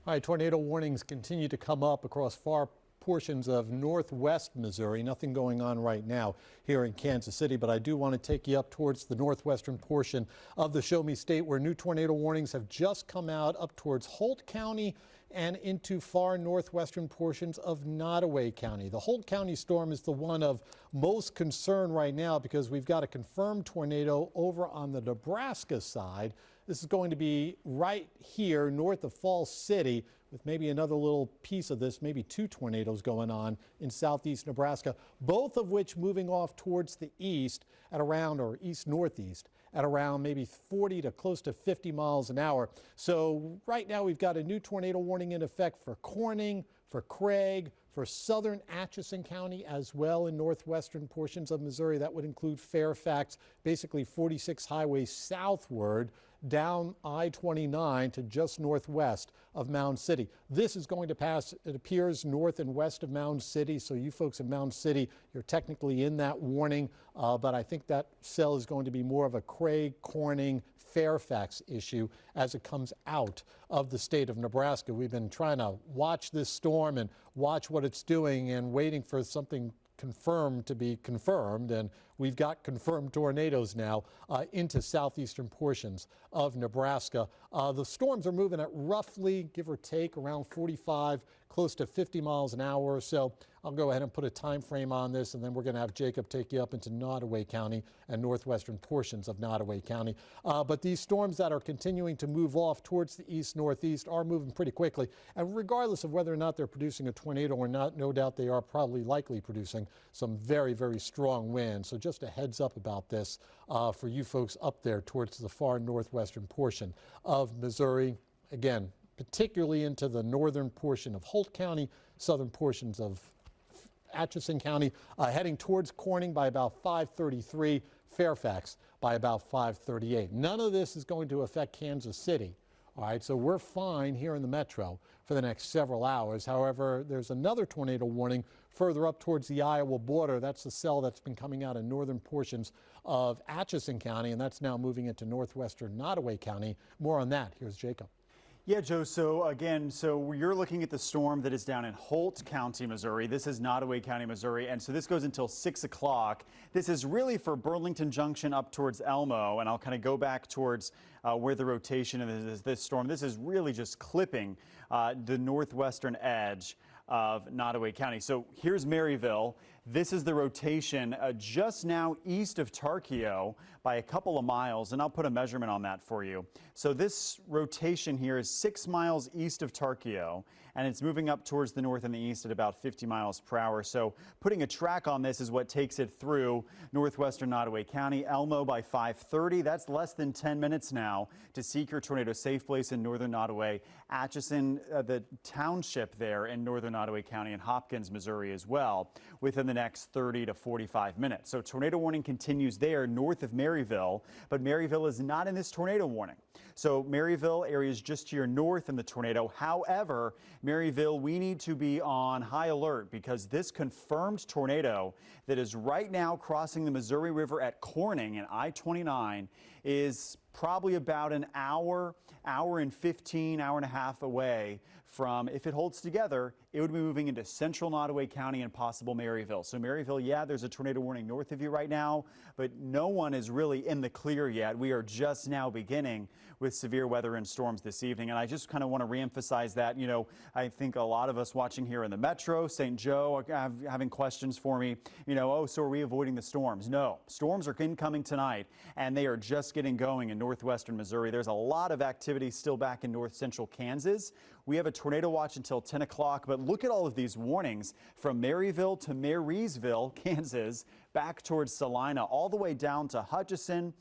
All right, tornado warnings continue to come up across far portions of northwest Missouri. Nothing going on right now here in Kansas City, but I do want to take you up towards the northwestern portion of the Show Me State, where new tornado warnings have just come out up towards Holt County and into far northwestern portions of Nodaway County. The Holt County storm is the one of most concern right now because we've got a confirmed tornado over on the Nebraska side. This is going to be right here north of Falls City, with maybe another little piece of this, maybe two tornadoes going on in southeast Nebraska, both of which moving off towards the east at around, or east-northeast, at around maybe 40 to close to 50 miles an hour. So right now we've got a new tornado warning in effect for Corning, for Craig, for southern Atchison County, as well in northwestern portions of Missouri. That would include Fairfax, basically 46 highway southward, down I-29 to just northwest of Mound City. This is going to pass, it appears, north and west of Mound City. So you folks in Mound City, you're technically in that warning, but I think that cell is going to be more of a Craig, Corning, Fairfax issue as it comes out of the state of Nebraska. We've been trying to watch this storm and watch what it's doing and waiting for something confirmed to be confirmed, and we've got confirmed tornadoes now into southeastern portions of Nebraska. The storms are moving at roughly, give or take, around 45, close to 50 miles an hour or so. I'll go ahead and put a time frame on this, and then we're going to have Jacob take you up into Nodaway County and northwestern portions of Nodaway County. But these storms that are continuing to move off towards the east-northeast are moving pretty quickly. And regardless of whether or not they're producing a tornado or not, no doubt they are probably likely producing some very, very strong winds. So just a heads up about this for you folks up there towards the far northwestern portion of Missouri. Again, particularly into the northern portion of Holt County, southern portions of Atchison County, heading towards Corning by about 5:33, Fairfax by about 5:38. None of this is going to affect Kansas City. All right, so we're fine here in the metro for the next several hours. However, there's another tornado warning further up towards the Iowa border. That's the cell that's been coming out in northern portions of Atchison County, and that's now moving into northwestern Nodaway County. More on that. Here's Jacob. Yeah, Joe, so again, you're looking at the storm that is down in Holt County, Missouri. This is Nodaway County, Missouri, and so this goes until 6 o'clock. This is really for Burlington Junction up towards Elmo, and I'll kind of go back towards where the rotation is this storm. This is really just clipping the northwestern edge of Nodaway County. So here's Maryville. This is the rotation just now east of Tarkio by a couple of miles, and I'll put a measurement on that for you. So this rotation here is 6 miles east of Tarkio, and it's moving up towards the north and the east at about 50 miles per hour. So putting a track on this is what takes it through northwestern Nodaway County. Elmo by 5:30. That's less than 10 minutes now to seek your tornado safe place in northern Nodaway. Atchison, the township there in northern Nodaway County, and Hopkins, Missouri as well, within the next 30 to 45 minutes. So tornado warning continues there north of Maryville, but Maryville is not in this tornado warning. So Maryville area is just to your north in the tornado. However, Maryville, we need to be on high alert because this confirmed tornado that is right now crossing the Missouri River at Corning and I-29 is probably about an hour and 15, hour and a half away from, if it holds together, it would be moving into central Nodaway County and possible Maryville. So Maryville, yeah, there's a tornado warning north of you right now, but no one is really in the clear yet. We are just now beginning with severe weather and storms this evening. And I just kind of want to reemphasize that. You know, I think a lot of us watching here in the metro, St. Joe, are having questions for me. You know, oh, so are we avoiding the storms? No, storms are incoming tonight, and they are just getting going in northwestern Missouri. There's a lot of activity still back in north central Kansas. We have a tornado watch until 10 o'clock, but look at all of these warnings from Maryville to Marysville, Kansas, back towards Salina, all the way down to Hutchinson,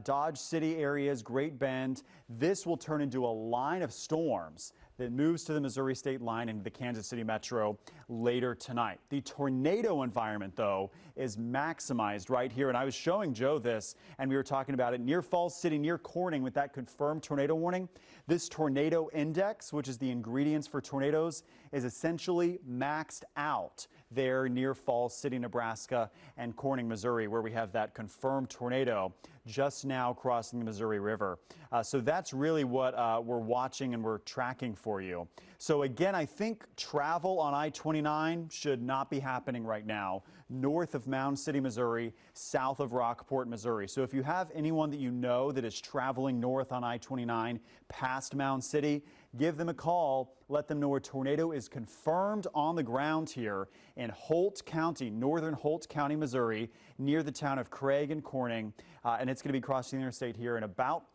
Dodge City areas, Great Bend. This will turn into a line of storms that moves to the Missouri state line into the Kansas City metro later tonight. The tornado environment, though, is maximized right here. And I was showing Joe this, and we were talking about it near Falls City, near Corning, with that confirmed tornado warning. This tornado index, which is the ingredients for tornadoes, is essentially maxed out there near Falls City, Nebraska, and Corning, Missouri, where we have that confirmed tornado. just now crossing the Missouri River. So that's really what we're watching and we're tracking for you. So again, I think travel on I-29 should not be happening right now north of Mound City, Missouri, south of Rockport, Missouri. So if you have anyone that you know that is traveling north on I-29 past Mound City, give them a call. Let them know a tornado is confirmed on the ground here in Holt County, northern Holt County, Missouri, near the town of Craig and Corning. And it's going to be crossing the interstate here in about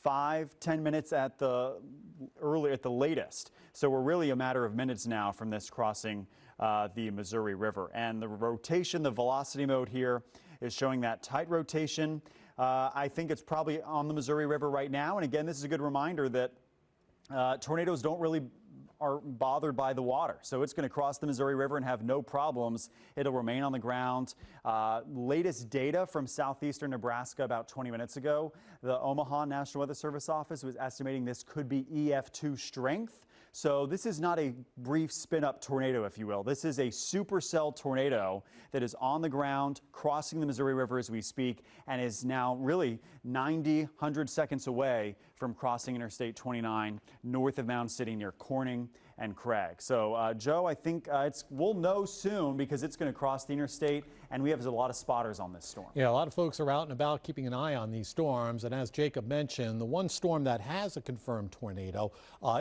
5-10 minutes at the latest. So we're really a matter of minutes now from this crossing the Missouri River. And the rotation, the velocity mode here is showing that tight rotation. I think it's probably on the Missouri River right now. And again, this is a good reminder that tornadoes are bothered by the water. So it's going to cross the Missouri River and have no problems. It'll remain on the ground. Latest data from southeastern Nebraska about 20 minutes ago, the Omaha National Weather Service office was estimating this could be EF2 strength. So this is not a brief spin-up tornado, if you will. This is a supercell tornado that is on the ground, crossing the Missouri River as we speak, and is now really 90, 100 seconds away from crossing Interstate 29 north of Mound City near Corning and Craig. So, Joe, I think we'll know soon because it's going to cross the interstate, and we have a lot of spotters on this storm. Yeah, a lot of folks are out and about keeping an eye on these storms. And as Jacob mentioned, the one storm that has a confirmed tornado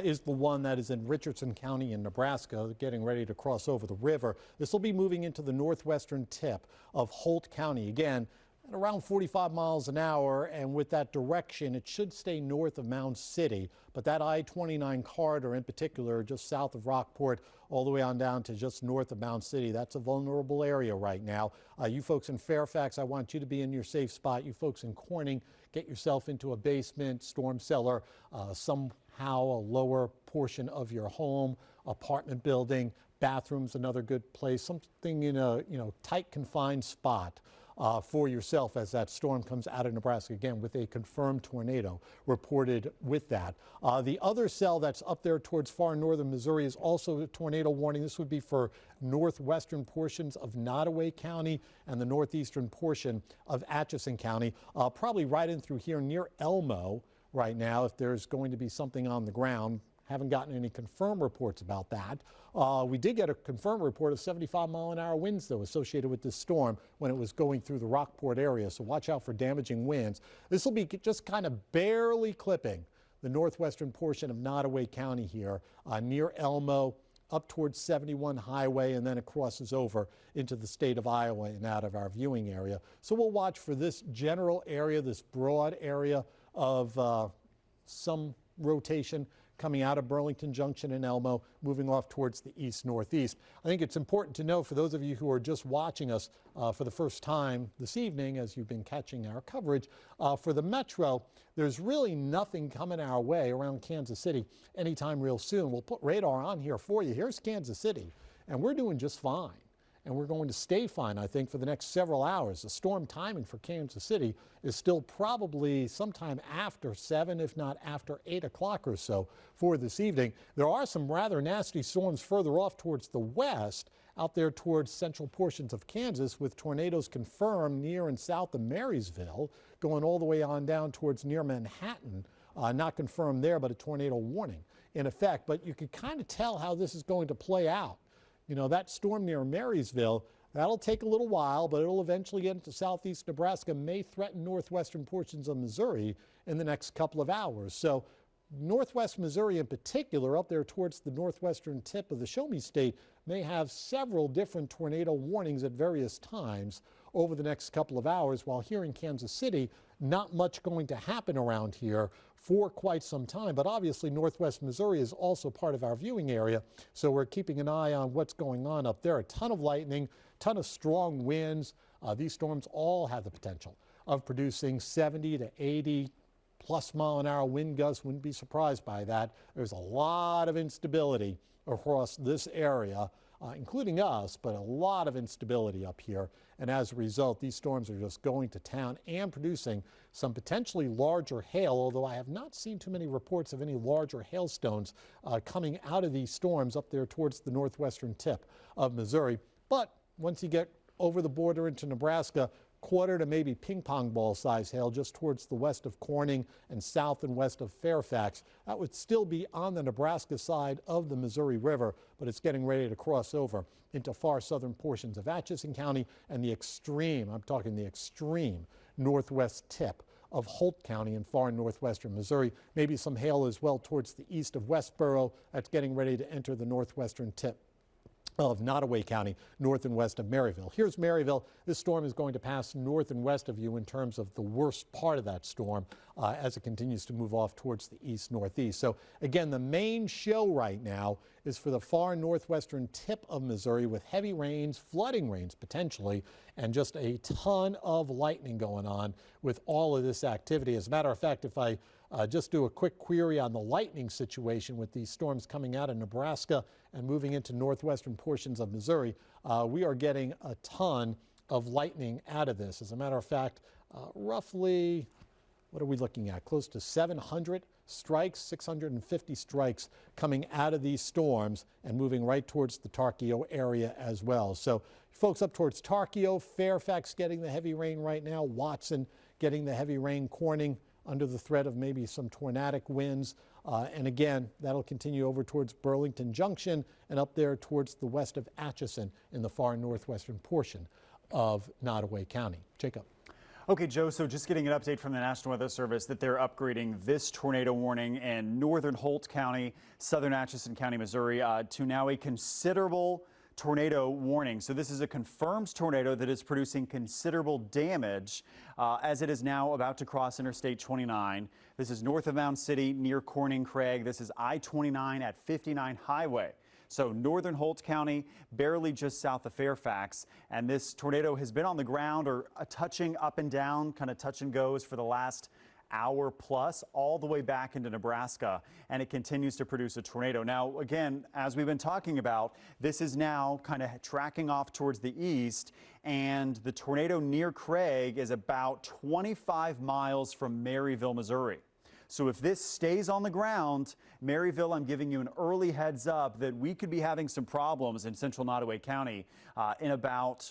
is the one that is in Richardson County in Nebraska, getting ready to cross over the river. This will be moving into the northwestern tip of Holt County. Again, at around 45 miles an hour, and with that direction, it should stay north of Mound City. But that I-29 corridor in particular, just south of Rockport, all the way on down to just north of Mound City, that's a vulnerable area right now. You folks in Fairfax, I want you to be in your safe spot. You folks in Corning, get yourself into a basement, storm cellar, somehow a lower portion of your home, apartment building, bathrooms, another good place, something in a tight, confined spot. For yourself as that storm comes out of Nebraska, again, with a confirmed tornado reported with that. The other cell that's up there towards far northern Missouri is also a tornado warning. This would be for northwestern portions of Nodaway County and the northeastern portion of Atchison County, probably right in through here near Elmo right now if there's going to be something on the ground. Haven't gotten any confirmed reports about that. We did get a confirmed report of 75-mile-an-hour winds, though, associated with this storm when it was going through the Rockport area. So watch out for damaging winds. This will be just kind of barely clipping the northwestern portion of Nodaway County here near Elmo, up towards 71 Highway, and then it crosses over into the state of Iowa and out of our viewing area. So we'll watch for this general area, this broad area of some rotation coming out of Burlington Junction and Elmo, moving off towards the east-northeast. I think it's important to know for those of you who are just watching us for the first time this evening, as you've been catching our coverage, for the Metro, there's really nothing coming our way around Kansas City anytime real soon. We'll put radar on here for you. Here's Kansas City, and we're doing just fine. And we're going to stay fine, I think, for the next several hours. The storm timing for Kansas City is still probably sometime after 7, if not after 8 o'clock or so for this evening. There are some rather nasty storms further off towards the west, out there towards central portions of Kansas, with tornadoes confirmed near and south of Marysville, going all the way on down towards near Manhattan. Not confirmed there, but a tornado warning in effect. But you can kind of tell how this is going to play out. You know, that storm near Marysville, that'll take a little while, but it'll eventually get into southeast Nebraska, may threaten northwestern portions of Missouri in the next couple of hours. So northwest Missouri in particular, up there towards the northwestern tip of the Show Me State, may have several different tornado warnings at various times over the next couple of hours, while here in Kansas City, not much going to happen around here for quite some time. But obviously northwest Missouri is also part of our viewing area, so we're keeping an eye on what's going on up there. A ton of lightning, ton of strong winds. These storms all have the potential of producing 70 to 80 plus mile-an-hour wind gusts. Wouldn't be surprised by that. There's a lot of instability across this area, including us, but a lot of instability up here. And as a result, these storms are just going to town and producing some potentially larger hail, although I have not seen too many reports of any larger hailstones coming out of these storms up there towards the northwestern tip of Missouri. But once you get over the border into Nebraska, quarter to maybe ping pong ball size hail just towards the west of Corning and south and west of Fairfax. That would still be on the Nebraska side of the Missouri River, but it's getting ready to cross over into far southern portions of Atchison County and the extreme, I'm talking the extreme northwest tip of Holt County in far northwestern Missouri. Maybe some hail as well towards the east of Westboro. That's getting ready to enter the northwestern tip of Nodaway County, north and west of Maryville. Here's Maryville. This storm is going to pass north and west of you in terms of the worst part of that storm as it continues to move off towards the east-northeast. So again, the main show right now is for the far northwestern tip of Missouri with heavy rains, flooding rains potentially, and just a ton of lightning going on with all of this activity. As a matter of fact, if I just do a quick query on the lightning situation with these storms coming out of Nebraska and moving into northwestern portions of Missouri, we are getting a ton of lightning out of this. As a matter of fact, roughly, what are we looking at? Close to 700 strikes, 650 strikes coming out of these storms and moving right towards the Tarkio area as well. So folks up towards Tarkio, Fairfax getting the heavy rain right now, Watson getting the heavy rain, Corning under the threat of maybe some tornadic winds. And again, that'll continue over towards Burlington Junction and up there towards the west of Atchison in the far northwestern portion of Nodaway County. Jacob. Okay, Joe, so just getting an update from the National Weather Service that they're upgrading this tornado warning in northern Holt County, southern Atchison County, Missouri, to now a considerable tornado warning. So this is a confirmed tornado that is producing considerable damage as it is now about to cross Interstate 29. This is north of Mound City near Corning Craig. This is I-29 at 59 Highway. So northern Holt County, barely just south of Fairfax. And this tornado has been on the ground or touching up and down, kind of touch and goes for the last hour plus, all the way back into Nebraska, and it continues to produce a tornado. Now, again, as we've been talking about, this is now kind of tracking off towards the east, and the tornado near Craig is about 25 miles from Maryville, Missouri. So if this stays on the ground, Maryville, I'm giving you an early heads up that we could be having some problems in central Nodaway County in about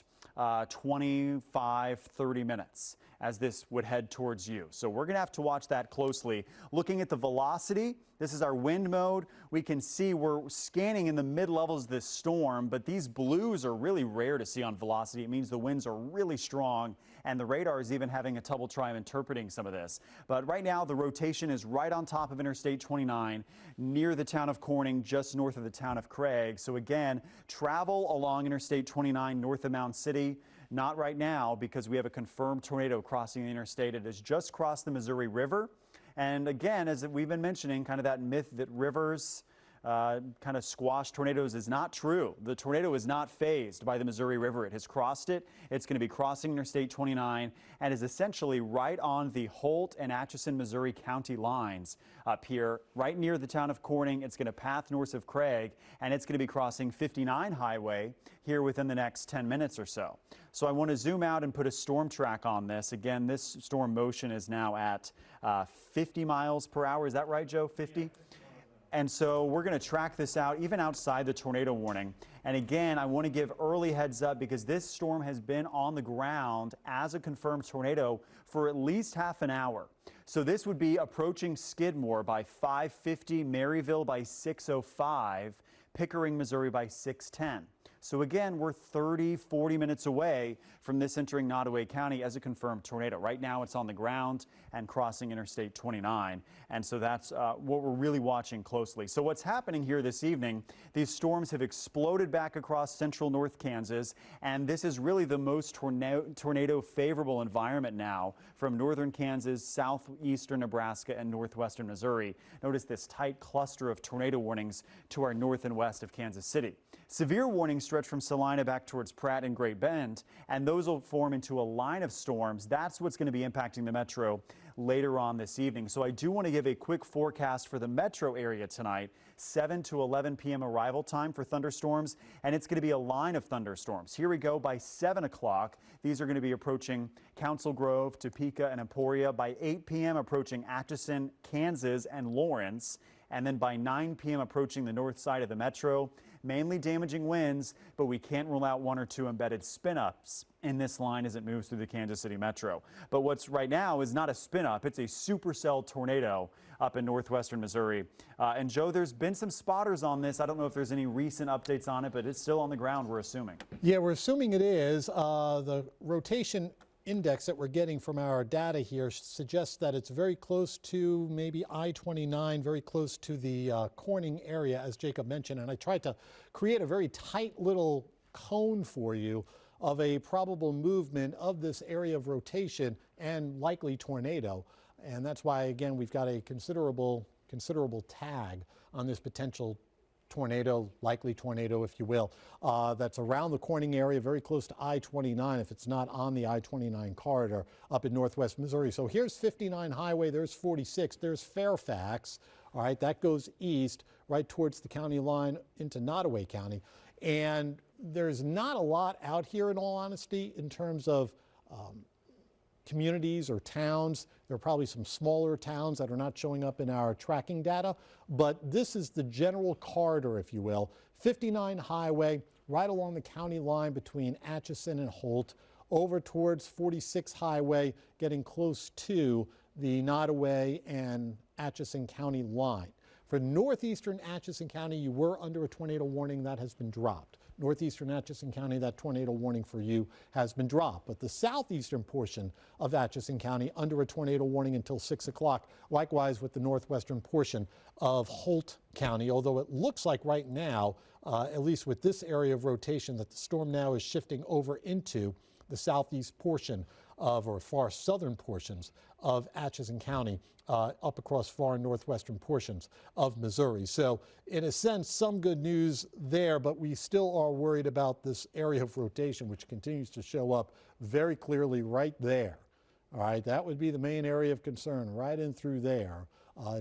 25, 30 minutes as this would head towards you. So we're going to have to watch that closely. Looking at the velocity, this is our wind mode. We can see we're scanning in the mid-levels of this storm, but these blues are really rare to see on velocity. It means the winds are really strong, and the radar is even having a trouble trying interpreting some of this. But right now, the rotation is right on top of Interstate 29, near the town of Corning, just north of the town of Craig. So again, travel along Interstate 29 north of Mound City. Not right now because we have a confirmed tornado crossing the interstate. It has just crossed the Missouri River. And again, as we've been mentioning, kind of that myth that rivers kind of squash tornadoes is not true. The tornado is not phased by the Missouri River. It has crossed it. It's going to be crossing Interstate 29 and is essentially right on the Holt and Atchison, Missouri county lines up here, right near the town of Corning. It's going to path north of Craig, and it's going to be crossing 59 Highway here within the next 10 minutes or so. So I want to zoom out and put a storm track on this. Again, this storm motion is now at 50 miles per hour. Is that right, Joe? 50? Yeah. And so we're going to track this out even outside the tornado warning. And again, I want to give early heads up because this storm has been on the ground as a confirmed tornado for at least half an hour. So this would be approaching Skidmore by 5:50, Maryville by 6:05, Pickering, Missouri by 6:10. So again, we're 30, 40 minutes away from this entering Nodaway County as a confirmed tornado. Right now it's on the ground and crossing Interstate 29. And so that's what we're really watching closely. So what's happening here this evening, these storms have exploded back across central North Kansas. And this is really the most tornado favorable environment now from northern Kansas, southeastern Nebraska, and northwestern Missouri. Notice this tight cluster of tornado warnings to our north and west of Kansas City. Severe warnings stretch from Salina back towards Pratt and Great Bend, and those will form into a line of storms. That's what's going to be impacting the metro later on this evening. So I do want to give a quick forecast for the metro area tonight. 7 to 11 p.m. arrival time for thunderstorms, and it's going to be a line of thunderstorms. Here we go by 7 o'clock. These are going to be approaching Council Grove, Topeka, and Emporia. By 8 p.m. approaching Atchison, Kansas, and Lawrence. and then by 9 p.m. approaching the north side of the metro. Mainly damaging winds, but we can't rule out 1 or 2 embedded spin-ups in this line as it moves through the Kansas City metro. But what's right now is not a spin-up, it's a supercell tornado up in northwestern Missouri. And Joe, there's been some spotters on this. I don't know if there's any recent updates on it, but it's still on the ground, we're assuming. Yeah, we're assuming it is. The rotation index that we're getting from our data here suggests that it's very close to maybe I-29, very close to the Corning area, as Jacob mentioned. And I tried to create a very tight little cone for you of a probable movement of this area of rotation and likely tornado. And that's why, again, we've got a considerable tag on this potential tornado, likely tornado, if you will, that's around the Corning area, very close to I-29, if it's not on the I-29 corridor up in northwest Missouri. So here's 59 highway, there's 46, there's Fairfax, all right, that goes east right towards the county line into Nodaway County. And there's not a lot out here, in all honesty, in terms of communities or towns. There are probably some smaller towns that are not showing up in our tracking data, but this is the general corridor, if you will. 59 highway, right along the county line between Atchison and Holt, over towards 46 highway, getting close to the Nodaway and Atchison County line. For northeastern Atchison County, you were under a tornado warning that has been dropped. Northeastern Atchison County, that tornado warning for you has been dropped. But the southeastern portion of Atchison County under a tornado warning until 6 o'clock. Likewise with the northwestern portion of Holt County, although it looks like right now, at least with this area of rotation, that the storm now is shifting over into the southeast portion of, or far southern portions of Atchison County, up across far northwestern portions of Missouri. So in a sense, some good news there, but we still are worried about this area of rotation, which continues to show up very clearly right there. All right, that would be the main area of concern, right in through there,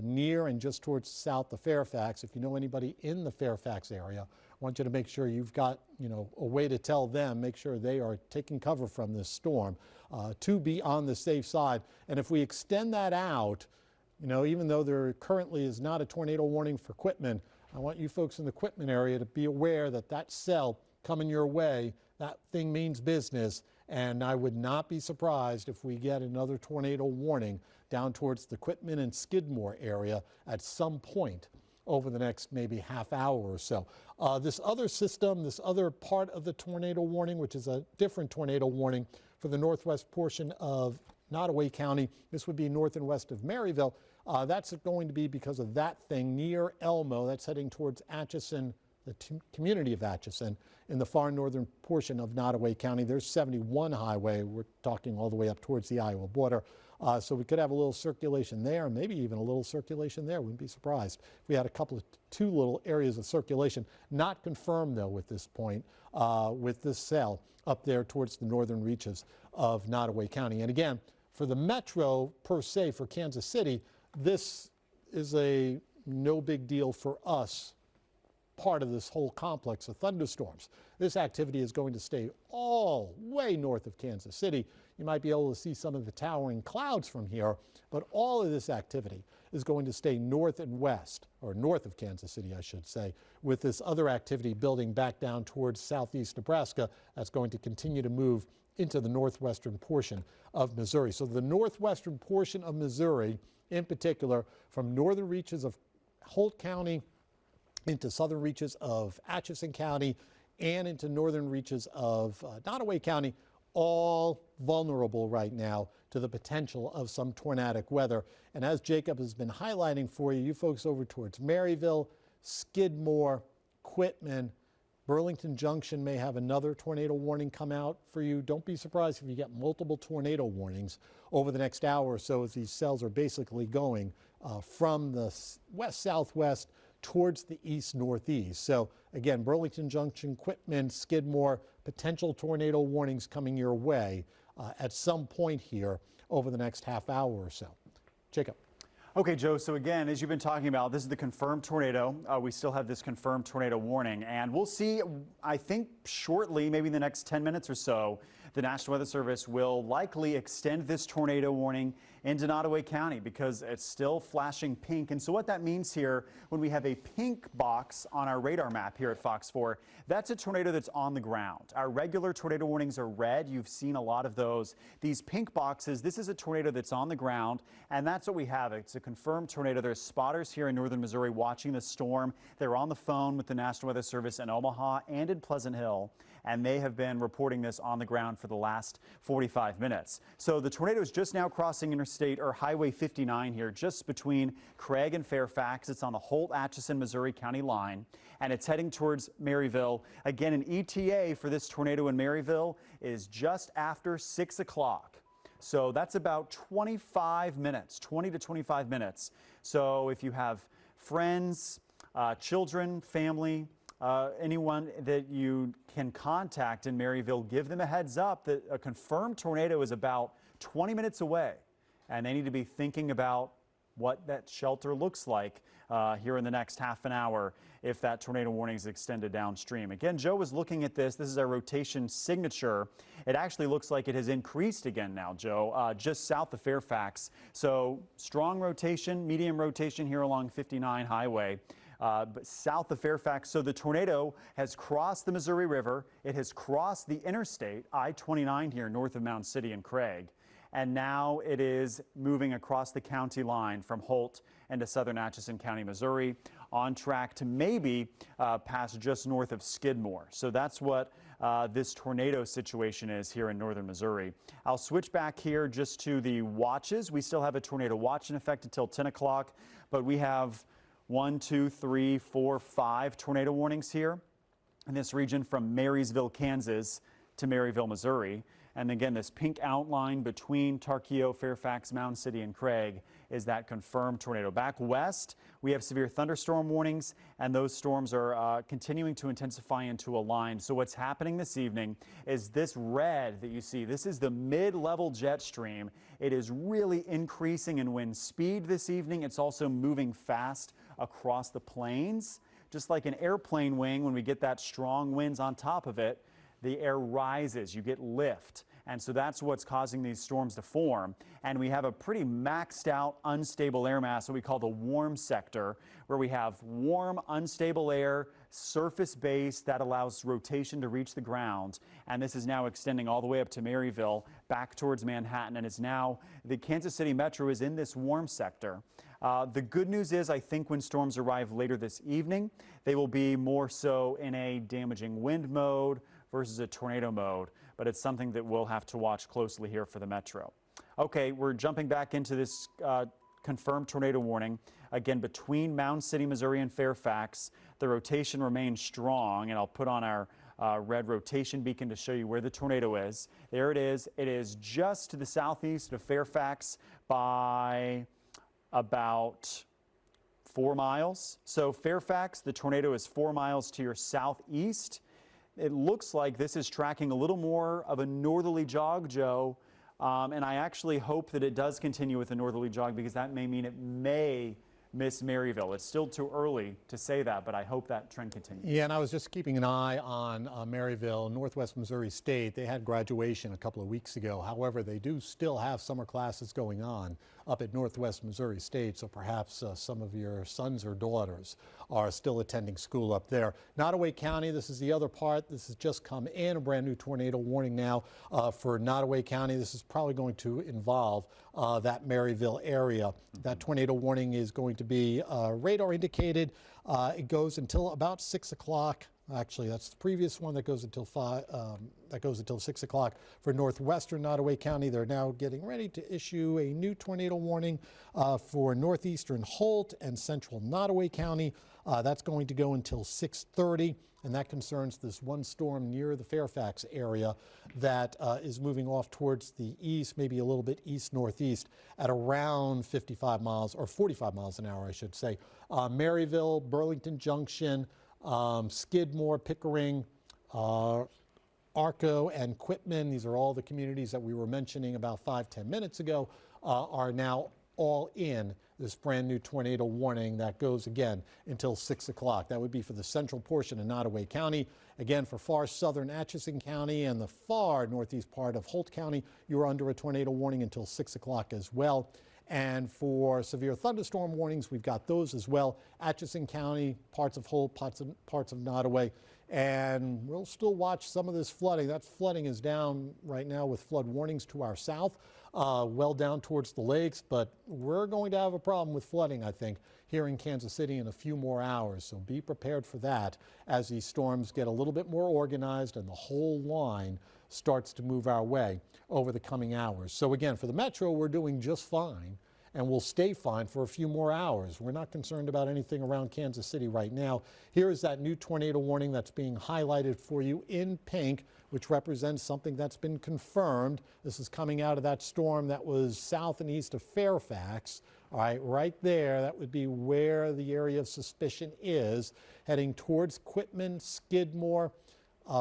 near and just towards south of Fairfax. If you know anybody in the Fairfax area, I want you to make sure you've got, a way to tell them, make sure they are taking cover from this storm to be on the safe side. And if we extend that out, even though there currently is not a tornado warning for Quitman, I want you folks in the Quitman area to be aware that that cell coming your way, that thing means business. And I would not be surprised if we get another tornado warning down towards the Quitman and Skidmore area at some point over the next maybe half hour or so. This other system, this other part of the tornado warning, which is a different tornado warning for the northwest portion of Nodaway County, this would be north and west of Maryville. That's going to be because of that thing near Elmo. That's heading towards Atchison, the community of Atchison, in the far northern portion of Nodaway County. There's 71 highway. We're talking all the way up towards the Iowa border. So we could have a little circulation there, maybe even a little circulation there. Wouldn't be surprised if we had two little areas of circulation. Not confirmed, though, at this point, with this cell up there towards the northern reaches of Nodaway County. And again, for the metro per se, for Kansas City, this is a no big deal for us, part of this whole complex of thunderstorms. This activity is going to stay all way north of Kansas City. You might be able to see some of the towering clouds from here, but all of this activity is going to stay north and west, or north of Kansas City, I should say, with this other activity building back down towards southeast Nebraska that's going to continue to move into the northwestern portion of Missouri. So the northwestern portion of Missouri, in particular, from northern reaches of Holt County into southern reaches of Atchison County and into northern reaches of Nodaway County, all vulnerable right now to the potential of some tornadic weather. And as Jacob has been highlighting for you, you folks over towards Maryville, Skidmore, Quitman, Burlington Junction may have another tornado warning come out for you. Don't be surprised if you get multiple tornado warnings over the next hour or so, as these cells are basically going from the west-southwest towards the east-northeast. So again, Burlington Junction, Quitman, Skidmore, potential tornado warnings coming your way at some point here over the next half hour or so. Jacob. Okay, Joe, so again, as you've been talking about, this is the confirmed tornado. We still have this confirmed tornado warning, and we'll see, I think shortly, maybe in the next 10 minutes or so, the National Weather Service will likely extend this tornado warning into Nodaway County because it's still flashing pink. And so what that means here, when we have a pink box on our radar map here at Fox 4, that's a tornado that's on the ground. Our regular tornado warnings are red. You've seen a lot of those. These pink boxes, this is a tornado that's on the ground, and that's what we have. It's a confirmed tornado. There's spotters here in northern Missouri watching the storm. They're on the phone with the National Weather Service in Omaha and in Pleasant Hill, and they have been reporting this on the ground for the last 45 minutes. So the tornado is just now crossing Interstate or Highway 59 here, just between Craig and Fairfax. It's on the Holt-Atchison, Missouri County line, and it's heading towards Maryville. Again, an ETA for this tornado in Maryville is just after 6 o'clock. So that's about 25 minutes, 20 to 25 minutes. So if you have friends, children, family, anyone that you can contact in Maryville, give them a heads up that a confirmed tornado is about 20 minutes away, and they need to be thinking about what that shelter looks like here in the next half an hour if that tornado warning is extended downstream. Again, Joe was looking at this. This is our rotation signature. It actually looks like it has increased again now, Joe, just south of Fairfax. So strong rotation, medium rotation here along 59 Highway. But south of Fairfax. So the tornado has crossed the Missouri River. It has crossed the interstate, I-29 here north of Mound City and Craig. And now it is moving across the county line from Holt into southern Atchison County, Missouri, on track to maybe pass just north of Skidmore. So that's what this tornado situation is here in northern Missouri. I'll switch back here just to the watches. We still have a tornado watch in effect until 10 o'clock, but we have 1, 2, 3, 4, 5 tornado warnings here in this region from Marysville, Kansas to Maryville, Missouri. And again, this pink outline between Tarkio, Fairfax, Mound City, and Craig is that confirmed tornado. Back west, we have severe thunderstorm warnings, and those storms are continuing to intensify into a line. So what's happening this evening is this red that you see, this is the mid-level jet stream. It is really increasing in wind speed this evening. It's also moving fast across the plains. Just like an airplane wing, when we get that strong winds on top of it, the air rises, you get lift. And so that's what's causing these storms to form. And we have a pretty maxed out unstable air mass, what we call the warm sector, where we have warm, unstable air, surface base that allows rotation to reach the ground. And this is now extending all the way up to Maryville, back towards Manhattan. And it's now, the Kansas City Metro is in this warm sector. The good news is, I think when storms arrive later this evening, they will be more so in a damaging wind mode versus a tornado mode, but it's something that we'll have to watch closely here for the Metro. Okay, we're jumping back into this confirmed tornado warning. Again, between Mound City, Missouri and Fairfax, the rotation remains strong, and I'll put on our red rotation beacon to show you where the tornado is. There it is. It is just to the southeast of Fairfax by about 4 miles. So Fairfax, the tornado is 4 miles to your southeast. It looks like this is tracking a little more of a northerly jog, Joe, and I actually hope that it does continue with a northerly jog because that may mean it may miss Maryville. It's still too early to say that, but I hope that trend continues. Yeah, and I was just keeping an eye on Maryville, Northwest Missouri State. They had graduation a couple of weeks ago. However, they do still have summer classes going on up at Northwest Missouri State, so perhaps some of your sons or daughters are still attending school up there. Nodaway County, this is the other part. This has just come in, a brand new tornado warning now for Nodaway County. This is probably going to involve that Maryville area. That tornado warning is going to be radar indicated. It goes until about 6 o'clock. Actually, that's the previous one that goes until 6 o'clock for northwestern Nodaway County. They're now getting ready to issue a new tornado warning for northeastern Holt and central Nodaway County. That's going to go until 6:30, and that concerns this one storm near the Fairfax area that is moving off towards the east, maybe a little bit east-northeast at around 55 miles or 45 miles an hour, I should say. Maryville, Burlington Junction, Skidmore, Pickering, Arco, and Quitman, these are all the communities that we were mentioning about 5-10 minutes ago, are now all in this brand new tornado warning that goes again until 6 o'clock. That would be for the central portion of Nodaway County. Again, for far southern Atchison County and the far northeast part of Holt County, you're under a tornado warning until 6 o'clock as well. And for severe thunderstorm warnings, we've got those as well. Atchison County, parts of Holt, parts of Nodaway. And we'll still watch some of this flooding. That flooding is down right now with flood warnings to our south, well down towards the lakes. But we're going to have a problem with flooding, I think, here in Kansas City in a few more hours. So be prepared for that as these storms get a little bit more organized and the whole line starts to move our way over the coming hours. So again, for the metro, we're doing just fine, and we'll stay fine for a few more hours. We're not concerned about anything around Kansas City right now. Here is that new tornado warning that's being highlighted for you in pink, which represents something that's been confirmed. This is coming out of that storm that was south and east of Fairfax. All right, right there, that would be where the area of suspicion is, heading towards Quitman, Skidmore,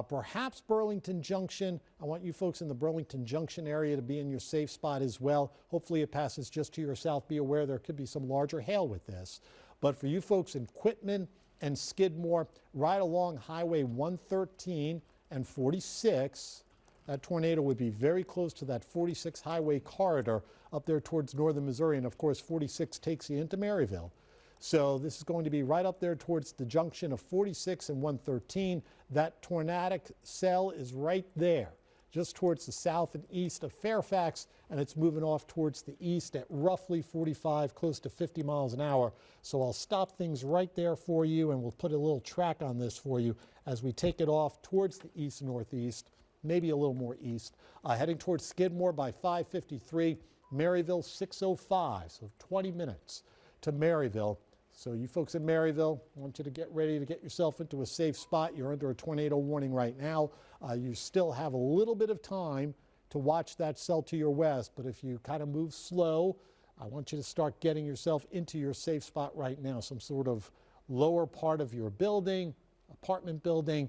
perhaps Burlington Junction. I want you folks in the Burlington Junction area to be in your safe spot as well. Hopefully it passes just to your south. Be aware there could be some larger hail with this. But for you folks in Quitman and Skidmore, right along Highway 113 and 46, that tornado would be very close to that 46 highway corridor up there towards northern Missouri. And of course, 46 takes you into Maryville. So this is going to be right up there towards the junction of 46 and 113. That tornadic cell is right there, just towards the south and east of Fairfax, and it's moving off towards the east at roughly 45, close to 50 miles an hour. So I'll stop things right there for you, and we'll put a little track on this for you as we take it off towards the east-northeast, maybe a little more east, heading towards Skidmore by 5:53, Maryville 6:05, so 20 minutes to Maryville. So you folks in Maryville, I want you to get ready to get yourself into a safe spot. You're under a tornado warning right now. You still have a little bit of time to watch that cell to your west, but if you kind of move slow, I want you to start getting yourself into your safe spot right now, some sort of lower part of your building, apartment building.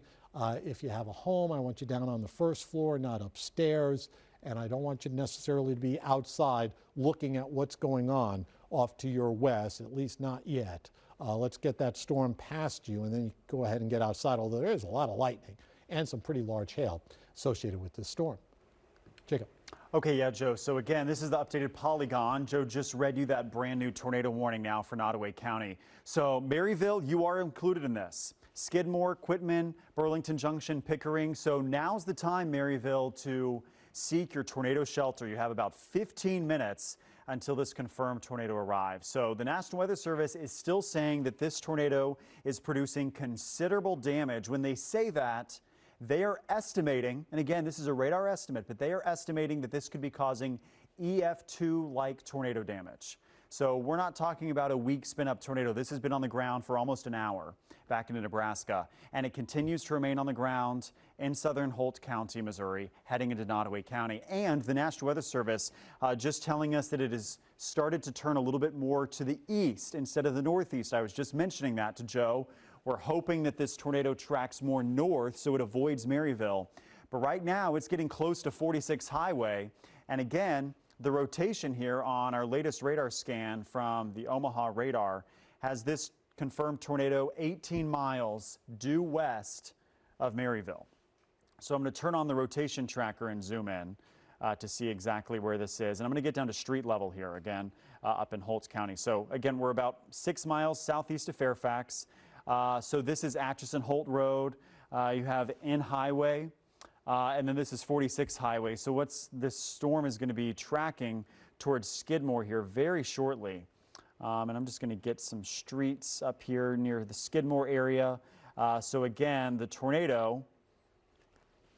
If you have a home, I want you down on the first floor, not upstairs, and I don't want you necessarily to be outside looking at what's going on off to your west, at least not yet. Let's get that storm past you, and then you go ahead and get outside, although there is a lot of lightning and some pretty large hail associated with this storm. Jacob. Okay, yeah, Joe. So again, this is the updated polygon. Joe just read you that brand new tornado warning now for Nodaway County. So Maryville, you are included in this. Skidmore, Quitman, Burlington Junction, Pickering. So now's the time, Maryville, to seek your tornado shelter. You have about 15 minutes until this confirmed tornado arrives. So the National Weather Service is still saying that this tornado is producing considerable damage. When they say that, they are estimating, and again, this is a radar estimate, but they are estimating that this could be causing EF2-like tornado damage. So we're not talking about a weak spin-up tornado. This has been on the ground for almost an hour back into Nebraska, and it continues to remain on the ground in southern Holt County, Missouri, heading into Nodaway County. And the National Weather Service just telling us that it has started to turn a little bit more to the east instead of the northeast. I was just mentioning that to Joe. We're hoping that this tornado tracks more north so it avoids Maryville. But right now, it's getting close to 46 highway. And again, the rotation here on our latest radar scan from the Omaha radar has this confirmed tornado 18 miles due west of Maryville. So I'm going to turn on the rotation tracker and zoom in to see exactly where this is. And I'm going to get down to street level here again up in Holt County. So again, we're about 6 miles southeast of Fairfax. So this is Atchison Holt Road. You have N Highway. And then this is 46 Highway. So this storm is going to be tracking towards Skidmore here very shortly. And I'm just going to get some streets up here near the Skidmore area. So again, the tornado,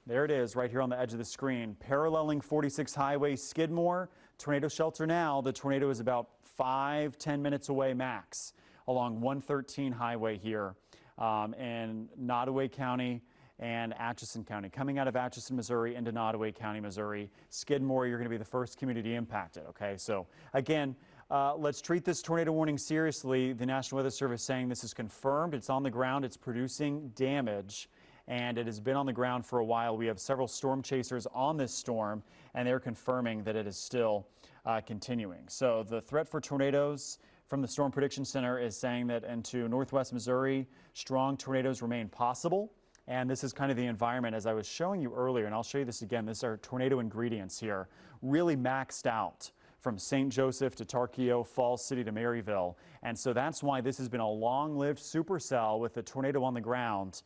there it is right here on the edge of the screen, paralleling 46 Highway, Skidmore. Tornado shelter now. The tornado is about 5-10 minutes away max along 113 Highway here in Nodaway County and Atchison County. Coming out of Atchison, Missouri into Nodaway County, Missouri. Skidmore, you're going to be the first community impacted, okay? So again, let's treat this tornado warning seriously. The National Weather Service saying this is confirmed. It's on the ground. It's producing damage, and it has been on the ground for a while. We have several storm chasers on this storm, and they're confirming that it is still continuing. So the threat for tornadoes from the Storm Prediction Center is saying that into northwest Missouri, strong tornadoes remain possible. And this is kind of the environment as I was showing you earlier, and I'll show you this again. These are tornado ingredients here, really maxed out from St. Joseph to Tarkio, Falls City to Maryville. And so that's why this has been a long-lived supercell with a tornado on the ground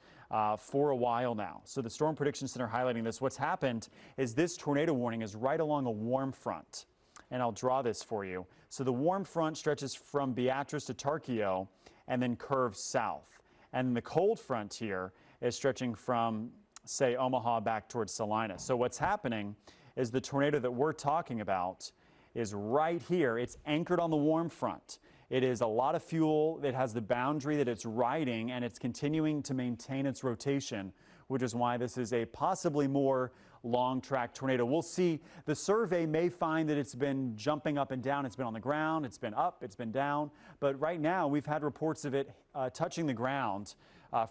for a while now. So the Storm Prediction Center highlighting this. What's happened is this tornado warning is right along a warm front. And I'll draw this for you. So the warm front stretches from Beatrice to Tarkio and then curves south. And the cold front here is stretching from, say, Omaha back towards Salina. So what's happening is the tornado that we're talking about is right here. It's anchored on the warm front. It is a lot of fuel. It has the boundary that it's riding, and it's continuing to maintain its rotation, which is why this is a possibly more long-track tornado. We'll see. The survey may find that it's been jumping up and down. It's been on the ground. It's been up. It's been down. But right now, we've had reports of it touching the ground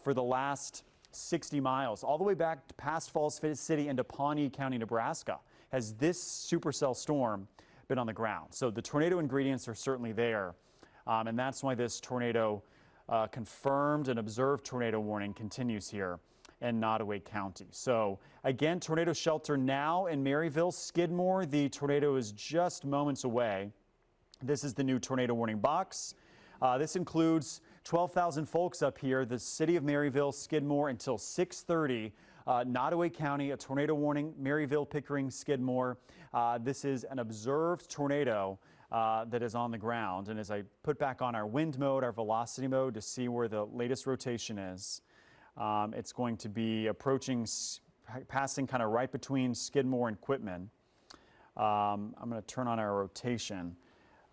for the last 60 miles, all the way back to past Falls City into Pawnee County, Nebraska, has this supercell storm been on the ground. So the tornado ingredients are certainly there, and that's why this tornado confirmed and observed tornado warning continues here in Nodaway County. So again, tornado shelter now in Maryville. Skidmore, the tornado is just moments away. This is the new tornado warning box. This includes 12,000 folks up here, the city of Maryville, Skidmore, until 6:30. Nodaway County, a tornado warning, Maryville, Pickering, Skidmore. This is an observed tornado that is on the ground. And as I put back on our wind mode, our velocity mode to see where the latest rotation is, it's going to be approaching, passing kind of right between Skidmore and Quitman. I'm going to turn on our rotation.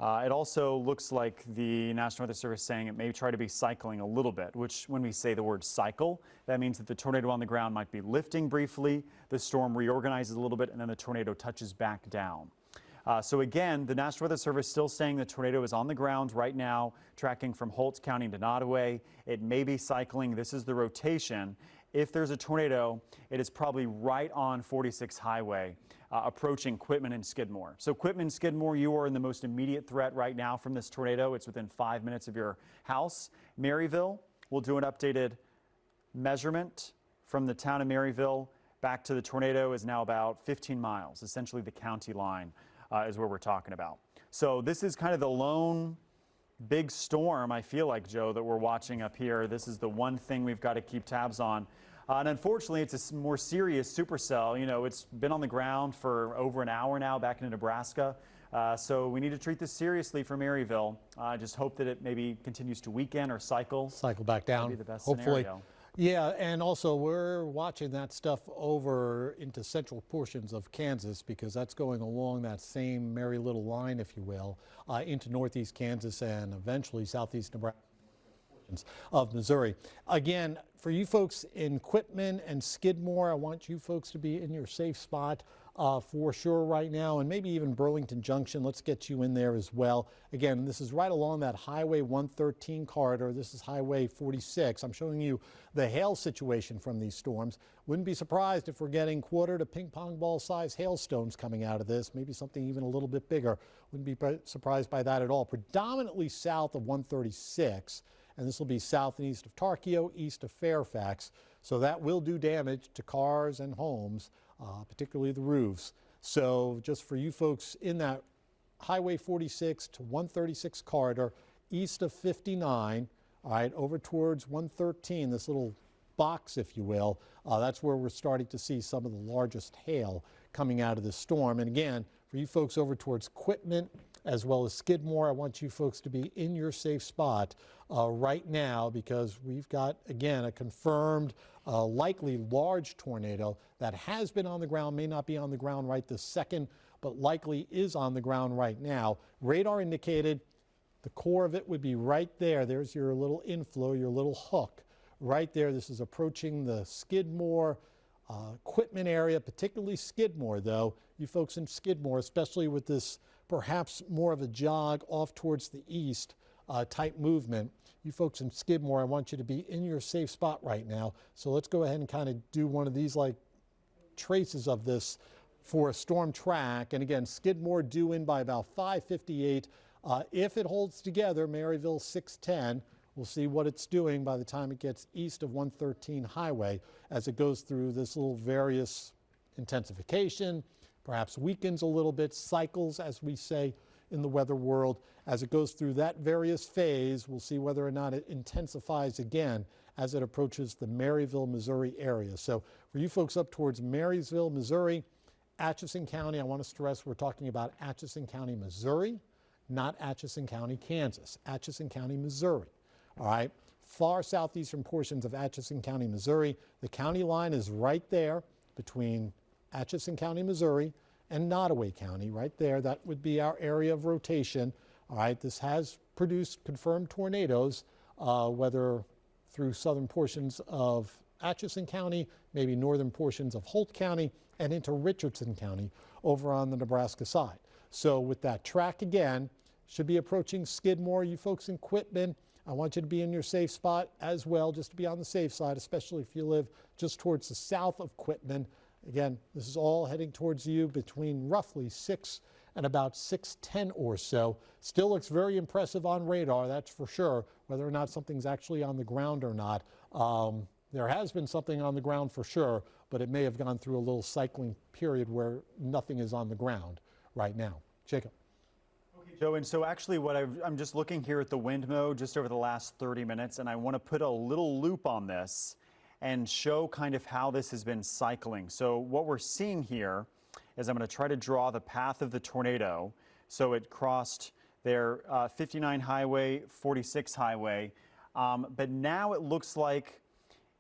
It also looks like the National Weather Service saying it may try to be cycling a little bit, which when we say the word cycle, that means that the tornado on the ground might be lifting briefly, the storm reorganizes a little bit, and then the tornado touches back down. So again, the National Weather Service still saying the tornado is on the ground right now, tracking from Holtz County to Nodaway. It may be cycling. This is the rotation. If there's a tornado, it is probably right on 46 Highway, approaching Quitman and Skidmore. So Quitman, Skidmore, you are in the most immediate threat right now from this tornado. It's within 5 minutes of your house. Maryville, we'll do an updated measurement from the town of Maryville back to the tornado is now about 15 miles. Essentially the county line is where we're talking about. So this is kind of the lone big storm, I feel like, Joe, that we're watching up here. This is the one thing we've got to keep tabs on. And unfortunately, it's a more serious supercell. You know, it's been on the ground for over an hour now back in Nebraska. So we need to treat this seriously for Maryville. Just hope that it maybe continues to weaken or cycle. Cycle back down, That'd be the best hopefully. scenario. Yeah, and also we're watching that stuff over into central portions of Kansas because that's going along that same merry little line, if you will, into northeast Kansas and eventually southeast Nebraska of Missouri. Again, for you folks in Quitman and Skidmore, I want you folks to be in your safe spot for sure right now, and maybe even Burlington Junction. Let's get you in there as well. Again, this is right along that Highway 113 corridor. This is Highway 46. I'm showing you the hail situation from these storms. Wouldn't be surprised if we're getting quarter to ping pong ball size hailstones coming out of this, maybe something even a little bit bigger. Wouldn't be surprised by that at all. Predominantly south of 136. And this will be south and east of Tarkio, east of Fairfax. So that will do damage to cars and homes, particularly the roofs. So just for you folks in that Highway 46 to 136 corridor, east of 59, all right, over towards 113, this little box, if you will, that's where we're starting to see some of the largest hail coming out of this storm. And again, for you folks over towards Quitman as well as Skidmore, I want you folks to be in your safe spot right now because we've got, again, a confirmed likely large tornado that has been on the ground, may not be on the ground right this second, but likely is on the ground right now. Radar indicated the core of it would be right there. There's your little inflow, your little hook right there. This is approaching the Skidmore, Quitman area, particularly Skidmore, though. You folks in Skidmore, especially with this perhaps more of a jog off towards the east type movement. You folks in Skidmore, I want you to be in your safe spot right now. So let's go ahead and kind of do one of these like traces of this for a storm track. And again, Skidmore due in by about 5:58 If it holds together, Maryville 610, we'll see what it's doing by the time it gets east of 113 Highway as it goes through this little various intensification, perhaps weakens a little bit, cycles, as we say in the weather world. As it goes through that various phase, we'll see whether or not it intensifies again as it approaches the Maryville, Missouri area. So for you folks up towards Marysville, Missouri, Atchison County, I want to stress we're talking about Atchison County, Missouri, not Atchison County, Kansas. Atchison County, Missouri. All right, far southeastern portions of Atchison County, Missouri. The county line is right there between Atchison County, Missouri and Nodaway County, right there. That would be our area of rotation. All right, this has produced confirmed tornadoes, whether through southern portions of Atchison County, maybe northern portions of Holt County, and into Richardson County over on the Nebraska side. So with that track again, should be approaching Skidmore. You folks in Quitman, I want you to be in your safe spot as well, just to be on the safe side, especially if you live just towards the south of Quitman. Again, this is all heading towards you between roughly 6 and about 6:10 or so. Still looks very impressive on radar, that's for sure, whether or not something's actually on the ground or not. There has been something on the ground for sure, but it may have gone through a little cycling period where nothing is on the ground right now. Jacob. Okay, Joe, and so actually I'm just looking here at the wind mode just over the last 30 minutes, and I want to put a little loop on this and show kind of how this has been cycling. So what we're seeing here is I'm going to try to draw the path of the tornado. So it crossed their 59 highway, 46 highway, but now it looks like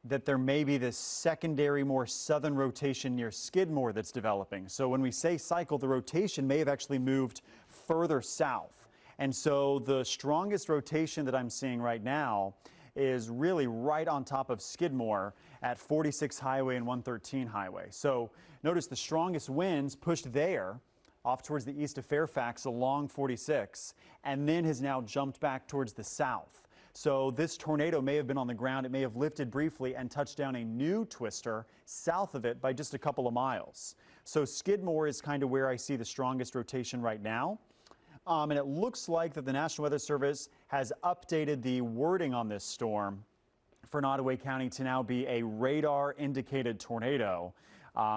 that there may be this secondary, more southern rotation near Skidmore that's developing. So when we say cycle, the rotation may have actually moved further south. And so the strongest rotation that I'm seeing right now is really right on top of Skidmore at 46 Highway and 113 Highway. So notice the strongest winds pushed there off towards the east of Fairfax along 46, and then has now jumped back towards the south. So this tornado may have been on the ground. It may have lifted briefly and touched down a new twister south of it by just a couple of miles. So Skidmore is kind of where I see the strongest rotation right now. And it looks like that the National Weather Service has updated the wording on this storm for Nodaway County to now be a radar indicated tornado.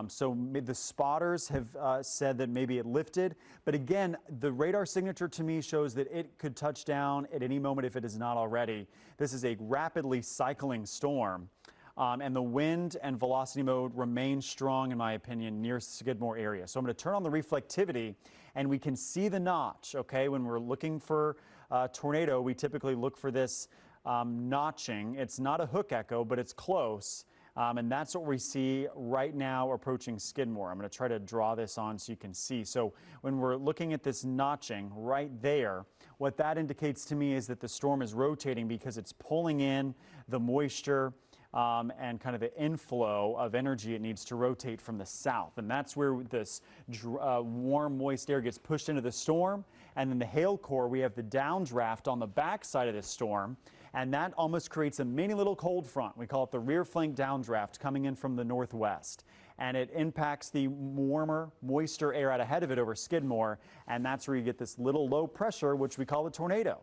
So the spotters have said that maybe it lifted, but again, the radar signature to me shows that it could touch down at any moment if it is not already. This is a rapidly cycling storm, and the wind and velocity mode remain strong, in my opinion, near Skidmore area. So I'm going to turn on the reflectivity, and we can see the notch, okay? When we're looking for a tornado, we typically look for this notching. It's not a hook echo, but it's close. And that's what we see right now approaching Skidmore. I'm going to try to draw this on so you can see. So when we're looking at this notching right there, what that indicates to me is that the storm is rotating because it's pulling in the moisture and kind of the inflow of energy it needs to rotate from the south. And that's where this warm, moist air gets pushed into the storm. And then the hail core, we have the downdraft on the backside of this storm. And that almost creates a mini little cold front. We call it the rear flank downdraft coming in from the northwest. And it impacts the warmer, moister air out ahead of it over Skidmore. And that's where you get this little low pressure, which we call a tornado.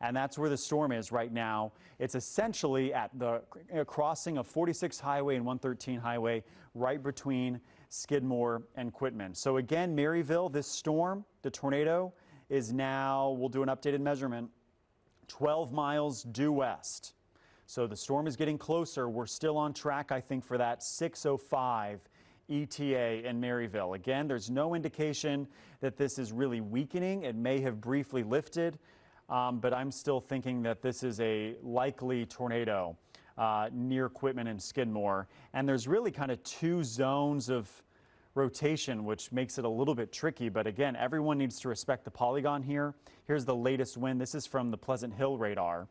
And that's where the storm is right now. It's essentially at the crossing of 46 Highway and 113 Highway, right between Skidmore and Quitman. So again, Maryville, this storm, the tornado, is now, we'll do an updated measurement, 12 miles due west. So the storm is getting closer. We're still on track, I think, for that 6:05 ETA in Maryville. Again, there's no indication that this is really weakening. It may have briefly lifted, but I'm still thinking that this is a likely tornado near Quitman and Skidmore. And there's really kind of two zones of rotation, which makes it a little bit tricky. But again, everyone needs to respect the polygon here. Here's the latest wind. This is from the Pleasant Hill radar,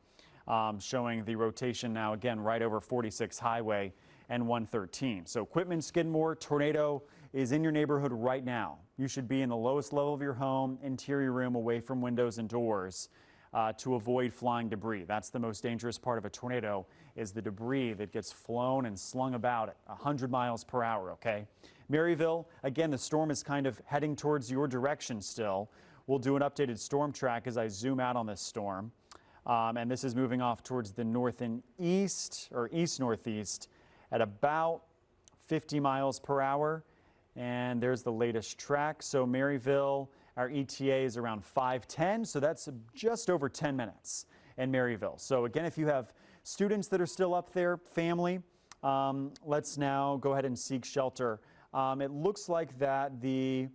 showing the rotation now again right over 46 Highway and 113. So Quitman, Skidmore, tornado is in your neighborhood right now. You should be in the lowest level of your home, interior room, away from windows and doors, to avoid flying debris. That's the most dangerous part of a tornado, is the debris that gets flown and slung about at 100 miles per hour, okay? Maryville, again, the storm is kind of heading towards your direction still. we'll do an updated storm track as I zoom out on this storm. And this is moving off towards the north and east, or east-northeast, at about 50 miles per hour. And there's the latest track. So Maryville, our ETA is around 5:10, so that's just over 10 minutes in Maryville. So again, if you have students that are still up there, family, let's now go ahead and seek shelter. It looks like that the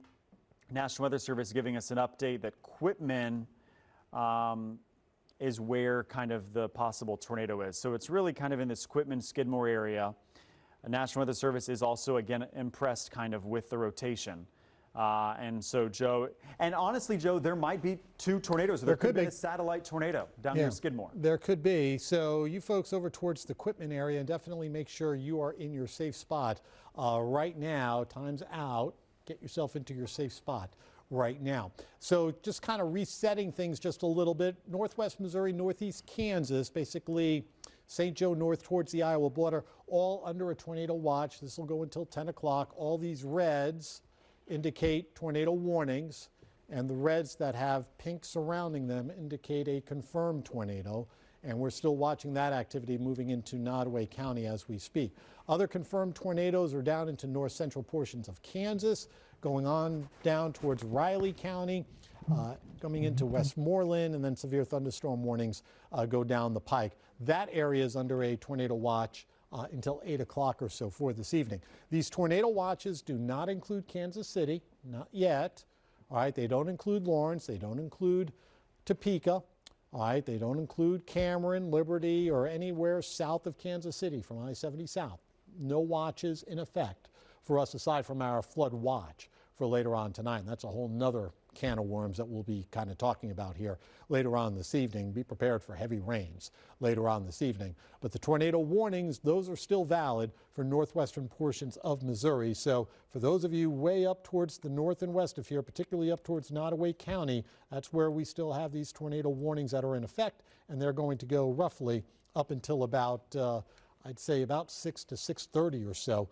National Weather Service is giving us an update that Quitman is where kind of the possible tornado is. So it's really kind of in this Quitman Skidmore area. The National Weather Service is also, again, impressed kind of with the rotation. And so, Joe, and honestly, Joe, there might be 2 tornadoes. There could be a satellite tornado down near Skidmore. There could be. So you folks over towards the Quitman area, definitely make sure you are in your safe spot. Right now, time's out. Get yourself into your safe spot right now. So just kind of resetting things just a little bit. Northwest Missouri, northeast Kansas, basically St. Joe north towards the Iowa border, all under a tornado watch. This will go until 10 o'clock. All these reds indicate tornado warnings, and the reds that have pink surrounding them indicate a confirmed tornado. And we're still watching that activity moving into Nodaway County as we speak. Other confirmed tornadoes are down into north central portions of Kansas, going on down towards Riley County, coming into Westmoreland, and then severe thunderstorm warnings go down the pike. That area is under a tornado watch until 8 o'clock or so for this evening. These tornado watches do not include Kansas City, not yet. All right, they don't include Lawrence, they don't include Topeka. All right, they don't include Cameron, Liberty, or anywhere south of Kansas City from I-70 south. No watches in effect for us aside from our flood watch for later on tonight. And that's a whole nother can of worms that we'll be kind of talking about here later on this evening. Be prepared for heavy rains later on this evening. But the tornado warnings, those are still valid for northwestern portions of Missouri. So for those of you way up towards the north and west of here, particularly up towards Nodaway County, that's where we still have these tornado warnings that are in effect, and they're going to go roughly up until about I'd say about 6 to 6:30 or so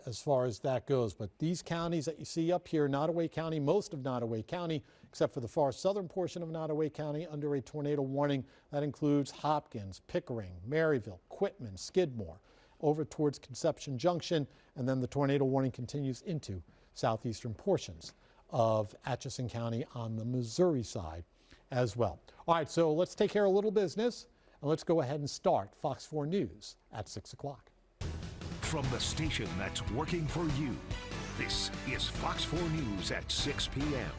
as far as that goes. But these counties that you see up here, Nodaway County, most of Nodaway County, except for the far southern portion of Nodaway County, under a tornado warning. That includes Hopkins, Pickering, Maryville, Quitman, Skidmore, over towards Conception Junction, and then the tornado warning continues into southeastern portions of Atchison County on the Missouri side as well. All right, so let's take care of a little business. And let's go ahead and start Fox 4 News at 6 o'clock. From the station that's working for you, this is Fox 4 News at 6 p.m.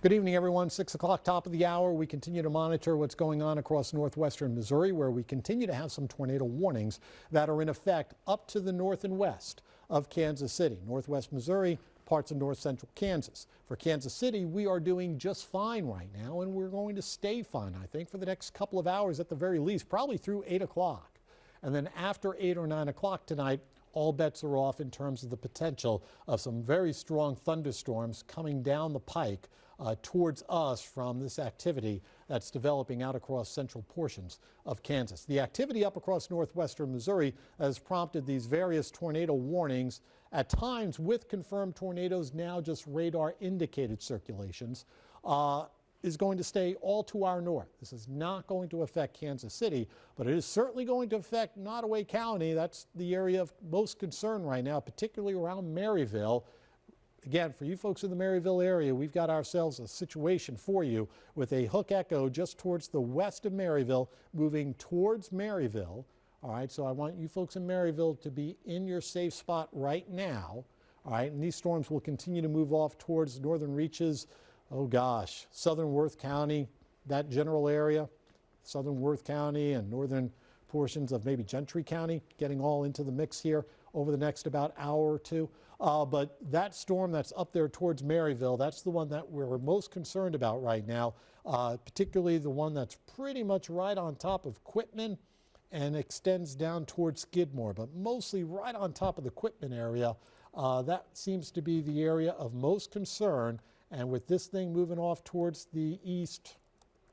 Good evening, everyone. 6 o'clock, top of the hour. We continue to monitor what's going on across northwestern Missouri, where we continue to have some tornado warnings that are in effect up to the north and west of Kansas City. Northwest Missouri, parts of north central Kansas. For Kansas City, we are doing just fine right now, and we're going to stay fine, I think, for the next couple of hours at the very least, probably through 8 o'clock. And then after 8 or 9 o'clock tonight, all bets are off in terms of the potential of some very strong thunderstorms coming down the pike towards us from this activity that's developing out across central portions of Kansas. The activity up across northwestern Missouri has prompted these various tornado warnings, at times with confirmed tornadoes, now just radar indicated circulations, is going to stay all to our north. This is not going to affect Kansas City, but it is certainly going to affect Nodaway County. That's the area of most concern right now, particularly around Maryville. Again, for you folks in the Maryville area, we've got ourselves a situation for you with a hook echo just towards the west of Maryville, moving towards Maryville. All right, so I want you folks in Maryville to be in your safe spot right now. All right, and these storms will continue to move off towards northern reaches. Oh gosh, southern Worth County, that general area, southern Worth County and northern portions of maybe Gentry County, getting all into the mix here over the next about hour or two. But that storm that's up there towards Maryville, that's the one that we're most concerned about right now, particularly the one that's pretty much right on top of Quitman and extends down towards Skidmore, but mostly right on top of the Quitman area. That seems to be the area of most concern. And with this thing moving off towards the east,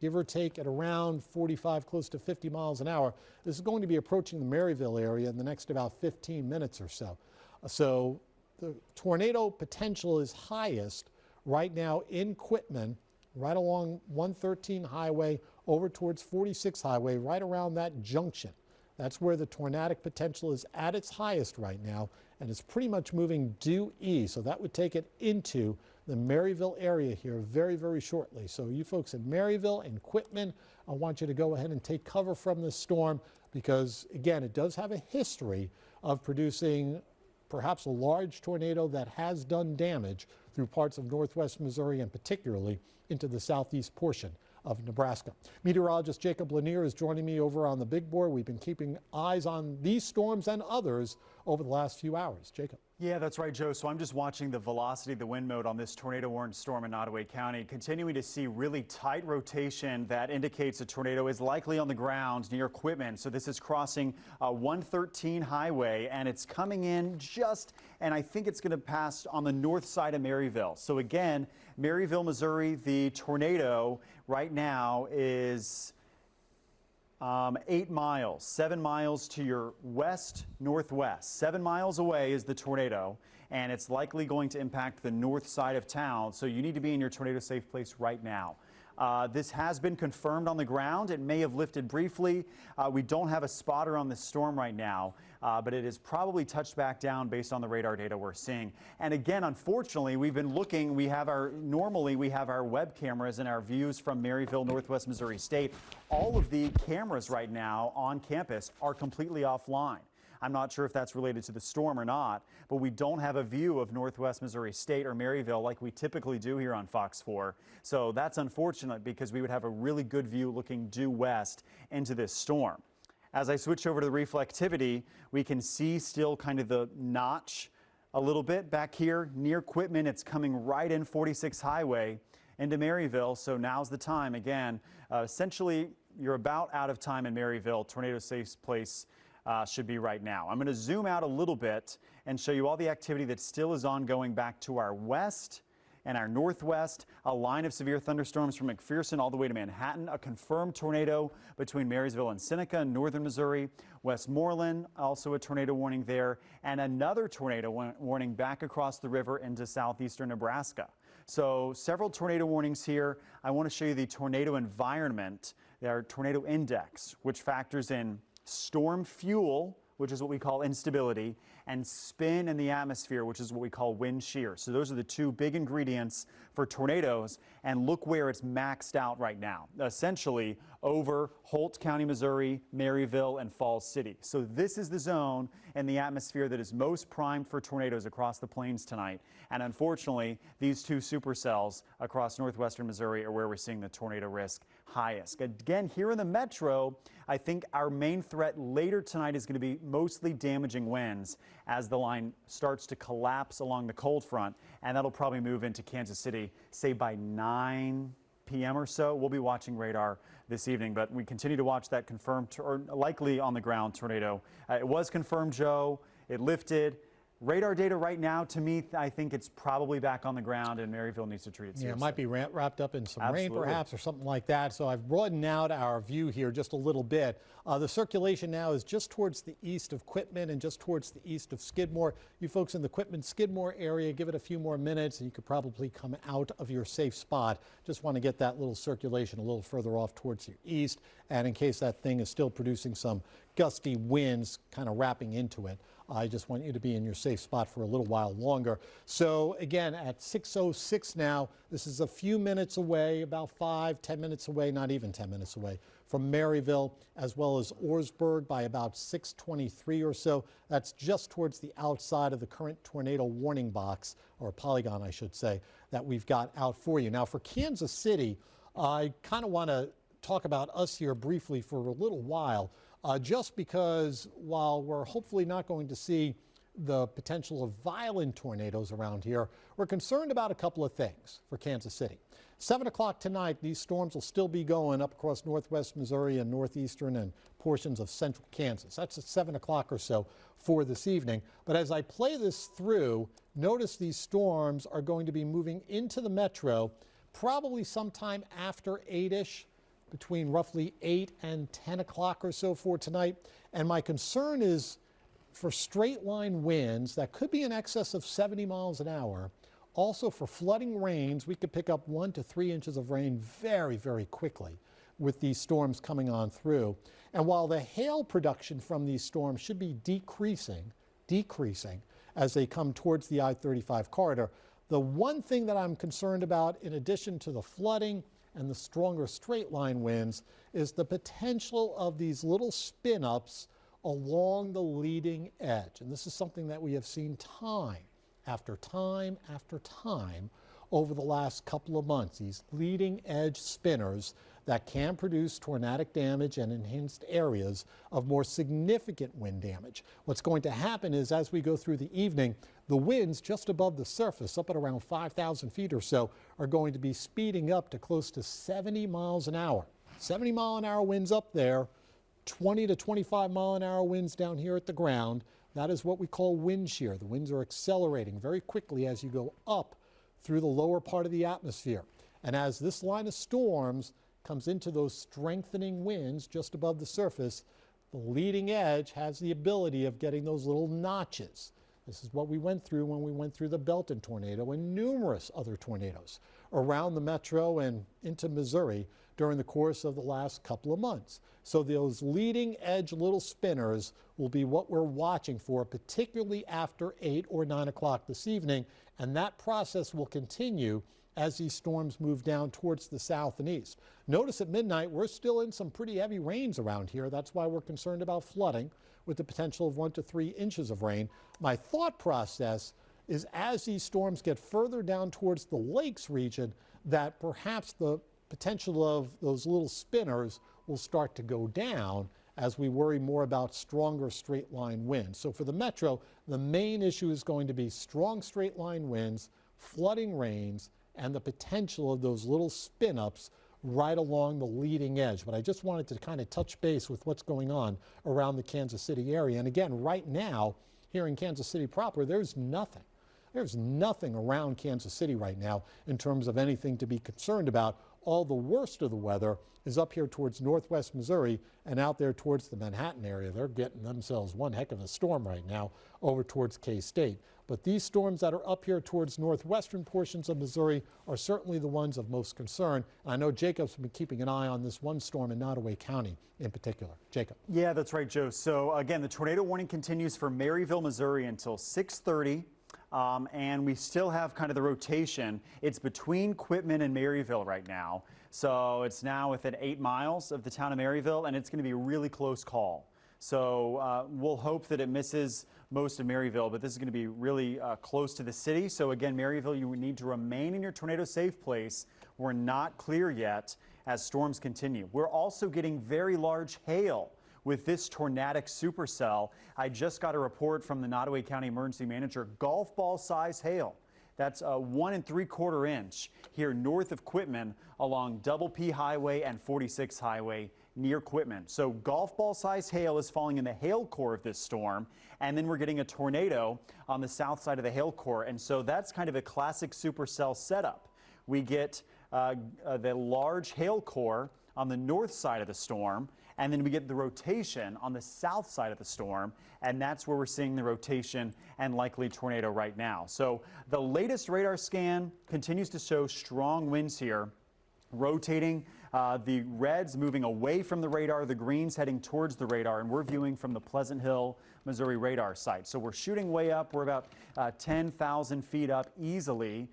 give or take at around 45, close to 50 miles an hour, this is going to be approaching the Maryville area in the next about 15 minutes or so. So the tornado potential is highest right now in Quitman, right along 113 highway over towards 46 highway, right around that junction. That's where the tornadic potential is at its highest right now, and it's pretty much moving due east. So that would take it into the Maryville area here very, very shortly. So you folks in Maryville and Quitman, I want you to go ahead and take cover from this storm because, again, it does have a history of producing perhaps a large tornado that has done damage through parts of northwest Missouri and particularly into the southeast portion of Nebraska. Meteorologist Jacob Lanier is joining me over on the big board. We've been keeping eyes on these storms and others over the last few hours. Jacob. Yeah, that's right, Joe. So I'm just watching the velocity, the wind mode on this tornado-warned storm in Nodaway County, continuing to see really tight rotation that indicates a tornado is likely on the ground near Quitman. So this is crossing 113 highway, and it's coming in just, and I think it's going to pass on the north side of Maryville. So again, Maryville, Missouri, the tornado right now is 8 miles, 7 miles to your west-northwest. 7 miles away is the tornado, and it's likely going to impact the north side of town, so you need to be in your tornado-safe place right now. This has been confirmed on the ground. It may have lifted briefly. We don't have a spotter on this storm right now, but it is probably touched back down based on the radar data we're seeing. And again, unfortunately, we've been looking. Normally we have our web cameras and our views from Maryville, Northwest Missouri State. All of the cameras right now on campus are completely offline. I'm not sure if that's related to the storm or not, but we don't have a view of Northwest Missouri State or Maryville like we typically do here on Fox 4. So that's unfortunate because we would have a really good view looking due west into this storm. As I switch over to the reflectivity, we can see still kind of the notch a little bit back here near Quitman. It's coming right in 46 highway into Maryville. So now's the time. Again, essentially, you're about out of time in Maryville. Tornado safe place should be right now. I'm going to zoom out a little bit and show you all the activity that still is ongoing back to our west and our northwest. A line of severe thunderstorms from McPherson all the way to Manhattan. A confirmed tornado between Marysville and Seneca in northern Missouri. Westmoreland, also a tornado warning there. And another tornado warning back across the river into southeastern Nebraska. So several tornado warnings here. I want to show you the tornado environment, our tornado index, which factors in storm fuel, which is what we call instability, and spin in the atmosphere, which is what we call wind shear. So those are the two big ingredients for tornadoes, and look where it's maxed out right now, essentially over Holt County, Missouri, Maryville, and Falls City. So this is the zone in the atmosphere that is most primed for tornadoes across the plains tonight. And unfortunately, these two supercells across northwestern Missouri are where we're seeing the tornado risk highest. Again, here in the metro, I think our main threat later tonight is going to be mostly damaging winds as the line starts to collapse along the cold front, and that'll probably move into Kansas City, say by 9 p.m. or so. We'll be watching radar this evening, but we continue to watch that confirmed or likely on the ground tornado. It was confirmed, Joe. It lifted. Radar data right now, to me, I think it's probably back on the ground, and Maryville needs to treat it seriously. Yeah, it might be wrapped up in some Absolutely. rain, perhaps, or something like that. So I've broadened out our view here just a little bit. The circulation now is just towards the east of Quitman and just towards the east of Skidmore. You folks in the Quitman-Skidmore area, give it a few more minutes, and you could probably come out of your safe spot. Just want to get that little circulation a little further off towards your east, and in case that thing is still producing some gusty winds kind of wrapping into it, I just want you to be in your safe spot for a little while longer. So again, at 6:06 now, this is a few minutes away, about 5-10 minutes away, not even 10 minutes away from Maryville, as well as Orsburg by about 6:23 or so. That's just towards the outside of the current tornado warning box, or polygon, I should say, that we've got out for you. Now for Kansas City, I kind of want to talk about us here briefly for a little while. Just because while we're hopefully not going to see the potential of violent tornadoes around here, we're concerned about a couple of things for Kansas City. 7 o'clock tonight, these storms will still be going up across northwest Missouri and northeastern and portions of central Kansas. That's at 7 o'clock or so for this evening. But as I play this through, notice these storms are going to be moving into the metro probably sometime after 8-ish. Between roughly 8 and 10 o'clock or so for tonight. And my concern is for straight line winds that could be in excess of 70 miles an hour Also for flooding rains, we could pick up 1 to 3 inches of rain very, very quickly with these storms coming on through. And while the hail production from these storms should be decreasing as they come towards the I-35 corridor, the one thing that I'm concerned about, in addition to the flooding and the stronger straight line winds, is the potential of these little spin-ups along the leading edge. And this is something that we have seen time after time after time over the last couple of months, these leading edge spinners that can produce tornadic damage and enhanced areas of more significant wind damage. What's going to happen is, as we go through the evening, the winds just above the surface, up at around 5,000 feet or so, are going to be speeding up to close to 70 miles an hour. 70 mile an hour winds up there, 20 to 25 mile an hour winds down here at the ground. That is what we call wind shear. The winds are accelerating very quickly as you go up through the lower part of the atmosphere. And as this line of storms comes into those strengthening winds just above the surface, the leading edge has the ability of getting those little notches. This is what we went through when we went through the Belton tornado and numerous other tornadoes around the metro and into Missouri during the course of the last couple of months. So those leading edge little spinners will be what we're watching for, particularly after 8 or 9 o'clock this evening, and that process will continue as these storms move down towards the south and east. Notice at midnight, we're still in some pretty heavy rains around here. That's why we're concerned about flooding with the potential of 1 to 3 inches of rain. My thought process is, as these storms get further down towards the lakes region, that perhaps the potential of those little spinners will start to go down as we worry more about stronger straight line winds. So for the metro, the main issue is going to be strong straight line winds, flooding rains, and the potential of those little spin-ups right along the leading edge. But I just wanted to kind of touch base with what's going on around the Kansas City area. And again, right now, here in Kansas City proper, there's nothing. There's nothing around Kansas City right now in terms of anything to be concerned about. All the worst of the weather is up here towards northwest Missouri and out there towards the Manhattan area. They're getting themselves one heck of a storm right now over towards K-State. But these storms that are up here towards northwestern portions of Missouri are certainly the ones of most concern. And I know Jacob's been keeping an eye on this one storm in Nodaway County in particular. Jacob. Yeah, that's right, Joe. So again, the tornado warning continues for Maryville, Missouri until 6:30. And we still have kind of the rotation. It's between Quitman and Maryville right now. So it's now within 8 miles of the town of Maryville, and it's going to be a really close call. So we'll hope that it misses most of Maryville, but this is going to be really close to the city. So again, Maryville, you need to remain in your tornado safe place. We're not clear yet as storms continue. We're also getting very large hail with this tornadic supercell. I just got a report from the Nodaway County Emergency Manager, golf ball size hail. That's 1 3/4 inch here north of Quitman along Double P Highway and 46 Highway near Quitman. So golf ball size hail is falling in the hail core of this storm, and then we're getting a tornado on the south side of the hail core. And so that's kind of a classic supercell setup. We get the large hail core on the north side of the storm, and then we get the rotation on the south side of the storm, and that's where we're seeing the rotation and likely tornado right now. So the latest radar scan continues to show strong winds here, rotating, the reds moving away from the radar, the greens heading towards the radar, and we're viewing from the Pleasant Hill, Missouri radar site. So we're shooting way up. We're about 10,000 feet up easily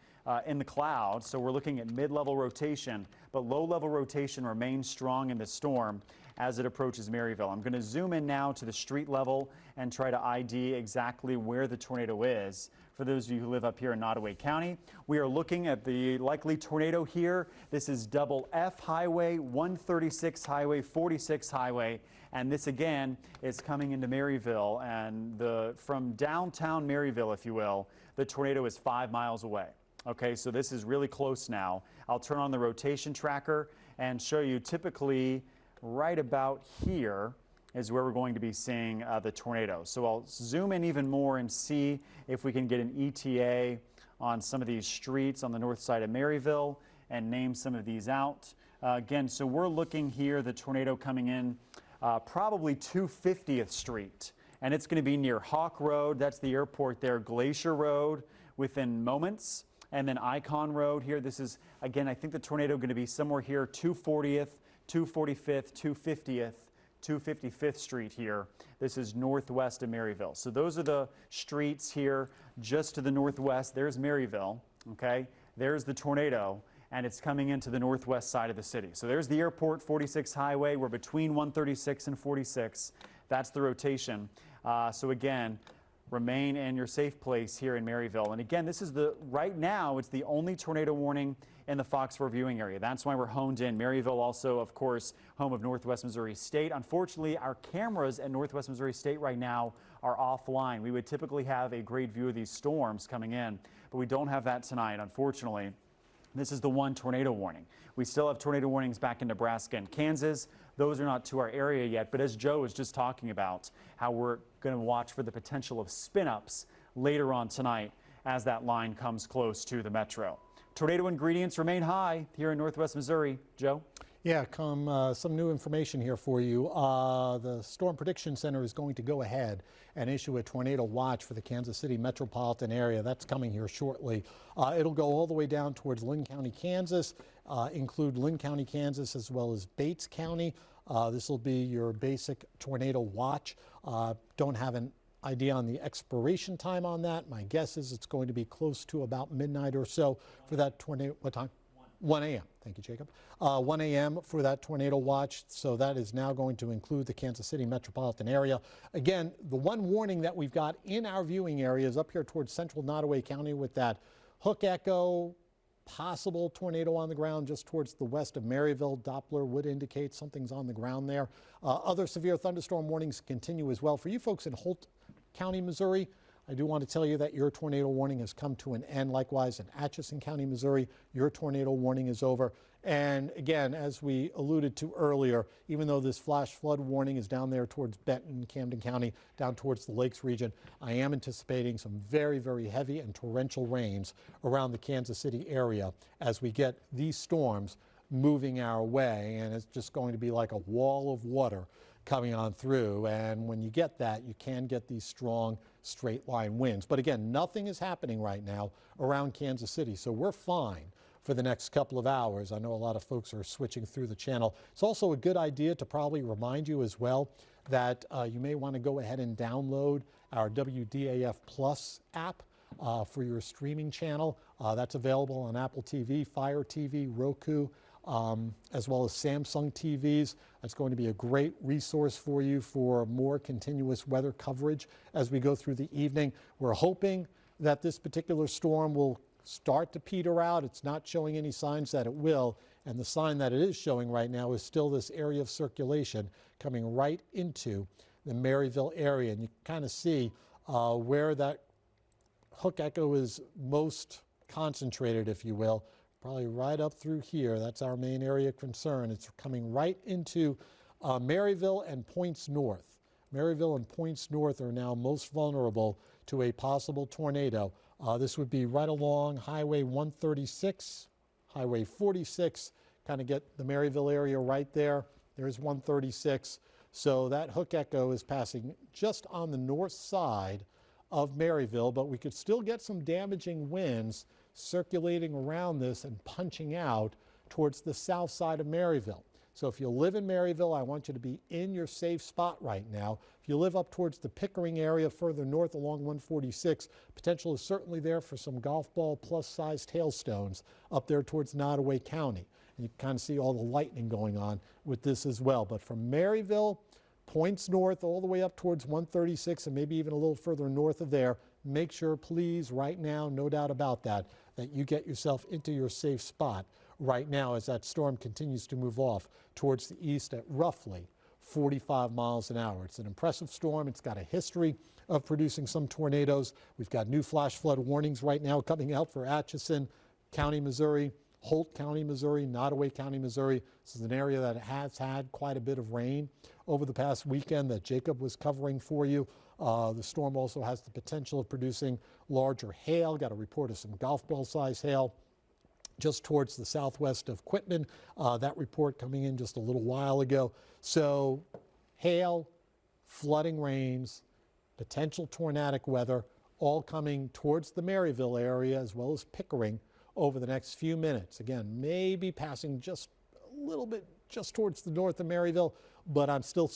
in the clouds. So we're looking at mid-level rotation, but low-level rotation remains strong in the storm as it approaches Maryville. I'm going to zoom in now to the street level and try to ID exactly where the tornado is. For those of you who live up here in Nodaway County, we are looking at the likely tornado here. This is Double F Highway, 136 Highway, 46 Highway, and this again is coming into Maryville. And from downtown Maryville, if you will, the tornado is 5 miles away. Okay, so this is really close now. I'll turn on the rotation tracker and show you typically right about here is where we're going to be seeing the tornado. So I'll zoom in even more and see if we can get an ETA on some of these streets on the north side of Maryville and name some of these out. Again, so we're looking here, the tornado coming in probably 250th Street, and it's going to be near Hawk Road. That's the airport there, Glacier Road, within moments. And then Icon Road here, this is, again, I think the tornado going to be somewhere here, 240th, 245th, 250th, 255th Street here. This is northwest of Maryville. So those are the streets here just to the northwest. There's Maryville, okay? There's the tornado, and it's coming into the northwest side of the city. So there's the airport, 46 highway. We're between 136 and 46. That's the rotation. So again, remain in your safe place here in Maryville. And again, this is right now, it's the only tornado warning in the FOX4 viewing area. That's why we're honed in. Maryville also, of course, home of Northwest Missouri State. Unfortunately, our cameras at Northwest Missouri State right now are offline. We would typically have a great view of these storms coming in, but we don't have that tonight, unfortunately. This is the one tornado warning. We still have tornado warnings back in Nebraska and Kansas. Those are not to our area yet, but as Joe was just talking about, how we're going to watch for the potential of spin-ups later on tonight as that line comes close to the metro. Tornado ingredients remain high here in Northwest Missouri. Joe? Yeah, some new information here for you. The Storm Prediction Center is going to go ahead and issue a tornado watch for the Kansas City metropolitan area. That's coming here shortly. It'll go all the way down towards Lynn County, Kansas, include Lynn County, Kansas, as well as Bates County. This will be your basic tornado watch. Don't have an idea on the expiration time on that. My guess is it's going to be close to about midnight or so for that tornado. What time? 1 a.m. Thank you, Jacob. 1 a.m. for that tornado watch. So that is now going to include the Kansas City metropolitan area. Again, the one warning that we've got in our viewing area is up here towards central Nodaway County with that hook echo, possible tornado on the ground just towards the west of Maryville. Doppler would indicate something's on the ground there. Other severe thunderstorm warnings continue as well. For you folks in Holt County, Missouri, I do want to tell you that your tornado warning has come to an end. Likewise, in Atchison County, Missouri, your tornado warning is over. And again, as we alluded to earlier, even though this flash flood warning is down there towards Benton, Camden County, down towards the Lakes region, I am anticipating some very, very heavy and torrential rains around the Kansas City area as we get these storms moving our way. And it's just going to be like a wall of water coming on through. And when you get that, you can get these strong straight line winds. But again, nothing is happening right now around Kansas City, so we're fine for the next couple of hours. I know a lot of folks are switching through the channel. It's also a good idea to probably remind you as well that you may want to go ahead and download our WDAF Plus app for your streaming channel. That's available on Apple TV, Fire TV, Roku, as well as Samsung TVs. That's going to be a great resource for you for more continuous weather coverage as we go through the evening. We're hoping that this particular storm will start to peter out. It's not showing any signs that it will, and the sign that it is showing right now is still this area of circulation coming right into the Maryville area. And you kind of see where that hook echo is most concentrated, if you will. Probably right up through here. That's our main area of concern. It's coming right into Maryville and Points North. Maryville and Points North are now most vulnerable to a possible tornado. This would be right along Highway 136, Highway 46, kind of get the Maryville area right there. There's 136. So that hook echo is passing just on the north side of Maryville, but we could still get some damaging winds circulating around this and punching out towards the south side of Maryville. So if you live in Maryville, I want you to be in your safe spot right now. If you live up towards the Pickering area further north along 146, potential is certainly there for some golf ball plus sized hailstones up there towards Nodaway County. And you can kind of see all the lightning going on with this as well. But from Maryville, Points North, all the way up towards 136 and maybe even a little further north of there, make sure, please, right now, no doubt about that, that you get yourself into your safe spot right now as that storm continues to move off towards the east at roughly 45 miles an hour. It's an impressive storm. It's got a history of producing some tornadoes. We've got new flash flood warnings right now coming out for Atchison County, Missouri, Holt County, Missouri, Nodaway County, Missouri. This is an area that has had quite a bit of rain over the past weekend that Jacob was covering for you. The storm also has the potential of producing larger hail. Got a report of some golf ball size hail just towards the southwest of Quitman. That report coming in just a little while ago. So hail, flooding rains, potential tornadic weather all coming towards the Maryville area as well as Pickering over the next few minutes. Again, maybe passing just a little bit just towards the north of Maryville, but I'm still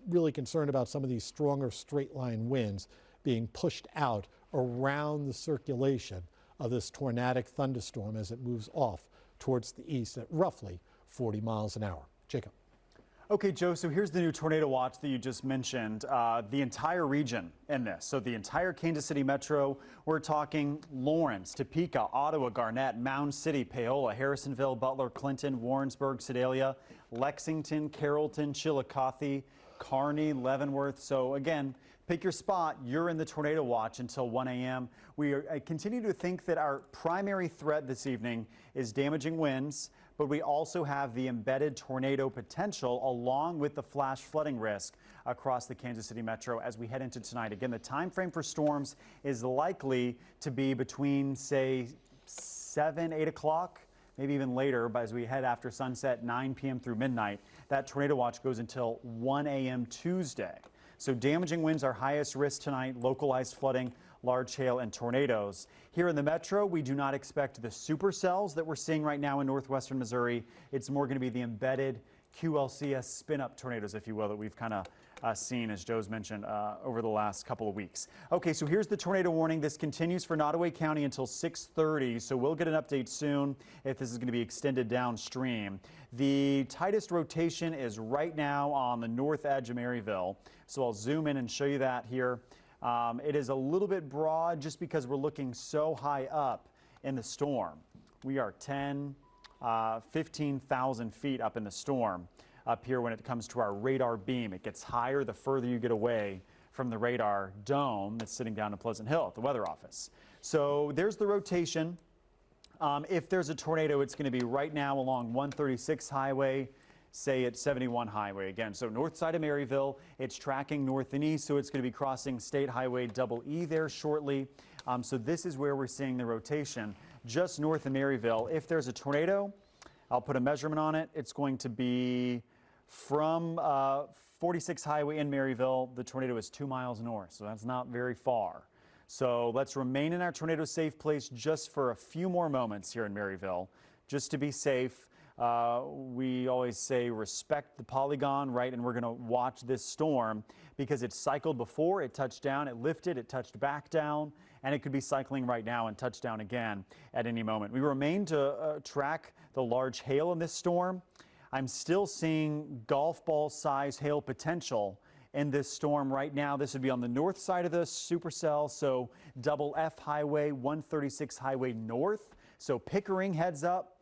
really concerned about some of these stronger straight line winds being pushed out around the circulation of this tornadic thunderstorm as it moves off towards the east at roughly 40 miles an hour. Jacob. Okay, Joe, so here's the new tornado watch that you just mentioned. The entire region in this. So the entire Kansas City metro, we're talking Lawrence, Topeka, Ottawa, Garnett, Mound City, Paola, Harrisonville, Butler, Clinton, Warrensburg, Sedalia, Lexington, Carrollton, Chillicothe, Kearney, Leavenworth. So again, pick your spot. You're in the tornado watch until 1 a.m. I continue to think that our primary threat this evening is damaging winds, but we also have the embedded tornado potential along with the flash flooding risk across the Kansas City metro as we head into tonight. Again, the time frame for storms is likely to be between, say, 7, 8 o'clock, maybe even later, but as we head after sunset, 9 p.m. through midnight. That tornado watch goes until 1 a.m. Tuesday. So damaging winds are highest risk tonight, localized flooding, large hail and tornadoes. Here in the metro, we do not expect the supercells that we're seeing right now in northwestern Missouri. It's more going to be the embedded QLCS spin-up tornadoes, if you will, that we've kind of seen, as Joe's mentioned, over the last couple of weeks. Okay, so here's the tornado warning. This continues for Nodaway County until 6:30, so we'll get an update soon if this is going to be extended downstream. The tightest rotation is right now on the north edge of Maryville, so I'll zoom in and show you that here. It is a little bit broad just because we're looking so high up in the storm. We are 15,000 feet up in the storm up here when it comes to our radar beam. It gets higher the further you get away from the radar dome that's sitting down in Pleasant Hill at the weather office. So there's the rotation. If there's a tornado, it's going to be right now along 136 highway, say at 71 highway again. So north side of Maryville, it's tracking north and east, so it's going to be crossing State Highway Double E there shortly. So this is where we're seeing the rotation just north of Maryville. If there's a tornado, I'll put a measurement on it. It's going to be from 46 highway in Maryville. The tornado is 2 miles north, so that's not very far. So let's remain in our tornado safe place just for a few more moments here in Maryville, just to be safe. We always say respect the polygon, right? And we're going to watch this storm because it cycled before, it touched down, it lifted, it touched back down, and it could be cycling right now and touch down again at any moment. We remain to track the large hail in this storm. I'm still seeing golf ball size hail potential in this storm right now. This would be on the north side of the supercell, so Double F Highway, 136 Highway North. So Pickering heads up.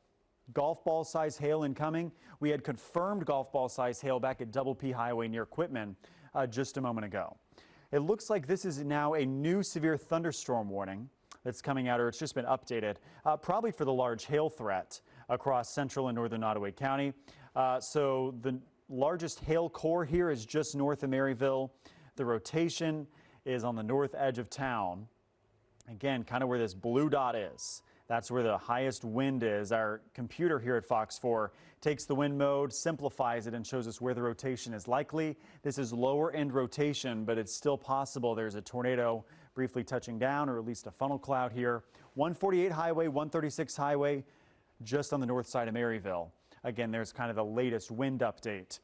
Golf ball size hail incoming. We had confirmed golf ball size hail back at Double P Highway near Quitman just a moment ago. It looks like this is now a new severe thunderstorm warning that's coming out, or it's just been updated, probably for the large hail threat across central and northern Nodaway County. So the largest hail core here is just north of Maryville. The rotation is on the north edge of town. Again, kind of where this blue dot is. That's where the highest wind is. Our computer here at FOX4 takes the wind mode, simplifies it, and shows us where the rotation is likely. This is lower end rotation, but it's still possible there's a tornado briefly touching down, or at least a funnel cloud here. 148 highway, 136 highway, just on the north side of Maryville. Again, there's kind of the latest wind update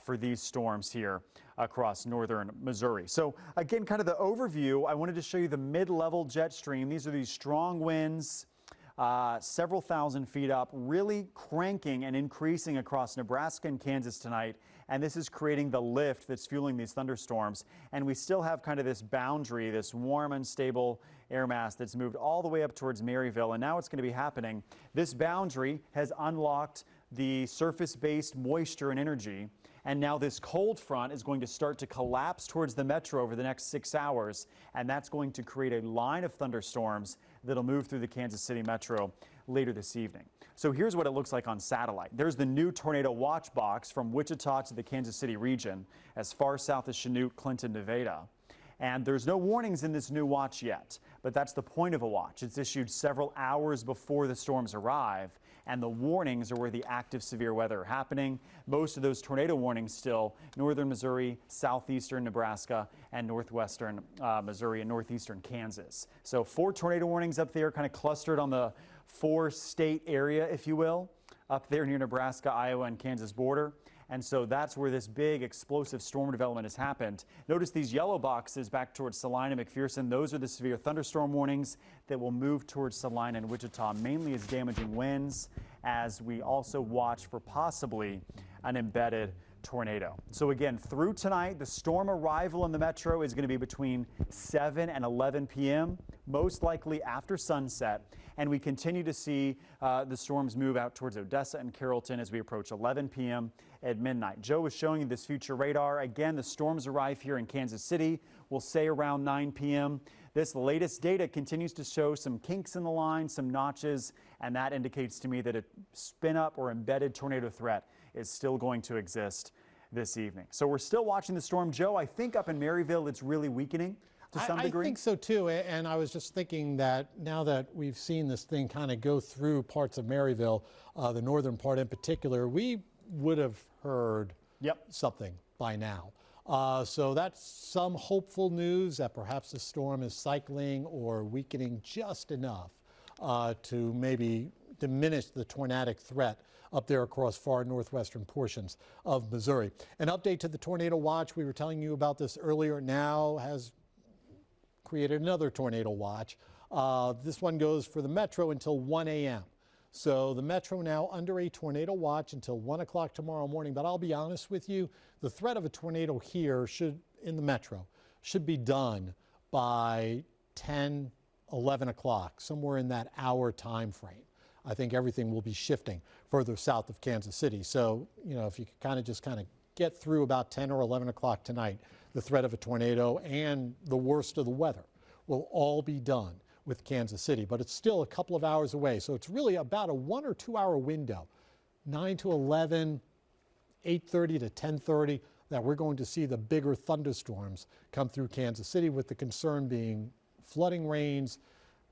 for these storms here across northern Missouri. So again, kind of the overview, I wanted to show you the mid-level jet stream. These are these strong winds, several thousand feet up, really cranking and increasing across Nebraska and Kansas tonight. And this is creating the lift that's fueling these thunderstorms. And we still have kind of this boundary, this warm, unstable air mass that's moved all the way up towards Maryville. And now it's going to be happening. This boundary has unlocked the surface-based moisture and energy. And now this cold front is going to start to collapse towards the metro over the next 6 hours. And that's going to create a line of thunderstorms that'll move through the Kansas City metro later this evening. So here's what it looks like on satellite. There's the new tornado watch box from Wichita to the Kansas City region, as far south as Chanute, Clinton, Nevada. And there's no warnings in this new watch yet, but that's the point of a watch. It's issued several hours before the storms arrive, and the warnings are where the active severe weather are happening. Most of those tornado warnings still northern Missouri, southeastern Nebraska, and northwestern Missouri and northeastern Kansas. So 4 tornado warnings up there, kind of clustered on the 4-state area, if you will, up there near Nebraska, Iowa, and Kansas border. And so that's where this big explosive storm development has happened. Notice these yellow boxes back towards Salina, McPherson. Those are the severe thunderstorm warnings that will move towards Salina and Wichita, mainly as damaging winds, as we also watch for possibly an embedded tornado. So again, through tonight, the storm arrival in the metro is going to be between 7 and 11 p.m., most likely after sunset. And we continue to see the storms move out towards Odessa and Carrollton as we approach 11 p.m. at midnight. Joe was showing you this future radar. Again, the storms arrive here in Kansas City, we'll say around 9 p.m. This latest data continues to show some kinks in the line, some notches, and that indicates to me that a spin-up or embedded tornado threat is still going to exist this evening. So we're still watching the storm. Joe, I think up in Maryville it's really weakening to some degree. I think so too, and I was just thinking that now that we've seen this thing kind of go through parts of Maryville, the northern part in particular, we would have heard something by now. So that's some hopeful news that perhaps the storm is cycling or weakening just enough to maybe diminish the tornadic threat up there across far northwestern portions of Missouri. An update to the tornado watch. We were telling you about this earlier. Now has created another tornado watch. This one goes for the metro until 1 a.m. So the metro now under a tornado watch until 1 o'clock tomorrow morning. But I'll be honest with you, the threat of a tornado here in the metro should be done by 10, 11 o'clock, somewhere in that hour time frame. I think everything will be shifting further south of Kansas City. So, you know, if you could just get through about 10 or 11 o'clock tonight, the threat of a tornado and the worst of the weather will all be done with Kansas City. But it's still a couple of hours away. So it's really about a 1 or 2 hour window, 9 to 11, 8:30 to 10:30, that we're going to see the bigger thunderstorms come through Kansas City, with the concern being flooding rains,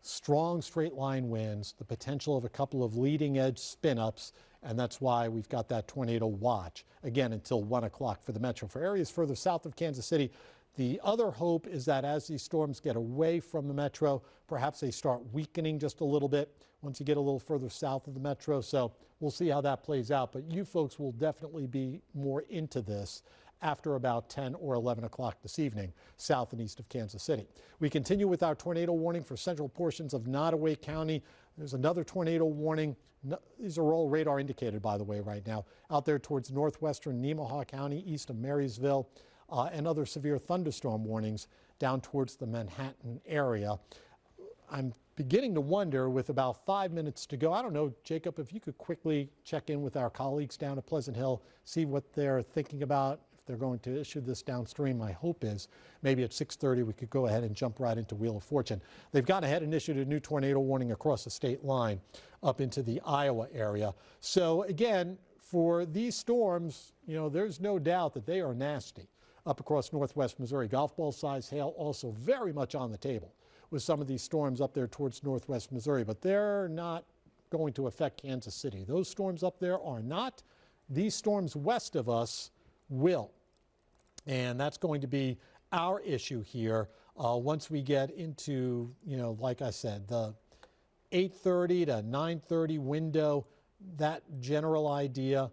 strong straight line winds, the potential of a couple of leading edge spin-ups, and that's why we've got that tornado watch, again, until 1 o'clock for the metro. For areas further south of Kansas City, the other hope is that as these storms get away from the metro, perhaps they start weakening just a little bit once you get a little further south of the metro. So we'll see how that plays out, but you folks will definitely be more into this after about 10 or 11 o'clock this evening, south and east of Kansas City. We continue with our tornado warning for central portions of Nodaway County. There's another tornado warning. These are all radar indicated, by the way, right now, out there towards northwestern Nemaha County, east of Marysville, and other severe thunderstorm warnings down towards the Manhattan area. I'm beginning to wonder, with about 5 minutes to go, I don't know, Jacob, if you could quickly check in with our colleagues down at Pleasant Hill, see what they're thinking about, if they're going to issue this downstream. My hope is maybe at 6:30 we could go ahead and jump right into Wheel of Fortune. They've gone ahead and issued a new tornado warning across the state line up into the Iowa area. So again, for these storms, you know, there's no doubt that they are nasty up across northwest Missouri. Golf ball size hail also very much on the table with some of these storms up there towards northwest Missouri, but they're not going to affect Kansas City. Those storms up there are not. These storms west of us will. And that's going to be our issue here once we get into, you know, like I said, the 8:30 to 9:30 window, that general idea.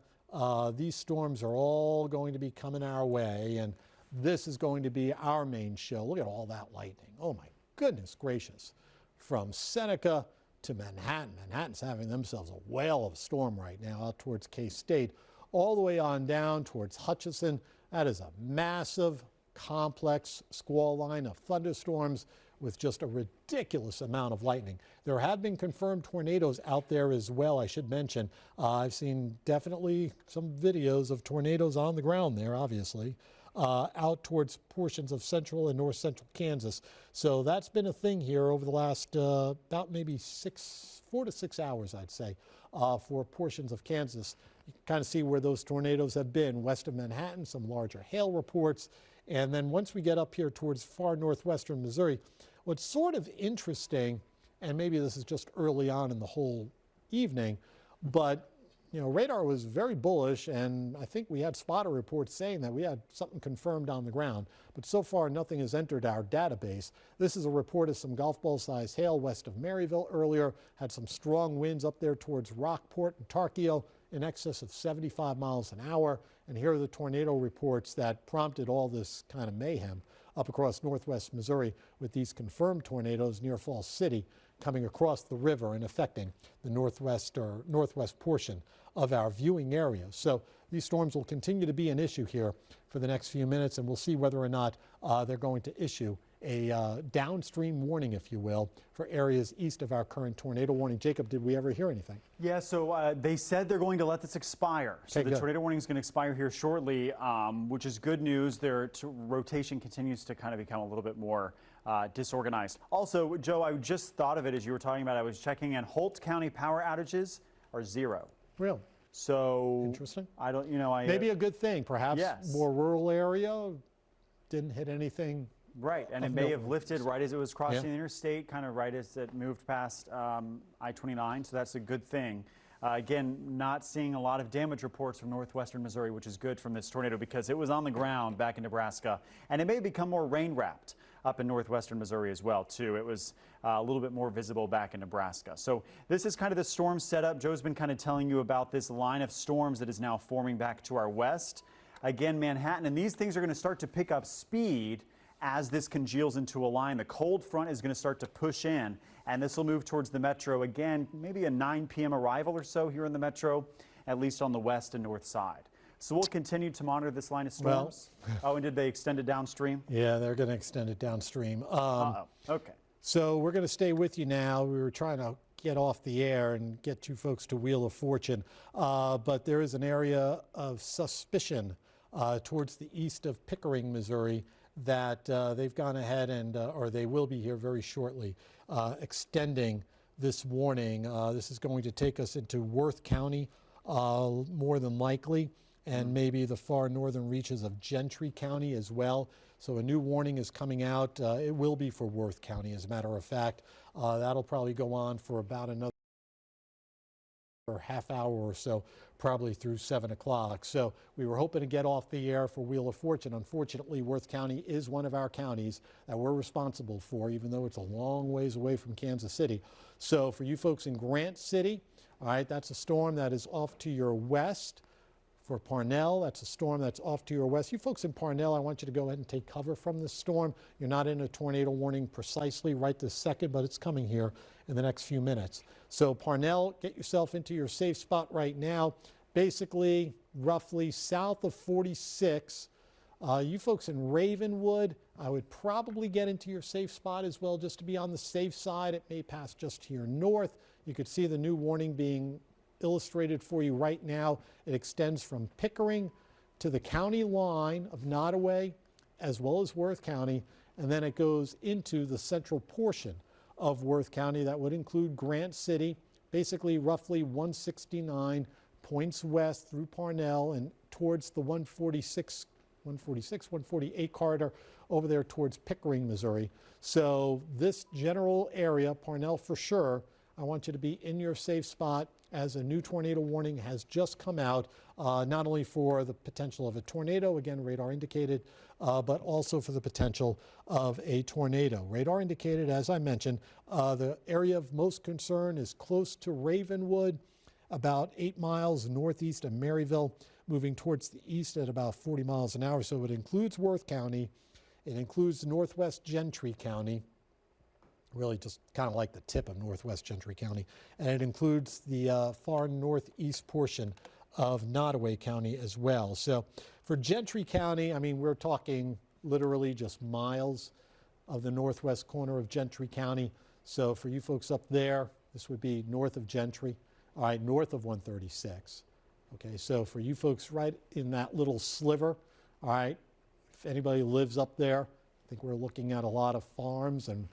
These storms are all going to be coming our way, and this is going to be our main show. Look at all that lightning. Oh my goodness gracious. From Seneca to Manhattan. Manhattan's having themselves a whale of a storm right now out towards K-State, all the way on down towards Hutchinson. That is a massive, complex squall line of thunderstorms with just a ridiculous amount of lightning. There have been confirmed tornadoes out there as well, I should mention. I've seen definitely some videos of tornadoes on the ground there, obviously, out towards portions of central and north central Kansas. So that's been a thing here over the last about maybe 4 to 6 hours, I'd say, for portions of Kansas. You can kind of see where those tornadoes have been west of Manhattan, some larger hail reports. And then once we get up here towards far northwestern Missouri, what's sort of interesting, and maybe this is just early on in the whole evening, But you know, radar was very bullish, and I think we had spotter reports saying that we had something confirmed on the ground. But so far, nothing has entered our database. This is a report of some golf ball-sized hail west of Maryville earlier. Had some strong winds up there towards Rockport and Tarkio in excess of 75 miles an hour. And here are the tornado reports that prompted all this kind of mayhem up across northwest Missouri with these confirmed tornadoes near Falls City coming across the river and affecting the northwest portion of our viewing area. So these storms will continue to be an issue here for the next few minutes, and we'll see whether or not they're going to issue a downstream warning, if you will, for areas east of our current tornado warning. Jacob, did we ever hear anything? Yeah, so they said they're going to let this expire. So Okay, the good. tornado warning is going to expire here shortly, which is good news. Their rotation continues to kind of become a little bit more disorganized. Also, Joe, I just thought of it as you were talking about. I was checking, and Holt County power outages are 0. Real. So Interesting. I don't, you know, Maybe a good thing, perhaps. Yes. More rural area, didn't hit anything. right, and it of may note. have lifted right as it was crossing Yeah. the interstate, kind of right as it moved past I-29. So that's a good thing. Again, not seeing a lot of damage reports from northwestern Missouri, which is good from this tornado because it was on the ground back in Nebraska, and it may become more rain wrapped up in northwestern Missouri as well too. It was a little bit more visible back in Nebraska. So this is kind of the storm setup. Joe's been kind of telling you about this line of storms that is now forming back to our west. Again, Manhattan, and these things are going to start to pick up speed as this congeals into a line. The cold front is going to start to push in, and this will move towards the metro again, maybe a 9 p.m. arrival or so here in the metro, at least on the west and north side. So we'll continue to monitor this line of storms. Oh, and did they extend it downstream? Yeah, they're going to extend it downstream. Okay. So we're going to stay with you now. We were trying to get off the air and get you folks to Wheel of Fortune, but there is an area of suspicion towards the east of Pickering, Missouri, that they've gone ahead and, or they will be here very shortly, extending this warning. This is going to take us into Worth County, more than likely, and maybe the far northern reaches of Gentry County as well. So a new warning is coming out. It will be for Worth County, as a matter of fact. That'll probably go on for about another half hour or so, probably through 7 o'clock. So we were hoping to get off the air for Wheel of Fortune. Unfortunately, Worth County is one of our counties that we're responsible for, even though it's a long ways away from Kansas City. So for you folks in Grant City, all right, that's a storm that is off to your west. For Parnell, that's a storm that's off to your west. You folks in Parnell, I want you to go ahead and take cover from this storm. You're not in a tornado warning precisely right this second, but it's coming here in the next few minutes. So Parnell, get yourself into your safe spot right now. Basically, roughly south of 46. You folks in Ravenwood, I would probably get into your safe spot as well, just to be on the safe side. It may pass just to your north. You could see the new warning being illustrated for you right now. It extends from Pickering to the county line of Nodaway as well as Worth County, and then it goes into the central portion of Worth County. That would include Grant City, basically roughly 169 points west through Parnell and towards the 148 corridor over there towards Pickering, Missouri. So this general area, Parnell for sure, I want you to be in your safe spot as a new tornado warning has just come out, not only for the potential of a tornado, again, radar indicated, but also for the potential of a tornado. Radar indicated, as I mentioned, the area of most concern is close to Ravenwood, about 8 miles northeast of Maryville, moving towards the east at about 40 miles an hour. So it includes Worth County, it includes northwest Gentry County, really just kind of like the tip of northwest Gentry County, and it includes the far northeast portion of Nodaway County as well. So for Gentry County, I mean, we're talking literally just miles of the northwest corner of Gentry County. So for you folks up there, this would be north of Gentry, all right, north of 136. Okay, so for you folks right in that little sliver, all right, if anybody lives up there, I think we're looking at a lot of farms and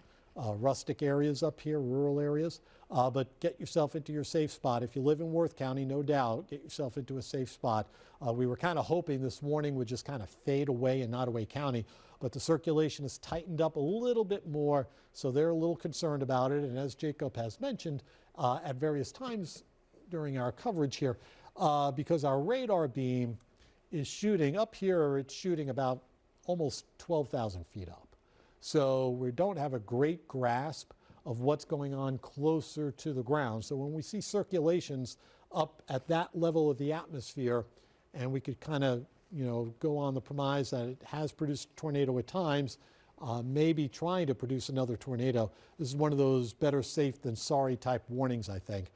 rustic areas up here, rural areas, but get yourself into your safe spot. If you live in Worth County, no doubt, get yourself into a safe spot. We were kind of hoping this warning would just kind of fade away in Nodaway County, but the circulation has tightened up a little bit more, so they're a little concerned about it. And as Jacob has mentioned, at various times, during our coverage here because our radar beam is shooting up here. It's shooting about almost 12,000 feet up. So we don't have a great grasp of what's going on closer to the ground. So when we see circulations up at that level of the atmosphere, and we could kind of, go on the premise that it has produced a tornado at times, maybe trying to produce another tornado. This is one of those better safe than sorry type warnings, I think,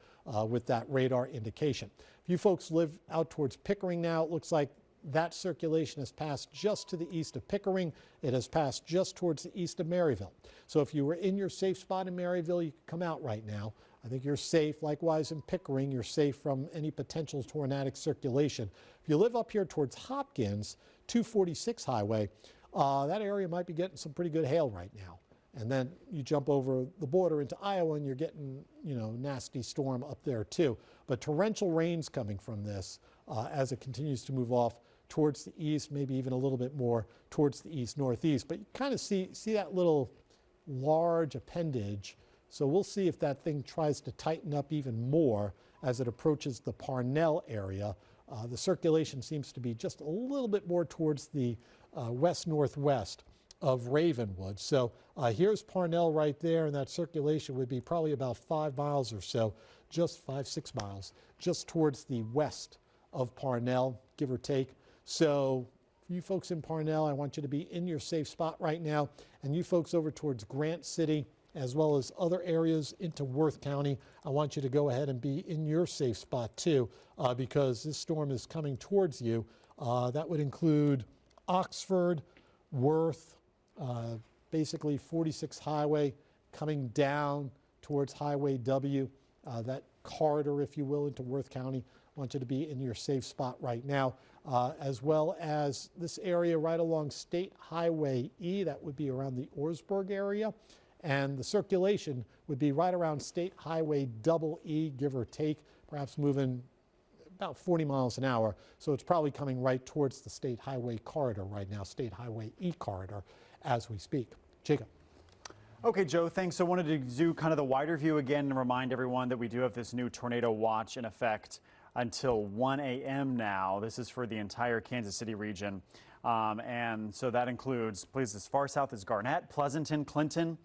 with that radar indication. If you folks live out towards Pickering now, it looks like that circulation has passed just to the east of Pickering. It has passed just towards the east of Maryville. So if you were in your safe spot in Maryville, you can come out right now. I think you're safe. Likewise in Pickering, you're safe from any potential tornadic circulation. If you live up here towards Hopkins, 246 highway, that area might be getting some pretty good hail right now. And then you jump over the border into Iowa and you're getting, nasty storm up there too. But torrential rains coming from this as it continues to move off towards the east, maybe even a little bit more towards the east-northeast. But you kind of see that little large appendage. So we'll see if that thing tries to tighten up even more as it approaches the Parnell area. The circulation seems to be just a little bit more towards the west-northwest of Ravenwood. So here's Parnell right there, and that circulation would be probably about 5 miles or so, just 5-6 miles, just towards the west of Parnell, give or take. So for you folks in Parnell, I want you to be in your safe spot right now. And you folks over towards Grant City, as well as other areas into Worth County, I want you to go ahead and be in your safe spot too, because this storm is coming towards you. That would include Oxford, Worth, basically 46 highway coming down towards Highway W, that corridor, if you will, into Worth County. I want you to be in your safe spot right now, as well as this area right along State Highway E. That would be around the Orsburg area. And the circulation would be right around State Highway EE, give or take, perhaps moving about 40 miles an hour. So it's probably coming right towards the State Highway corridor right now, State Highway E corridor as we speak. Jacob. Okay, Joe, thanks. So I wanted to do kind of the wider view again and remind everyone that we do have this new tornado watch in effect until 1 a.m. now. This is for the entire Kansas City region. And so that includes places as far south as Garnett, Pleasanton, Clinton,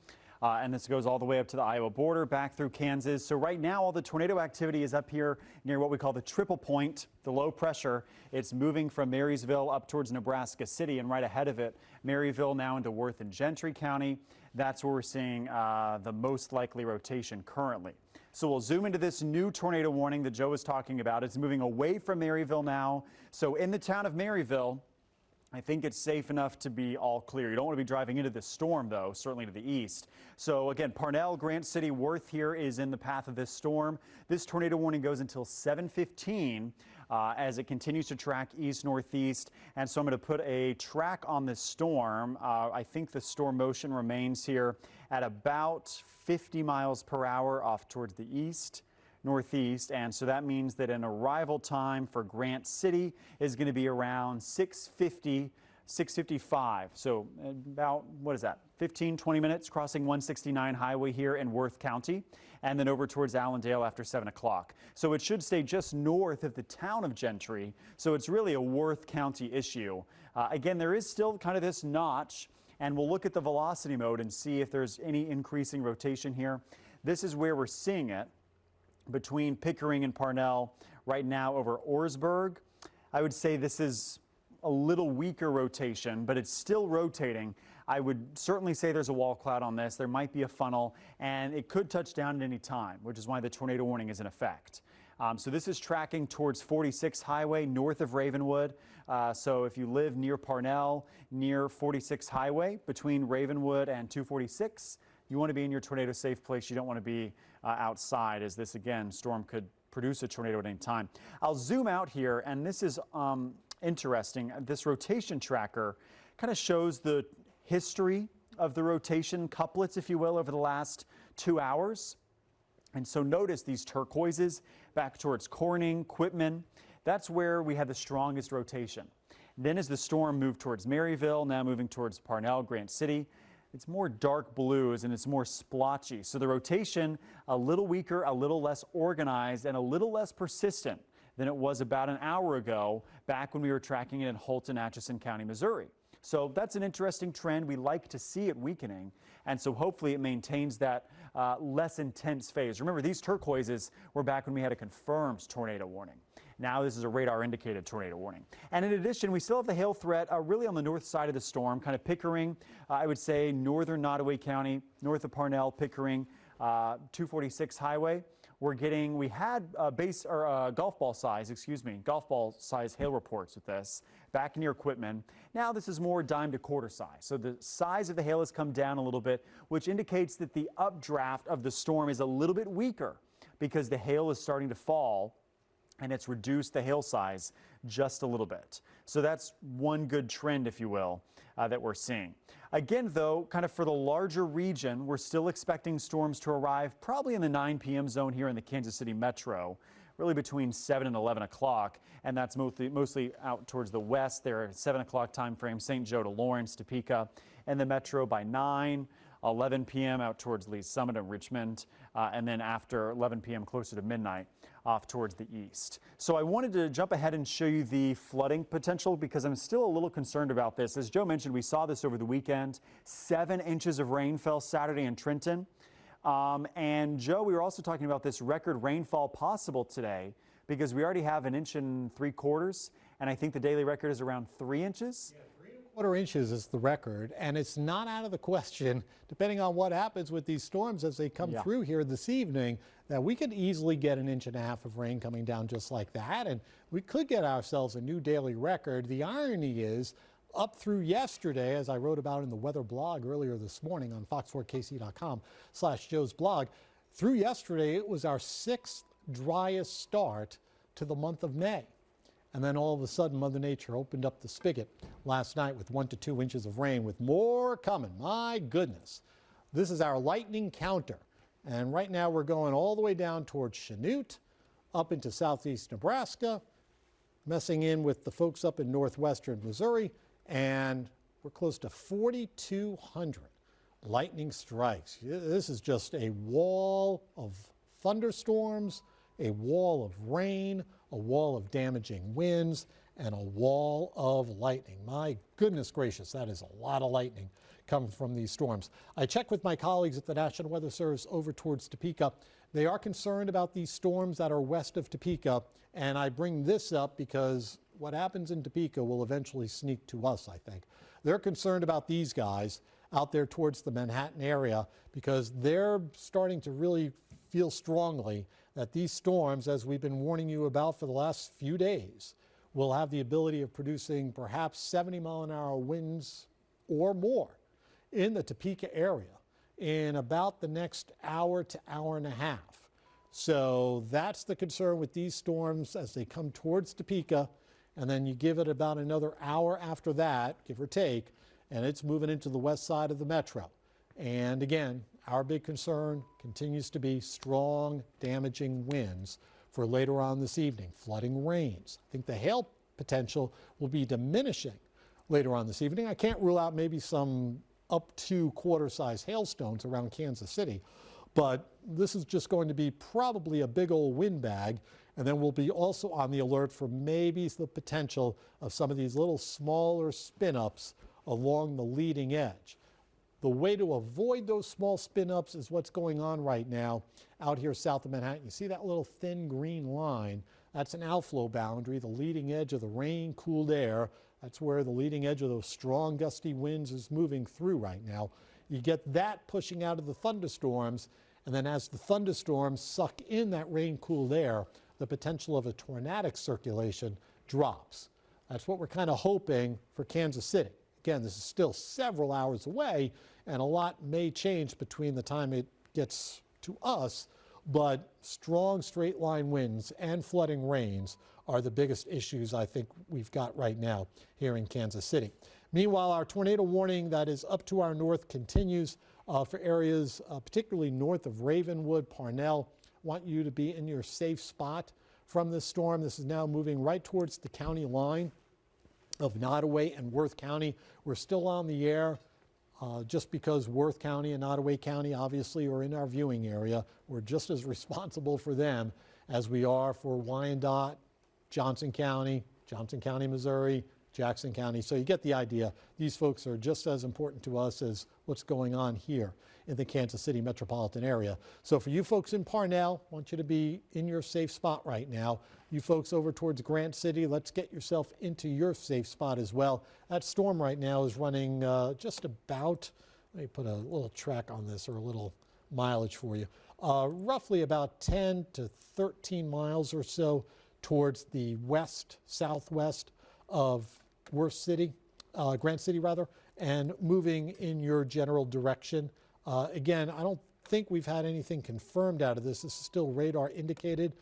and this goes all the way up to the Iowa border, back through Kansas. So right now, all the tornado activity is up here near what we call the triple point, the low pressure. It's moving from Marysville up towards Nebraska City, and right ahead of it, Maryville now into Worth and Gentry County. That's where we're seeing the most likely rotation currently. So we'll zoom into this new tornado warning that Joe was talking about. It's moving away from Maryville now. So in the town of Maryville, I think it's safe enough to be all clear. You don't want to be driving into this storm, though, certainly to the east. So again, Parnell, Grant City, Worth here is in the path of this storm. This tornado warning goes until 7:15 as it continues to track east-northeast. And so I'm going to put a track on this storm. I think the storm motion remains here at about 50 miles per hour off towards the east. Northeast, and so that means that an arrival time for Grant City is going to be around 6:50, 6:55. So about, 15-20 minutes crossing 169 highway here in Worth County, and then over towards Allendale after 7 o'clock. So it should stay just north of the town of Gentry. So it's really a Worth County issue. Again, there is still kind of this notch, and we'll look at the velocity mode and see if there's any increasing rotation here. This is where we're seeing it, between Pickering and Parnell right now over Orsburg. I would say this is a little weaker rotation, but it's still rotating. I would certainly say there's a wall cloud on this. There might be a funnel, and it could touch down at any time, which is why the tornado warning is in effect. So this is tracking towards 46 highway north of Ravenwood. So if you live near Parnell, near 46 highway, between Ravenwood and 246, you want to be in your tornado safe place. You don't want to be outside, as this, again, storm could produce a tornado at any time. I'll zoom out here, and this is interesting. This rotation tracker kind of shows the history of the rotation couplets, if you will, over the last 2 hours. And so notice these turquoises back towards Corning, Quitman. That's where we had the strongest rotation. Then as the storm moved towards Maryville, now moving towards Parnell, Grant City, it's more dark blues and it's more splotchy. So the rotation a little weaker, a little less organized, and a little less persistent than it was about an hour ago back when we were tracking it in Holt and Atchison County, Missouri. So that's an interesting trend. We like to see it weakening, and so hopefully it maintains that less intense phase. Remember, these turquoises were back when we had a confirmed tornado warning. Now this is a radar indicated tornado warning. And in addition, we still have the hail threat really on the north side of the storm, kind of Pickering, I would say northern Nodaway County, north of Parnell, Pickering, 246 highway. We had golf ball size hail reports with this back near Quitman. Now this is more dime to quarter size. So the size of the hail has come down a little bit, which indicates that the updraft of the storm is a little bit weaker because the hail is starting to fall and it's reduced the hail size just a little bit. So that's one good trend, if you will, that we're seeing. Again, though, kind of for the larger region, we're still expecting storms to arrive probably in the 9 p.m. zone here in the Kansas City metro, really between 7 and 11 o'clock, and that's mostly out towards the west there at 7 o'clock time frame, St. Joe to Lawrence, Topeka, and the metro by 9. 11 p.m. out towards Lee's Summit and Richmond, and then after 11 p.m. closer to midnight off towards the east. So I wanted to jump ahead and show you the flooding potential because I'm still a little concerned about this. As Joe mentioned, we saw this over the weekend. 7 inches of rain fell Saturday in Trenton. And Joe, we were also talking about this record rainfall possible today because we already have 1 3/4 inches, and I think the daily record is around 3 inches. Yeah, 3 1/4 inches is the record, and it's not out of the question, depending on what happens with these storms as they come through here this evening, that we could easily get 1.5 inches of rain coming down just like that, and we could get ourselves a new daily record. The irony is, up through yesterday, as I wrote about in the weather blog earlier this morning on fox4kc.com/Joe's blog, through yesterday it was our 6th driest start to the month of May. And then all of a sudden, Mother Nature opened up the spigot last night with 1 to 2 inches of rain, with more coming. My goodness. This is our lightning counter. And right now we're going all the way down towards Chanute, up into southeast Nebraska, messing in with the folks up in northwestern Missouri, and we're close to 4,200 lightning strikes. This is just a wall of thunderstorms, a wall of rain, a wall of damaging winds, and a wall of lightning. My goodness gracious, that is a lot of lightning coming from these storms. I checked with my colleagues at the National Weather Service over towards Topeka. They are concerned about these storms that are west of Topeka, and I bring this up because what happens in Topeka will eventually sneak to us, I think. They're concerned about these guys out there towards the Manhattan area because they're starting to really feel strongly that these storms, as we've been warning you about for the last few days, will have the ability of producing perhaps 70-mile-an-hour winds or more in the Topeka area in about the next hour to hour and a half. So that's the concern with these storms as they come towards Topeka, and then you give it about another hour after that, give or take, and it's moving into the west side of the metro. And again, our big concern continues to be strong, damaging winds for later on this evening, flooding rains. I think the hail potential will be diminishing later on this evening. I can't rule out maybe some up to quarter-size hailstones around Kansas City, but this is just going to be probably a big old windbag, and then we'll be also on the alert for maybe the potential of some of these little smaller spin-ups along the leading edge. The way to avoid those small spin-ups is what's going on right now out here south of Manhattan. You see that little thin green line? That's an outflow boundary, the leading edge of the rain-cooled air. That's where the leading edge of those strong gusty winds is moving through right now. You get that pushing out of the thunderstorms, and then as the thunderstorms suck in that rain-cooled air, the potential of a tornadic circulation drops. That's what we're kind of hoping for Kansas City. Again, this is still several hours away, and a lot may change between the time it gets to us, but strong straight line winds and flooding rains are the biggest issues I think we've got right now here in Kansas City. Meanwhile, our tornado warning that is up to our north continues for areas particularly north of Ravenwood, Parnell. Want you to be in your safe spot from this storm. This is now moving right towards the county line of Nodaway and Worth County. We're still on the air Just because Worth County and Nodaway County obviously are in our viewing area, we're just as responsible for them as we are for Wyandotte, Johnson County, Missouri, Jackson County. So you get the idea. These folks are just as important to us as what's going on here in the Kansas City metropolitan area. So for you folks in Parnell, I want you to be in your safe spot right now. You folks over towards Grant City, let's get yourself into your safe spot as well. That storm right now is running just about, let me put a little track on this, or a little mileage for you, roughly about 10 to 13 miles or so towards the southwest of Grant City rather, and moving in your general direction. Again, I don't think we've had anything confirmed out of this. This is still radar indicated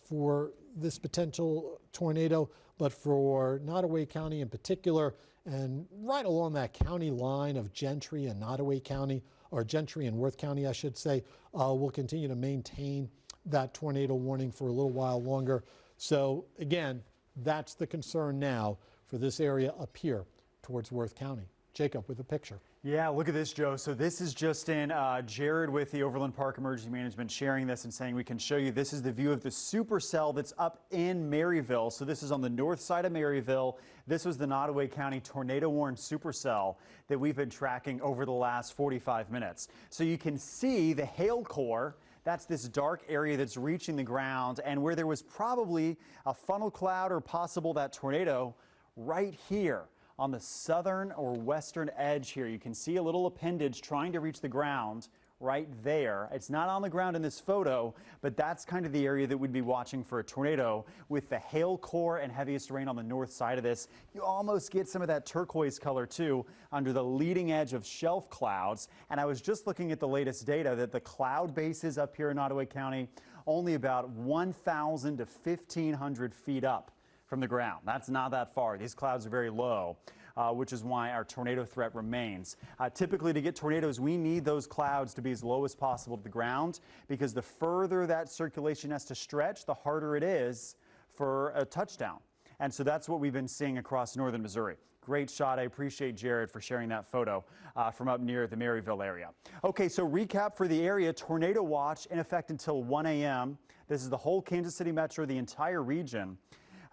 for this potential tornado, but for Nodaway County in particular, and right along that county line of Gentry and Nodaway County, or Gentry and Worth County, I should say, we'll continue to maintain that tornado warning for a little while longer. So again, that's the concern now for this area up here towards Worth County. Jacob with a picture. Yeah, look at this, Joe. So this is just in Jared with the Overland Park Emergency Management sharing this and saying we can show you. This is the view of the supercell that's up in Maryville. So this is on the north side of Maryville. This was the Nodaway County tornado-warned supercell that we've been tracking over the last 45 minutes. So you can see the hail core. That's this dark area that's reaching the ground, and where there was probably a funnel cloud or possible that tornado right here on the southern or western edge here. You can see a little appendage trying to reach the ground right there. It's not on the ground in this photo, but that's kind of the area that we'd be watching for a tornado, with the hail core and heaviest rain on the north side of this. You almost get some of that turquoise color too under the leading edge of shelf clouds. And I was just looking at the latest data that the cloud bases up here in Nodaway County only about 1,000 to 1,500 feet up from the ground. That's not that far. These clouds are very low, which is why our tornado threat remains. Typically, to get tornadoes, we need those clouds to be as low as possible to the ground, because the further that circulation has to stretch, the harder it is for a touchdown. And so that's what we've been seeing across northern Missouri. Great shot. I appreciate Jared for sharing that photo from up near the Maryville area. Okay, so recap for the area: tornado watch in effect until 1 a.m. This is the whole Kansas City metro, the entire region.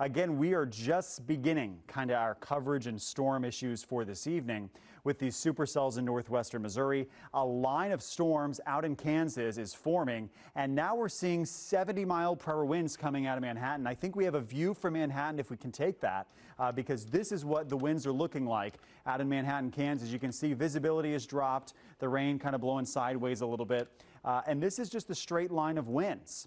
Again, we are just beginning kind of our coverage and storm issues for this evening with these supercells in northwestern Missouri. A line of storms out in Kansas is forming, and now we're seeing 70-mile-per-hour winds coming out of Manhattan. I think we have a view from Manhattan if we can take that, because this is what the winds are looking like out in Manhattan, Kansas. You can see visibility has dropped, the rain kind of blowing sideways a little bit, and this is just a straight line of winds.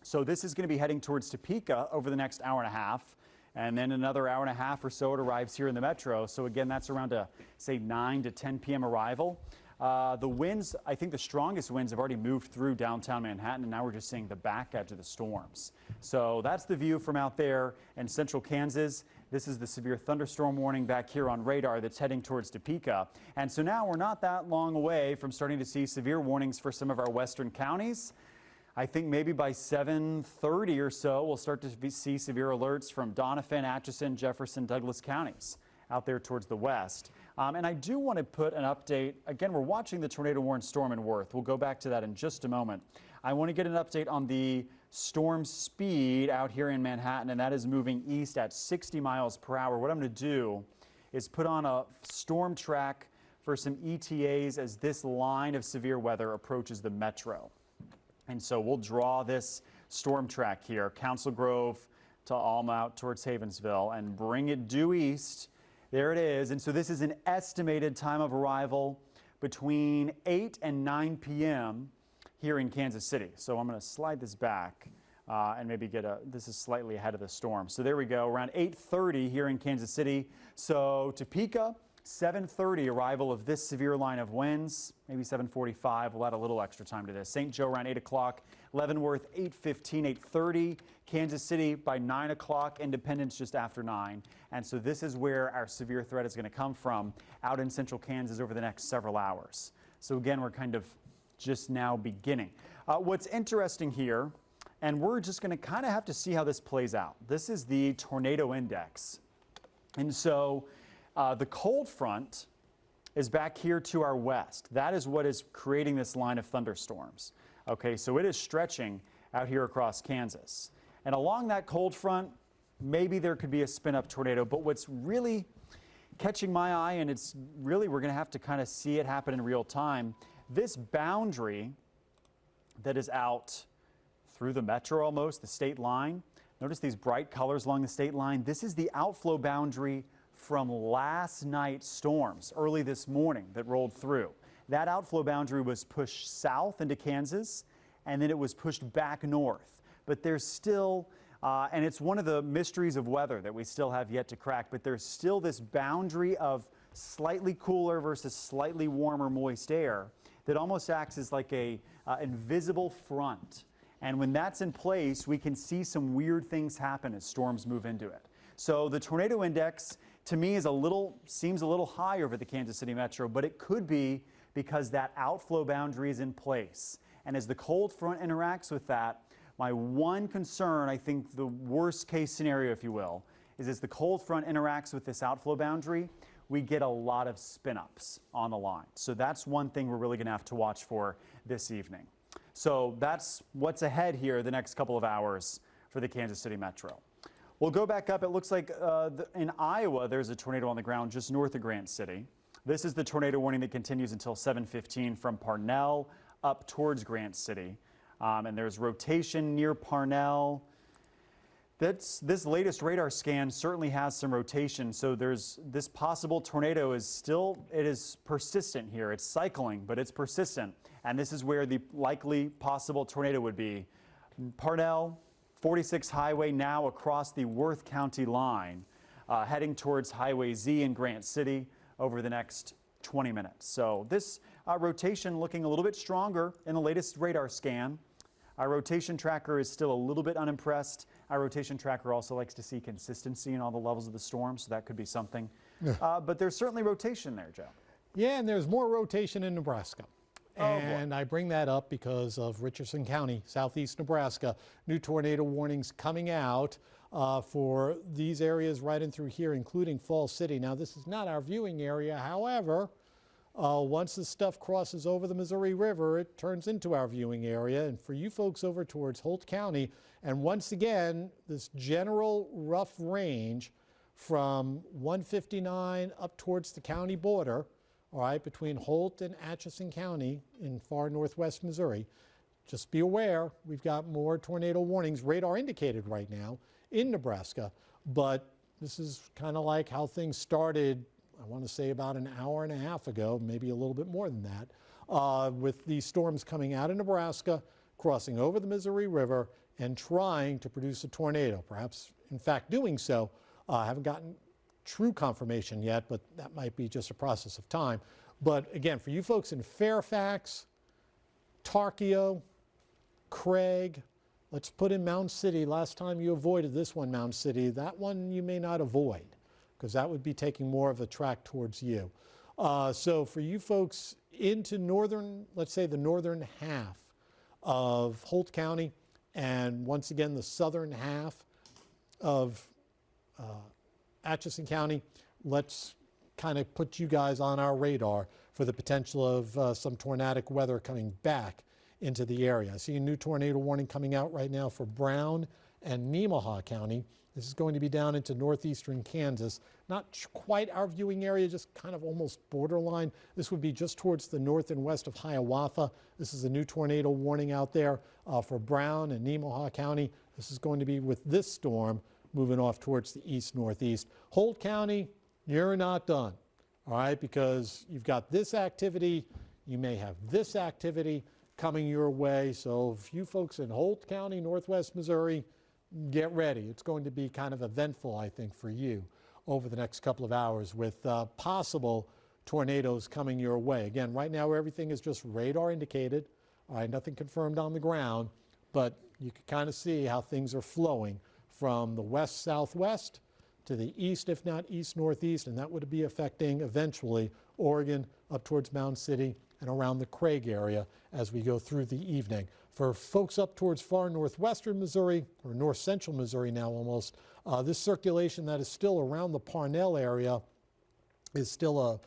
So this is going to be heading towards Topeka over the next hour and a half, and then another hour and a half or so it arrives here in the metro. So again, that's around a, say, 9 to 10 p.m. arrival. The winds, I think the strongest winds have already moved through downtown Manhattan, and now we're just seeing the back edge of the storms. So that's the view from out there in central Kansas. This is the severe thunderstorm warning back here on radar that's heading towards Topeka. And so now we're not that long away from starting to see severe warnings for some of our western counties. I think maybe by 7:30 or so, we'll start to see severe alerts from Doniphan, Atchison, Jefferson, Douglas counties out there towards the west. And I do want to put an update. Again, we're watching the tornado-warned storm in Worth. We'll go back to that in just a moment. I want to get an update on the storm speed out here in Manhattan, and that is moving east at 60 miles per hour. What I'm going to do is put on a storm track for some ETAs as this line of severe weather approaches the metro. And so we'll draw this storm track here, Council Grove to Alma out towards Havensville, and bring it due east. There it is. And so this is an estimated time of arrival between 8 and 9 p.m. here in Kansas City. So I'm going to slide this back and maybe this is slightly ahead of the storm. So there we go, around 8:30 here in Kansas City. So Topeka, 7:30 arrival of this severe line of winds, maybe 7:45. We'll add a little extra time to this. St. Joe around 8 o'clock, Leavenworth 8:15, 8:30, Kansas City by 9 o'clock, Independence just after 9. And so this is where our severe threat is going to come from out in central Kansas over the next several hours. So again, we're kind of just now beginning. What's interesting here, and we're just going to kind of have to see how this plays out. This is the tornado index. And so the cold front is back here to our west. That is what is creating this line of thunderstorms. Okay, so it is stretching out here across Kansas. And along that cold front, maybe there could be a spin-up tornado, but what's really catching my eye, and it's really, we're going to have to kind of see it happen in real time, this boundary that is out through the metro almost, the state line. Notice these bright colors along the state line. This is the outflow boundary from last night's storms early this morning that rolled through. That outflow boundary was pushed south into Kansas, and then it was pushed back north. But there's still, and it's one of the mysteries of weather that we still have yet to crack, but there's still this boundary of slightly cooler versus slightly warmer moist air that almost acts as like a invisible front. And when that's in place, we can see some weird things happen as storms move into it. So the tornado index, to me, seems a little high over the Kansas City metro, but it could be because that outflow boundary is in place. And as the cold front interacts with that, my one concern, I think the worst case scenario, if you will, is as the cold front interacts with this outflow boundary, we get a lot of spin-ups on the line. So that's one thing we're really going to have to watch for this evening. So that's what's ahead here the next couple of hours for the Kansas City metro. We'll go back up. It looks like in Iowa, there's a tornado on the ground just north of Grant City. This is the tornado warning that continues until 7:15 from Parnell up towards Grant City. And there's rotation near Parnell. This latest radar scan certainly has some rotation. So there's this possible tornado it is persistent here. It's cycling, but it's persistent. And this is where the likely possible tornado would be. Parnell, 46 Highway now across the Worth County line, heading towards Highway Z in Grant City over the next 20 minutes. So this rotation looking a little bit stronger in the latest radar scan. Our rotation tracker is still a little bit unimpressed. Our rotation tracker also likes to see consistency in all the levels of the storm, so that could be something. But there's certainly rotation there, Joe. Yeah, and there's more rotation in Nebraska. And boy. I bring that up because of Richardson County, southeast Nebraska. New tornado warnings coming out for these areas right in through here, including Falls City. Now, this is not our viewing area. However, once this stuff crosses over the Missouri River, it turns into our viewing area. And for you folks over towards Holt County, and once again, this general rough range from 159 up towards the county border, all right, between Holt and Atchison County in far northwest Missouri. Just be aware, we've got more tornado warnings, radar indicated right now in Nebraska, but this is kind of like how things started, I want to say about an hour and a half ago, maybe a little bit more than that, with these storms coming out of Nebraska, crossing over the Missouri River, and trying to produce a tornado. Perhaps, in fact, doing so. Haven't gotten true confirmation yet, but that might be just a process of time. But again, for you folks in Fairfax, Tarkio, Craig, let's put in Mound City. Last time you avoided this one, Mound City. That one you may not avoid, because that would be taking more of a track towards you. So for you folks into northern, let's say the northern half of Holt County, and once again the southern half of Atchison County, let's kind of put you guys on our radar for the potential of some tornadic weather coming back into the area. I see a new tornado warning coming out right now for Brown and Nemaha County. This is going to be down into northeastern Kansas. Not quite our viewing area, just kind of almost borderline. This would be just towards the north and west of Hiawatha. This is a new tornado warning out there for Brown and Nemaha County. This is going to be with this storm moving off towards the east-northeast. Holt County, you're not done, all right, because you've got this activity, you may have this activity coming your way. So if you folks in Holt County, northwest Missouri, get ready. It's going to be kind of eventful, I think, for you over the next couple of hours with possible tornadoes coming your way. Again, right now everything is just radar indicated, all right, nothing confirmed on the ground, but you can kind of see how things are flowing from the west-southwest to the east, if not east-northeast, and that would be affecting eventually Oregon up towards Mound City and around the Craig area as we go through the evening. For folks up towards far northwestern Missouri, or north central Missouri now almost, this circulation that is still around the Parnell area is still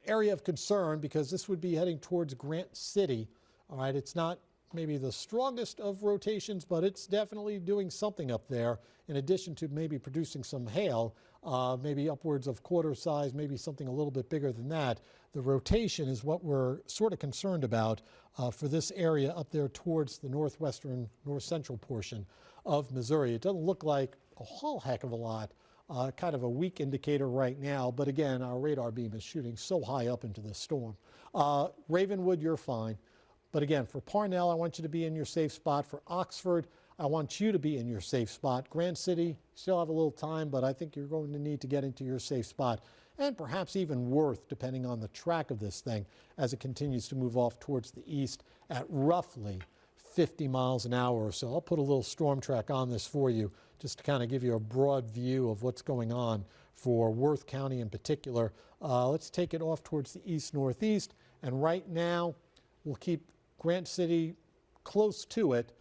area of concern because this would be heading towards Grant City. All right, it's not maybe the strongest of rotations, but it's definitely doing something up there in addition to maybe producing some hail, maybe upwards of quarter size, maybe something a little bit bigger than that. The rotation is what we're sort of concerned about for this area up there towards the northwestern, north central portion of Missouri. It doesn't look like a whole heck of a lot, kind of a weak indicator right now, but again, our radar beam is shooting so high up into the storm. Ravenwood, you're fine. But again, for Parnell, I want you to be in your safe spot. For Oxford, I want you to be in your safe spot. Grant City, still have a little time, but I think you're going to need to get into your safe spot. And perhaps even Worth, depending on the track of this thing, as it continues to move off towards the east at roughly 50 miles an hour or so. I'll put a little storm track on this for you, just to kind of give you a broad view of what's going on for Worth County in particular. Let's take it off towards the east-northeast. And right now, we'll keep Grant City close to it,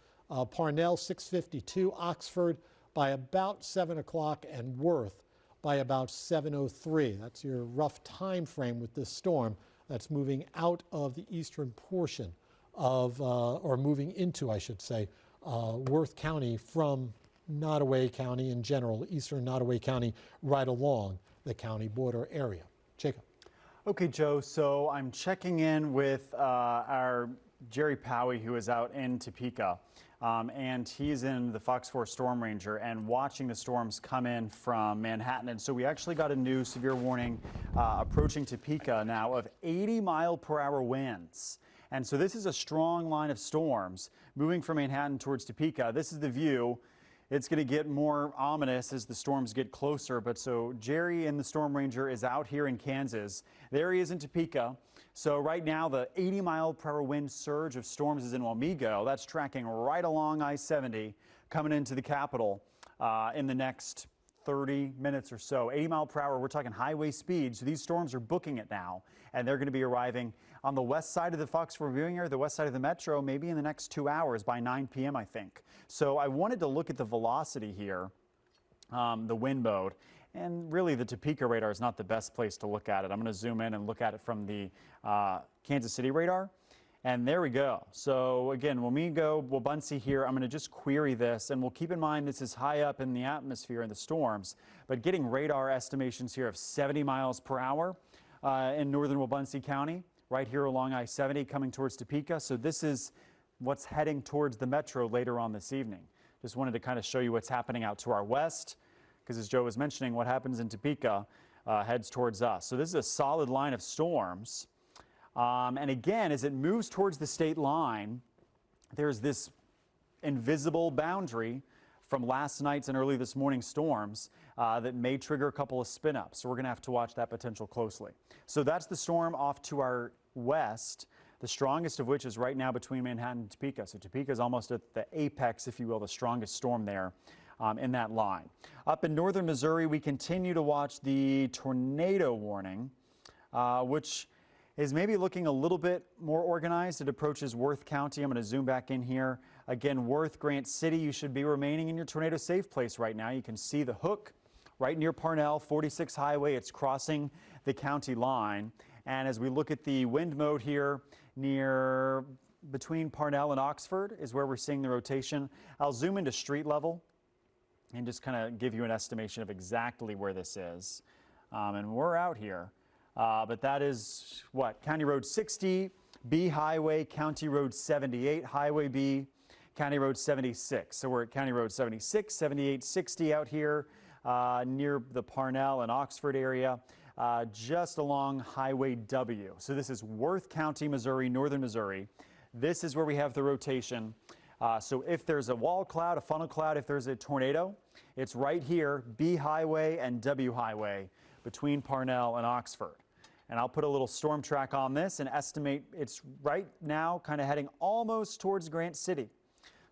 Parnell 652, Oxford by about 7 o'clock, and Worth by about 7:03. That's your rough time frame with this storm that's moving out of the eastern portion of, or moving into, I should say, Worth County from Nodaway County in general, eastern Nodaway County, right along the county border area. Jacob. Okay, Joe, so I'm checking in with our Jerry Powie, who is out in Topeka, and he's in the FOX4 Storm Ranger and watching the storms come in from Manhattan. And so we actually got a new severe warning approaching Topeka now of 80-mile-per-hour winds. And so this is a strong line of storms moving from Manhattan towards Topeka. This is the view. It's going to get more ominous as the storms get closer. But so Jerry in the Storm Ranger is out here in Kansas. There he is in Topeka. So right now the 80-mile-per-hour wind surge of storms is in Wamego. That's tracking right along I-70 coming into the capital in the next 30 minutes or so. 80 mile per hour, we're talking highway speed. So these storms are booking it now, and they're going to be arriving on the west side of the FOX4 viewing area, the west side of the metro, maybe in the next 2 hours by 9 p.m., I think. So I wanted to look at the velocity here, the wind mode, and really the Topeka radar is not the best place to look at it. I'm going to zoom in and look at it from the Kansas City radar. And there we go. So again, when we go Wabaunsee here, I'm going to just query this, and we'll keep in mind this is high up in the atmosphere in the storms, but getting radar estimations here of 70 miles per hour in northern Wabaunsee County, right here along I-70 coming towards Topeka. So this is what's heading towards the metro later on this evening. Just wanted to kind of show you what's happening out to our west, because as Joe was mentioning, what happens in Topeka heads towards us. So this is a solid line of storms. And again, as it moves towards the state line, there's this invisible boundary from last night's and early this morning's storms that may trigger a couple of spin-ups. So we're going to have to watch that potential closely. So that's the storm off to our west, the strongest of which is right now between Manhattan and Topeka. So Topeka is almost at the apex, if you will, the strongest storm there in that line. Up in northern Missouri, we continue to watch the tornado warning, which is maybe looking a little bit more organized. It approaches Worth County. I'm going to zoom back in here. Again, Worth, Grant City, you should be remaining in your tornado safe place right now. You can see the hook right near Parnell, 46 highway. It's crossing the county line. And as we look at the wind mode here near between Parnell and Oxford is where we're seeing the rotation. I'll zoom into street level and just kind of give you an estimation of exactly where this is. And we're out here. But that is what? County Road 60, B Highway, County Road 78, Highway B, County Road 76. So we're at County Road 76, 78, 60 out here near the Parnell and Oxford area, just along Highway W. So this is Worth County, Missouri, northern Missouri. This is where we have the rotation. So if there's a wall cloud, a funnel cloud, if there's a tornado, it's right here, B Highway and W Highway between Parnell and Oxford. And I'll put a little storm track on this and estimate it's right now kind of heading almost towards Grant City.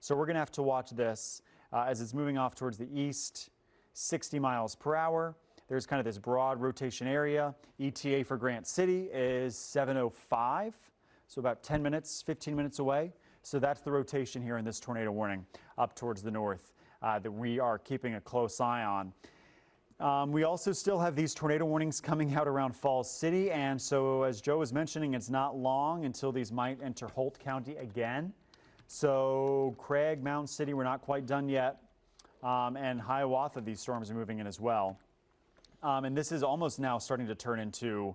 So we're going to have to watch this as it's moving off towards the east, 60 miles per hour. There's kind of this broad rotation area. ETA for Grant City is 7:05, so about 10 minutes, 15 minutes away. So that's the rotation here in this tornado warning up towards the north that we are keeping a close eye on. We also still have these tornado warnings coming out around Falls City, and so as Joe was mentioning, it's not long until these might enter Holt County again. So Craig, Mountain City, we're not quite done yet, and Hiawatha, these storms are moving in as well. And this is almost now starting to turn into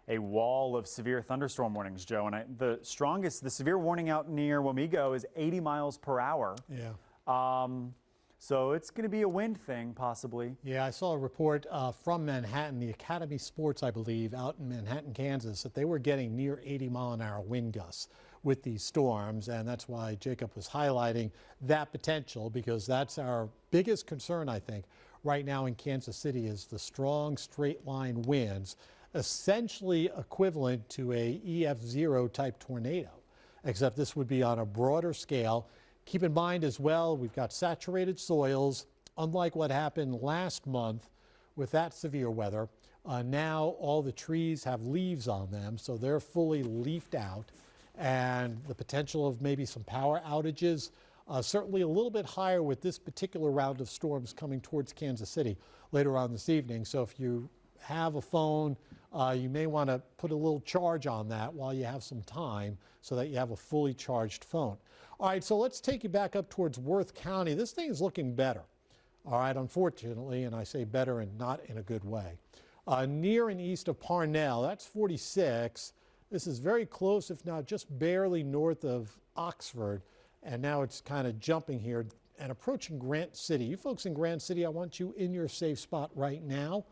a wall of severe thunderstorm warnings, Joe. And the severe warning out near Wamego is 80 miles per hour. Yeah. So it's going to be a wind thing, possibly. Yeah, I saw a report from Manhattan, the Academy Sports, I believe, out in Manhattan, Kansas, that they were getting near 80-mile-an-hour wind gusts with these storms, and that's why Jacob was highlighting that potential, because that's our biggest concern, I think, right now in Kansas City, is the strong straight-line winds, essentially equivalent to a EF0 type tornado, except this would be on a broader scale. Keep in mind as well, we've got saturated soils, unlike what happened last month with that severe weather. Now all the trees have leaves on them, so they're fully leafed out, and the potential of maybe some power outages certainly a little bit higher with this particular round of storms coming towards Kansas City later on this evening. So if you have a phone, you may want to put a little charge on that while you have some time so that you have a fully charged phone. All right, so let's take you back up towards Worth County. This thing is looking better, all right, unfortunately, and I say better and not in a good way. Near and east of Parnell, that's 46. This is very close, if not just barely north of Oxford, and now it's kind of jumping here and approaching Grant City. You folks in Grant City, I want you in your safe spot right now.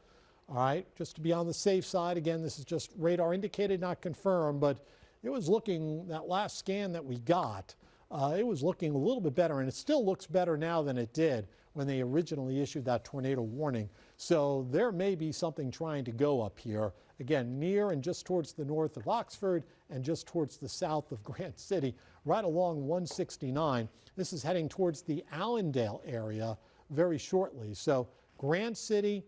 All right, just to be on the safe side. Again, this is just radar indicated, not confirmed, but it was looking, that last scan that we got, it was looking a little bit better, and it still looks better now than it did when they originally issued that tornado warning. So there may be something trying to go up here. Again, near and just towards the north of Oxford and just towards the south of Grant City, right along 169. This is heading towards the Allendale area very shortly. So Grant City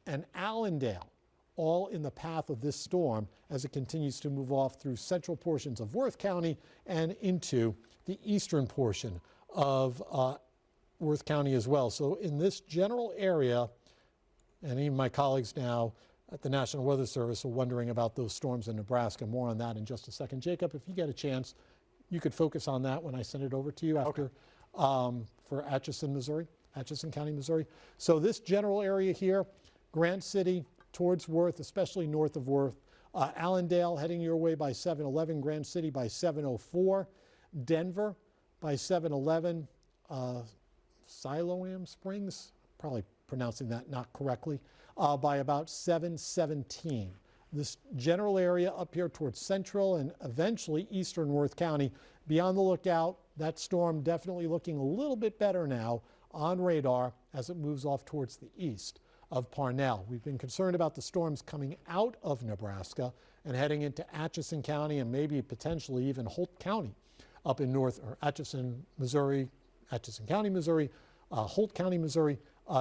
and Allendale, all in the path of this storm as it continues to move off through central portions of Worth County and into the eastern portion of Worth County as well. So in this general area, and even my colleagues now at the National Weather Service are wondering about those storms in Nebraska. More on that in just a second. Jacob, if you get a chance, you could focus on that when I send it over to you after for Atchison, Missouri, Atchison County, Missouri. So this general area here, Grant City towards Worth, especially north of Worth, Allendale heading your way by 7:11, Grant City by 7:04, Denver by 7:11, Siloam Springs, probably pronouncing that not correctly, by about 7:17. This general area up here towards central and eventually eastern Worth County. Be on the lookout. That storm definitely looking a little bit better now on radar as it moves off towards the east of Parnell. We've been concerned about the storms coming out of Nebraska and heading into Atchison County and maybe potentially even Holt County up in north, or Atchison, Missouri, Atchison County, Missouri, Holt County, Missouri.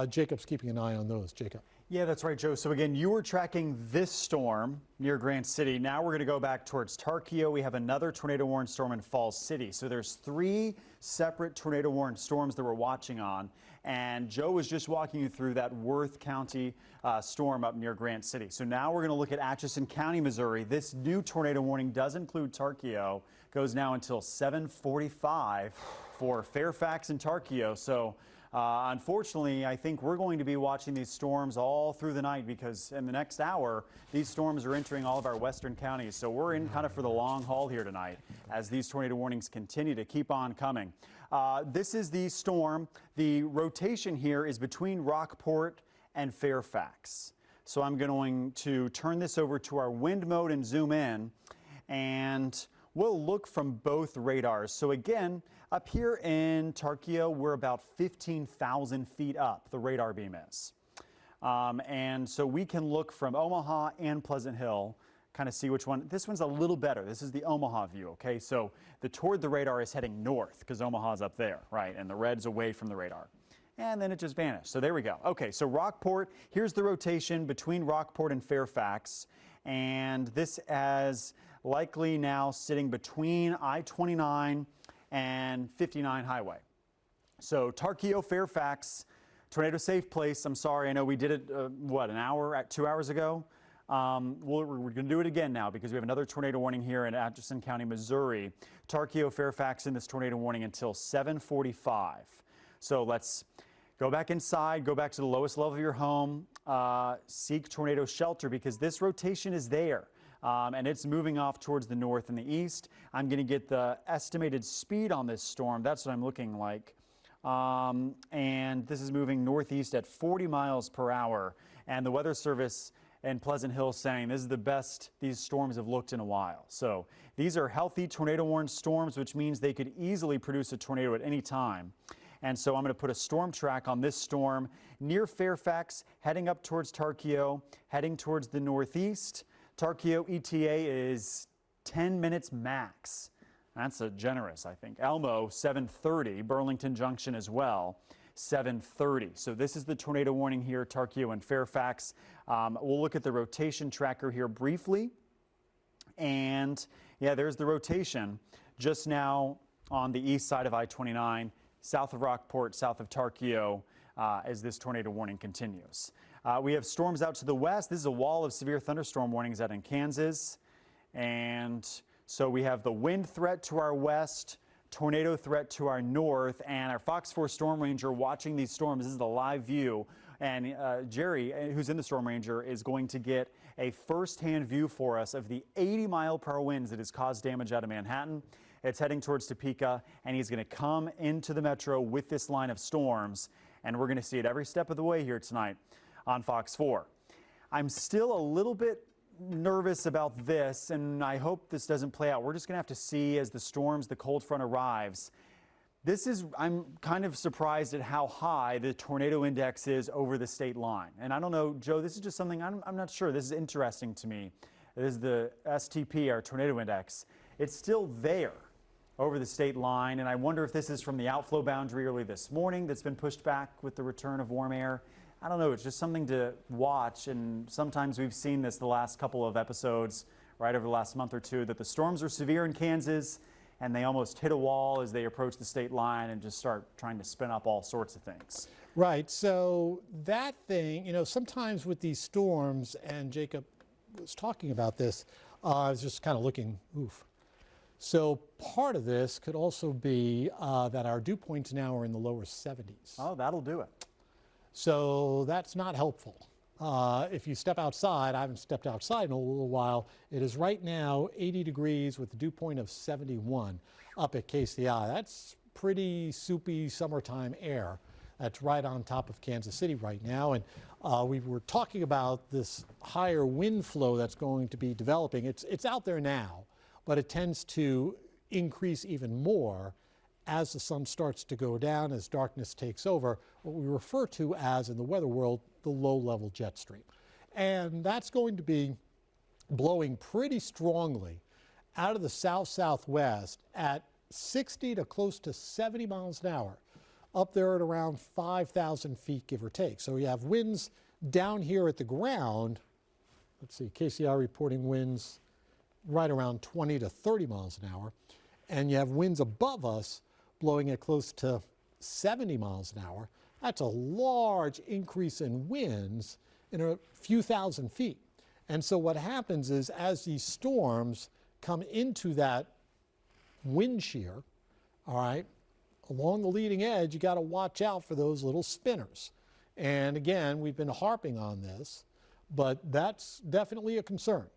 Jacob's keeping an eye on those. Jacob. Yeah, that's right, Joe. So again, you were tracking this storm near Grant City. Now we're going to go back towards Tarkio. We have another tornado warned storm in Falls City. So there's 3 separate tornado warned storms that we're watching on. And Joe was just walking you through that Worth County storm up near Grant City. So now we're going to look at Atchison County, Missouri. This new tornado warning does include Tarkio. Goes now until 7:45 for Fairfax and Tarkio. So unfortunately, I think we're going to be watching these storms all through the night, because in the next hour, these storms are entering all of our western counties. So we're in kind of for the long haul here tonight as these tornado warnings continue to keep on coming. This is the storm. The rotation here is between Rockport and Fairfax. So I'm going to turn this over to our wind mode and zoom in, and we'll look from both radars. So again, up here in Tarkio, we're about 15,000 feet up, the radar beam is. And so we can look from Omaha and Pleasant Hill, kind of see which one. This one's a little better. This is the Omaha view, okay? So toward the radar is heading north, because Omaha's up there, right? And the red's away from the radar. And then it just vanished. So there we go. Okay, so Rockport, here's the rotation between Rockport and Fairfax. And this is likely now sitting between I-29 and 59 highway. So Tarkio, Fairfax, Tornado safe place. I'm sorry. I know we did it, what, an hour, 2 hours ago? We're going to do it again now because we have another tornado warning here in Atchison County, Missouri. Tarkio, Fairfax in this tornado warning until 7:45. So let's go back inside, go back to the lowest level of your home, seek tornado shelter because this rotation is there. And it's moving off towards the north and the east. I'm going to get the estimated speed on this storm. That's what I'm looking like. And this is moving northeast at 40 miles per hour. And the Weather Service in Pleasant Hill saying this is the best these storms have looked in a while. So these are healthy tornado-warned storms, which means they could easily produce a tornado at any time. And so I'm going to put a storm track on this storm near Fairfax, heading up towards Tarkio, heading towards the northeast. Tarkio ETA is 10 minutes max. That's a generous, I think. Elmo, 7:30. Burlington Junction as well, 7:30. So this is the tornado warning here, Tarkio and Fairfax. We'll look at the rotation tracker here briefly. And yeah, there's the rotation just now on the east side of I-29, south of Rockport, south of Tarkio, as this tornado warning continues. We have storms out to the west. This is a wall of severe thunderstorm warnings out in Kansas. And so we have the wind threat to our west, tornado threat to our north, and our FOX4 Storm Ranger watching these storms. This is the live view. And Jerry, who's in the Storm Ranger, is going to get a first-hand view for us of the 80-mile-per-hour winds that has caused damage out of Manhattan. It's heading towards Topeka, and he's going to come into the metro with this line of storms. And we're going to see it every step of the way here tonight on Fox 4. I'm still a little bit nervous about this, and I hope this doesn't play out. We're just going to have to see as the storms, the cold front arrives. I'm kind of surprised at how high the tornado index is over the state line. And I don't know, Joe, this is just something I'm not sure. This is interesting to me. This is the STP, our tornado index. It's still there over the state line, and I wonder if this is from the outflow boundary early this morning that's been pushed back with the return of warm air. I don't know, it's just something to watch, and sometimes we've seen this the last couple of episodes, right over the last month or two, that the storms are severe in Kansas, and they almost hit a wall as they approach the state line and just start trying to spin up all sorts of things. Right, so that thing, you know, sometimes with these storms, and Jacob was talking about this, I was just kind of looking, oof. So part of this could also be that our dew points now are in the lower 70s. Oh, that'll do it. So that's not helpful. If you step outside, I haven't stepped outside in a little while, it is right now 80 degrees with a dew point of 71 up at KCI. That's pretty soupy summertime air. That's right on top of Kansas City right now. And we were talking about this higher wind flow that's going to be developing. It's out there now, but it tends to increase even more as the sun starts to go down, as darkness takes over, what we refer to as, in the weather world, the low-level jet stream. And that's going to be blowing pretty strongly out of the south-southwest at 60 to close to 70 miles an hour, up there at around 5,000 feet, give or take. So you have winds down here at the ground. Let's see, KCI reporting winds right around 20 to 30 miles an hour. And you have winds above us blowing at close to 70 miles an hour. That's a large increase in winds in a few thousand feet. And so what happens is, as these storms come into that wind shear, all right, along the leading edge, you got to watch out for those little spinners. And again, we've been harping on this, but that's definitely a concern.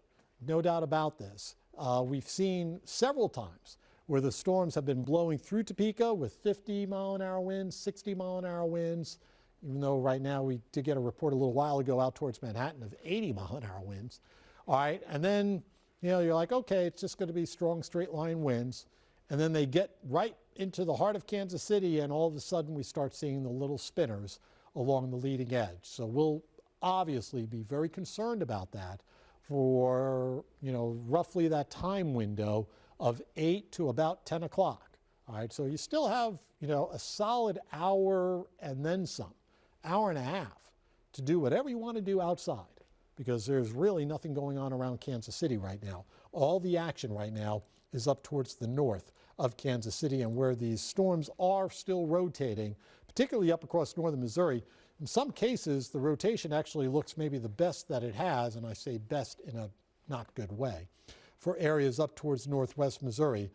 No doubt about this. We've seen several times where the storms have been blowing through Topeka with 50-mile-an-hour winds, 60-mile-an-hour winds, even though right now we did get a report a little while ago out towards Manhattan of 80-mile-an-hour winds. All right, and then, you know, you're like, okay, it's just going to be strong straight-line winds. And then they get right into the heart of Kansas City, and all of a sudden we start seeing the little spinners along the leading edge. So we'll obviously be very concerned about that for, you know, roughly that time window of 8 to about 10 o'clock. All right, so you still have, you know, a solid hour and then some, hour and a half to do whatever you want to do outside, because there's really nothing going on around Kansas City right now. All the action right now is up towards the north of Kansas City, and where these storms are still rotating, particularly up across northern Missouri, In some cases, the rotation actually looks maybe the best that it has, and I say best in a not good way, for areas up towards northwest Missouri,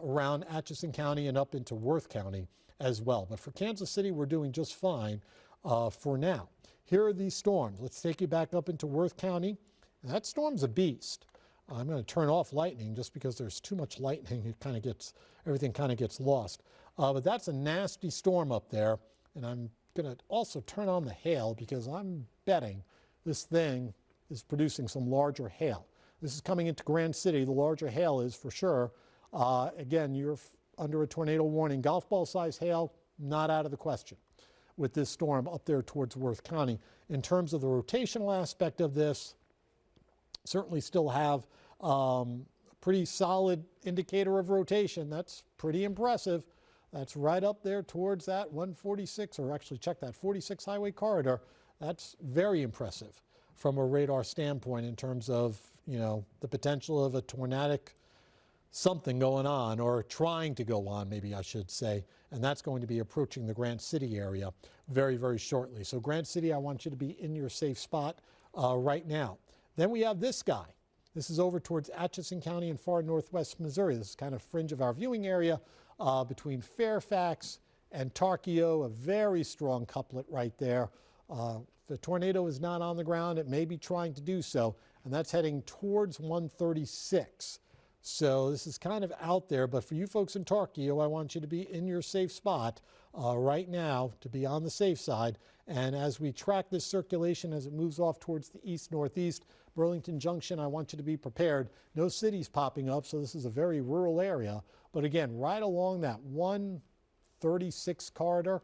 around Atchison County and up into Worth County as well. But for Kansas City, we're doing just fine for now. Here are these storms. Let's take you back up into Worth County. And that storm's a beast. I'm going to turn off lightning just because there's too much lightning. It kind of gets, everything kind of gets lost. But that's a nasty storm up there. And I'm going to also turn on the hail because I'm betting this thing is producing some larger hail. This is coming into Grand City. The larger hail is for sure. Again, you're under a tornado warning. Golf ball size hail, not out of the question with this storm up there towards Worth County. In terms of the rotational aspect of this, certainly still have a pretty solid indicator of rotation. That's pretty impressive. That's right up there towards that 146, or actually check that 46 highway corridor. That's very impressive from a radar standpoint in terms of, you know, the potential of a tornadic something going on, or trying to go on, maybe I should say, and that's going to be approaching the Grant City area very, very shortly. So Grant City, I want you to be in your safe spot right now. Then we have this guy. This is over towards Atchison County in far northwest Missouri. This is kind of fringe of our viewing area between Fairfax and Tarkio, a very strong couplet right there. The tornado is not on the ground. It may be trying to do so, and that's heading towards 136. So this is kind of out there, but for you folks in Tarkio, I want you to be in your safe spot right now to be on the safe side. And as we track this circulation as it moves off towards the east-northeast, Burlington Junction, I want you to be prepared. No cities popping up, so this is a very rural area. But again, right along that 136 corridor,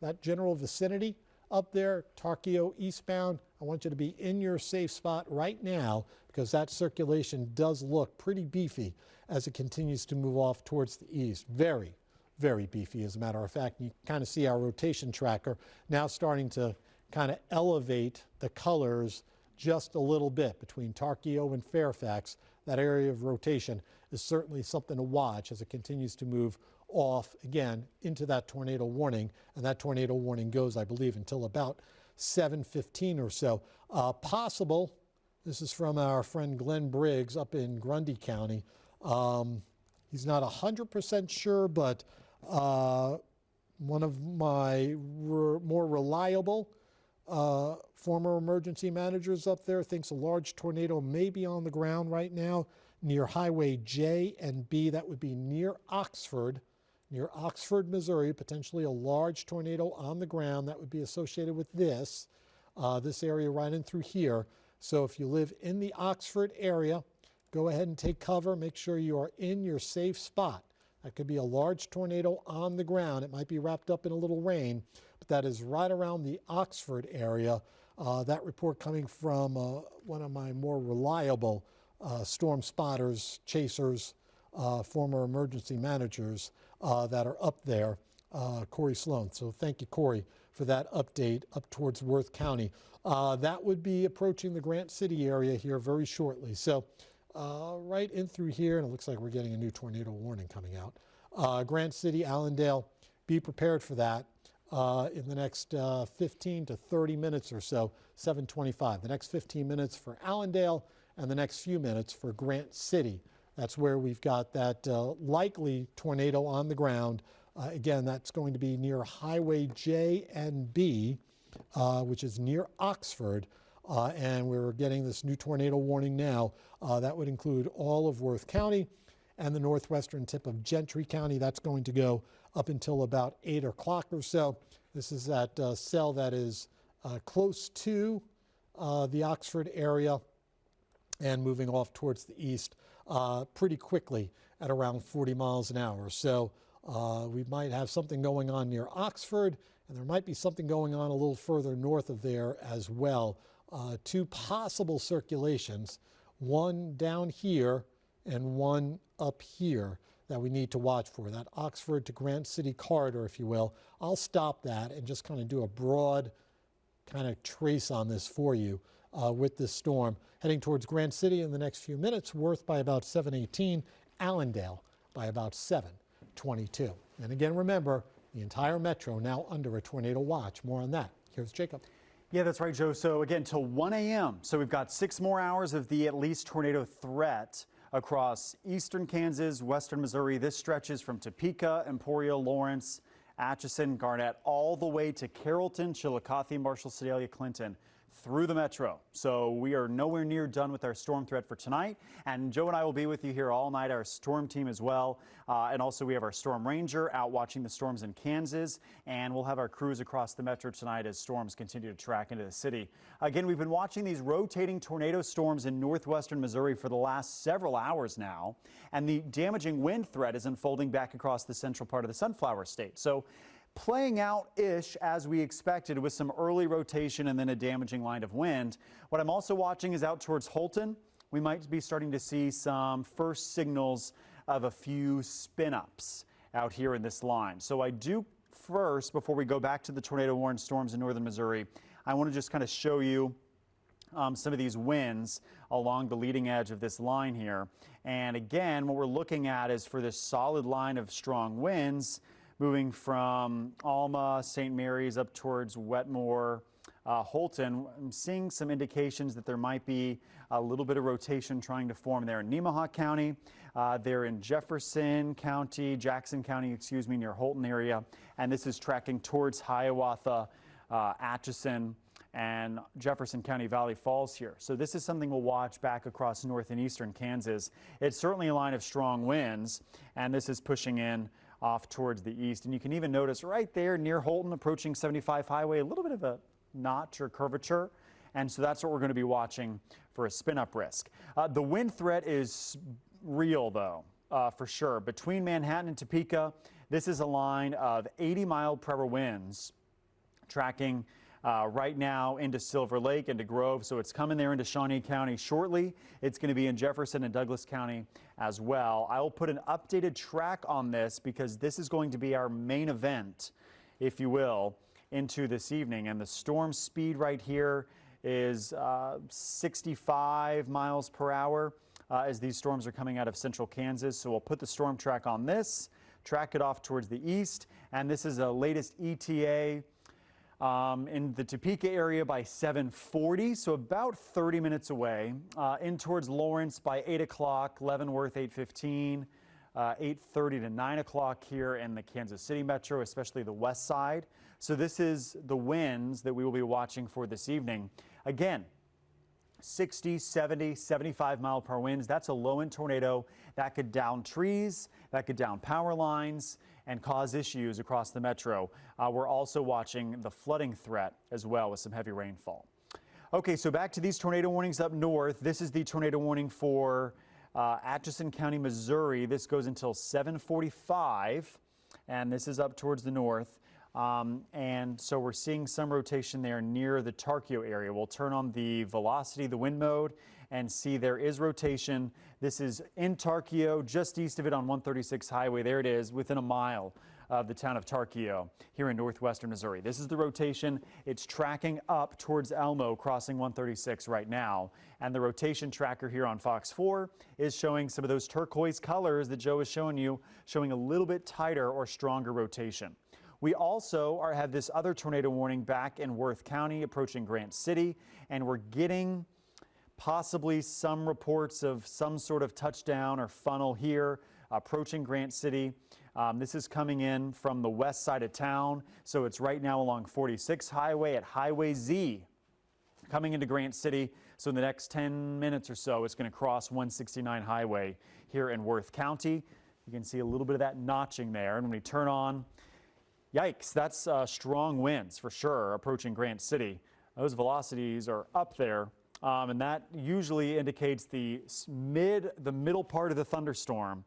that general vicinity up there, Tarkio eastbound, I want you to be in your safe spot right now because that circulation does look pretty beefy as it continues to move off towards the east. Very, very beefy, as a matter of fact. You kind of see our rotation tracker now starting to kind of elevate the colors just a little bit between Tarkio and Fairfax. That area of rotation is certainly something to watch as it continues to move off again into that tornado warning, and that tornado warning goes, I believe, until about 7:15 or so. Possible, this is from our friend Glenn Briggs up in Grundy County. He's not 100% sure, but one of my more reliable former emergency managers up there thinks a large tornado may be on the ground right now near Highway J and B. That would be near Oxford, Missouri, potentially a large tornado on the ground that would be associated with this area right in through here. So if you live in the Oxford area, go ahead and take cover. Make sure you are in your safe spot. That could be a large tornado on the ground. It might be wrapped up in a little rain, but that is right around the Oxford area. That report coming from one of my more reliable storm spotters, chasers, former emergency managers that are up there, Corey Sloan. So thank you, Corey, for that update up towards Worth County. That would be approaching the Grant City area here very shortly. So right in through here, and it looks like we're getting a new tornado warning coming out. Grant City, Allendale, be prepared for that in the next 15 to 30 minutes or so, 7:25. The next 15 minutes for Allendale and the next few minutes for Grant City. That's where we've got that likely tornado on the ground. Again, that's going to be near Highway J and B, which is near Oxford. And we're getting this new tornado warning now. That would include all of Worth County and the northwestern tip of Gentry County. That's going to go up until about 8 o'clock or so. This is that cell that is close to the Oxford area and moving off towards the east pretty quickly at around 40 miles an hour. So we might have something going on near Oxford, and there might be something going on a little further north of there as well. Two possible circulations, one down here and one up here that we need to watch for, that Oxford to Grant City corridor, if you will. I'll stop that and just kind of do a broad kind of trace on this for you with this storm. Heading towards Grant City in the next few minutes, Worth by about 7:18, Allendale by about 7:22. And again, remember, the entire metro now under a tornado watch. More on that Here's Jacob. Yeah, that's right, Joe. So again, till 1 a.m. So we've got 6 more hours of the at least tornado threat across eastern Kansas, western Missouri. This stretches from Topeka, Emporia, Lawrence, Atchison, Garnett, all the way to Carrollton, Chillicothe, Marshall, Sedalia, Clinton, through the metro. So we are nowhere near done with our storm threat for tonight. And Joe and I will be with you here all night, our storm team as well. And also we have our storm ranger out watching the storms in Kansas. And we'll have our crews across the metro tonight as storms continue to track into the city. Again, we've been watching these rotating tornado storms in northwestern Missouri for the last several hours now. And the damaging wind threat is unfolding back across the central part of the Sunflower State. So playing out-ish as we expected with some early rotation and then a damaging line of wind. What I'm also watching is out towards Holton. We might be starting to see some first signals of a few spin-ups out here in this line. So I do first, before we go back to the tornado-warned storms in northern Missouri, I want to just kind of show you some of these winds along the leading edge of this line here. And again, what we're looking at is for this solid line of strong winds moving from Alma, St. Mary's up towards Wetmore, Holton. I'm seeing some indications that there might be a little bit of rotation trying to form there in Nemaha County. They're in Jefferson County, Jackson County, excuse me, near Holton area. And this is tracking towards Hiawatha, Atchison, and Jefferson County Valley Falls here. So this is something we'll watch back across north and eastern Kansas. It's certainly a line of strong winds, and this is pushing in off towards the east. And you can even notice right there near Holton, approaching 75 Highway, a little bit of a notch or curvature. And so that's what we're going to be watching for a spin-up risk. The wind threat is real, though, for sure. Between Manhattan and Topeka, this is a line of 80-mile-per-hour winds tracking right now into Silver Lake, into Grove. So it's coming there into Shawnee County shortly. It's going to be in Jefferson and Douglas County as well. I will put an updated track on this because this is going to be our main event, if you will, into this evening. And the storm speed right here is 65 miles per hour as these storms are coming out of central Kansas. So we'll put the storm track on this, track it off towards the east. And this is the latest ETA in the Topeka area by 7:40, so about 30 minutes away. In towards Lawrence by 8 o'clock, Leavenworth 8:15, 8:30 to 9 o'clock here in the Kansas City metro, especially the west side. So this is the winds that we will be watching for this evening. Again, 60, 70, 75 mile per hour winds. That's a low-end tornado that could down trees, that could down power lines, and cause issues across the metro. We're also watching the flooding threat as well with some heavy rainfall. Okay, so back to these tornado warnings up north. This is the tornado warning for Atchison County, Missouri. This goes until 7:45, and this is up towards the north. And so we're seeing some rotation there near the Tarkio area. We'll turn on the velocity, the wind mode, and see there is rotation. This is in Tarkio, just east of it on 136 Highway. There it is, within a mile of the town of Tarkio here in northwestern Missouri. This is the rotation. It's tracking up towards Elmo, crossing 136 right now. And the rotation tracker here on FOX4 is showing some of those turquoise colors that Joe is showing you, showing a little bit tighter or stronger rotation. We also have this other tornado warning back in Worth County approaching Grant City, and we're getting possibly some reports of some sort of touchdown or funnel here approaching Grant City. This is coming in from the west side of town, so it's right now along 46 Highway at Highway Z coming into Grant City. So in the next 10 minutes or so, it's going to cross 169 Highway here in Worth County. You can see a little bit of that notching there, and when we turn on, yikes, that's strong winds for sure approaching Grant City. Those velocities are up there, and that usually indicates the middle part of the thunderstorm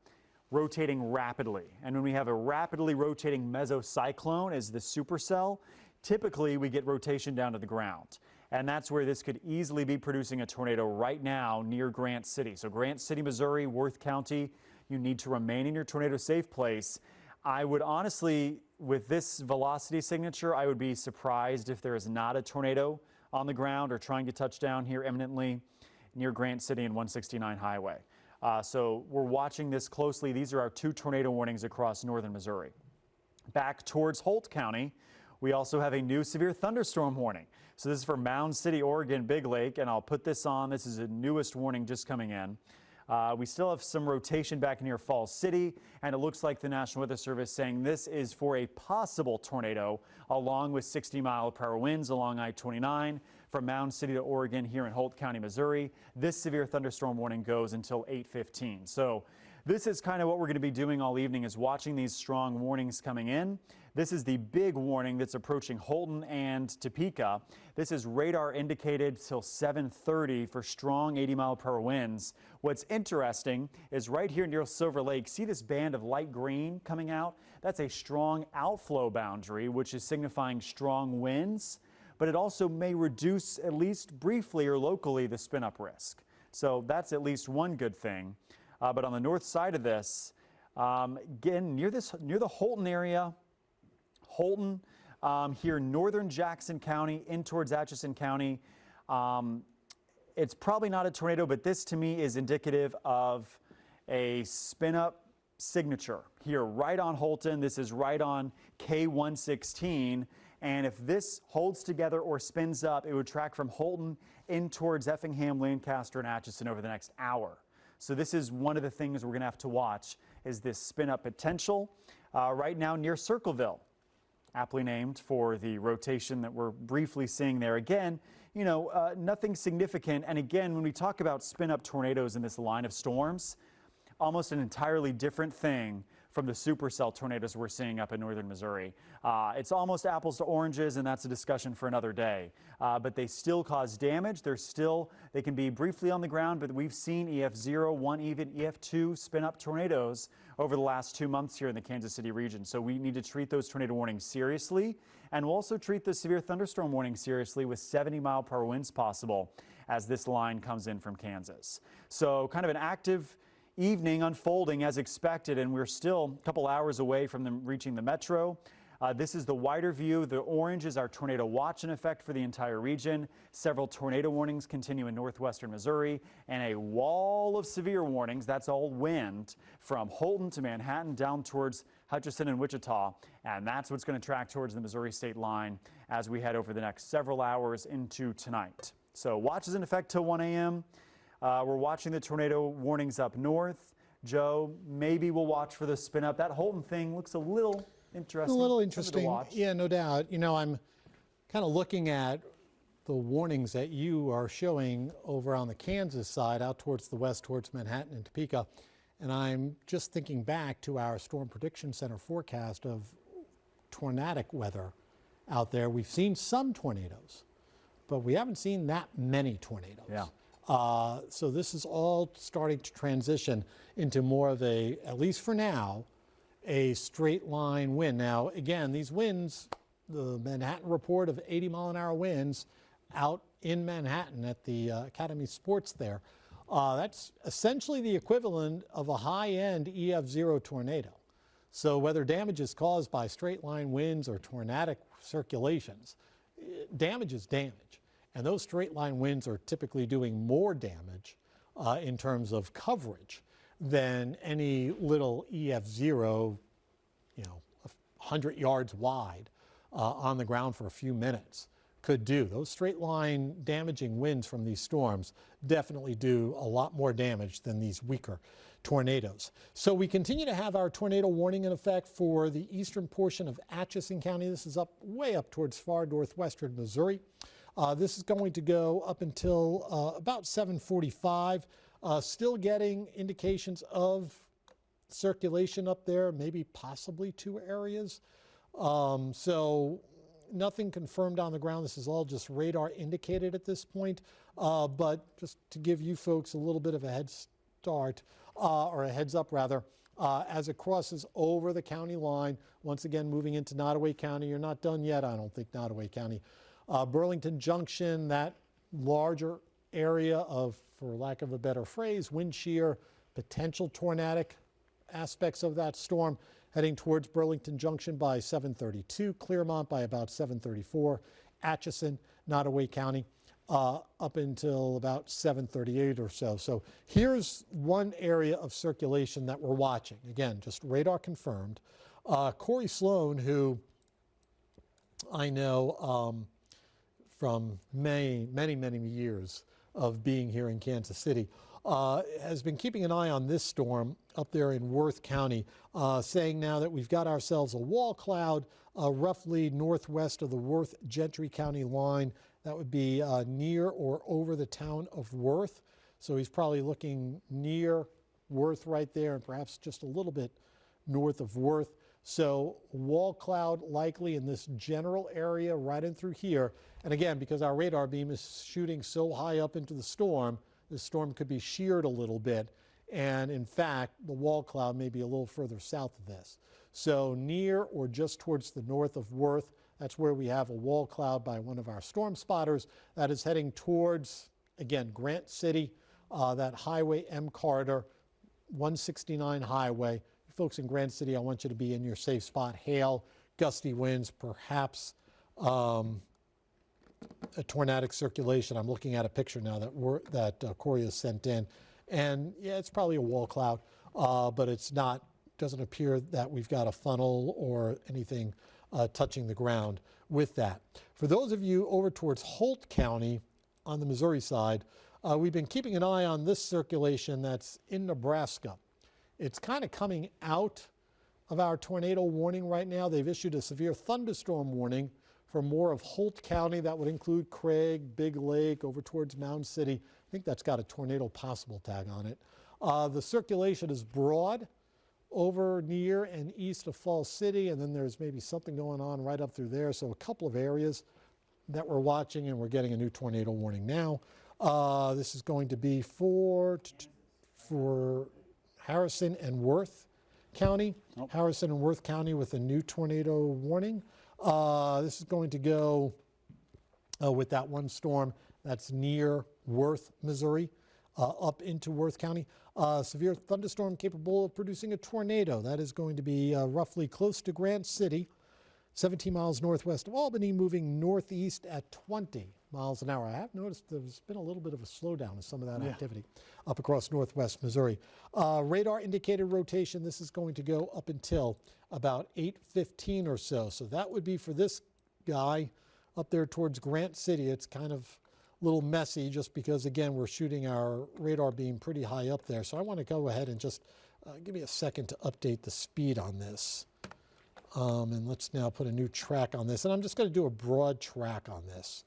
rotating rapidly. And when we have a rapidly rotating mesocyclone as the supercell, typically we get rotation down to the ground. And that's where this could easily be producing a tornado right now near Grant City. So Grant City, Missouri, Worth County, you need to remain in your tornado safe place. I would honestly, with this velocity signature, I would be surprised if there is not a tornado on the ground or trying to touch down here imminently near Grant City and 169 Highway. So we're watching this closely. These are our two tornado warnings across northern Missouri. Back towards Holt County, We also have a new severe thunderstorm warning. So this is for Mound City, Oregon, Big Lake, and I'll put this on. This is the newest warning just coming in. We still have some rotation back near Falls City, and it looks like the National Weather Service saying this is for a possible tornado along with 60-mile-per-hour winds along I-29 from Mound City to Oregon here in Holt County, Missouri. This severe thunderstorm warning goes until 8:15. So this is kind of what we're going to be doing all evening, is watching these strong warnings coming in. This is the big warning that's approaching Holton and Topeka. This is radar indicated till 7:30 for strong 80-mile-per-hour winds. What's interesting is right here near Silver Lake, see this band of light green coming out? That's a strong outflow boundary, which is signifying strong winds, but it also may reduce, at least briefly or locally, the spin-up risk. So that's at least one good thing. But on the north side of this, again, near the Holton area, Holton, here northern Jackson County in towards Atchison County, it's probably not a tornado, but this to me is indicative of a spin-up signature here right on Holton. This is right on K116. And if this holds together or spins up, it would track from Holton in towards Effingham, Lancaster, and Atchison over the next hour. So this is one of the things we're going to have to watch, is this spin-up potential right now near Circleville, aptly named for the rotation that we're briefly seeing there. Again, you know, nothing significant. And again, when we talk about spin-up tornadoes in this line of storms, almost an entirely different thing from the supercell tornadoes we're seeing up in northern Missouri. It's almost apples to oranges, and that's a discussion for another day. But they still cause damage. They can be briefly on the ground, but we've seen EF0, 1, even EF2 spin up tornadoes over the last 2 months here in the Kansas City region. So we need to treat those tornado warnings seriously, and we'll also treat the severe thunderstorm warning seriously with 70-mile-per-hour winds possible as this line comes in from Kansas. So kind of an active evening unfolding as expected, and we're still a couple hours away from them reaching the metro. This is the wider view. The orange is our tornado watch in effect for the entire region. Several tornado warnings continue in northwestern Missouri, and a wall of severe warnings, that's all wind, from Holton to Manhattan down towards Hutchinson and Wichita, and that's what's going to track towards the Missouri state line as we head over the next several hours into tonight. So watch is in effect till 1 a.m. We're watching the tornado warnings up north. Joe, maybe we'll watch for the spin up. That Holton thing looks a little interesting. A little interesting. Yeah, no doubt. You know, I'm kind of looking at the warnings that you are showing over on the Kansas side out towards the west, towards Manhattan and Topeka. And I'm just thinking back to our Storm Prediction Center forecast of tornadic weather out there. We've seen some tornadoes, but we haven't seen that many tornadoes. Yeah. So this is all starting to transition into more of a, at least for now, a straight line wind. Now, again, these winds, the Manhattan report of 80-mile-an-hour winds out in Manhattan at the Academy Sports there, that's essentially the equivalent of a high-end EF0 tornado. So whether damage is caused by straight line winds or tornadic circulations, damage is damage. And those straight line winds are typically doing more damage in terms of coverage than any little EF0, you know, 100 yards wide on the ground for a few minutes could do. Those straight line damaging winds from these storms definitely do a lot more damage than these weaker tornadoes. So we continue to have our tornado warning in effect for the eastern portion of Atchison County. This is way up towards far northwestern Missouri. This is going to go up until about 7:45. Still getting indications of circulation up there, maybe possibly 2 areas. So nothing confirmed on the ground. This is all just radar indicated at this point. But just to give you folks a little bit of a head start, or a heads up rather, as it crosses over the county line, once again moving into Nodaway County. You're not done yet, I don't think, Nodaway County. Burlington Junction, that larger area of, for lack of a better phrase, wind shear, potential tornadic aspects of that storm, heading towards Burlington Junction by 7:32, Clearmont by about 7:34, Atchison, Nodaway County, up until about 7:38 or so. So here's one area of circulation that we're watching. Again, just radar confirmed. Corey Sloan, who I know from many years of being here in Kansas City, has been keeping an eye on this storm up there in Worth County, saying now that we've got ourselves a wall cloud roughly northwest of the Worth-Gentry County line. That would be near or over the town of Worth. So he's probably looking near Worth right there and perhaps just a little bit north of Worth. So wall cloud likely in this general area right in through here. And again, because our radar beam is shooting so high up into the storm, the storm could be sheared a little bit. And in fact, the wall cloud may be a little further south of this. So near or just towards the north of Worth, that's where we have a wall cloud by one of our storm spotters that is heading towards, again, Grant City, that Highway M corridor, 169 highway. Folks in Grant City, I want you to be in your safe spot. Hail, gusty winds, perhaps a tornadic circulation. I'm looking at a picture now that Corey has sent in. And yeah, it's probably a wall cloud, but it's not, doesn't appear that we've got a funnel or anything touching the ground with that. For those of you over towards Holt County on the Missouri side, we've been keeping an eye on this circulation that's in Nebraska. It's kind of coming out of our tornado warning right now. They've issued a severe thunderstorm warning for more of Holt County. That would include Craig, Big Lake, over towards Mound City. I think that's got a tornado possible tag on it. The circulation is broad over near and east of Falls City, and then there's maybe something going on right up through there. So a couple of areas that we're watching, and we're getting a new tornado warning now. This is going to be for Harrison and Worth County. Oh. Harrison and Worth County with a new tornado warning. This is going to go with that one storm that's near Worth, Missouri, up into Worth County. Severe thunderstorm capable of producing a tornado. That is going to be roughly close to Grant City, 17 miles northwest of Albany, moving northeast at 20 miles an hour. I have noticed there's been a little bit of a slowdown in some of that activity up across northwest Missouri. Radar indicated rotation, this is going to go up until about 8:15 or so. So that would be for this guy up there towards Grant City. It's kind of a little messy just because, again, we're shooting our radar beam pretty high up there. So I want to go ahead and just give me a second to update the speed on this. And let's now put a new track on this. And I'm just going to do a broad track on this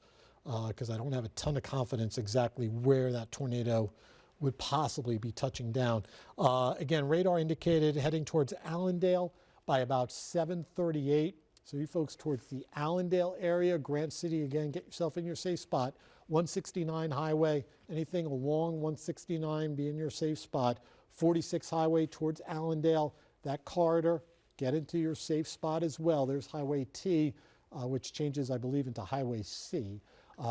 because I don't have a ton of confidence exactly where that tornado would possibly be touching down. Again, radar indicated heading towards Allendale by about 7:38. So you folks towards the Allendale area, Grant City, again, get yourself in your safe spot. 169 highway, anything along 169, be in your safe spot. 46 highway towards Allendale, that corridor, get into your safe spot as well. There's Highway T, which changes, I believe, into Highway C,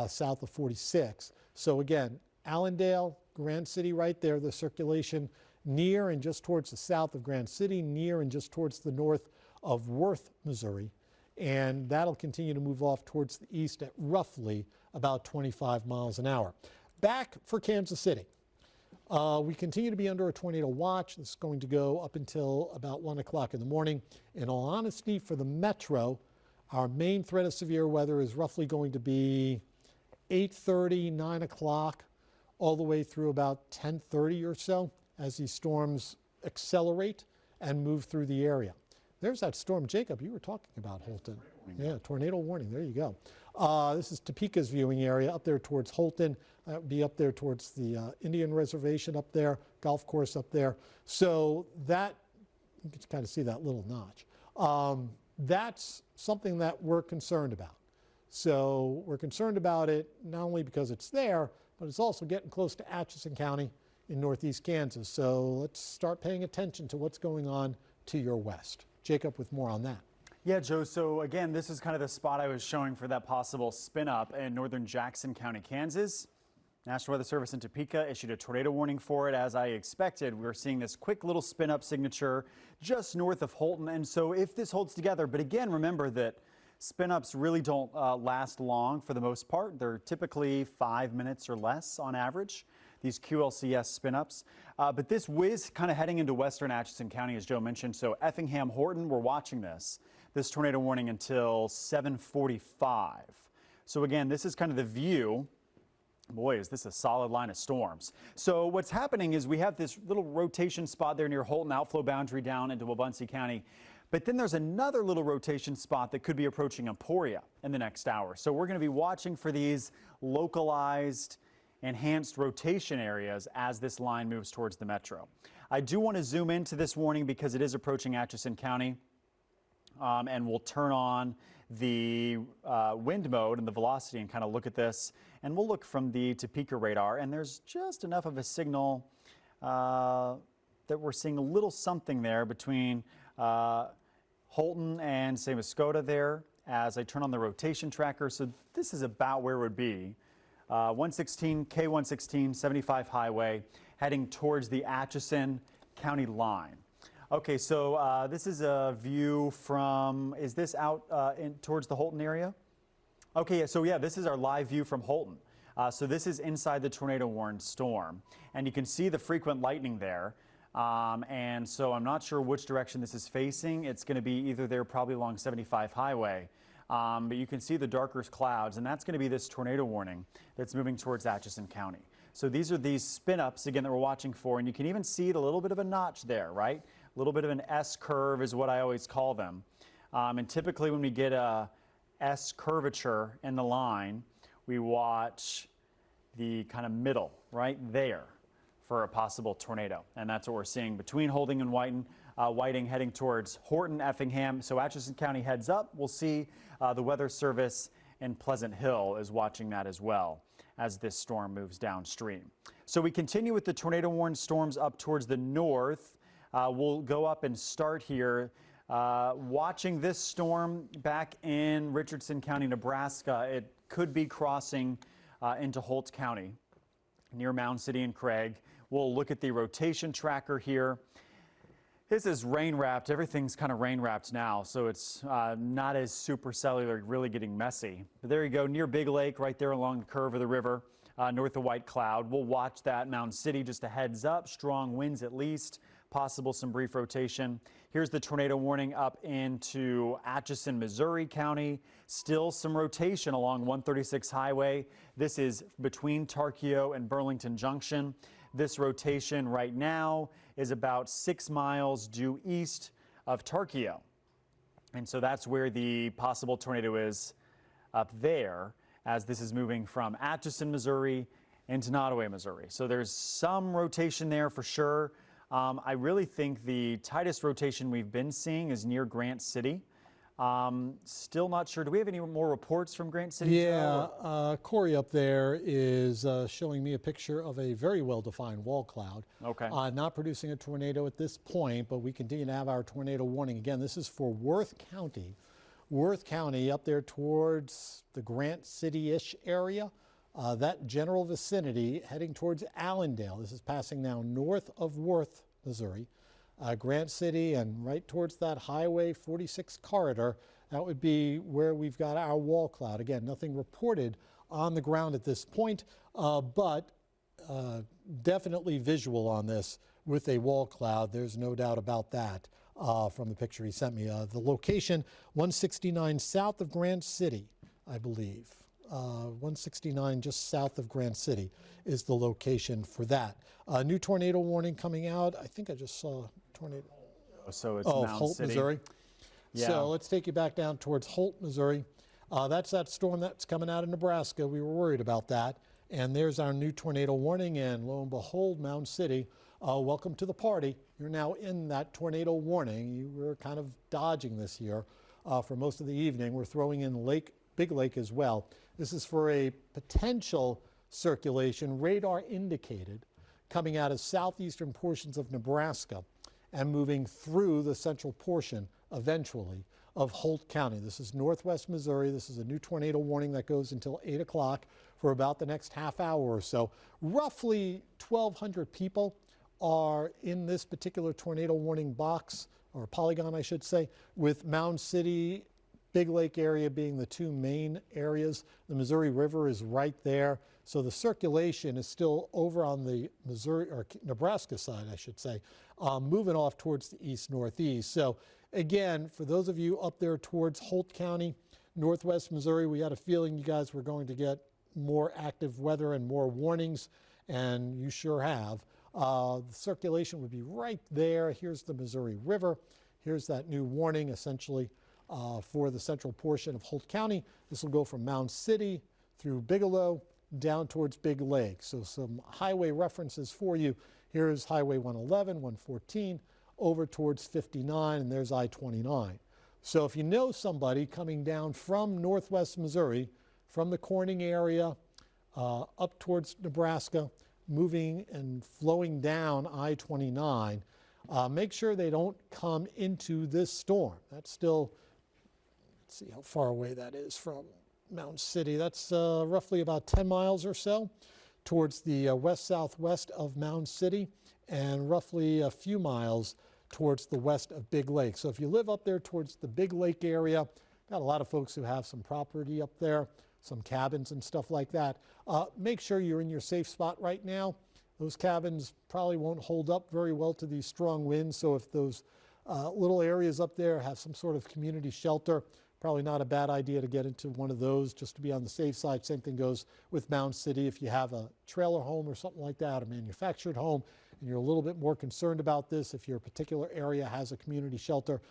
south of 46. So again, Allendale, Grant City right there, the circulation near and just towards the south of Grant City, near and just towards the north of Worth, Missouri. And that'll continue to move off towards the east at roughly about 25 miles an hour. Back for Kansas City. We continue to be under a tornado watch. This is going to go up until about 1 o'clock in the morning. In all honesty, for the metro, our main threat of severe weather is roughly going to be 8:30, 9 o'clock, all the way through about 10:30 or so as these storms accelerate and move through the area. There's that storm, Jacob, you were talking about, Holton. Yeah, tornado warning, there you go. This is Topeka's viewing area up there towards Holton. That would be up there towards the Indian Reservation up there, golf course up there. So that, you can kind of see that little notch. That's something that we're concerned about. So we're concerned about it not only because it's there, but it's also getting close to Atchison County in northeast Kansas. So let's start paying attention to what's going on to your west. Jacob with more on that. Yeah, Joe, so again, this is kind of the spot I was showing for that possible spin up in northern Jackson County, Kansas. National Weather Service in Topeka issued a tornado warning for it. As I expected, we were seeing this quick little spin up signature just north of Holton. And so if this holds together, but again, remember that spin ups really don't last long for the most part. They're typically 5 minutes or less on average, these QLCS spin-ups. But this whiz kind of heading into western Atchison County, as Joe mentioned. So Effingham, Horton, we're watching this. this tornado warning until 7:45. So again, this is kind of the view. Boy, is this a solid line of storms. So what's happening is we have this little rotation spot there near Holton outflow boundary down into Wabunsee County. But then there's another little rotation spot that could be approaching Emporia in the next hour. So we're going to be watching for these localized enhanced rotation areas as this line moves towards the metro. I do want to zoom into this warning because it is approaching Atchison County, and we'll turn on the wind mode and the velocity and kind of look at this, and we'll look from the Topeka radar, and there's just enough of a signal that we're seeing a little something there between Holton and say Muskota there as I turn on the rotation tracker. So this is about where it would be. 116, K116, 75 highway, heading towards the Atchison County line. Okay, so this is a view from, is this out towards the Holton area? Okay, so yeah, this is our live view from Holton. So this is inside the tornado warned storm, and you can see the frequent lightning there. And so I'm not sure which direction this is facing. It's going to be either there, probably along 75 highway. But you can see the darker clouds, and that's going to be this tornado warning that's moving towards Atchison County. So these are these spin-ups, again, that we're watching for, and you can even see a little bit of a notch there, right? A little bit of an S curve is what I always call them. And typically when we get a S curvature in the line, we watch the kind of middle right there for a possible tornado. And that's what we're seeing between Holding and Whiting heading towards Horton, Effingham. So Atchison County heads up. We'll see the Weather Service in Pleasant Hill is watching that as well as this storm moves downstream. So we continue with the tornado warned storms up towards the north. We'll go up and start here watching this storm back in Richardson County, Nebraska. It could be crossing into Holt County near Mound City and Craig. We'll look at the rotation tracker here. This is rain wrapped. Everything's kind of rain wrapped now, so it's not as supercellular, really getting messy. But there you go, near Big Lake, right there along the curve of the river, north of White Cloud. We'll watch that. Mound City, just a heads up, strong winds at least, possible some brief rotation. Here's the tornado warning up into Atchison, Missouri County. Still some rotation along 136 highway. This is between Tarkio and Burlington Junction. This rotation right now is about 6 miles due east of Tarkio. And so that's where the possible tornado is up there as this is moving from Atchison, Missouri into Nodaway, Missouri. So there's some rotation there for sure. I really think the tightest rotation we've been seeing is near Grant City. Still not sure. Do we have any more reports from Grant City? Yeah, Corey up there is showing me a picture of a very well-defined wall cloud. Okay. Not producing a tornado at this point, but we continue to have our tornado warning. Again, this is for Worth County. Worth County up there towards the Grant City-ish area. That general vicinity heading towards Allendale. This is passing now north of Worth, Missouri. Grant City and right towards that Highway 46 corridor, that would be where we've got our wall cloud. Again, nothing reported on the ground at this point, but definitely visual on this with a wall cloud. There's no doubt about that from the picture he sent me. The location, 169 south of Grant City, I believe. 169 just south of Grant City is the location for that. New tornado warning coming out. I think I just saw tornado. So it's Mound Mound City. City. Missouri. Yeah. So let's take you back down towards Holt, Missouri. That's that storm that's coming out of Nebraska. We were worried about that. And there's our new tornado warning. And lo and behold, Mound City, welcome to the party. You're now in that tornado warning. You were kind of dodging this here for most of the evening. We're throwing in Big Lake as well. This is for a potential circulation, radar indicated, coming out of southeastern portions of Nebraska and moving through the central portion eventually of Holt County. This is northwest Missouri. This is a new tornado warning that goes until 8 o'clock for about the next half hour or so. Roughly 1,200 people are in this particular tornado warning box, or polygon I should say, with Mound City, Big Lake area being the two main areas. The Missouri River is right there. So the circulation is still over on the Missouri or Nebraska side, I should say, moving off towards the east-northeast. So again, for those of you up there towards Holt County, northwest Missouri, we had a feeling you guys were going to get more active weather and more warnings, and you sure have. The circulation would be right there. Here's the Missouri River. Here's that new warning, essentially, for the central portion of Holt County. This will go from Mound City through Bigelow down towards Big Lake. So some highway references for you. Here's Highway 111, 114, over towards 59, and there's I-29. So if you know somebody coming down from northwest Missouri, from the Corning area up towards Nebraska, moving and flowing down I-29, make sure they don't come into this storm. That's still, let's see how far away that is from Mound City. That's roughly about 10 miles or so towards the west-southwest of Mound City, and roughly a few miles towards the west of Big Lake. So if you live up there towards the Big Lake area, got a lot of folks who have some property up there, some cabins and stuff like that. Make sure you're in your safe spot right now. Those cabins probably won't hold up very well to these strong winds, so if those little areas up there have some sort of community shelter, probably not a bad idea to get into one of those just to be on the safe side. Same thing goes with Mound City. If you have a trailer home or something like that, a manufactured home, and you're a little bit more concerned about this, if your particular area has a community shelter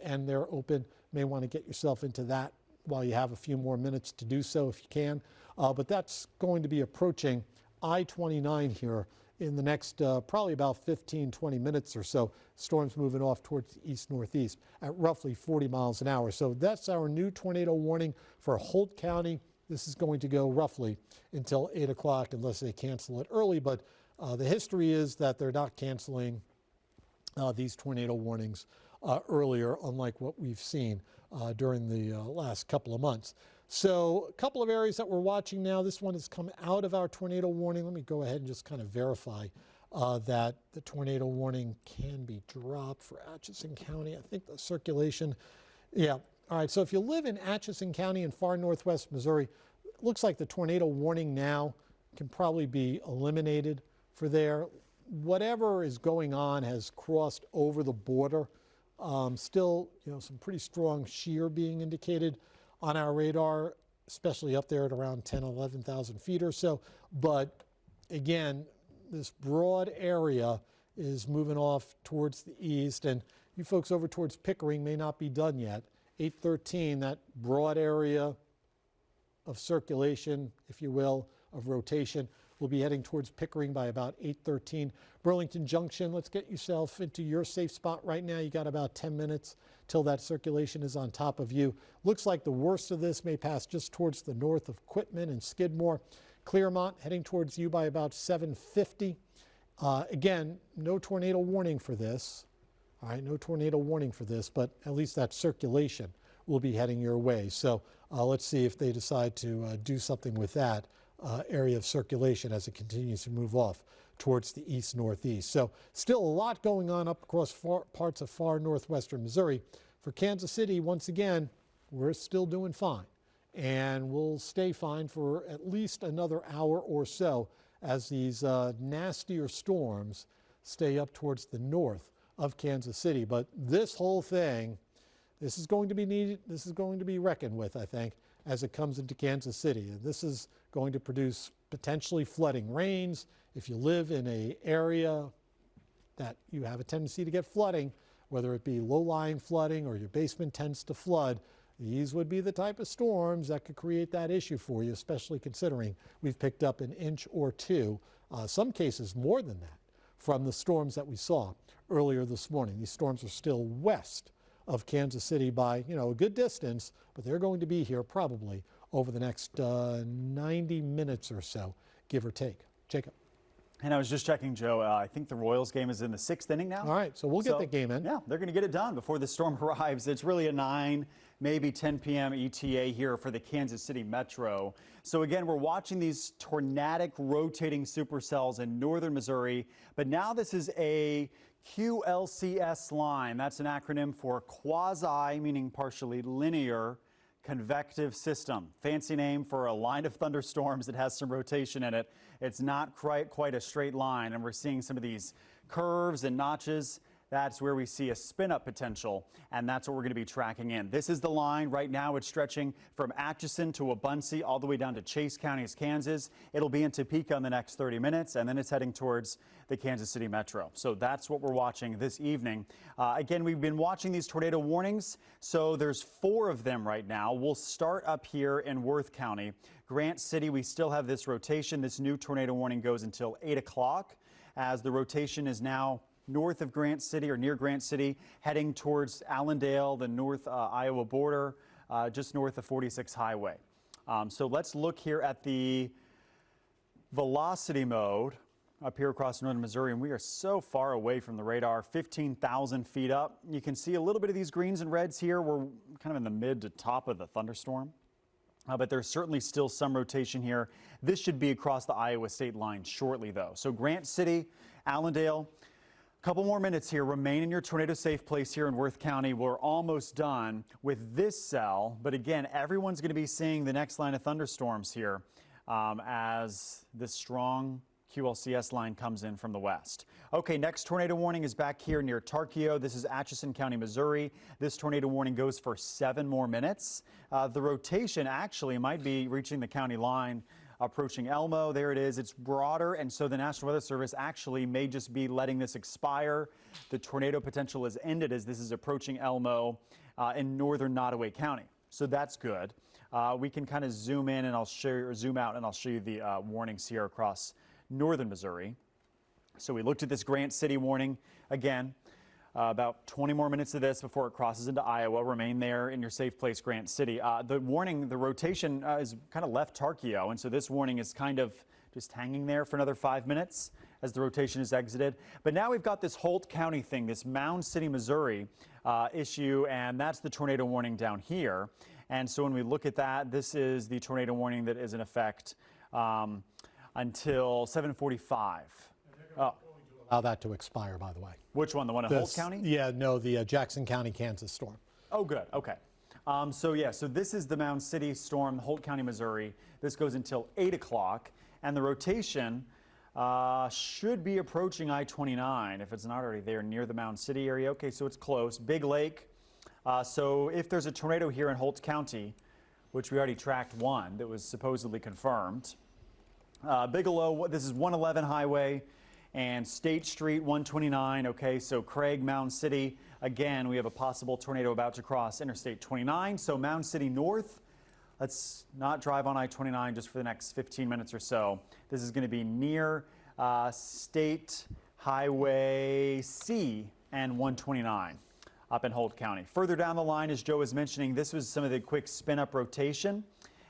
and they're open, may want to get yourself into that while you have a few more minutes to do so if you can. But that's going to be approaching I-29 here in the next probably about 15, 20 minutes or so. Storm's moving off towards the east-northeast at roughly 40 miles an hour. So that's our new tornado warning for Holt County. This is going to go roughly until 8 o'clock unless they cancel it early. But the history is that they're not canceling these tornado warnings earlier, unlike what we've seen during the last couple of months. So a couple of areas that we're watching now. This one has come out of our tornado warning. Let me go ahead and just kind of verify that the tornado warning can be dropped for Atchison County. I think the circulation, yeah. All right, so if you live in Atchison County in far northwest Missouri, it looks like the tornado warning now can probably be eliminated for there. Whatever is going on has crossed over the border. Still, some pretty strong shear being indicated on our radar, especially up there at around 10, 11,000 feet or so. But again, this broad area is moving off towards the east, and you folks over towards Pickering may not be done yet. 813, that broad area of circulation, if you will, of rotation, will be heading towards Pickering by about 8:13. Burlington Junction, let's get yourself into your safe spot right now. You got about 10 minutes till that circulation is on top of you. Looks like the worst of this may pass just towards the north of Quitman and Skidmore. Clearmont heading towards you by about 7:50. Again, no tornado warning for this. All right, no tornado warning for this, but at least that circulation will be heading your way. So let's see if they decide to do something with that area of circulation as it continues to move off towards the east-northeast. So still a lot going on up across parts of far northwestern Missouri. For Kansas City, once again, we're still doing fine. And we'll stay fine for at least another hour or so as these nastier storms stay up towards the north of Kansas City. But this whole thing, this is going to be needed, this is going to be reckoned with, I think, as it comes into Kansas City. And this is going to produce potentially flooding rains. If you live in an area that you have a tendency to get flooding, whether it be low-lying flooding or your basement tends to flood, these would be the type of storms that could create that issue for you, especially considering we've picked up an inch or two, some cases more than that, from the storms that we saw earlier this morning. These storms are still west of Kansas City by, a good distance, but they're going to be here probably over the next 90 minutes or so, give or take. Jacob. And I was just checking, Joe, I think the Royals game is in the 6th inning now. All right, so we'll get the game in. Yeah, they're going to get it done before the storm arrives. It's really a 9, maybe 10 p.m. ETA here for the Kansas City Metro. So again, we're watching these tornadic rotating supercells in northern Missouri, but now this is a QLCS line. That's an acronym for quasi, meaning partially linear, convective system. Fancy name for a line of thunderstorms that has some rotation in it. It's not quite a straight line, and we're seeing some of these curves and notches that's where we see a spin up potential, and that's what we're going to be tracking in. This is the line. Right now it's stretching from Atchison to Wabunsee all the way down to Chase County, Kansas. It'll be in Topeka in the next 30 minutes, and then it's heading towards the Kansas City metro. So that's what we're watching this evening. Again, we've been watching these tornado warnings. So there's 4 of them right now. We'll start up here in Worth County. Grant City, we still have this rotation. This new tornado warning goes until 8 o'clock as the rotation is now north of Grant City or near Grant City, heading towards Allendale, the north Iowa border, just north of 46 Highway. So let's look here at the velocity mode up here across northern Missouri, and we are so far away from the radar, 15,000 feet up. You can see a little bit of these greens and reds here. We're kind of in the mid to top of the thunderstorm. But there's certainly still some rotation here. This should be across the Iowa state line shortly, though. So Grant City, Allendale, a couple more minutes here. Remain in your tornado safe place here in Worth County. We're almost done with this cell. But again, everyone's going to be seeing the next line of thunderstorms here as this strong QLCS line comes in from the west. Okay, next tornado warning is back here near Tarkio. This is Atchison County, Missouri. This tornado warning goes for 7 more minutes. The rotation actually might be reaching the county line, approaching Elmo. There it is. It's broader, and so the National Weather Service actually may just be letting this expire. The tornado potential is ended as this is approaching Elmo in northern Nodaway County. So that's good. We can kind of zoom in and I'll show you, or zoom out and I'll show you the warnings here across northern Missouri. So we looked at this Grant City warning again. About 20 more minutes of this before it crosses into Iowa. Remain there in your safe place, Grant City. The warning, the rotation is kind of left Tarkio, and so this warning is kind of just hanging there for another 5 minutes as the rotation is exited. But now we've got this Holt County thing, this Mound City, Missouri issue, and that's the tornado warning down here. And so when we look at that, this is the tornado warning that is in effect until 7:45. Oh. Allow that to expire, by the way. Which one? The one in Holt County? Yeah, no, the Jackson County, Kansas storm. Oh, good. Okay. So this is the Mound City storm, Holt County, Missouri. This goes until 8 o'clock, and the rotation should be approaching I-29 if it's not already there near the Mound City area. Okay, so it's close. Big Lake. So if there's a tornado here in Holt County, which we already tracked one that was supposedly confirmed, Bigelow, this is 111 Highway and State Street 129. Okay, so Craig, Mound City. Again, we have a possible tornado about to cross Interstate 29. So Mound City North, let's not drive on I-29 just for the next 15 minutes or so. This is going to be near State Highway C and 129 up in Holt County. Further down the line, as Joe was mentioning, this was some of the quick spin-up rotation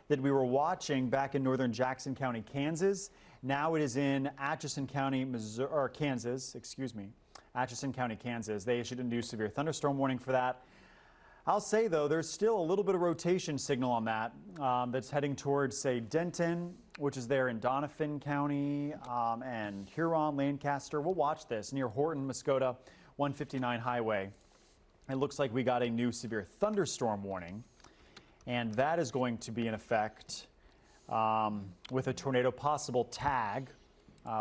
that we were watching back in northern Jackson County, Kansas. Now it is in Atchison County, Kansas. Atchison County, Kansas. They issued a new severe thunderstorm warning for that. I'll say, though, there's still a little bit of rotation signal on that that's heading towards, say, Denton, which is there in Doniphan County, and Huron, Lancaster. We'll watch this near Horton, Muskota, 159 Highway. It looks like we got a new severe thunderstorm warning, and that is going to be in effect with a tornado possible tag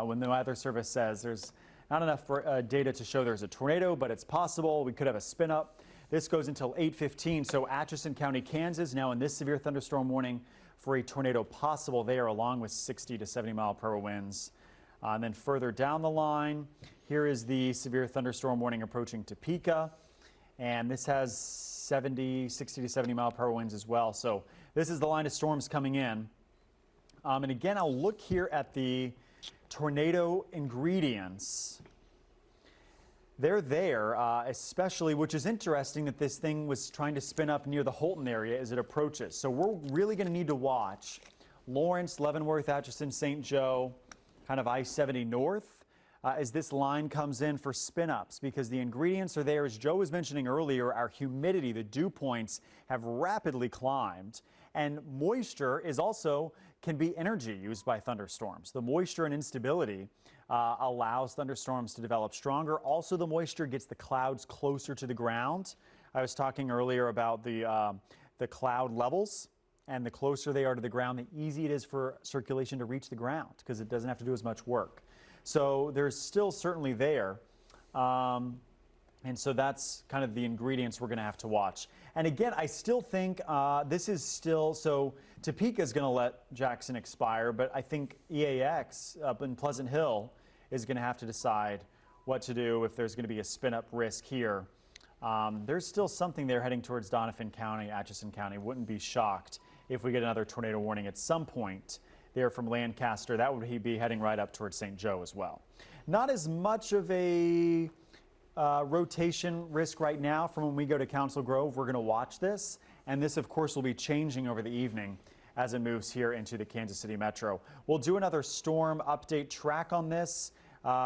when the Weather Service says there's not enough data to show there's a tornado, but it's possible. We could have a spin up. This goes until 8:15. So Atchison County, Kansas, now in this severe thunderstorm warning for a tornado possible there, along with 60 to 70 mile per hour winds. And then further down the line, here is the severe thunderstorm warning approaching Topeka. And this has 60 to 70 mile per hour winds as well. So this is the line of storms coming in. And again, I'll look here at the tornado ingredients. They're there, especially, which is interesting that this thing was trying to spin up near the Holton area as it approaches. So we're really going to need to watch Lawrence, Leavenworth, Atchison, St. Joe, kind of I-70 north as this line comes in for spin-ups, because the ingredients are there. As Joe was mentioning earlier, our humidity, the dew points, have rapidly climbed, and moisture is also can be energy used by thunderstorms. The moisture and instability allows thunderstorms to develop stronger. Also, the moisture gets the clouds closer to the ground. I was talking earlier about the cloud levels, and the closer they are to the ground, the easier it is for circulation to reach the ground because it doesn't have to do as much work. So there's still certainly there. And so that's kind of the ingredients we're going to have to watch. And again, I still think this is still, so Topeka is going to let Jackson expire, but I think EAX up in Pleasant Hill is going to have to decide what to do if there's going to be a spin-up risk here. There's still something there heading towards Donovan County, Atchison County. Wouldn't be shocked if we get another tornado warning at some point there from Lancaster. That would be heading right up towards St. Joe as well. Not as much of a rotation risk right now from when we go to Council Grove. We're going to watch this, and this of course will be changing over the evening as it moves here into the Kansas City metro. We'll do another storm update track on this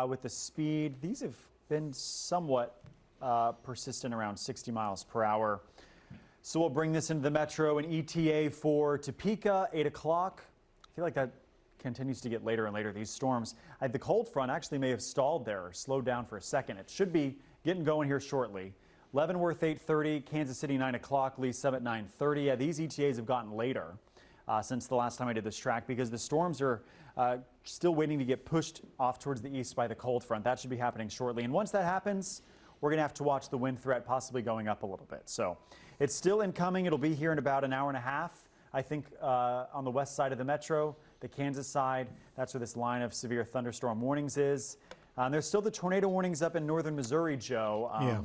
with the speed. These have been somewhat persistent, around 60 miles per hour. So we'll bring this into the metro, and ETA for Topeka, 8 o'clock. I feel like that continues to get later and later, these storms. The cold front actually may have stalled there or slowed down for a second. It should be getting going here shortly. Leavenworth, 8:30, Kansas City, 9 o'clock, Lee Summit, 9:30. Yeah, these ETAs have gotten later since the last time I did this track because the storms are still waiting to get pushed off towards the east by the cold front. That should be happening shortly. And once that happens, we're going to have to watch the wind threat possibly going up a little bit. So it's still incoming. It'll be here in about an hour and a half, I think, on the west side of the metro. The Kansas side, that's where this line of severe thunderstorm warnings is. There's still the tornado warnings up in northern Missouri, Joe. Yeah,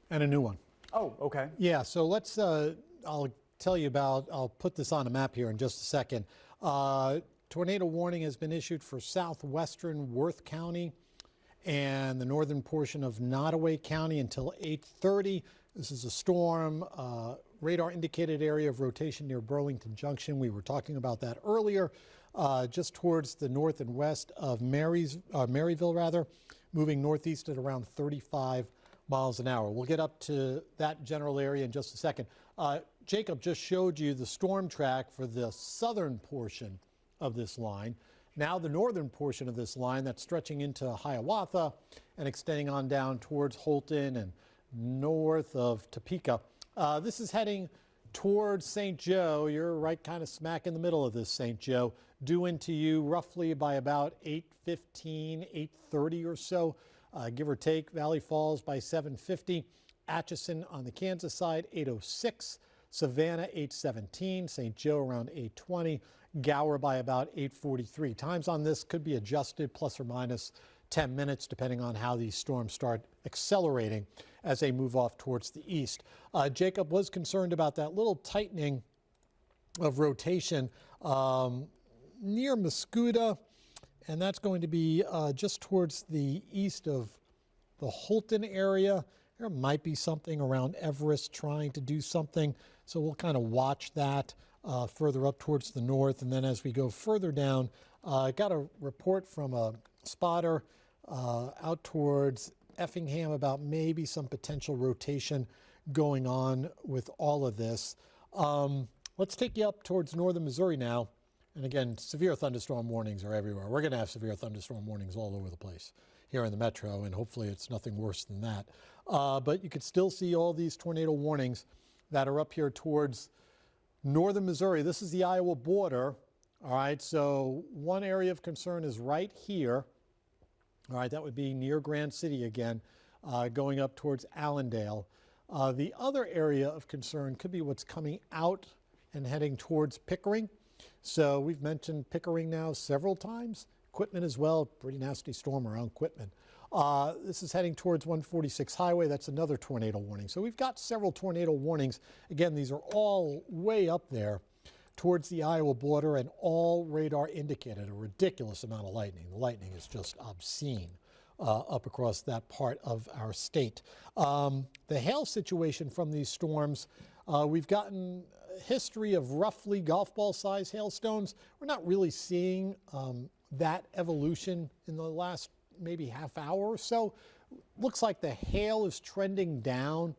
and a new one. Oh, okay. Yeah, so let's, I'll tell you about, I'll put this on a map here in just a second. Tornado warning has been issued for southwestern Worth County and the northern portion of Nodaway County until 8:30. This is a storm, radar indicated area of rotation near Burlington Junction. We were talking about that earlier, just towards the north and west of Maryville, moving northeast at around 35 miles an hour. We'll get up to that general area in just a second. Jacob just showed you the storm track for the southern portion of this line. Now the northern portion of this line that's stretching into Hiawatha and extending on down towards Holton and north of Topeka. This is heading towards St. Joe. You're right kind of smack in the middle of this St. Joe, due into you roughly by about 8:15, 8:30 or so, give or take. Valley Falls by 7:50. Atchison on the Kansas side, 8:06. Savannah, 8:17. St. Joe around 8:20. Gower by about 8:43. Times on this could be adjusted plus or minus 10 minutes depending on how these storms start accelerating as they move off towards the east. Jacob was concerned about that little tightening of rotation near Mascoutah, and that's going to be just towards the east of the Holton area. There might be something around Everest trying to do something, so we'll kind of watch that further up towards the north. And then as we go further down, I got a report from a spotter out towards Effingham about maybe some potential rotation going on with all of this. Let's take you up towards northern Missouri now. And again, severe thunderstorm warnings are everywhere. We're going to have severe thunderstorm warnings all over the place here in the metro, and hopefully it's nothing worse than that. But you could still see all these tornado warnings that are up here towards northern Missouri. This is the Iowa border. All right, so one area of concern is right here. All right, that would be near Grand City again, going up towards Allendale. The other area of concern could be what's coming out and heading towards Pickering. So we've mentioned Pickering now several times. Quitman as well, pretty nasty storm around Quitman. This is heading towards 146 Highway. That's another tornado warning. So we've got several tornado warnings. Again, these are all way up there towards the Iowa border and all radar indicated. A ridiculous amount of lightning. The lightning is just obscene up across that part of our state. The hail situation from these storms, we've gotten history of roughly golf ball size hailstones. We're not really seeing that evolution in the last maybe half hour or so. Looks like the hail is trending down,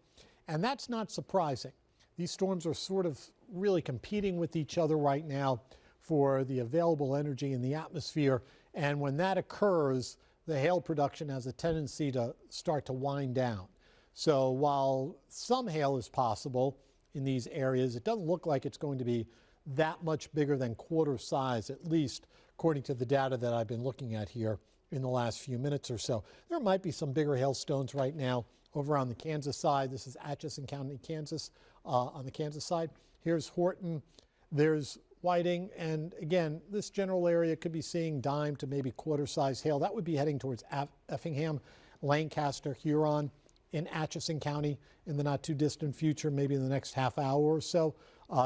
and that's not surprising. These storms are sort of really competing with each other right now for the available energy in the atmosphere, and when that occurs, the hail production has a tendency to start to wind down. So while some hail is possible in these areas, it doesn't look like it's going to be that much bigger than quarter size, at least according to the data that I've been looking at here in the last few minutes or so. There might be some bigger hailstones right now over on the Kansas side. This is Atchison County, Kansas, on the Kansas side. Here's Horton. There's Whiting. And again, this general area could be seeing dime to maybe quarter-size hail. That would be heading towards Effingham, Lancaster, Huron, in Atchison County in the not-too-distant future, maybe in the next half hour or so.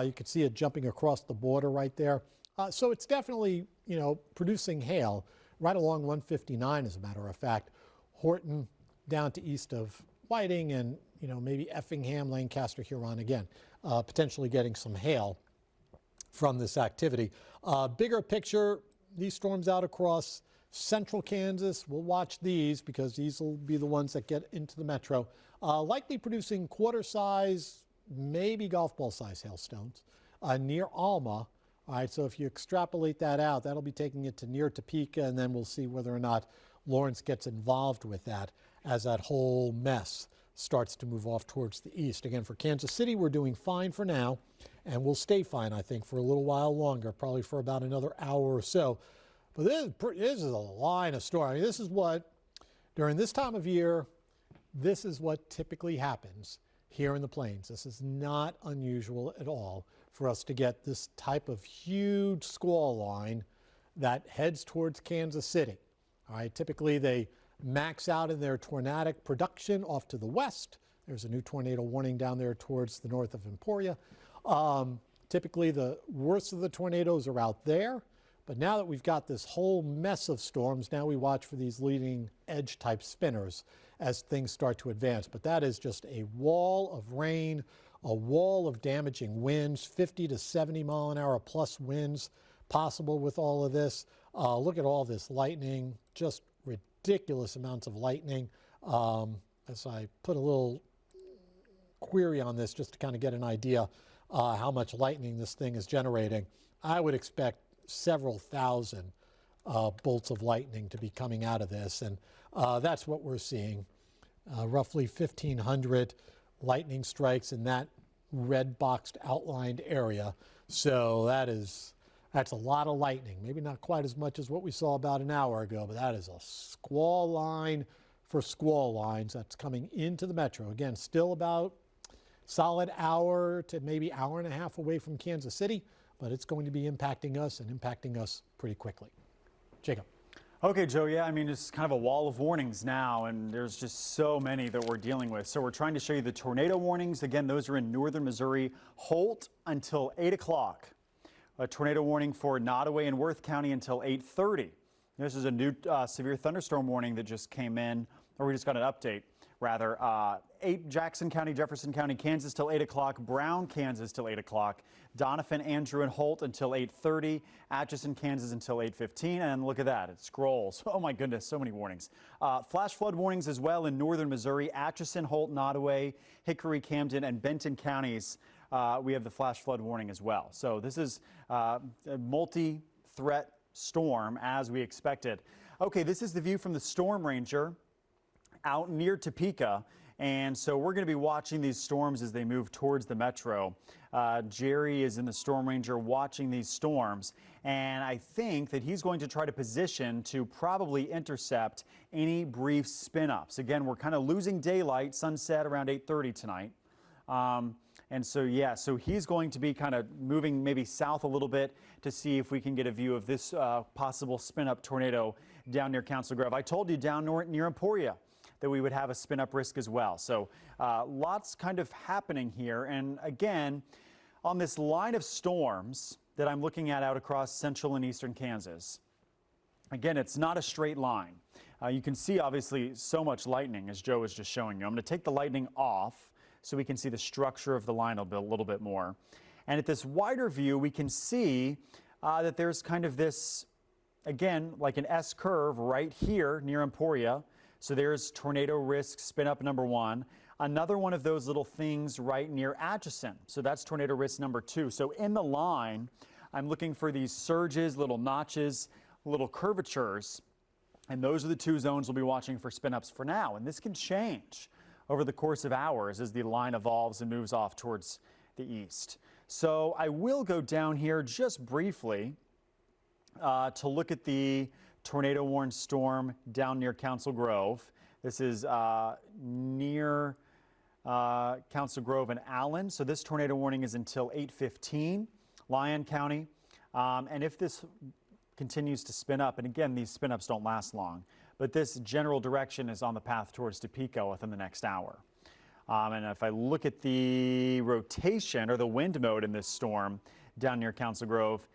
You could see it jumping across the border right there. So it's definitely, producing hail right along 159, as a matter of fact. Horton down to east of Whiting and, maybe Effingham, Lancaster, Huron again, potentially getting some hail from this activity. Bigger picture, these storms out across central Kansas. We'll watch these because these will be the ones that get into the metro. Likely producing quarter-size, maybe golf ball-size hailstones near Alma. All right, so if you extrapolate that out, that'll be taking it to near Topeka, and then we'll see whether or not Lawrence gets involved with that as that whole mess starts to move off towards the east. Again, for Kansas City, we're doing fine for now, and we'll stay fine, I think, for a little while longer, probably for about another hour or so. But this is a line of storm. I mean, this is what, during this time of year, this is what typically happens here in the plains. This is not unusual at all for us to get this type of huge squall line that heads towards Kansas City. All right, typically they max out in their tornadic production off to the west. There's a new tornado warning down there towards the north of Emporia. Typically the worst of the tornadoes are out there. But now that we've got this whole mess of storms, now we watch for these leading edge type spinners as things start to advance. But that is just a wall of rain, a wall of damaging winds, 50 to 70 mile an hour plus winds possible with all of this. Look at all this lightning, just ridiculous amounts of lightning. As I put a little query on this just to kind of get an idea how much lightning this thing is generating, I would expect several thousand bolts of lightning to be coming out of this, and that's what we're seeing. Roughly 1,500 lightning strikes in that red boxed outlined area. So that's a lot of lightning. Maybe not quite as much as what we saw about an hour ago, but that is a squall line for squall lines that's coming into the metro. Again, still about solid hour to maybe hour and a half away from Kansas City, but it's going to be impacting us and impacting us pretty quickly. Jacob. Okay, Joe, yeah, I mean, it's kind of a wall of warnings now, and there's just so many that we're dealing with. So we're trying to show you the tornado warnings. Again, those are in northern Missouri. Holt until 8 o'clock. A tornado warning for Nodaway and Worth County until 8:30. This is a new severe thunderstorm warning that just came in, or we just got an update, rather. 8 Jackson County, Jefferson County, Kansas till 8 o'clock. Brown, Kansas till 8 o'clock. Donovan, Andrew, and Holt until 8:30. Atchison, Kansas until 8:15. And look at that, it scrolls. Oh my goodness, so many warnings. Flash flood warnings as well in northern Missouri. Atchison, Holt, Nodaway, Hickory, Camden, and Benton counties. We have the flash flood warning as well. So this is a multi-threat storm as we expected. Okay, this is the view from the Storm Ranger out near Topeka. And so we're going to be watching these storms as they move towards the metro. Jerry is in the Storm Ranger watching these storms, and I think that he's going to try to position to probably intercept any brief spin-ups. Again, we're kind of losing daylight, sunset around 8:30 tonight. And so, yeah, so he's going to be kind of moving maybe south a little bit to see if we can get a view of this possible spin-up tornado down near Council Grove. I told you down near Emporia that we would have a spin-up risk as well. So lots kind of happening here. And again, on this line of storms that I'm looking at out across central and eastern Kansas, again, it's not a straight line. You can see obviously so much lightning as Joe was just showing you. I'm going to take the lightning off so we can see the structure of the line a little bit more. And at this wider view, we can see that there's kind of this, again, like an S curve right here near Emporia. So there's tornado risk spin up number 1. Another one of those little things right near Atchison. So that's tornado risk number 2. So in the line, I'm looking for these surges, little notches, little curvatures. And those are the 2 zones we'll be watching for spin ups for now. And this can change over the course of hours as the line evolves and moves off towards the east. So I will go down here just briefly to look at the tornado warned storm down near Council Grove. This is near Council Grove and Allen. So this tornado warning is until 8:15, Lyon County. And if this continues to spin up, and again, these spin ups don't last long, but this general direction is on the path towards Topeka within the next hour. And if I look at the rotation or the wind mode in this storm down near Council Grove,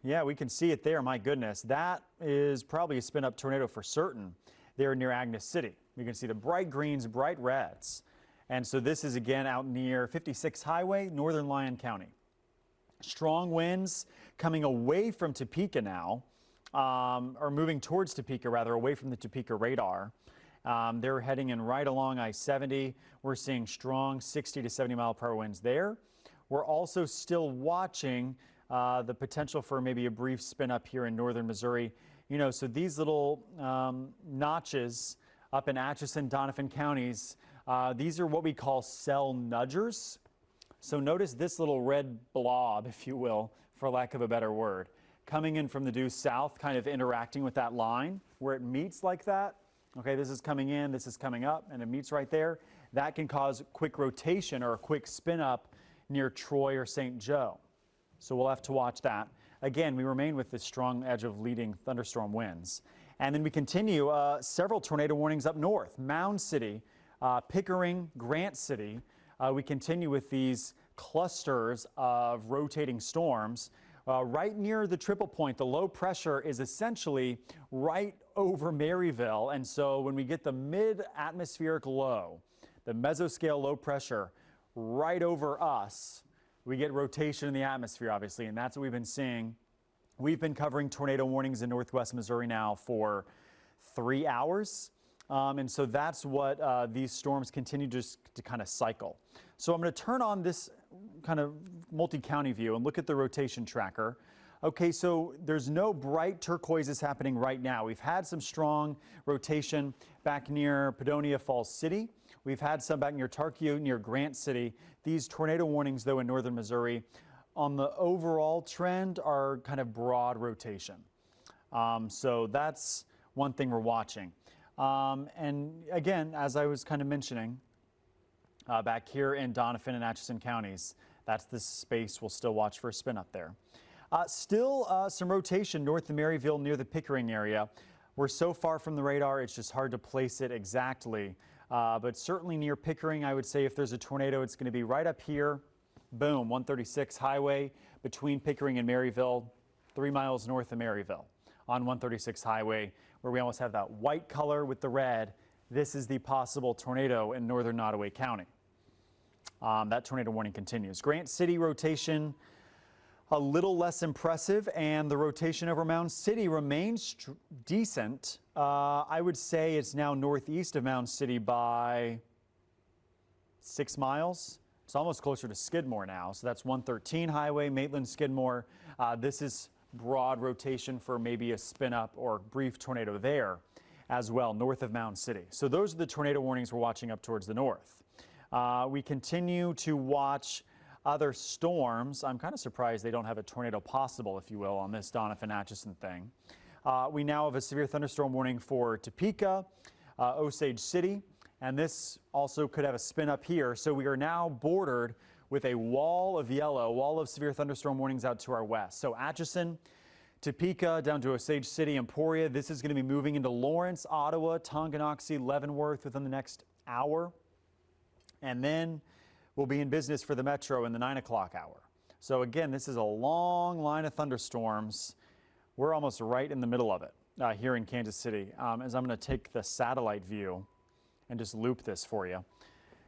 yeah, we can see it there. My goodness, that is probably a spin up tornado for certain there near Agnes City. We can see the bright greens, bright reds. And so this is again out near 56 Highway, northern Lyon County. Strong winds coming away from Topeka now, or moving towards Topeka rather, away from the Topeka radar. They're heading in right along I-70. We're seeing strong 60 to 70 mile per hour winds there. We're also still watching the potential for maybe a brief spin up here in northern Missouri. You know, so these little notches up in Atchison, Doniphan counties, these are what we call cell nudgers. So notice this little red blob, if you will, for lack of a better word, coming in from the due south, kind of interacting with that line where it meets like that. Okay, this is coming in, this is coming up, and it meets right there. That can cause quick rotation or a quick spin up near Troy or St. Joe. So we'll have to watch that. Again, we remain with this strong edge of leading thunderstorm winds. And then we continue several tornado warnings up north, Mound City, Pickering, Grant City. We continue with these clusters of rotating storms. Right near the triple point, the low pressure is essentially right over Maryville. And so when we get the mid-atmospheric low, the mesoscale low pressure right over us, we get rotation in the atmosphere, obviously, and that's what we've been seeing. We've been covering tornado warnings in northwest Missouri now for 3 hours. And so that's what these storms continue just to kind of cycle. So I'm going to turn on this kind of multi-county view and look at the rotation tracker. Okay, so there's no bright turquoises happening right now. We've had some strong rotation back near Padonia Falls City. We've had some back near Tarkio, near Grant City. These tornado warnings, though, in northern Missouri, on the overall trend are kind of broad rotation. So that's one thing we're watching. And again, as I was kind of mentioning, back here in Doniphan and Atchison counties, that's the space we'll still watch for a spin up there. Still some rotation north of Maryville near the Pickering area. We're so far from the radar, it's just hard to place it exactly. But certainly near Pickering, I would say if there's a tornado, it's going to be right up here. Boom, 136 Highway between Pickering and Maryville, 3 miles north of Maryville on 136 Highway, where we almost have that white color with the red. This is the possible tornado in northern Nodaway County. That tornado warning continues. Grant City rotation a little less impressive, and the rotation over Mound City remains decent. I would say it's now northeast of Mound City by 6 miles. It's almost closer to Skidmore now. So that's 113 Highway, Maitland, Skidmore. This is broad rotation for maybe a spin up or brief tornado there as well, north of Mound City. So those are the tornado warnings we're watching up towards the north. We continue to watch other storms. I'm kind of surprised they don't have a tornado possible, if you will, on this Doniphan Atchison thing. We now have a severe thunderstorm warning for Topeka, Osage City, and this also could have a spin up here. So we are now bordered with a wall of yellow, wall of severe thunderstorm warnings out to our west. So Atchison, Topeka, down to Osage City, Emporia. This is going to be moving into Lawrence, Ottawa, Tonganoxie, Leavenworth within the next hour. And then we'll be in business for the metro in the 9 o'clock hour. So again, this is a long line of thunderstorms. We're almost right in the middle of it here in Kansas City. As I'm going to take the satellite view and just loop this for you.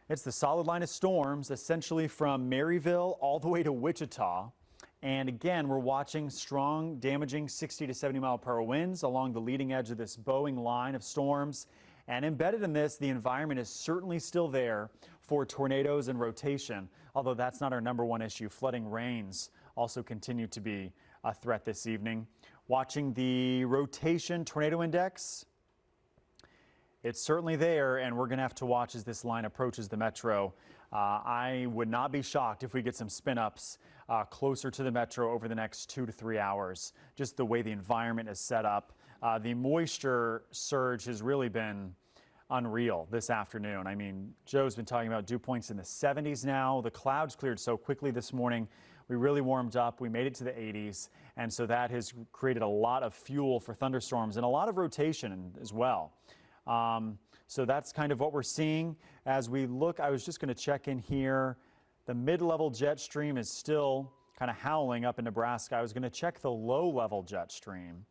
It's the solid line of storms, essentially from Maryville all the way to Wichita. And again, we're watching strong, damaging 60 to 70 mile per hour winds along the leading edge of this bowing line of storms. And embedded in this, the environment is certainly still there for tornadoes and rotation, although that's not our number one issue. Flooding rains also continue to be a threat this evening. Watching the rotation tornado index, it's certainly there, and we're going to have to watch as this line approaches the metro. I would not be shocked if we get some spin-ups closer to the metro over the next 2 to 3 hours, just the way the environment is set up. The moisture surge has really been unreal this afternoon. I mean, Joe's been talking about dew points in the 70s now. The clouds cleared so quickly this morning. We really warmed up. We made it to the 80s. And so that has created a lot of fuel for thunderstorms and a lot of rotation as well. So that's kind of what we're seeing as we look. I was just going to check in here. The mid-level jet stream is still kind of howling up in Nebraska. I was going to check the low-level jet stream.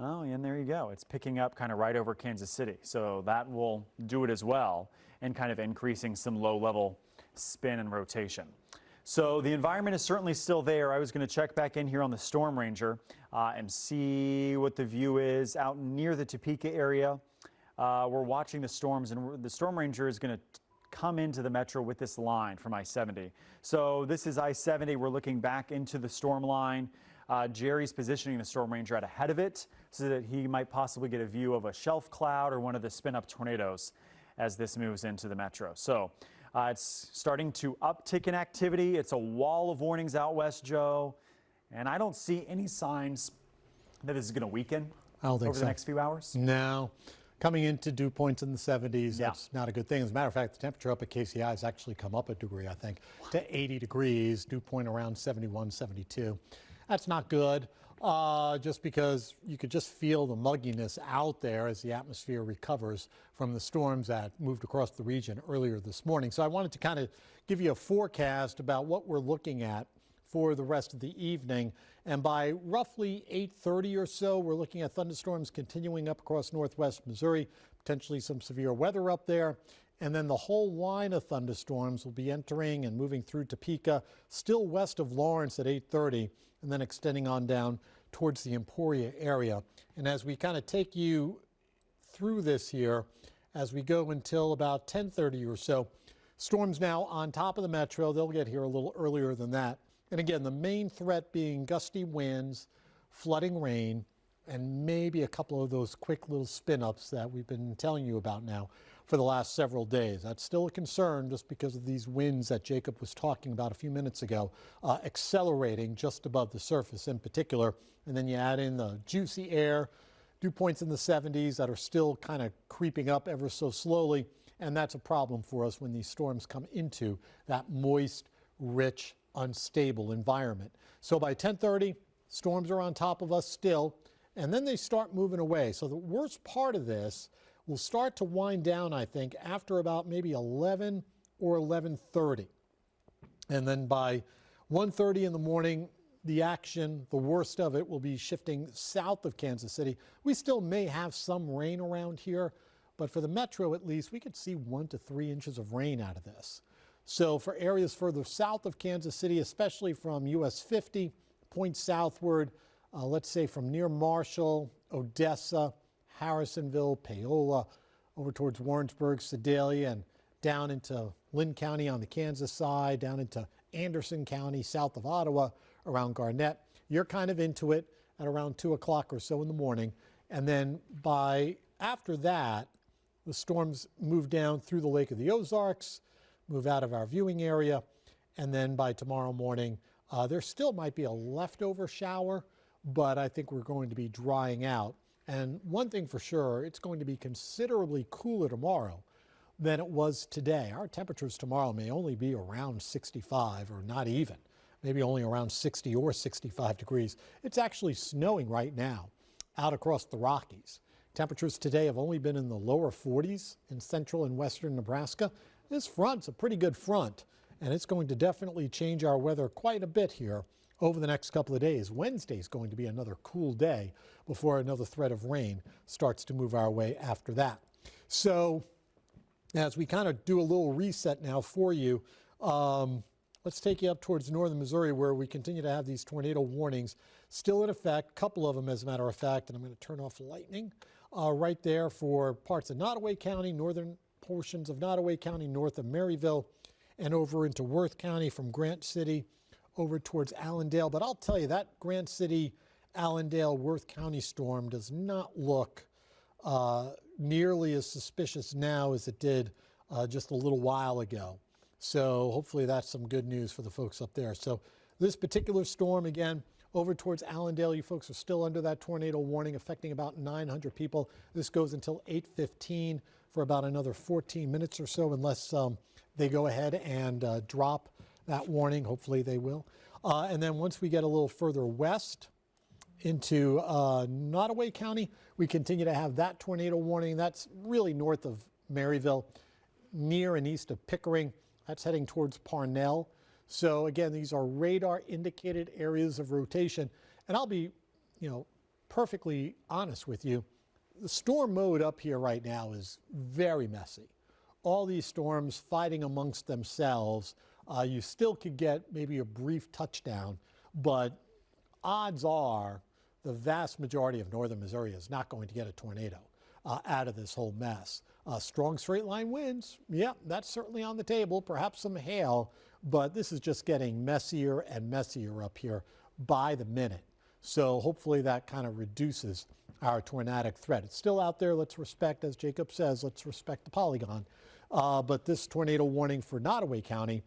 Oh, and there you go. It's picking up kind of right over Kansas City. So that will do it as well, and kind of increasing some low-level spin and rotation. So the environment is certainly still there. I was going to check back in here on the Storm Ranger and see what the view is out near the Topeka area. We're watching the storms, and the Storm Ranger is going to come into the metro with this line from I-70. So this is I-70. We're looking back into the storm line. Jerry's positioning the Storm Ranger out ahead of it so that he might possibly get a view of a shelf cloud or one of the spin-up tornadoes as this moves into the metro. So it's starting to uptick in activity. It's a wall of warnings out west, Joe, and I don't see any signs that this is going to weaken over the next few hours. No. Coming into dew points in the 70s, that's not a good thing. As a matter of fact, the temperature up at KCI has actually come up a degree, I think, to 80 degrees, dew point around 71, 72. That's not good, just because you could just feel the mugginess out there as the atmosphere recovers from the storms that moved across the region earlier this morning. So I wanted to kind of give you a forecast about what we're looking at for the rest of the evening. And by roughly 8:30 or so, we're looking at thunderstorms continuing up across northwest Missouri, potentially some severe weather up there. And then the whole line of thunderstorms will be entering and moving through Topeka, still west of Lawrence at 8:30, and then extending on down towards the Emporia area. And as we kind of take you through this here, as we go until about 10:30 or so, storms now on top of the metro. They'll get here a little earlier than that. And again, the main threat being gusty winds, flooding rain, and maybe a couple of those quick little spin-ups that we've been telling you about now for the last several days. That's still a concern just because of these winds that Jacob was talking about a few minutes ago, accelerating just above the surface in particular. And then you add in the juicy air, dew points in the 70s that are still kind of creeping up ever so slowly. And that's a problem for us when these storms come into that moist, rich, unstable environment. So by 10:30, storms are on top of us still, and then they start moving away. So the worst part of this will start to wind down, I think, after about maybe 11 or 11:30. And then by 1:30 in the morning, the action, the worst of it, will be shifting south of Kansas City. We still may have some rain around here, but for the metro at least, we could see 1 to 3 inches of rain out of this. So for areas further south of Kansas City, especially from US 50, point southward, let's say from near Marshall, Odessa, Harrisonville, Paola, over towards Warrensburg, Sedalia, and down into Lynn County on the Kansas side, down into Anderson County, south of Ottawa, around Garnett. You're kind of into it at around 2 o'clock or so in the morning. And then after that, the storms move down through the Lake of the Ozarks, move out of our viewing area, and then by tomorrow morning, there still might be a leftover shower, but I think we're going to be drying out. And one thing for sure, it's going to be considerably cooler tomorrow than it was today. Our temperatures tomorrow may only be around 65, or not even, maybe only around 60 or 65 degrees. It's actually snowing right now out across the Rockies. Temperatures today have only been in the lower 40s in central and western Nebraska. This front's a pretty good front, and it's going to definitely change our weather quite a bit here over the next couple of days. Wednesday is going to be another cool day before another threat of rain starts to move our way after that. So as we kind of do a little reset now for you, let's take you up towards northern Missouri, where we continue to have these tornado warnings still in effect, a couple of them as a matter of fact, and I'm going to turn off lightning right there for parts of Nodaway County, northern portions of Nodaway County, north of Maryville, and over into Worth County from Grant City over towards Allendale. But I'll tell you, that Grant City, Allendale, Worth County storm does not look nearly as suspicious now as it did just a little while ago. So hopefully that's some good news for the folks up there. So this particular storm, again, over towards Allendale, you folks are still under that tornado warning affecting about 900 people. This goes until 8:15 for about another 14 minutes or so, unless they go ahead and drop that warning. Hopefully they will. And then once we get a little further west into Nodaway County, we continue to have that tornado warning. That's really north of Maryville, near and east of Pickering. That's heading towards Parnell. So again, these are radar indicated areas of rotation. And I'll be, perfectly honest with you. The storm mode up here right now is very messy. All these storms fighting amongst themselves. You still could get maybe a brief touchdown, but odds are the vast majority of northern Missouri is not going to get a tornado out of this whole mess. Strong straight line winds, yeah, that's certainly on the table, perhaps some hail, but this is just getting messier and messier up here by the minute. So hopefully that kind of reduces our tornadic threat. It's still out there. Let's respect, as Jacob says, let's respect the polygon. But this tornado warning for Nodaway County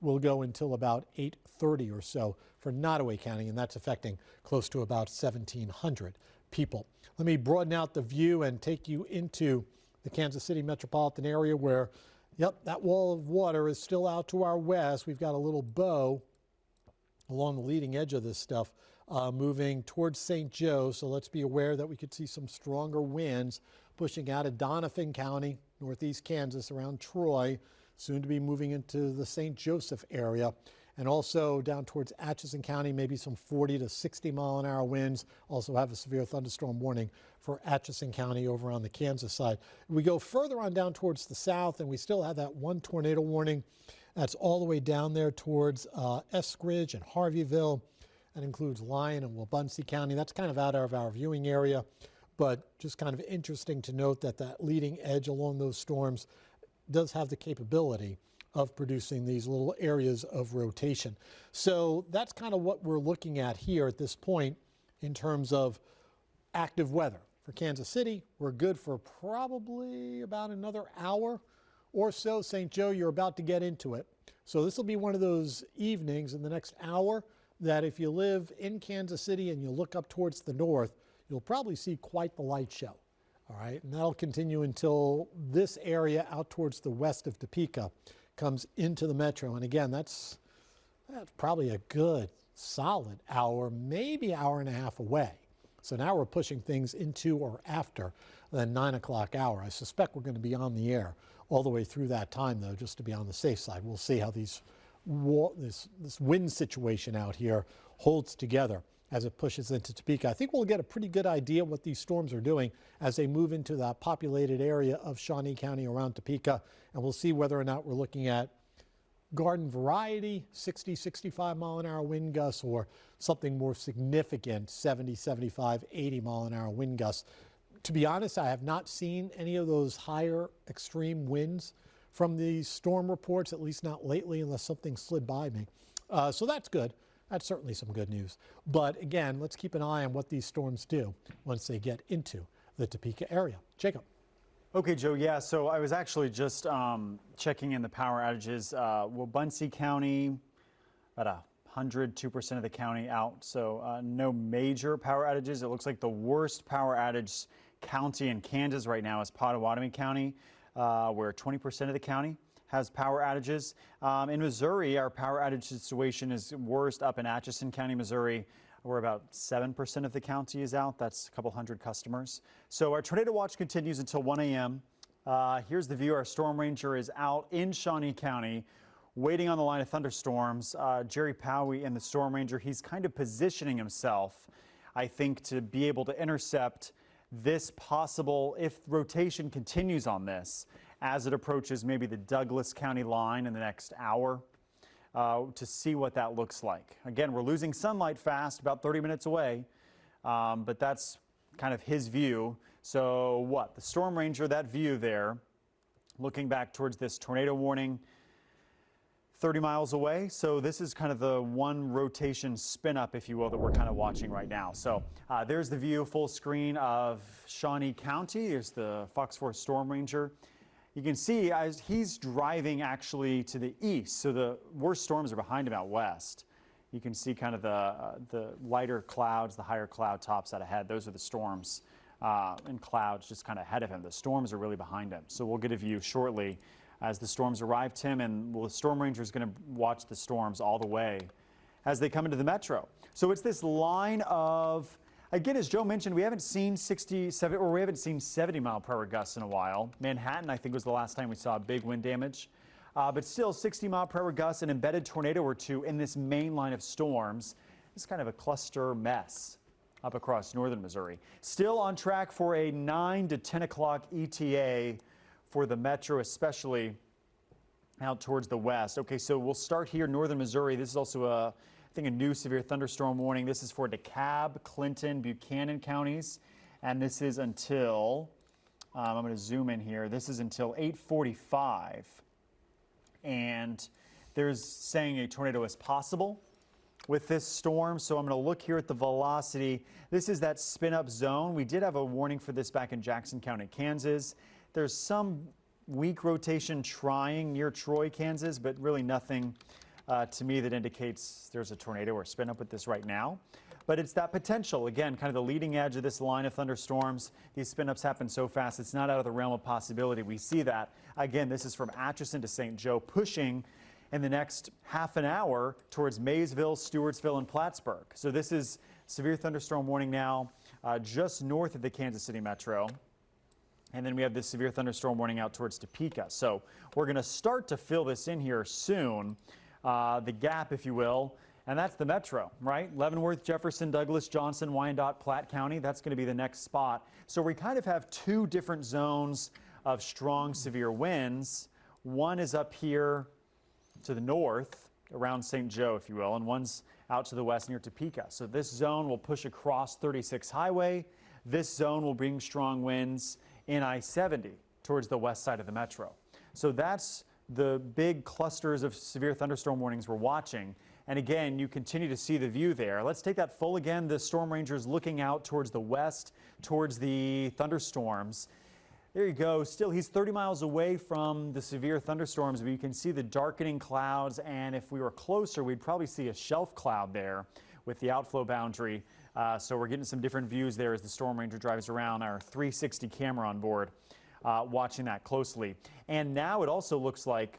will go until about 8:30 or so for Nodaway County, and that's affecting close to about 1,700 people. Let me broaden out the view and take you into the Kansas City metropolitan area where, yep, that wall of water is still out to our west. We've got a little bow along the leading edge of this stuff moving towards St. Joe. So let's be aware that we could see some stronger winds pushing out of Doniphan County, northeast Kansas, around Troy, soon to be moving into the St. Joseph area. And also down towards Atchison County, maybe some 40 to 60 mile an hour winds. Also have a severe thunderstorm warning for Atchison County over on the Kansas side. We go further on down towards the south, and we still have that one tornado warning. That's all the way down there towards Eskridge and Harveyville. That includes Lyon and Wabaunsee County. That's kind of out of our viewing area, but just kind of interesting to note that that leading edge along those storms does have the capability of producing these little areas of rotation. So that's kind of what we're looking at here at this point in terms of active weather. For Kansas City, we're good for probably about another hour or so. St. Joe, you're about to get into it. So this will be one of those evenings in the next hour that if you live in Kansas City and you look up towards the north, you'll probably see quite the light show. All right, and that'll continue until this area out towards the west of Topeka comes into the metro. And again, that's probably a good solid hour, maybe hour and a half away. So now we're pushing things into or after the 9 o'clock hour. I suspect we're going to be on the air all the way through that time, though, just to be on the safe side. We'll see how this wind situation out here holds together as it pushes into Topeka. I think we'll get a pretty good idea what these storms are doing as they move into that populated area of Shawnee County around Topeka, and we'll see whether or not we're looking at garden variety 60, 65 mile an hour wind gusts or something more significant 70, 75, 80 mile an hour wind gusts. To be honest, I have not seen any of those higher extreme winds from these storm reports, at least not lately, unless something slid by me. So that's good. That's certainly some good news. But again, let's keep an eye on what these storms do once they get into the Topeka area. Jacob. Okay, Joe, yeah, so I was actually just checking in the power outages. Wabaunsee County, about 102% of the county out, so no major power outages. It looks like the worst power outage county in Kansas right now is Pottawatomie County, where 20% of the county has power outages. In Missouri, our power outage situation is worst up in Atchison County, Missouri, where about 7% of the county is out. That's a couple hundred customers. So our tornado watch continues until 1 a.m. Here's the view. Our storm ranger is out in Shawnee County waiting on the line of thunderstorms. Jerry Powie and the storm ranger, he's kind of positioning himself, I think, to be able to intercept this possible, if rotation continues on this, as it approaches maybe the Douglas County line in the next hour, to see what that looks like. Again, we're losing sunlight fast, about 30 minutes away, but that's kind of his view. So what? The storm ranger, that view there, looking back towards this tornado warning, 30 miles away. So this is kind of the one rotation spin up, if you will, that we're kind of watching right now. So there's the view full screen of Shawnee County. Here's the FOX4 storm ranger. You can see as he's driving actually to the east, so the worst storms are behind him out west. You can see kind of the lighter clouds, the higher cloud tops out ahead. Those are the storms and clouds just kind of ahead of him. The storms are really behind him. So we'll get a view shortly as the storms arrive, Tim, and the Storm Ranger is going to watch the storms all the way as they come into the metro. So it's this line of, again, as Joe mentioned, we haven't seen 67 or we haven't seen 70-mile-per-hour gusts in a while. Manhattan, I think, was the last time we saw big wind damage. But still 60-mile-per-hour gusts, an embedded tornado or two in this main line of storms. It's kind of a cluster mess up across northern Missouri. Still on track for a 9 to 10 o'clock ETA for the metro, especially out towards the west. Okay, so we'll start here, northern Missouri. This is also I think a new severe thunderstorm warning. This is for DeKalb, Clinton, Buchanan counties, and this is until, I'm going to zoom in here, this is until 8:45, and there's saying a tornado is possible with this storm. So I'm going to look here at the velocity. This is that spin up zone. We did have a warning for this back in Jackson County, Kansas. There's some weak rotation trying near Troy, Kansas, but really nothing to me that indicates there's a tornado or spin up with this right now. But it's that potential, again, kind of the leading edge of this line of thunderstorms. These spin ups happen so fast, it's not out of the realm of possibility. We see that. Again, this is from Atchison to St. Joe, pushing in the next half an hour towards Maysville, Stewartsville, and Plattsburgh. So this is severe thunderstorm warning now just north of the Kansas City metro. And then we have this severe thunderstorm warning out towards Topeka. So we're going to start to fill this in here soon, the gap, if you will. And that's the metro, right? Leavenworth, Jefferson, Douglas, Johnson, Wyandotte, Platte County. That's going to be the next spot. So we kind of have two different zones of strong, severe winds. One is up here to the north, around St. Joe, if you will, and one's out to the west near Topeka. So this zone will push across 36 Highway. This zone will bring strong winds in I-70 towards the west side of the metro. So that's the big clusters of severe thunderstorm warnings we're watching. And again, you continue to see the view there. Let's take that full again. The Storm Ranger's looking out towards the west, towards the thunderstorms. There you go. Still, he's 30 miles away from the severe thunderstorms, but you can see the darkening clouds. And if we were closer, we'd probably see a shelf cloud there with the outflow boundary. So we're getting some different views there as the Storm Ranger drives around, our 360 camera on board, watching that closely. And now it also looks like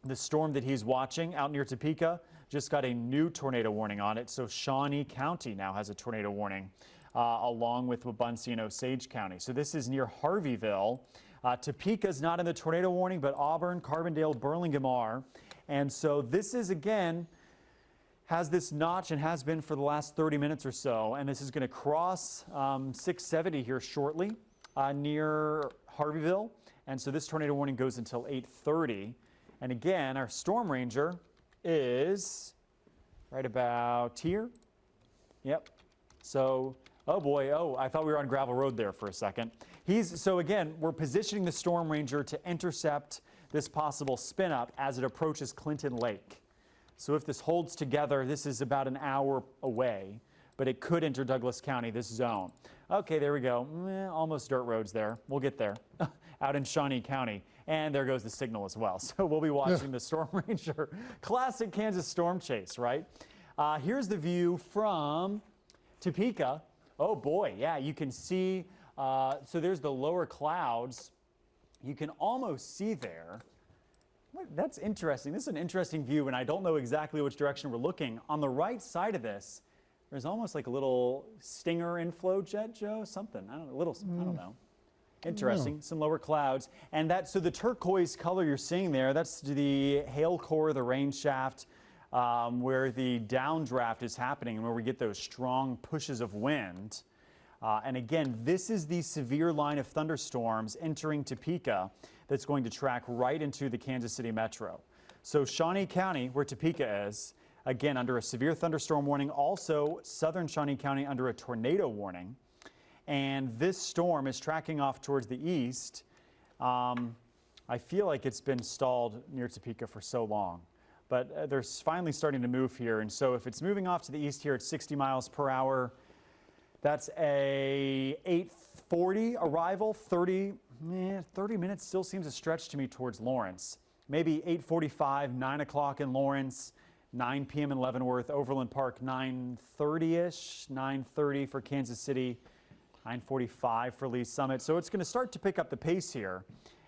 the storm that he's watching out near Topeka just got a new tornado warning on it. So Shawnee County now has a tornado warning, along with Wabunsee and Osage County. So this is near Harveyville. Topeka's not in the tornado warning, but Auburn, Carbondale, Burlingame are. And so this is, again, has this notch and has been for the last 30 minutes or so. And this is going to cross 670 here shortly near Harveyville. And so this tornado warning goes until 8:30. And again, our Storm Ranger is right about here. Yep. So, oh boy, I thought we were on gravel road there for a second. So again, we're positioning the Storm Ranger to intercept this possible spin up as it approaches Clinton Lake. So if this holds together, this is about an hour away, but it could enter Douglas County, this zone. Okay, there we go. Almost dirt roads there. We'll get there. Out in Shawnee County. And there goes the signal as well. So we'll be watching the Storm Ranger. Classic Kansas storm chase, right? Here's the view from Topeka. Oh boy, yeah, you can see, so there's the lower clouds. You can almost see there. That's interesting. This is an interesting view, and I don't know exactly which direction we're looking. On the right side of this, there's almost like a little Stinger inflow jet, Joe, something. I don't know, I don't know. Interesting, some lower clouds. And so the turquoise color you're seeing there, that's the hail core, the rain shaft, where the downdraft is happening and where we get those strong pushes of wind. And again, this is the severe line of thunderstorms entering Topeka that's going to track right into the Kansas City metro. So Shawnee County, where Topeka is, again, under a severe thunderstorm warning. Also, southern Shawnee County under a tornado warning. And this storm is tracking off towards the east. I feel like it's been stalled near Topeka for so long. But they're finally starting to move here. And so if it's moving off to the east here at 60 miles per hour, that's a 8:40 arrival. 30 minutes still seems a stretch to me towards Lawrence. Maybe 8:45, 9 o'clock in Lawrence, 9 p.m. in Leavenworth, Overland Park, 9:30-ish, 9:30 for Kansas City. 9:45 for Lee Summit. So it's going to start to pick up the pace here.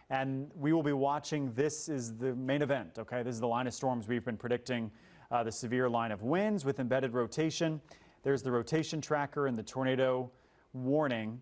And we will be watching. This is the main event, okay? This is the line of storms we've been predicting, the severe line of winds with embedded rotation. There's the rotation tracker and the tornado warning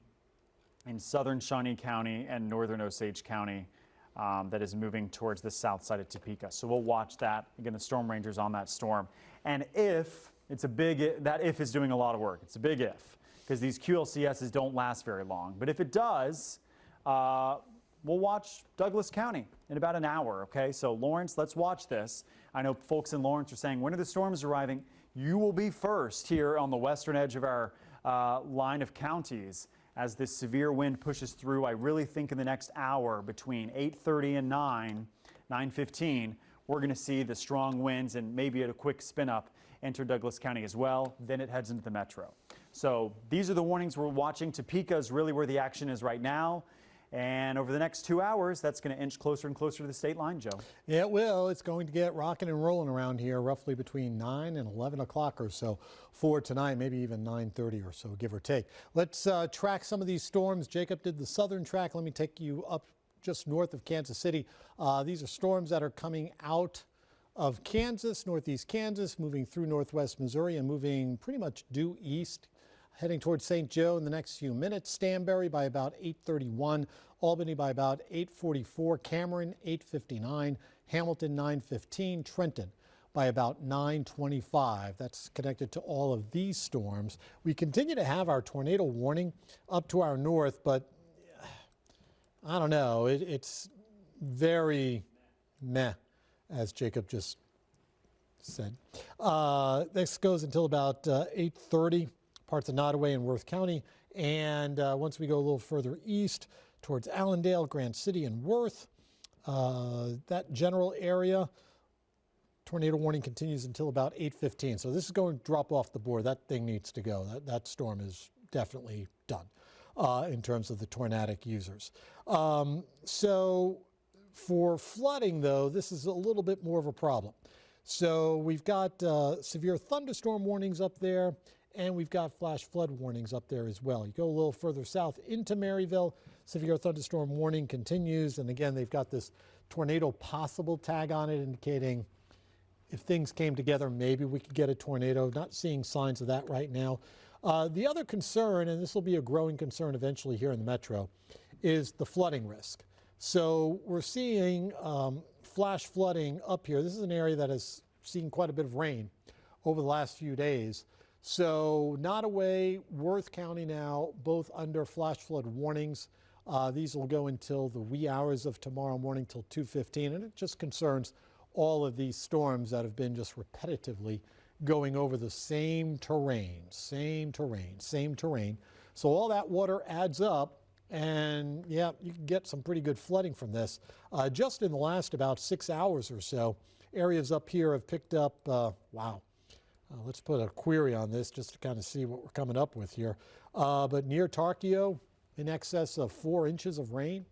in southern Shawnee County and northern Osage County that is moving towards the south side of Topeka. So we'll watch that. Again, the storm ranger's on that storm. And if, it's a big, that if is doing a lot of work. It's a big if, because these QLCSs don't last very long. But if it does, we'll watch Douglas County in about an hour, okay? So Lawrence, let's watch this. I know folks in Lawrence are saying, when are the storms arriving? You will be first here on the western edge of our line of counties as this severe wind pushes through. I really think in the next hour between 8:30 and 9:15, we're going to see the strong winds and maybe at a quick spin up enter Douglas County as well. Then it heads into the metro. So these are the warnings we're watching. Topeka is really where the action is right now. And over the next 2 hours, that's going to inch closer and closer to the state line, Joe. Yeah, it will. It's going to get rocking and rolling around here roughly between 9 and 11 o'clock or so for tonight, maybe even 9:30 or so, give or take. Let's track some of these storms. Jacob did the southern track. Let me take you up just north of Kansas City. These are storms that are coming out of Kansas, northeast Kansas, moving through northwest Missouri and moving pretty much due east, heading towards St. Joe in the next few minutes. Stanberry by about 8:31, Albany by about 8:44, Cameron 8:59, Hamilton 9:15, Trenton by about 9:25. That's connected to all of these storms. We continue to have our tornado warning up to our north, but I don't know, it's very meh, as Jacob just said. This goes until about 8:30. Parts of Nodaway and Worth County, and once we go a little further east towards Allendale, Grant City, and Worth, that general area, tornado warning continues until about 8:15. So this is going to drop off the board. That thing needs to go. That storm is definitely done in terms of the tornadic users. So for flooding, though, this is a little bit more of a problem. So we've got severe thunderstorm warnings up there, and we've got flash flood warnings up there as well. You go a little further south into Maryville, severe thunderstorm warning continues. And again, they've got this tornado possible tag on it, indicating if things came together, maybe we could get a tornado. Not seeing signs of that right now. The other concern, and this will be a growing concern eventually here in the metro, is the flooding risk. So we're seeing flash flooding up here. This is an area that has seen quite a bit of rain over the last few days. So Nodaway, Worth County now, both under flash flood warnings. These will go until the wee hours of tomorrow morning till 2:15, and it just concerns all of these storms that have been just repetitively going over the same terrain. So all that water adds up, and yeah, you can get some pretty good flooding from this. Just in the last about 6 hours or so, areas up here have picked up, wow. Let's put a query on this just to kind of see what we're coming up with here. But near Tarkio, in excess of 4 inches of rain.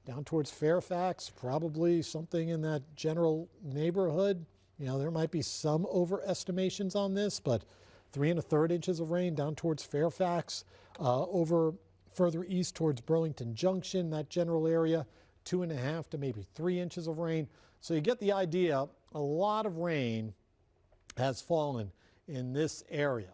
Down towards Fairfax, probably something in that general neighborhood. You know, there might be some overestimations on this, but 3 1/3 inches of rain down towards Fairfax. Over further east towards Burlington Junction, that general area, 2 1/2 to maybe 3 inches of rain. So you get the idea, a lot of rain has fallen in this area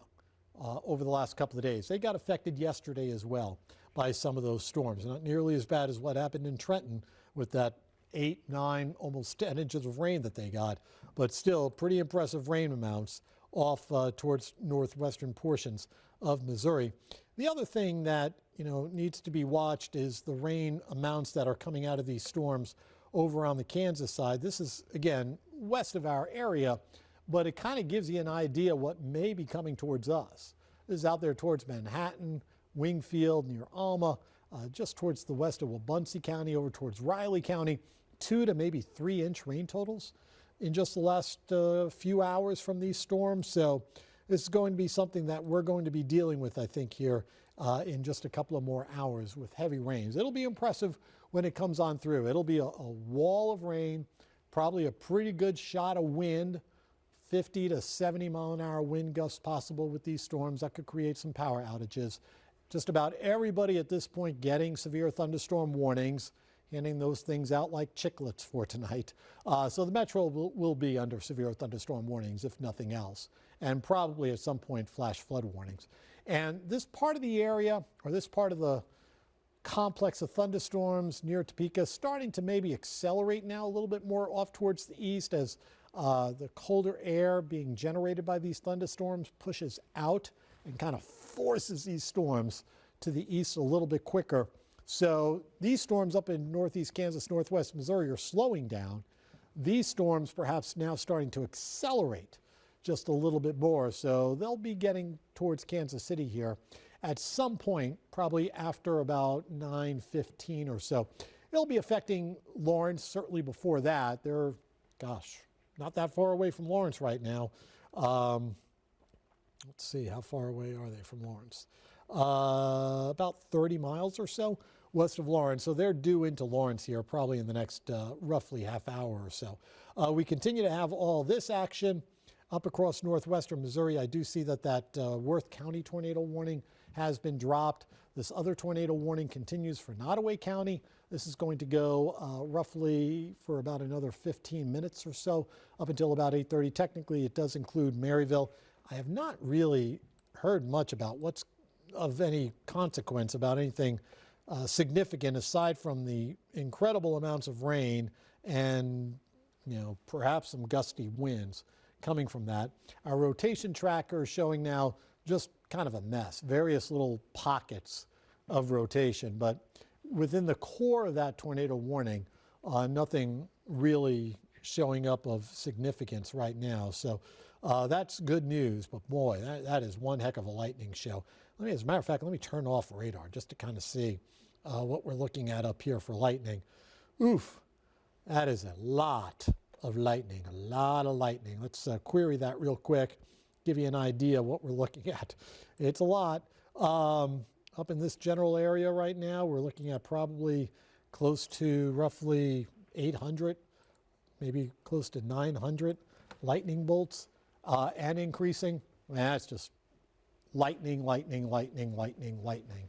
over the last couple of days. They got affected yesterday as well by some of those storms. Not nearly as bad as what happened in Trenton with that 8, 9, almost 10 inches of rain that they got, but still pretty impressive rain amounts off towards northwestern portions of Missouri. The other thing that needs to be watched is the rain amounts that are coming out of these storms over on the Kansas side. This is, again, west of our area, but it kind of gives you an idea what may be coming towards us. This is out there towards Manhattan, Wingfield, near Alma, just towards the west of Wabaunsee County, over towards Riley County. 2 to maybe 3 inch rain totals in just the last few hours from these storms. So this is going to be something that we're going to be dealing with, I think, here in just a couple of more hours with heavy rains. It'll be impressive when it comes on through. It'll be a wall of rain, probably a pretty good shot of wind, 50 to 70 mile an hour wind gusts possible with these storms that could create some power outages. just about everybody at this point getting severe thunderstorm warnings, handing those things out like chiclets for tonight. So the metro will be under severe thunderstorm warnings, if nothing else, and probably at some point flash flood warnings. And this part of the area, or this part of the complex of thunderstorms near Topeka, starting to maybe accelerate now a little bit more off towards the east as the colder air being generated by these thunderstorms pushes out and kind of forces these storms to the east a little bit quicker. So these storms up in northeast Kansas, northwest Missouri are slowing down. These storms perhaps now starting to accelerate just a little bit more. So they'll be getting towards Kansas City here at some point, probably after about 9:15 or so. It'll be affecting Lawrence certainly before that. They're, gosh, not that far away from Lawrence right now. Let's see, how far away are they from Lawrence? About 30 miles or so west of Lawrence. So they're due into Lawrence here probably in the next roughly half hour or so. We continue to have all this action up across northwestern Missouri. I do see that Worth County tornado warning has been dropped. This other tornado warning continues for Nodaway County. This is going to go roughly for about another 15 minutes or so up until about 8:30. Technically, it does include Maryville. I have not really heard much about what's of any consequence, about anything significant aside from the incredible amounts of rain and perhaps some gusty winds coming from that. Our rotation tracker is showing now just kind of a mess, various little pockets of rotation, but within the core of that tornado warning, nothing really showing up of significance right now. So that's good news, but boy, that is one heck of a lightning show. As a matter of fact, let me turn off radar just to kind of see what we're looking at up here for lightning. Oof, that is a lot of lightning, a lot of lightning. Let's query that real quick, give you an idea of what we're looking at. It's a lot. Up in this general area right now, we're looking at probably close to roughly 800, maybe close to 900 lightning bolts and increasing. That's just lightning, lightning, lightning, lightning, lightning,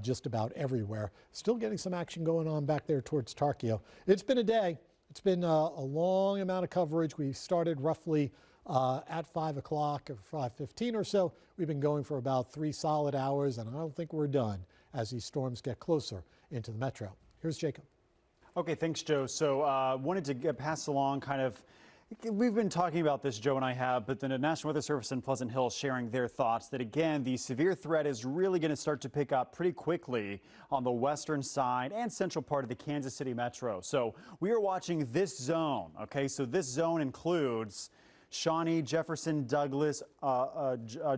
just about everywhere. Still getting some action going on back there towards Tarkio. It's been a day. It's been a long amount of coverage. We started roughly at 5 o'clock or 5:15 or so. We've been going for about 3 solid hours, and I don't think we're done as these storms get closer into the metro. Here's Jacob. Okay, thanks, Joe. So wanted to pass along we've been talking about this, Joe and I have, but the National Weather Service in Pleasant Hill sharing their thoughts that, again, the severe threat is really going to start to pick up pretty quickly on the western side and central part of the Kansas City metro. So we are watching this zone, okay? So this zone includes Shawnee, Jefferson, Douglas,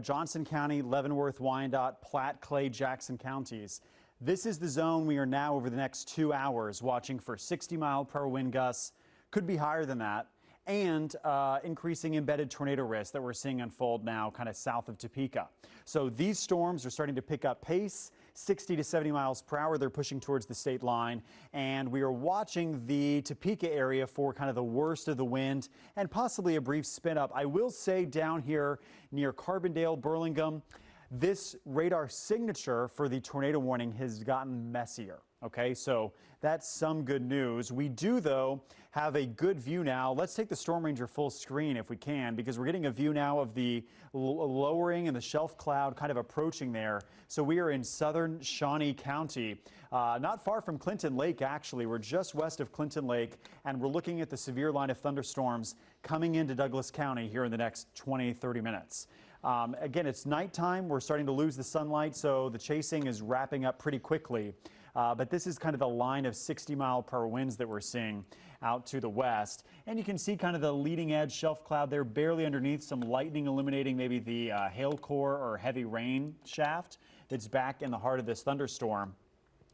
Johnson County, Leavenworth, Wyandotte, Platte, Clay, Jackson counties. This is the zone we are now over the next 2 hours watching for 60-mile-per-hour wind gusts, could be higher than that, and increasing embedded tornado risk that we're seeing unfold now kind of south of Topeka. So these storms are starting to pick up pace, 60 to 70 miles per hour. They're pushing towards the state line, and we are watching the Topeka area for kind of the worst of the wind and possibly a brief spin up. I will say down here near Carbondale, Burlingame, this radar signature for the tornado warning has gotten messier. Okay, so that's some good news. We do, though, have a good view now. Let's take the Storm Ranger full screen if we can, because we're getting a view now of the lowering and the shelf cloud kind of approaching there. So we are in southern Shawnee County, not far from Clinton Lake, actually. We're just west of Clinton Lake, and we're looking at the severe line of thunderstorms coming into Douglas County here in the next 20, 30 minutes. Again, it's nighttime. We're starting to lose the sunlight, so the chasing is wrapping up pretty quickly. But this is kind of the line of 60-mile-per-hour winds that we're seeing out to the west. And you can see kind of the leading edge shelf cloud there, barely underneath, some lightning illuminating maybe the hail core or heavy rain shaft that's back in the heart of this thunderstorm.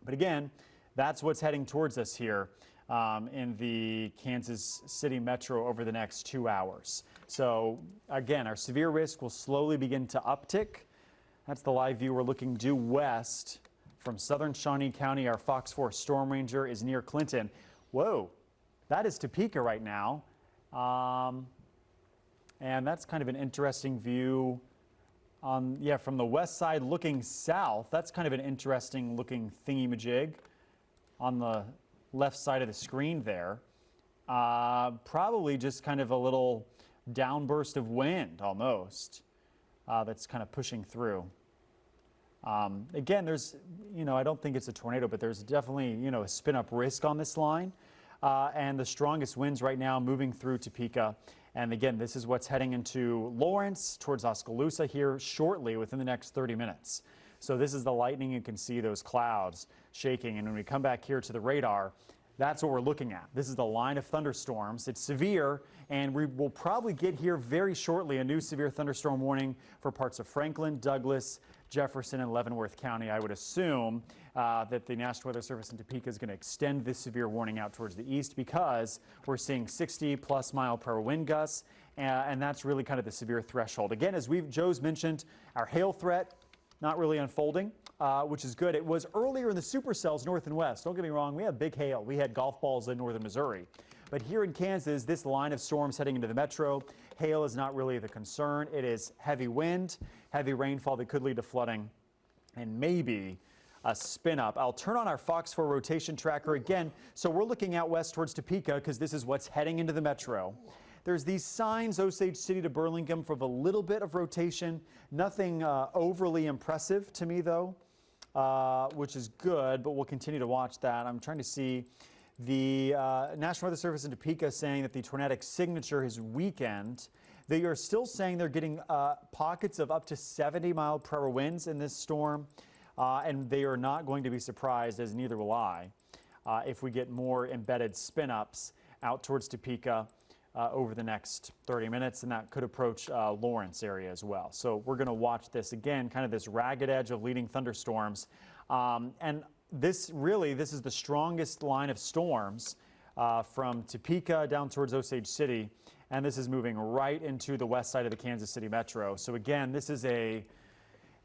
But again, that's what's heading towards us here in the Kansas City metro over the next 2 hours. So again, our severe risk will slowly begin to uptick. That's the live view we're looking due west from southern Shawnee County. Our FOX4 Storm Ranger is near Clinton. Whoa, that is Topeka right now. And that's kind of an interesting view from the west side looking south. That's kind of an interesting looking thingy-majig on the left side of the screen there. Probably just kind of a little downburst of wind almost that's kind of pushing through. Again, there's, I don't think it's a tornado, but there's definitely, a spin-up risk on this line. And the strongest winds right now moving through Topeka. And again, this is what's heading into Lawrence towards Oskaloosa here shortly within the next 30 minutes. So this is the lightning. You can see those clouds shaking. And when we come back here to the radar, that's what we're looking at. This is the line of thunderstorms. It's severe, and we will probably get here very shortly a new severe thunderstorm warning for parts of Franklin, Douglas, Jefferson, and Leavenworth County. I would assume that the National Weather Service in Topeka is going to extend this severe warning out towards the east because we're seeing 60+ mile/hour wind gusts, and that's really kind of the severe threshold. Again, as Joe's mentioned, our hail threat not really unfolding, which is good. It was earlier in the supercells north and west. Don't get me wrong, we had big hail. We had golf balls in northern Missouri. But here in Kansas, this line of storms heading into the metro, hail is not really the concern. It is heavy wind, heavy rainfall that could lead to flooding, and maybe a spin up. I'll turn on our FOX4 rotation tracker again. So we're looking out west towards Topeka because this is what's heading into the metro. There's these signs, Osage City to Burlingame, for a little bit of rotation. Nothing overly impressive to me, though, which is good, but we'll continue to watch that. I'm trying to see the National Weather Service in Topeka saying that the tornadic signature is weakened. They are still saying they're getting pockets of up to 70 mile/hour winds in this storm, and they are not going to be surprised, as neither will I, if we get more embedded spin-ups out towards Topeka over the next 30 minutes, and that could approach Lawrence area as well. So we're going to watch this again, kind of this ragged edge of leading thunderstorms. And this is the strongest line of storms from Topeka down towards Osage City, and this is moving right into the west side of the Kansas City metro. So again, this is a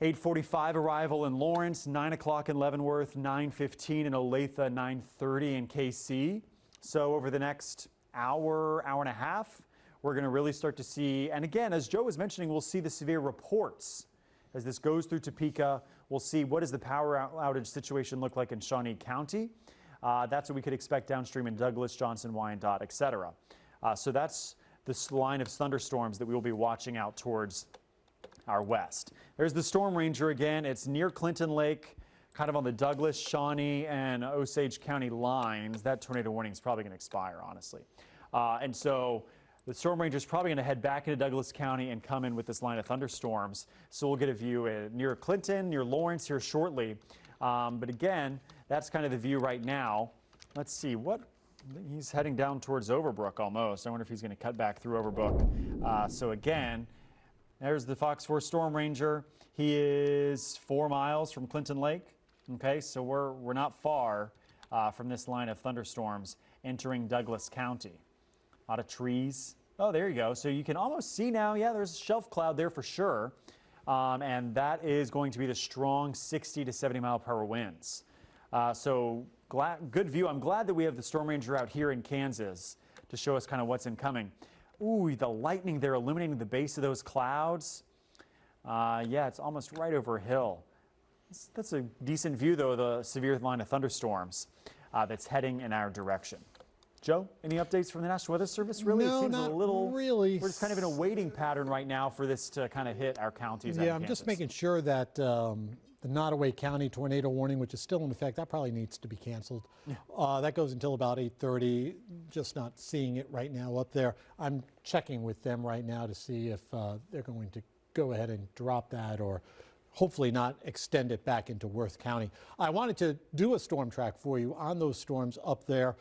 8:45 arrival in Lawrence, 9 o'clock in Leavenworth, 9:15 in Olathe, 9:30 in KC. So over the next hour and a half, we're going to really start to see, and again, as Joe was mentioning, we'll see the severe reports as this goes through Topeka. We'll see what does the power outage situation look like in Shawnee County. That's what we could expect downstream in Douglas, Johnson, Wyandotte, etc. So that's this line of thunderstorms that we will be watching out towards our west. There's the Storm Ranger again. It's near Clinton Lake, kind of on the Douglas, Shawnee, and Osage County lines. That tornado warning is probably going to expire, honestly. And so the Storm Ranger is probably going to head back into Douglas County and come in with this line of thunderstorms. So we'll get a view near Clinton, near Lawrence here shortly. But again, that's kind of the view right now. Let's see he's heading down towards Overbrook almost. I wonder if he's going to cut back through Overbrook. So again, there's the FOX4 Storm Ranger. He is 4 miles from Clinton Lake. Okay, so we're not far from this line of thunderstorms entering Douglas County. A lot of trees. Oh, there you go. So you can almost see now, yeah, there's a shelf cloud there for sure. And that is going to be the strong 60 to 70 mile/hour winds. So good view. I'm glad that we have the Storm Ranger out here in Kansas to show us kind of what's incoming. Ooh, the lightning there illuminating the base of those clouds. Yeah, it's almost right over a hill. That's a decent view, though, of the severe line of thunderstorms that's heading in our direction. Joe, any updates from the National Weather Service? Really, No, it seems not a little. really. We're just kind of in a waiting pattern right now for this to kind of hit our counties. Yeah, I'm just making sure that the Nodaway County tornado warning, which is still in effect, that probably needs to be canceled. Yeah. That goes until about 8:30. Just not seeing it right now up there. I'm checking with them right now to see if they're going to go ahead and drop that or hopefully not extend it back into Worth County. I wanted to do a storm track for you on those storms up there.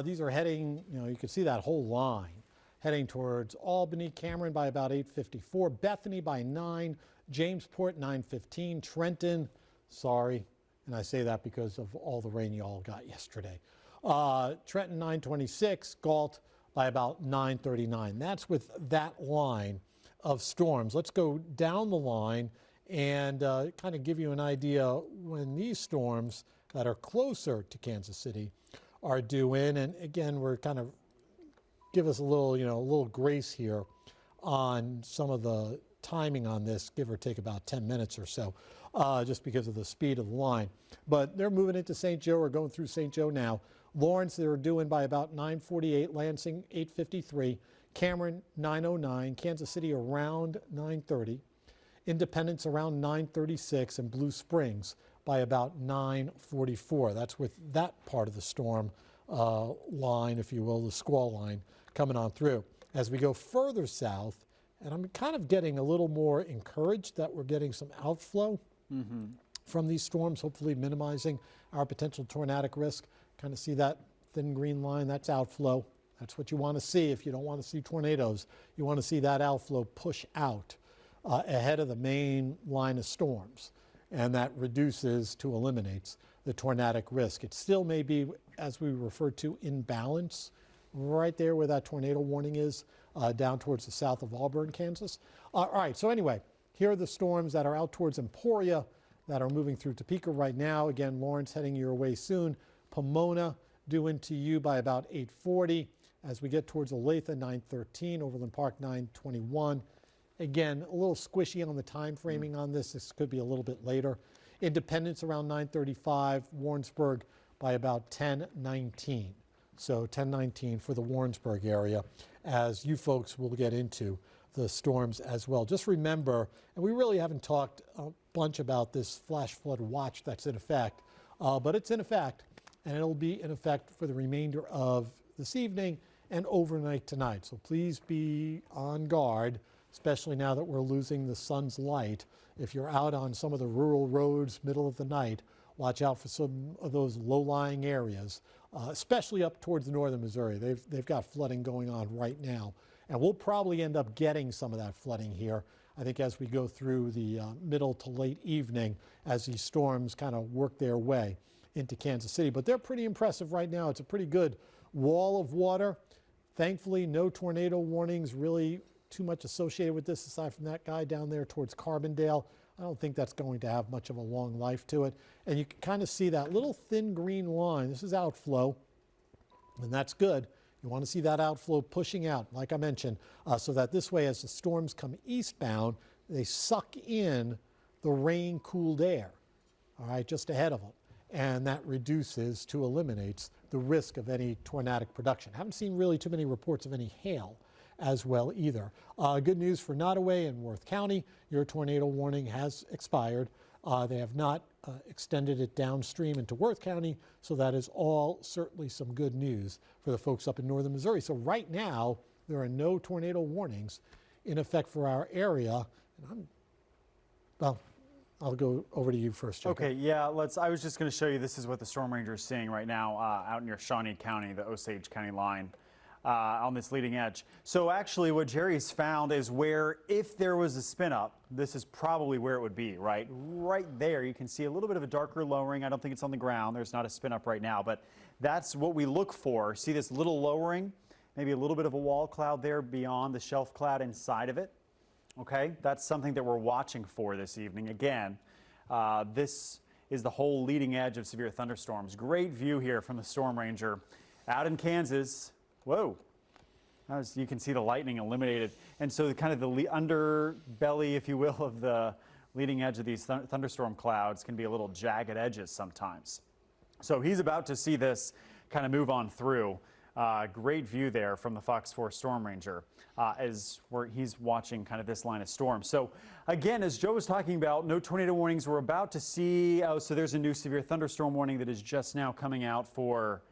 These are heading, you can see that whole line heading towards Albany, Cameron by about 8:54, Bethany by 9, Jamesport 9:15, Trenton, sorry, and I say that because of all the rain you all got yesterday. Trenton 9:26, Galt by about 9:39. That's with that line of storms. Let's go down the line and kind of give you an idea when these storms that are closer to Kansas City are due in. And again, we're kind of give us a little, a little grace here on some of the timing on this, give or take about 10 minutes or so, just because of the speed of the line. But they're moving into St. Joe or going through St. Joe now. Lawrence, they're doing by about 9:48, Lansing 8:53, Cameron 9:09, Kansas City around 9:30, Independence around 9:36, and Blue Springs by about 9:44. That's with that part of the storm line, if you will, the squall line coming on through. As we go further south, and I'm kind of getting a little more encouraged that we're getting some outflow from these storms, hopefully minimizing our potential tornadic risk. Kind of see that thin green line, that's outflow. That's what you want to see if you don't want to see tornadoes. You want to see that outflow push out ahead of the main line of storms, and that reduces to eliminates the tornadic risk. It still may be, as we refer to, in balance, right there where that tornado warning is, down towards the south of Auburn, Kansas. All right, so anyway, here are the storms that are out towards Emporia that are moving through Topeka right now. Again, Lawrence heading your way soon. Pomona due into you by about 8:40. As we get towards Olathe, 9:13, Overland Park, 9:21. Again, a little squishy on the time framing on this. This could be a little bit later. Independence around 9:35, Warrensburg by about 10:19. So 10:19 for the Warrensburg area, as you folks will get into the storms as well. Just remember, and we really haven't talked a bunch about this flash flood watch that's in effect, but it's in effect, and it'll be in effect for the remainder of this evening and overnight tonight. So please be on guard, especially now that we're losing the sun's light. If you're out on some of the rural roads middle of the night, watch out for some of those low-lying areas, especially up towards northern Missouri. They've got flooding going on right now, and we'll probably end up getting some of that flooding here, I think, as we go through the middle to late evening as these storms kind of work their way into Kansas City. But they're pretty impressive right now. It's a pretty good wall of water. Thankfully, no tornado warnings really too much associated with this, aside from that guy down there towards Carbondale. I don't think that's going to have much of a long life to it. And you can kind of see that little thin green line. This is outflow, and that's good. You want to see that outflow pushing out, like I mentioned, so that this way, as the storms come eastbound, they suck in the rain-cooled air, all right, just ahead of them. And that reduces to eliminates the risk of any tornadic production. Haven't seen really too many reports of any hail as well either. Good news for Nodaway and Worth County. Your tornado warning has expired. They have not extended it downstream into Worth County, so that is all certainly some good news for the folks up in northern Missouri. So right now, there are no tornado warnings in effect for our area. And I'll go over to you first, Jacob. Okay, yeah, I was just going to show you, this is what the Storm Ranger is seeing right now out near Shawnee County, the Osage County line. On this leading edge. So actually what Jerry's found is where, if there was a spin up, this is probably where it would be, right? Right there, you can see a little bit of a darker lowering. I don't think it's on the ground. There's not a spin up right now, but that's what we look for. See this little lowering? Maybe a little bit of a wall cloud there beyond the shelf cloud inside of it. Okay, that's something that we're watching for this evening. Again, this is the whole leading edge of severe thunderstorms. Great view here from the Storm Ranger out in Kansas. Whoa, as you can see the lightning eliminated. And so kind of the underbelly, if you will, of the leading edge of these thunderstorm clouds can be a little jagged edges sometimes. So he's about to see this kind of move on through. Great view there from the FOX4 Storm Ranger as he's watching kind of this line of storm. So again, as Joe was talking about, no tornado warnings. We're about to see, so there's a new severe thunderstorm warning that is just now coming out for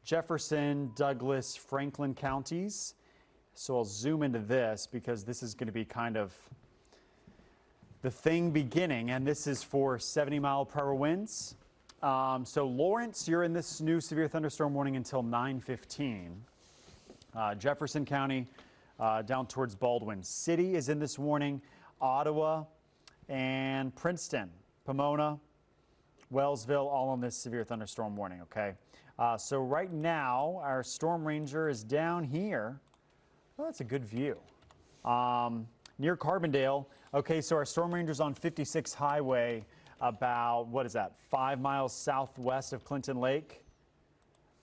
Jefferson, Douglas, Franklin counties. So I'll zoom into this because this is going to be kind of the thing beginning, and this is for 70-mile-per-hour winds. So Lawrence, you're in this new severe thunderstorm warning until 9:15. Jefferson County down towards Baldwin City is in this warning. Ottawa and Princeton, Pomona, Wellsville, all on this severe thunderstorm warning, okay? So right now, our Storm Ranger is down here. Well, that's a good view. Near Carbondale. Okay, so our Storm Ranger's on 56 Highway, about, 5 miles southwest of Clinton Lake.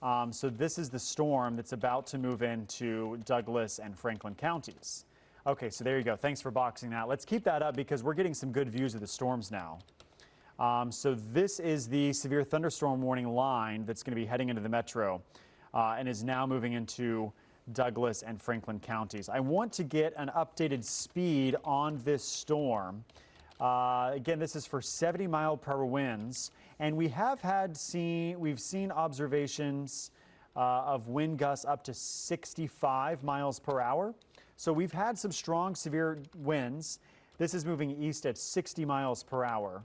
So this is the storm that's about to move into Douglas and Franklin counties. Okay, so there you go. Thanks for boxing that. Let's keep that up because we're getting some good views of the storms now. So this is the severe thunderstorm warning line that's going to be heading into the metro and is now moving into Douglas and Franklin counties. I want to get an updated speed on this storm. Again, this is for 70-mile-per-hour winds, and we've seen observations of wind gusts up to 65 miles per hour. So we've had some strong, severe winds. This is moving east at 60 miles per hour.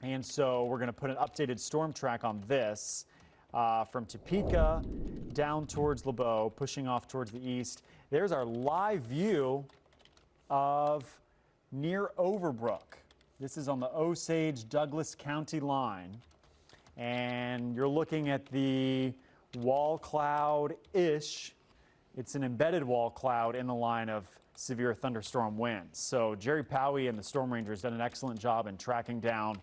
And so we're going to put an updated storm track on this from Topeka down towards LeBeau, pushing off towards the east. There's our live view of near Overbrook. This is on the Osage-Douglas County line. And you're looking at the wall cloud-ish. It's an embedded wall cloud in the line of severe thunderstorm winds. So Jerry Powie and the Storm Rangers done an excellent job in tracking down.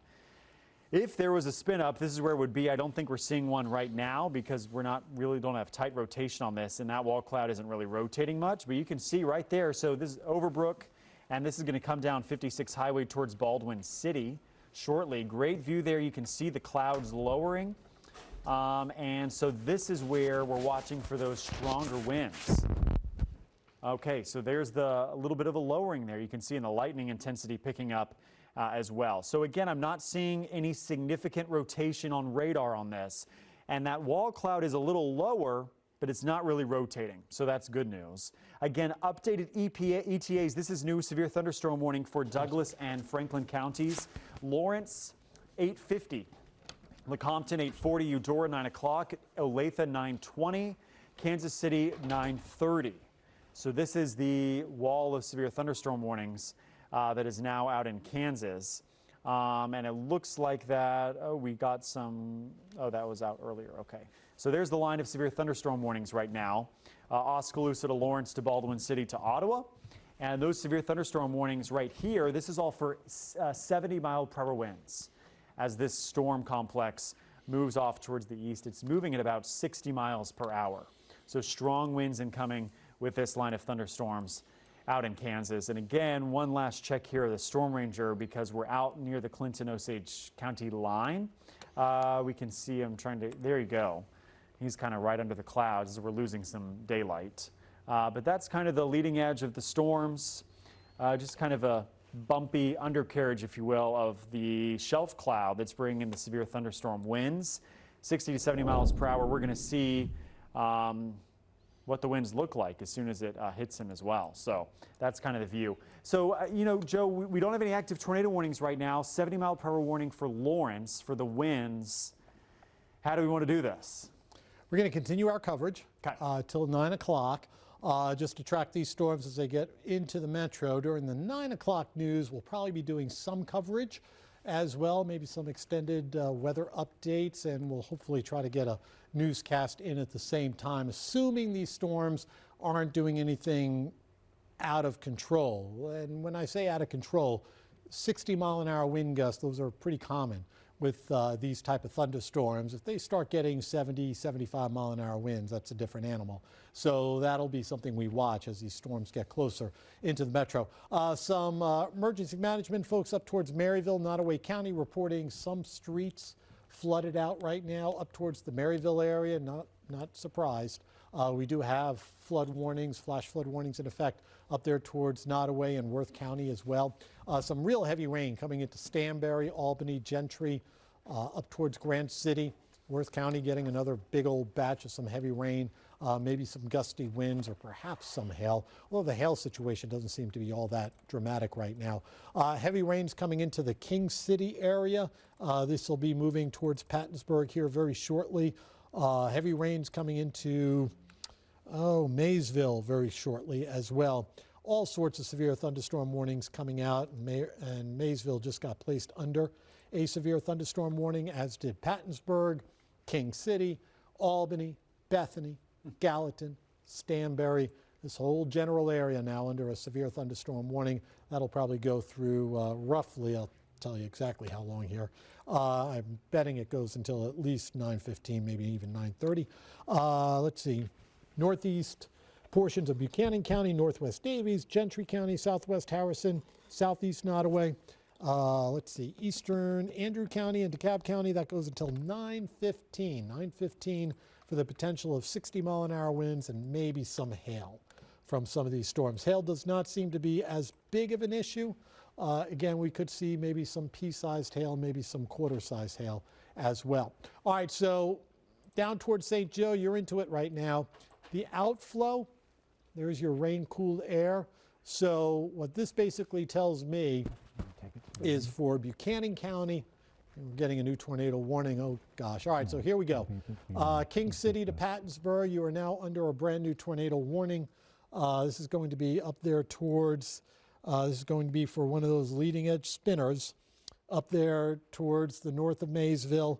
If there was a spin up, this is where it would be. I don't think we're seeing one right now because don't have tight rotation on this, and that wall cloud isn't really rotating much, but you can see right there. So this is Overbrook, and this is going to come down 56 Highway towards Baldwin City shortly. Great view there. You can see the clouds lowering. And so this is where we're watching for those stronger winds. Okay, so there's a little bit of a lowering there. You can see in the lightning intensity picking up as well. So again, I'm not seeing any significant rotation on radar on this. And that wall cloud is a little lower, but it's not really rotating. So that's good news. Again, updated ETAs. This is new severe thunderstorm warning for Douglas and Franklin counties. Lawrence, 850. Lecompton, 840. Eudora, 9 o'clock. Olathe, 920. Kansas City, 930. So this is the wall of severe thunderstorm warnings that is now out in Kansas. And it looks like that, we got some, that was out earlier, okay. So there's the line of severe thunderstorm warnings right now. Oskaloosa to Lawrence to Baldwin City to Ottawa. And those severe thunderstorm warnings right here, this is all for 70-mile-per-hour winds. As this storm complex moves off towards the east, it's moving at about 60 miles per hour. So strong winds incoming with this line of thunderstorms out in Kansas. And again, one last check here of the Storm Ranger because we're out near the Clinton-Osage County line. We can see him there you go. He's kind of right under the clouds as we're losing some daylight. But that's kind of the leading edge of the storms, just kind of a bumpy undercarriage, if you will, of the shelf cloud that's bringing in the severe thunderstorm winds. 60 to 70 miles per hour. We're going to see what the winds look like as soon as it hits him as well. So that's kind of the view. So, Joe, we don't have any active tornado warnings right now. 70-mile-per-hour warning for Lawrence for the winds. How do we want to do this? We're going to continue our coverage till 9 o'clock. Just to track these storms as they get into the metro. During the 9 o'clock news, we'll probably be doing some coverage as well, maybe some extended weather updates, and we'll hopefully try to get a newscast in at the same time, assuming these storms aren't doing anything out of control. And when I say out of control, 60-mile-an-hour wind gusts, those are pretty common with these type of thunderstorms. If they start getting 70, 75-mile-an-hour winds, that's a different animal. So that'll be something we watch as these storms get closer into the metro. Some emergency management folks up towards Maryville, Nodaway County, reporting some streets flooded out right now up towards the Maryville area. Not surprised. We do have flood warnings, flash flood warnings in effect up there towards Nodaway and Worth County as well. Some real heavy rain coming into Stanberry, Albany, Gentry, up towards Grant City. Worth County getting another big old batch of some heavy rain, maybe some gusty winds or perhaps some hail. Although the hail situation doesn't seem to be all that dramatic right now. Heavy rains coming into the King City area. This will be moving towards Pattonsburg here very shortly. Heavy rains coming into Maysville very shortly as well. All sorts of severe thunderstorm warnings coming out, and Maysville just got placed under a severe thunderstorm warning, as did Pattonsburg, King City, Albany, Bethany, Gallatin, Stanberry. This whole general area now under a severe thunderstorm warning. That'll probably go through roughly, I'll tell you exactly how long here. I'm betting it goes until at least 9:15, maybe even 9:30. Let's see, northeast portions of Buchanan County, Northwest Davies, Gentry County, Southwest Harrison, Southeast Nodaway. Let's see, Eastern Andrew County and DeKalb County. That goes until 9:15. 9:15 for the potential of 60-mile-an-hour winds and maybe some hail from some of these storms. Hail does not seem to be as big of an issue. Again, we could see maybe some pea-sized hail, maybe some quarter-sized hail as well. All right, so down towards St. Joe, you're into it right now. The outflow, there's your rain-cooled air. So what this basically tells me is for Buchanan County, and we're getting a new tornado warning. Oh gosh. All right, so here we go. King City to Pattonsburg, you are now under a brand new tornado warning. This is going to be up there towards, this is going to be for one of those leading edge spinners up there towards the north of Maysville.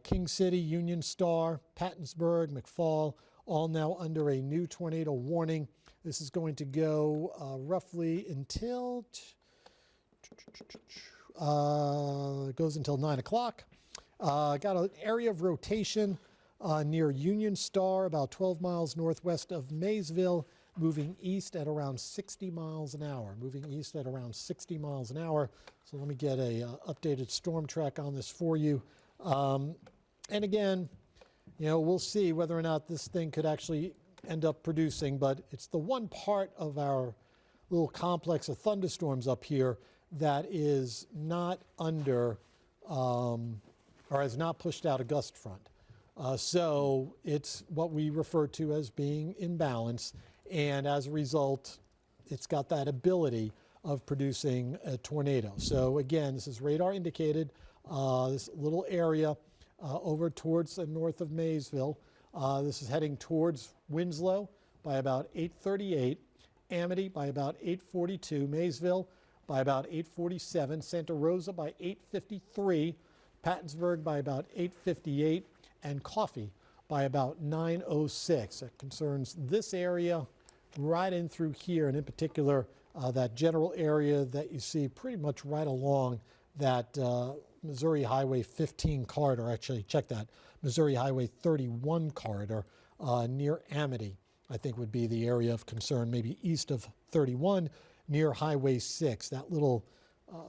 King City, Union Star, Pattonsburg, McFall, all now under a new tornado warning. This is going to go roughly until, it goes until 9 o'clock. Got an area of rotation near Union Star, about 12 miles northwest of Maysville, moving east at around 60 miles an hour. Moving east at around 60 miles an hour. So let me get a updated storm track on this for you. And again, you know, we'll see whether or not this thing could actually end up producing, but it's the one part of our little complex of thunderstorms up here that is not under or has not pushed out a gust front. So it's what we refer to as being in balance, and as a result, it's got that ability of producing a tornado. So again, this is radar indicated, this little area over towards the north of Maysville. This is heading towards Winslow by about 8:38, Amity by about 8:42, Maysville by about 8:47, Santa Rosa by 8:53, Pattonsburg by about 8:58, and Coffee by about 9:06. That concerns this area right in through here, and in particular that general area that you see pretty much right along that Missouri Highway 15 corridor. Actually, check that, Missouri Highway 31 corridor near Amity, I think would be the area of concern, maybe east of 31 near Highway 6, that little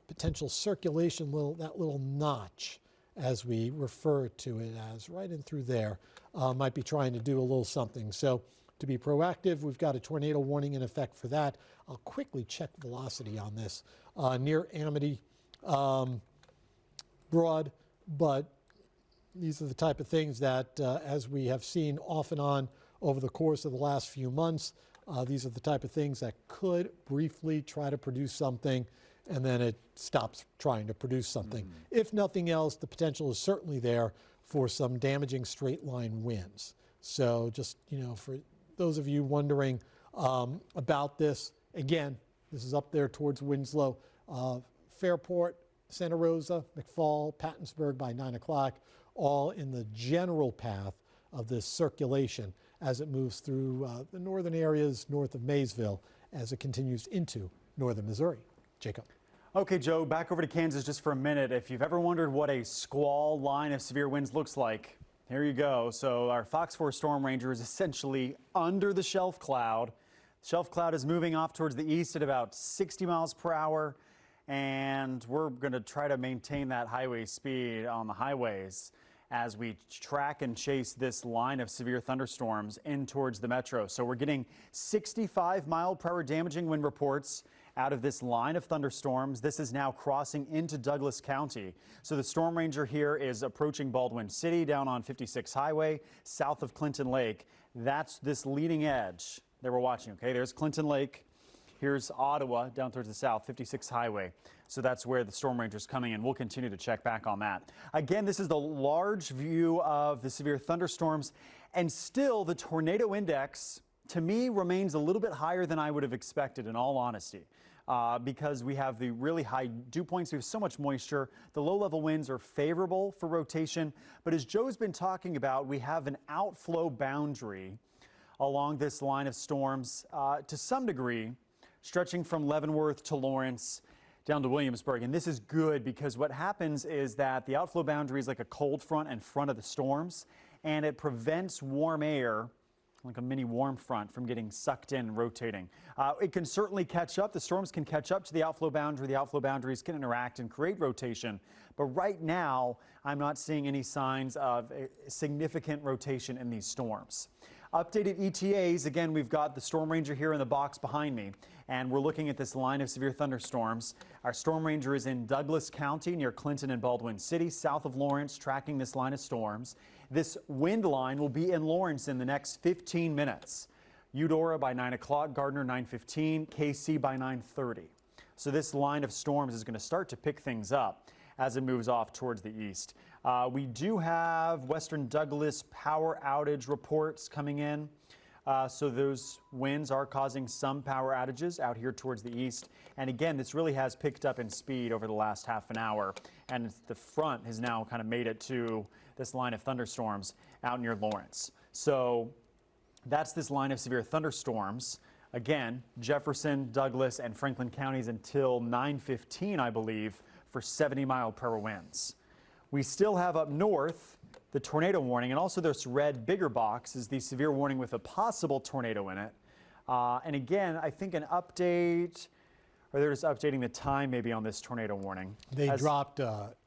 potential circulation, that little notch, as we refer to it as, right in through there, might be trying to do a little something. So to be proactive, we've got a tornado warning in effect for that. I'll quickly check velocity on this near Amity, broad, but these are the type of things that, as we have seen off and on over the course of the last few months, these are the type of things that could briefly try to produce something, and then it stops trying to produce something. If nothing else, the potential is certainly there for some damaging straight line winds. So just, you know, for those of you wondering about this, again, this is up there towards Winslow, Fairport, Santa Rosa, McFall, Pattonsburg by 9 o'clock, all in the general path of this circulation as it moves through the northern areas north of Maysville as it continues into northern Missouri. Jacob. Okay, Joe, back over to Kansas just for a minute. If you've ever wondered what a squall line of severe winds looks like, here you go. So our FOX4 storm ranger is essentially under the shelf cloud. Shelf cloud is moving off towards the east at about 60 miles per hour. And we're going to try to maintain that highway speed on the highways as we track and chase this line of severe thunderstorms in towards the metro. So we're getting 65-mile-per-hour damaging wind reports out of this line of thunderstorms. This is now crossing into Douglas County. So the storm ranger here is approaching Baldwin City down on 56 Highway, south of Clinton Lake. That's this leading edge that we're watching. Okay, there's Clinton Lake. Here's Ottawa down towards the south, 56 Highway. So that's where the storm ranger is coming in. We'll continue to check back on that. Again, this is the large view of the severe thunderstorms, and still the tornado index, to me, remains a little bit higher than I would have expected, in all honesty, because we have the really high dew points. We have so much moisture. The low-level winds are favorable for rotation, but as Joe's been talking about, we have an outflow boundary along this line of storms to some degree, stretching from Leavenworth to Lawrence down to Williamsburg. And this is good because what happens is that the outflow boundary is like a cold front in front of the storms, and it prevents warm air like a mini warm front from getting sucked in and rotating. It can certainly catch up. The storms can catch up to the outflow boundary. The outflow boundaries can interact and create rotation. But right now, I'm not seeing any signs of a significant rotation in these storms. Updated ETAs, again, we've got the Storm Ranger here in the box behind me, and we're looking at this line of severe thunderstorms. Our Storm Ranger is in Douglas County near Clinton and Baldwin City, south of Lawrence, tracking this line of storms. This wind line will be in Lawrence in the next 15 minutes. Eudora by 9 o'clock, Gardner 9:15, KC by 9:30. So this line of storms is going to start to pick things up as it moves off towards the east. We do have Western Douglas power outage reports coming in. So those winds are causing some power outages out here towards the east. And again, this really has picked up in speed over the last half an hour. And the front has now kind of made it to this line of thunderstorms out near Lawrence. So that's this line of severe thunderstorms. Again, Jefferson, Douglas, and Franklin counties until 9:15, I believe, for 70-mile-per-hour winds. We still have up north the tornado warning, and also this red bigger box is the severe warning with a possible tornado in it. And again, I think an update, or they're just updating the time maybe on this tornado warning. They dropped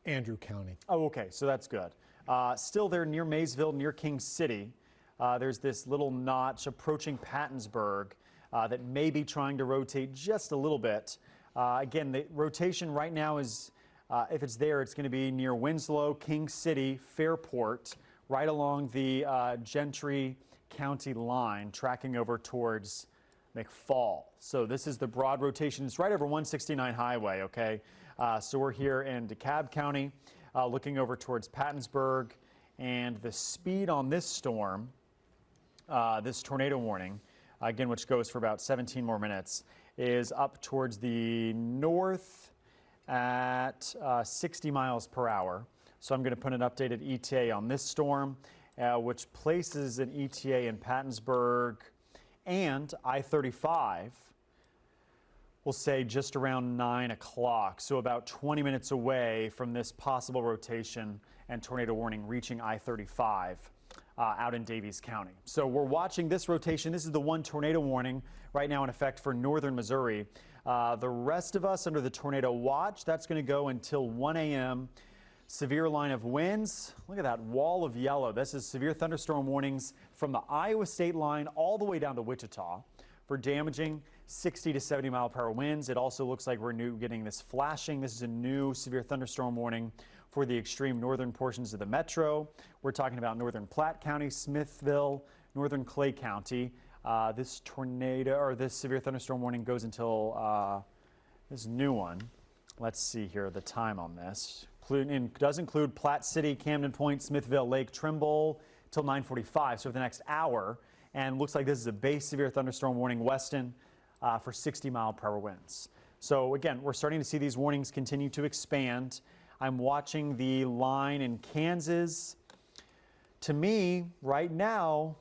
Andrew County. Oh, okay, so that's good. Still there near Maysville, near King City. There's this little notch approaching Pattonsburg that may be trying to rotate just a little bit. Again, the rotation right now is, if it's there, it's going to be near Winslow, King City, Fairport, right along the Gentry County line, tracking over towards McFall. So this is the broad rotation. It's right over 169 Highway, okay? So we're here in DeKalb County, looking over towards Pattonsburg, and the speed on this storm, this tornado warning, again, which goes for about 17 more minutes, is up towards the north at 60 miles per hour. So I'm going to put an updated ETA on this storm, which places an ETA in Pattonsburg and I-35, we'll say just around 9 o'clock. So about 20 minutes away from this possible rotation and tornado warning reaching I-35 out in Daviess County. So we're watching this rotation. This is the one tornado warning right now in effect for northern Missouri. The rest of us under the tornado watch, that's going to go until 1 a.m. Severe line of winds. Look at that wall of yellow. This is severe thunderstorm warnings from the Iowa state line all the way down to Wichita for damaging 60 to 70 mile per hour winds. It also looks like we're getting this flashing. This is a new severe thunderstorm warning for the extreme northern portions of the metro. We're talking about northern Platte County, Smithville, northern Clay County. This tornado or this severe thunderstorm warning goes until this new one. Let's see here the time on this. Does include Platte City, Camden Point, Smithville, Lake, Trimble till 9:45, so for the next hour. And looks like this is a base severe thunderstorm warning, Weston, for 60 mile per hour winds. So again, we're starting to see these warnings continue to expand. I'm watching the line in Kansas. To me, right now,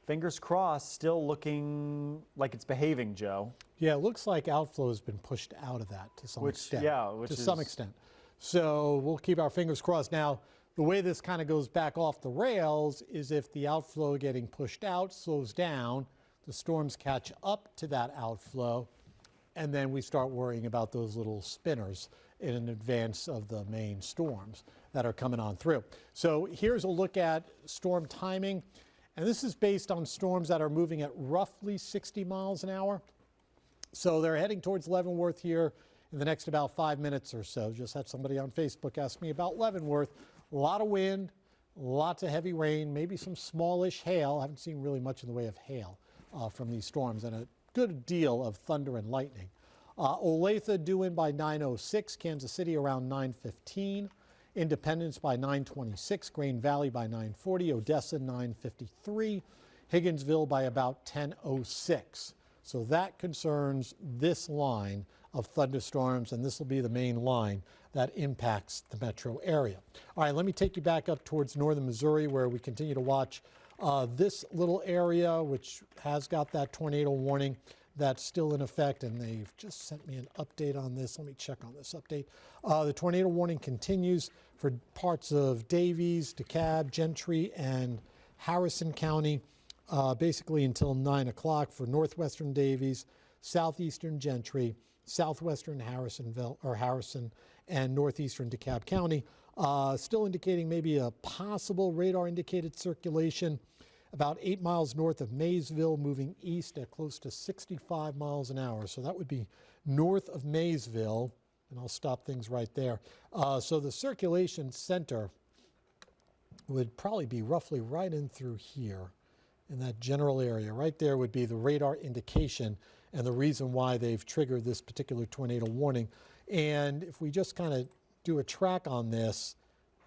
fingers crossed, still looking like it's behaving, Joe. Yeah, it looks like outflow has been pushed out of that to some extent. Yeah, to some extent. So we'll keep our fingers crossed. Now, the way this kind of goes back off the rails is if the outflow getting pushed out slows down, the storms catch up to that outflow, and then we start worrying about those little spinners in advance of the main storms that are coming on through. So here's a look at storm timing, and this is based on storms that are moving at roughly 60 miles an hour. So they're heading towards Leavenworth here in the next about 5 minutes or so. Just had somebody on Facebook ask me about Leavenworth. A lot of wind, lots of heavy rain, maybe some smallish hail. I haven't seen really much in the way of hail from these storms, and a good deal of thunder and lightning. Olathe due in by 9:06, Kansas City around 9:15, Independence by 9:26, Grain Valley by 9:40, Odessa 9:53, Higginsville by about 10:06. So that concerns this line of thunderstorms, and this will be the main line that impacts the metro area. All right, let me take you back up towards northern Missouri, where we continue to watch this little area, which has got that tornado warning that's still in effect, and they've just sent me an update on this. Let me check on this update. The tornado warning continues for parts of Daviess, DeKalb, Gentry, and Harrison County. basically until 9 o'clock for northwestern Davies, southeastern Gentry, southwestern Harrison, and northeastern DeKalb County. Still indicating maybe a possible radar indicated circulation about 8 miles north of Maysville, moving east at close to 65 miles an hour. So that would be north of Maysville, and I'll stop things right there. So the circulation center would probably be roughly right in through here in that general area. Right there would be the radar indication and the reason why they've triggered this particular tornado warning. And if we just kind of do a track on this,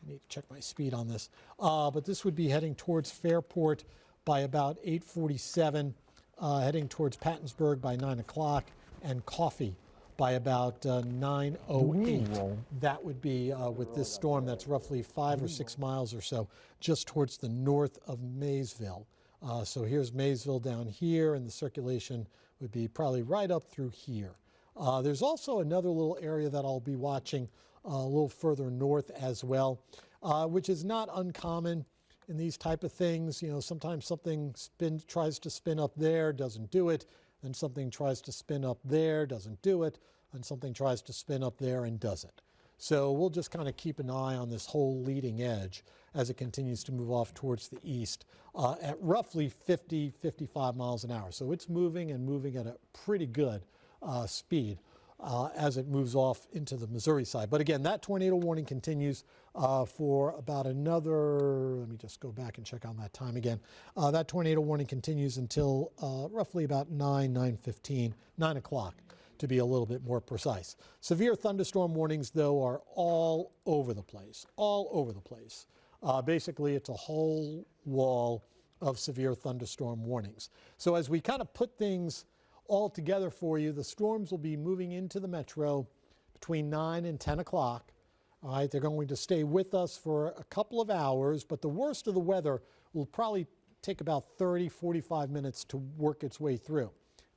I need to check my speed on this, but this would be heading towards Fairport by about 8:47, heading towards Pattonsburg by 9 o'clock, and Coffee by about 9:08. That would be with this storm that's roughly 5 or 6 miles or so just towards the north of Maysville. So here's Maysville down here, and the circulation would be probably right up through here. There's also another little area that I'll be watching a little further north as well, which is not uncommon in these type of things. You know, sometimes something tries to spin up there, doesn't do it, then something tries to spin up there, doesn't do it, and something tries to spin up there and doesn't. So we'll just kind of keep an eye on this whole leading edge as it continues to move off towards the east at roughly 50, 55 miles an hour. So it's moving and moving at a pretty good speed as it moves off into the Missouri side. But again, that tornado warning continues for about another, let me just go back and check on that time again. That tornado warning continues until roughly about 9 o'clock to be a little bit more precise. Severe thunderstorm warnings, though, are all over the place, basically, it's a whole wall of severe thunderstorm warnings. So as we kind of put things all together for you, the storms will be moving into the metro between 9 and 10 o'clock. All right, they're going to stay with us for a couple of hours, but the worst of the weather will probably take about 30, 45 minutes to work its way through.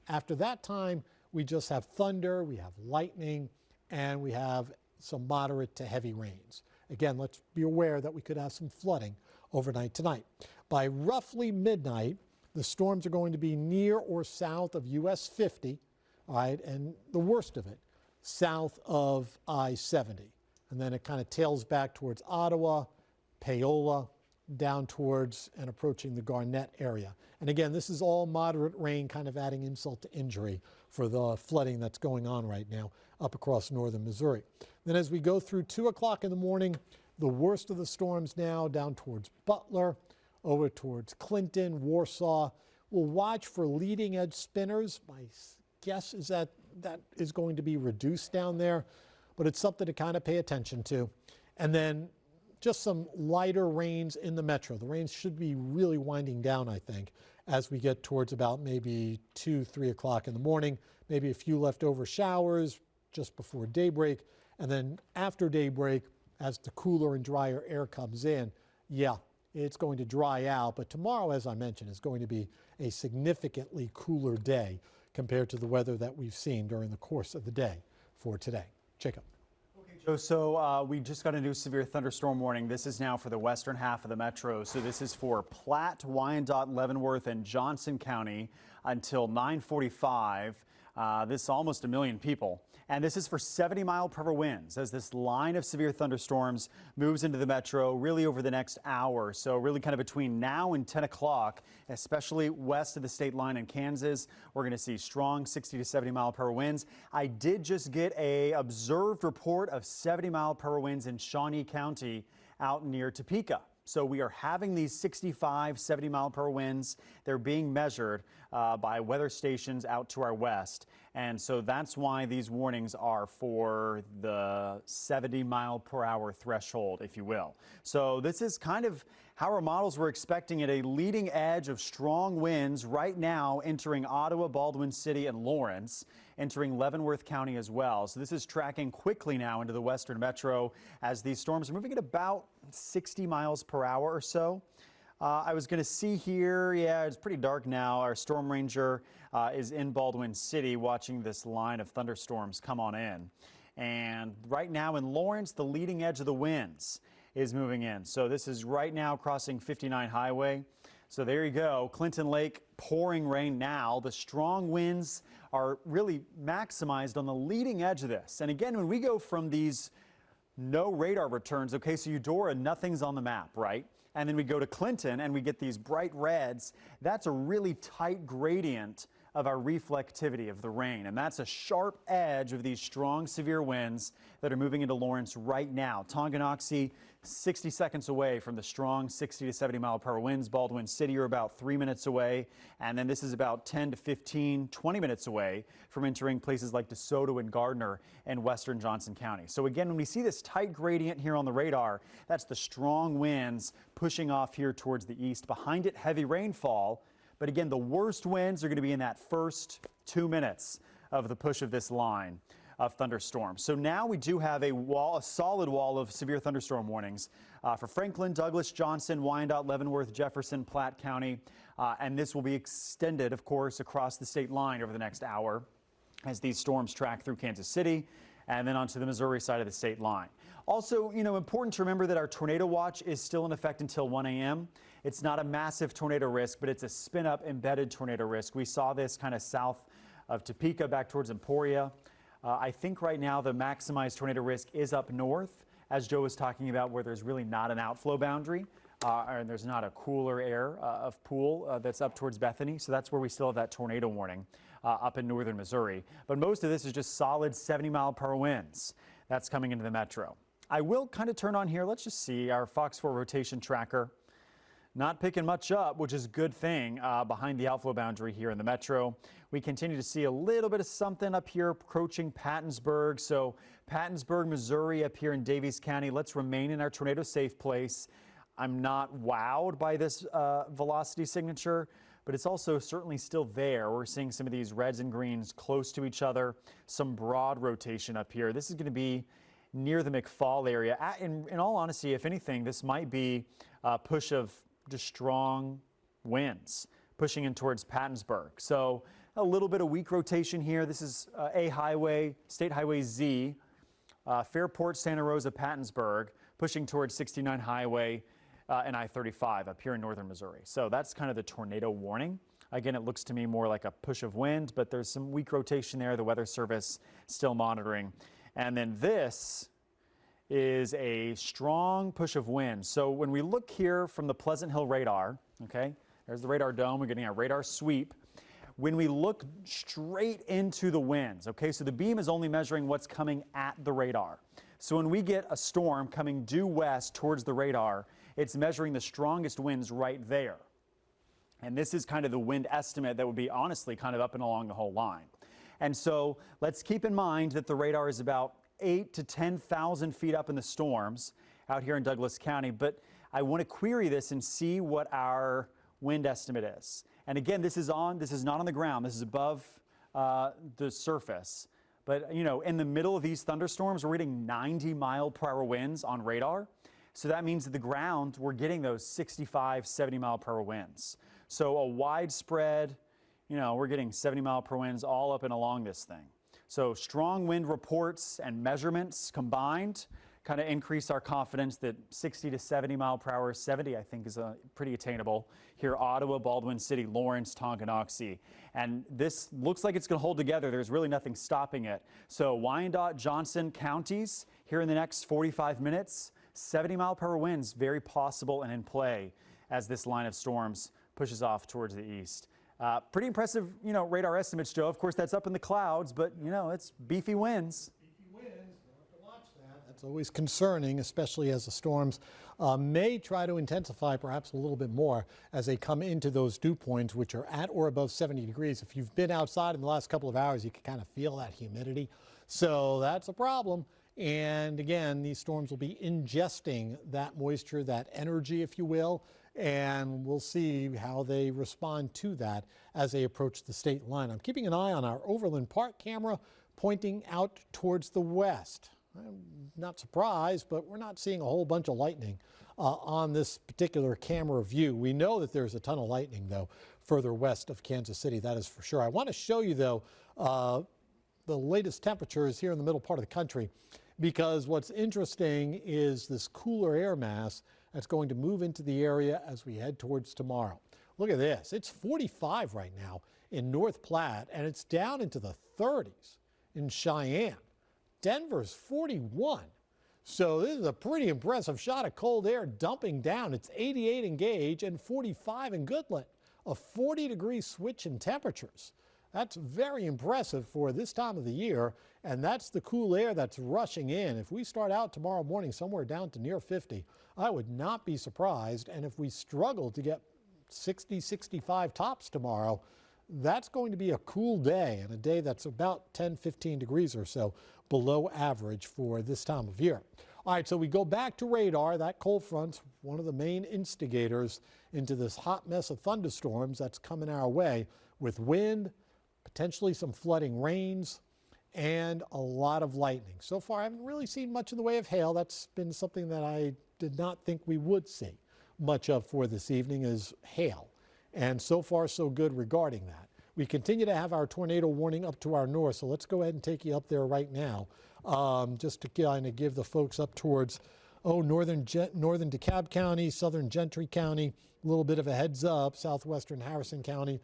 After that time, we just have thunder, we have lightning, and we have some moderate to heavy rains. Again, let's be aware that we could have some flooding overnight tonight. By roughly midnight, the storms are going to be near or south of US 50, all right, and the worst of it, south of I-70. And then it kind of tails back towards Ottawa, Paola, down towards and approaching the Garnett area. And again, this is all moderate rain, kind of adding insult to injury for the flooding that's going on right now up across northern Missouri. Then as we go through 2 o'clock in the morning, the worst of the storms now down towards Butler, over towards Clinton, Warsaw. We'll watch for leading edge spinners. My guess is that that is going to be reduced down there, but it's something to kind of pay attention to. And then just some lighter rains in the metro. The rains should be really winding down, I think, as we get towards about maybe 2, 3 o'clock in the morning, maybe a few leftover showers just before daybreak. And then after daybreak, as the cooler and drier air comes in, yeah, it's going to dry out. But tomorrow, as I mentioned, is going to be a significantly cooler day compared to the weather that we've seen during the course of the day for today. Jacob. So we just got a new severe thunderstorm warning. This is now for the western half of the metro. So this is for Platte, Wyandotte, Leavenworth, and Johnson County until 9:45. This is almost 1 million people. And this is for 70-mile-per-hour winds as this line of severe thunderstorms moves into the metro really over the next hour. So really kind of between now and 10 o'clock, especially west of the state line in Kansas, we're going to see strong 60 to 70-mile-per-hour winds. I did just get a observed report of 70-mile-per-hour winds in Shawnee County out near Topeka. So we are having these 65, 70-mile-per-hour winds. They're being measured by weather stations out to our west. And so that's why these warnings are for the 70-mile-per-hour threshold, if you will. So this is kind of how our models were expecting it, a leading edge of strong winds right now entering Ottawa, Baldwin City, and Lawrence, entering Leavenworth County as well. So this is tracking quickly now into the western metro as these storms are moving at about 60 miles per hour or so. I was going to see here, yeah, it's pretty dark now. Our storm ranger is in Baldwin City watching this line of thunderstorms come on in. And right now in Lawrence, the leading edge of the winds is moving in. So this is right now crossing 59 Highway. So there you go. Clinton Lake pouring rain now. The strong winds are really maximized on the leading edge of this. And again, when we go from these no radar returns, okay, so Eudora, nothing's on the map, right? And then we go to Clinton and we get these bright reds. That's a really tight gradient of our reflectivity of the rain. And that's a sharp edge of these strong, severe winds that are moving into Lawrence right now. Tonganoxie, 60 seconds away from the strong 60 to 70 mile per hour winds. Baldwin City are about 3 minutes away. And then this is about 10 to 15, 20 minutes away from entering places like DeSoto and Gardner and western Johnson County. So again, when we see this tight gradient here on the radar, that's the strong winds pushing off here towards the east. Behind it, heavy rainfall. But again, the worst winds are going to be in that first 2 minutes of the push of this line of thunderstorms. So now we do have a solid wall of severe thunderstorm warnings for Franklin, Douglas, Johnson, Wyandotte, Leavenworth, Jefferson, Platte County. And this will be extended, of course, across the state line over the next hour as these storms track through Kansas City and then onto the Missouri side of the state line. Also, important to remember that our tornado watch is still in effect until 1 a.m. It's not a massive tornado risk, but it's a spin-up embedded tornado risk. We saw this kind of south of Topeka back towards Emporia. I think right now the maximized tornado risk is up north, as Joe was talking about, where there's really not an outflow boundary and there's not a cooler air of pool that's up towards Bethany. So that's where we still have that tornado warning up in northern Missouri. But most of this is just solid 70 mile per hour winds that's coming into the metro. I will kind of turn on here. Let's just see our FOX4 rotation tracker. Not picking much up, which is a good thing behind the outflow boundary here in the metro. We continue to see a little bit of something up here approaching Pattonsburg. So Pattonsburg, Missouri up here in Daviess County. Let's remain in our tornado safe place. I'm not wowed by this velocity signature, but it's also certainly still there. We're seeing some of these reds and greens close to each other. Some broad rotation up here. This is going to be near the McFall area. In all honesty, if anything, this might be a push of just strong winds pushing in towards Pattonsburg. So a little bit of weak rotation here. This is A Highway, State Highway Z, Fairport, Santa Rosa, Pattonsburg, pushing towards 69 Highway and I-35 up here in northern Missouri. So that's kind of the tornado warning. Again, it looks to me more like a push of wind, but there's some weak rotation there. The Weather Service still monitoring. And then this is a strong push of wind. So when we look here from the Pleasant Hill radar, okay, there's the radar dome, we're getting a radar sweep. When we look straight into the winds, okay, so the beam is only measuring what's coming at the radar. So when we get a storm coming due west towards the radar, it's measuring the strongest winds right there. And this is kind of the wind estimate that would be honestly kind of up and along the whole line. And so let's keep in mind that the radar is about 8,000 to 10,000 feet up in the storms out here in Douglas County. But I want to query this and see what our wind estimate is. And again, this is not on the ground. This is above the surface. But, in the middle of these thunderstorms, we're getting 90 mile per hour winds on radar. So that means that the ground, we're getting those 65, 70 mile per hour winds. So a widespread, we're getting 70 mile per hour winds all up and along this thing. So strong wind reports and measurements combined kind of increase our confidence that 60 to 70 mile per hour, 70 I think is pretty attainable here, Ottawa, Baldwin City, Lawrence, Tonganoxie. And this looks like it's going to hold together. There's really nothing stopping it. So Wyandotte, Johnson counties here in the next 45 minutes, 70 mile per hour winds, very possible and in play as this line of storms pushes off towards the east. Pretty impressive, radar estimates, Joe. Of course, that's up in the clouds, but, it's beefy winds. Beefy winds, we'll have to watch that. That's always concerning, especially as the storms may try to intensify perhaps a little bit more as they come into those dew points, which are at or above 70 degrees. If you've been outside in the last couple of hours, you can kind of feel that humidity. So that's a problem. And again, these storms will be ingesting that moisture, that energy, if you will. And we'll see how they respond to that as they approach the state line. I'm keeping an eye on our Overland Park camera pointing out towards the west. I'm not surprised, but we're not seeing a whole bunch of lightning on this particular camera view. We know that there's a ton of lightning, though, further west of Kansas City, that is for sure. I want to show you, though, the latest temperatures here in the middle part of the country, because what's interesting is this cooler air mass that's going to move into the area as we head towards tomorrow. Look at this. It's 45 right now in North Platte, and it's down into the 30s in Cheyenne. Denver's 41. So this is a pretty impressive shot of cold air dumping down. It's 88 in Gage and 45 in Goodland. A 40-degree switch in temperatures. That's very impressive for this time of the year, and that's the cool air that's rushing in. If we start out tomorrow morning somewhere down to near 50, I would not be surprised. And if we struggle to get 60, 65 tops tomorrow, that's going to be a cool day, and a day that's about 10, 15 degrees or so below average for this time of year. All right, so we go back to radar. That cold front's one of the main instigators into this hot mess of thunderstorms that's coming our way, with wind, potentially some flooding rains, and a lot of lightning. So far, I haven't really seen much in the way of hail. That's been something that I did not think we would see much of for this evening, is hail. And so far, so good regarding that. We continue to have our tornado warning up to our north, so let's go ahead and take you up there right now, just to kind of give the folks up towards northern DeKalb County, southern Gentry County, a little bit of a heads up, southwestern Harrison County,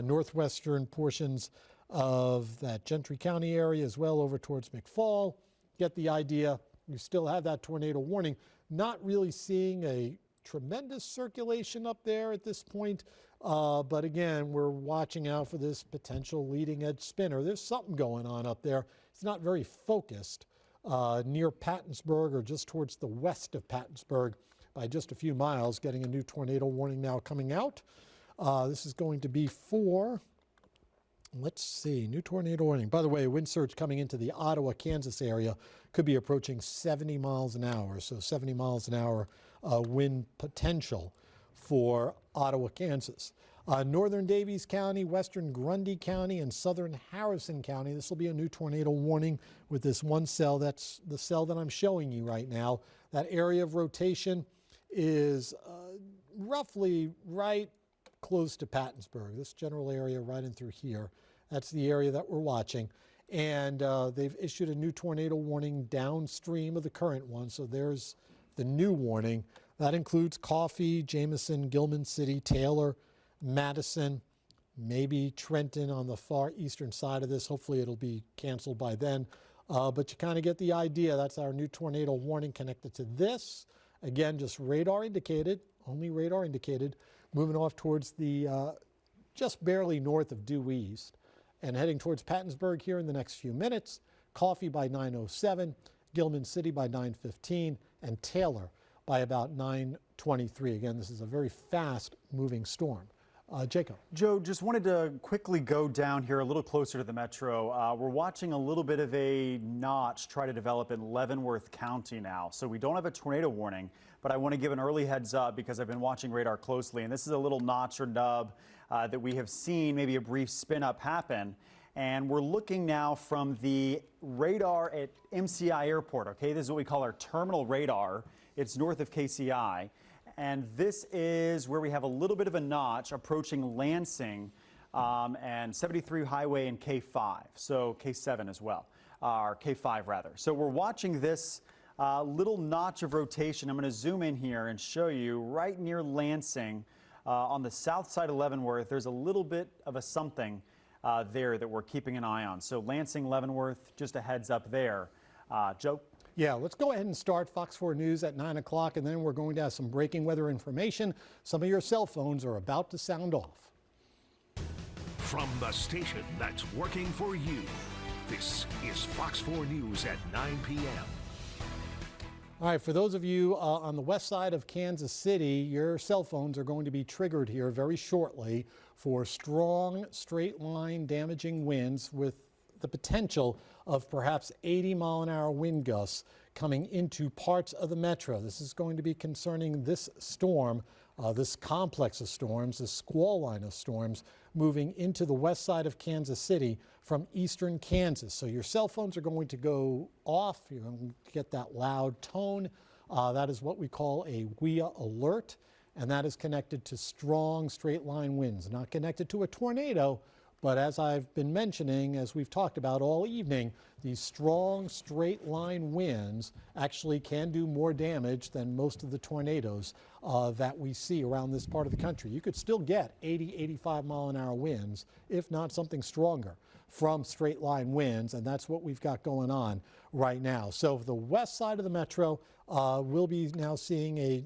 northwestern portions of that Gentry County area as well over towards McFall. Get the idea. You still have that tornado warning. Not really seeing a tremendous circulation up there at this point. But again, we're watching out for this potential leading edge spinner. There's something going on up there. It's not very focused near Pattonsburg or just towards the west of Pattonsburg by just a few miles, getting a new tornado warning now coming out. This is going to be for, let's see, new tornado warning. By the way, wind surge coming into the Ottawa, Kansas area could be approaching 70 miles an hour. So 70 miles an hour wind potential for Ottawa, Kansas. Northern Davies County, western Grundy County, and southern Harrison County. This will be a new tornado warning with this one cell. That's the cell that I'm showing you right now. That area of rotation is roughly right close to Pattonsburg. This general area right in through here. That's the area that we're watching. And they've issued a new tornado warning downstream of the current one. So there's the new warning. That includes Coffee, Jameson, Gilman City, Taylor, Madison, maybe Trenton on the far eastern side of this. Hopefully it'll be canceled by then. But you kind of get the idea. That's our new tornado warning connected to this. Again, just radar indicated, only radar indicated, moving off towards the just barely north of due east and heading towards Pattonsburg here in the next few minutes. Coffee by 9:07, Gilman City by 9:15, and Taylor by about 9:23. Again, this is a very fast moving storm. Jacob. Joe, just wanted to quickly go down here a little closer to the metro. We're watching a little bit of a notch try to develop in Leavenworth County now. So we don't have a tornado warning, but I want to give an early heads up because I've been watching radar closely. And this is a little notch or nub that we have seen maybe a brief spin up happen. And we're looking now from the radar at MCI Airport. Okay, this is what we call our terminal radar. It's north of KCI. And this is where we have a little bit of a notch approaching Lansing and 73 Highway and K5, so K7 as well, or K5 rather. So we're watching this little notch of rotation. I'm going to zoom in here and show you right near Lansing on the south side of Leavenworth. There's a little bit of a something there that we're keeping an eye on. So Lansing, Leavenworth, just a heads up there. Joe? Yeah, let's go ahead and start Fox 4 News at 9 o'clock, and then we're going to have some breaking weather information. Some of your cell phones are about to sound off. From the station that's working for you, this is Fox 4 News at 9 p.m. All right, for those of you on the west side of Kansas City, your cell phones are going to be triggered here very shortly for strong, straight-line damaging winds with the potential of perhaps 80-mile-an-hour wind gusts coming into parts of the metro. This is going to be concerning this storm, this complex of storms, this squall line of storms moving into the west side of Kansas City from eastern Kansas. So your cell phones are going to go off. You're going to get that loud tone. That is what we call a WIA alert, and that is connected to strong straight-line winds, not connected to a tornado, But as I've been mentioning, as we've talked about all evening, these strong straight line winds actually can do more damage than most of the tornadoes that we see around this part of the country. You could still get 80, 85 mile an hour winds, if not something stronger, from straight line winds, and that's what we've got going on right now. So for the west side of the metro, we'll be now seeing a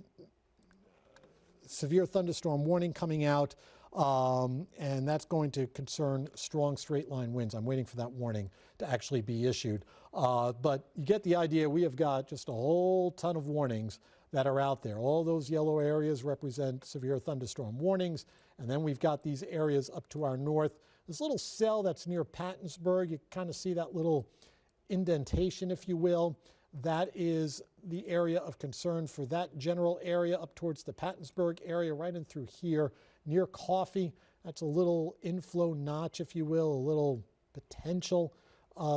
severe thunderstorm warning coming out. And that's going to concern strong straight line winds. I'm waiting for that warning to actually be issued. But you get the idea. We have got just a whole ton of warnings that are out there. All those yellow areas represent severe thunderstorm warnings. And then we've got these areas up to our north. This little cell that's near Pattonsburg, you kind of see that little indentation, if you will. That is the area of concern for that general area up towards the Pattonsburg area, right in through here. Near Coffee, that's a little inflow notch, if you will, a little potential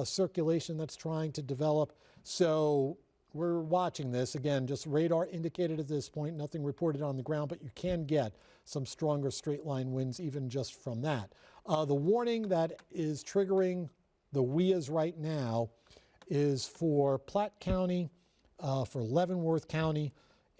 circulation that's trying to develop. So we're watching this. Again, just radar indicated at this point, nothing reported on the ground, but you can get some stronger straight line winds even just from that. The warning that is triggering the WIAs right now is for Platte County, for Leavenworth County,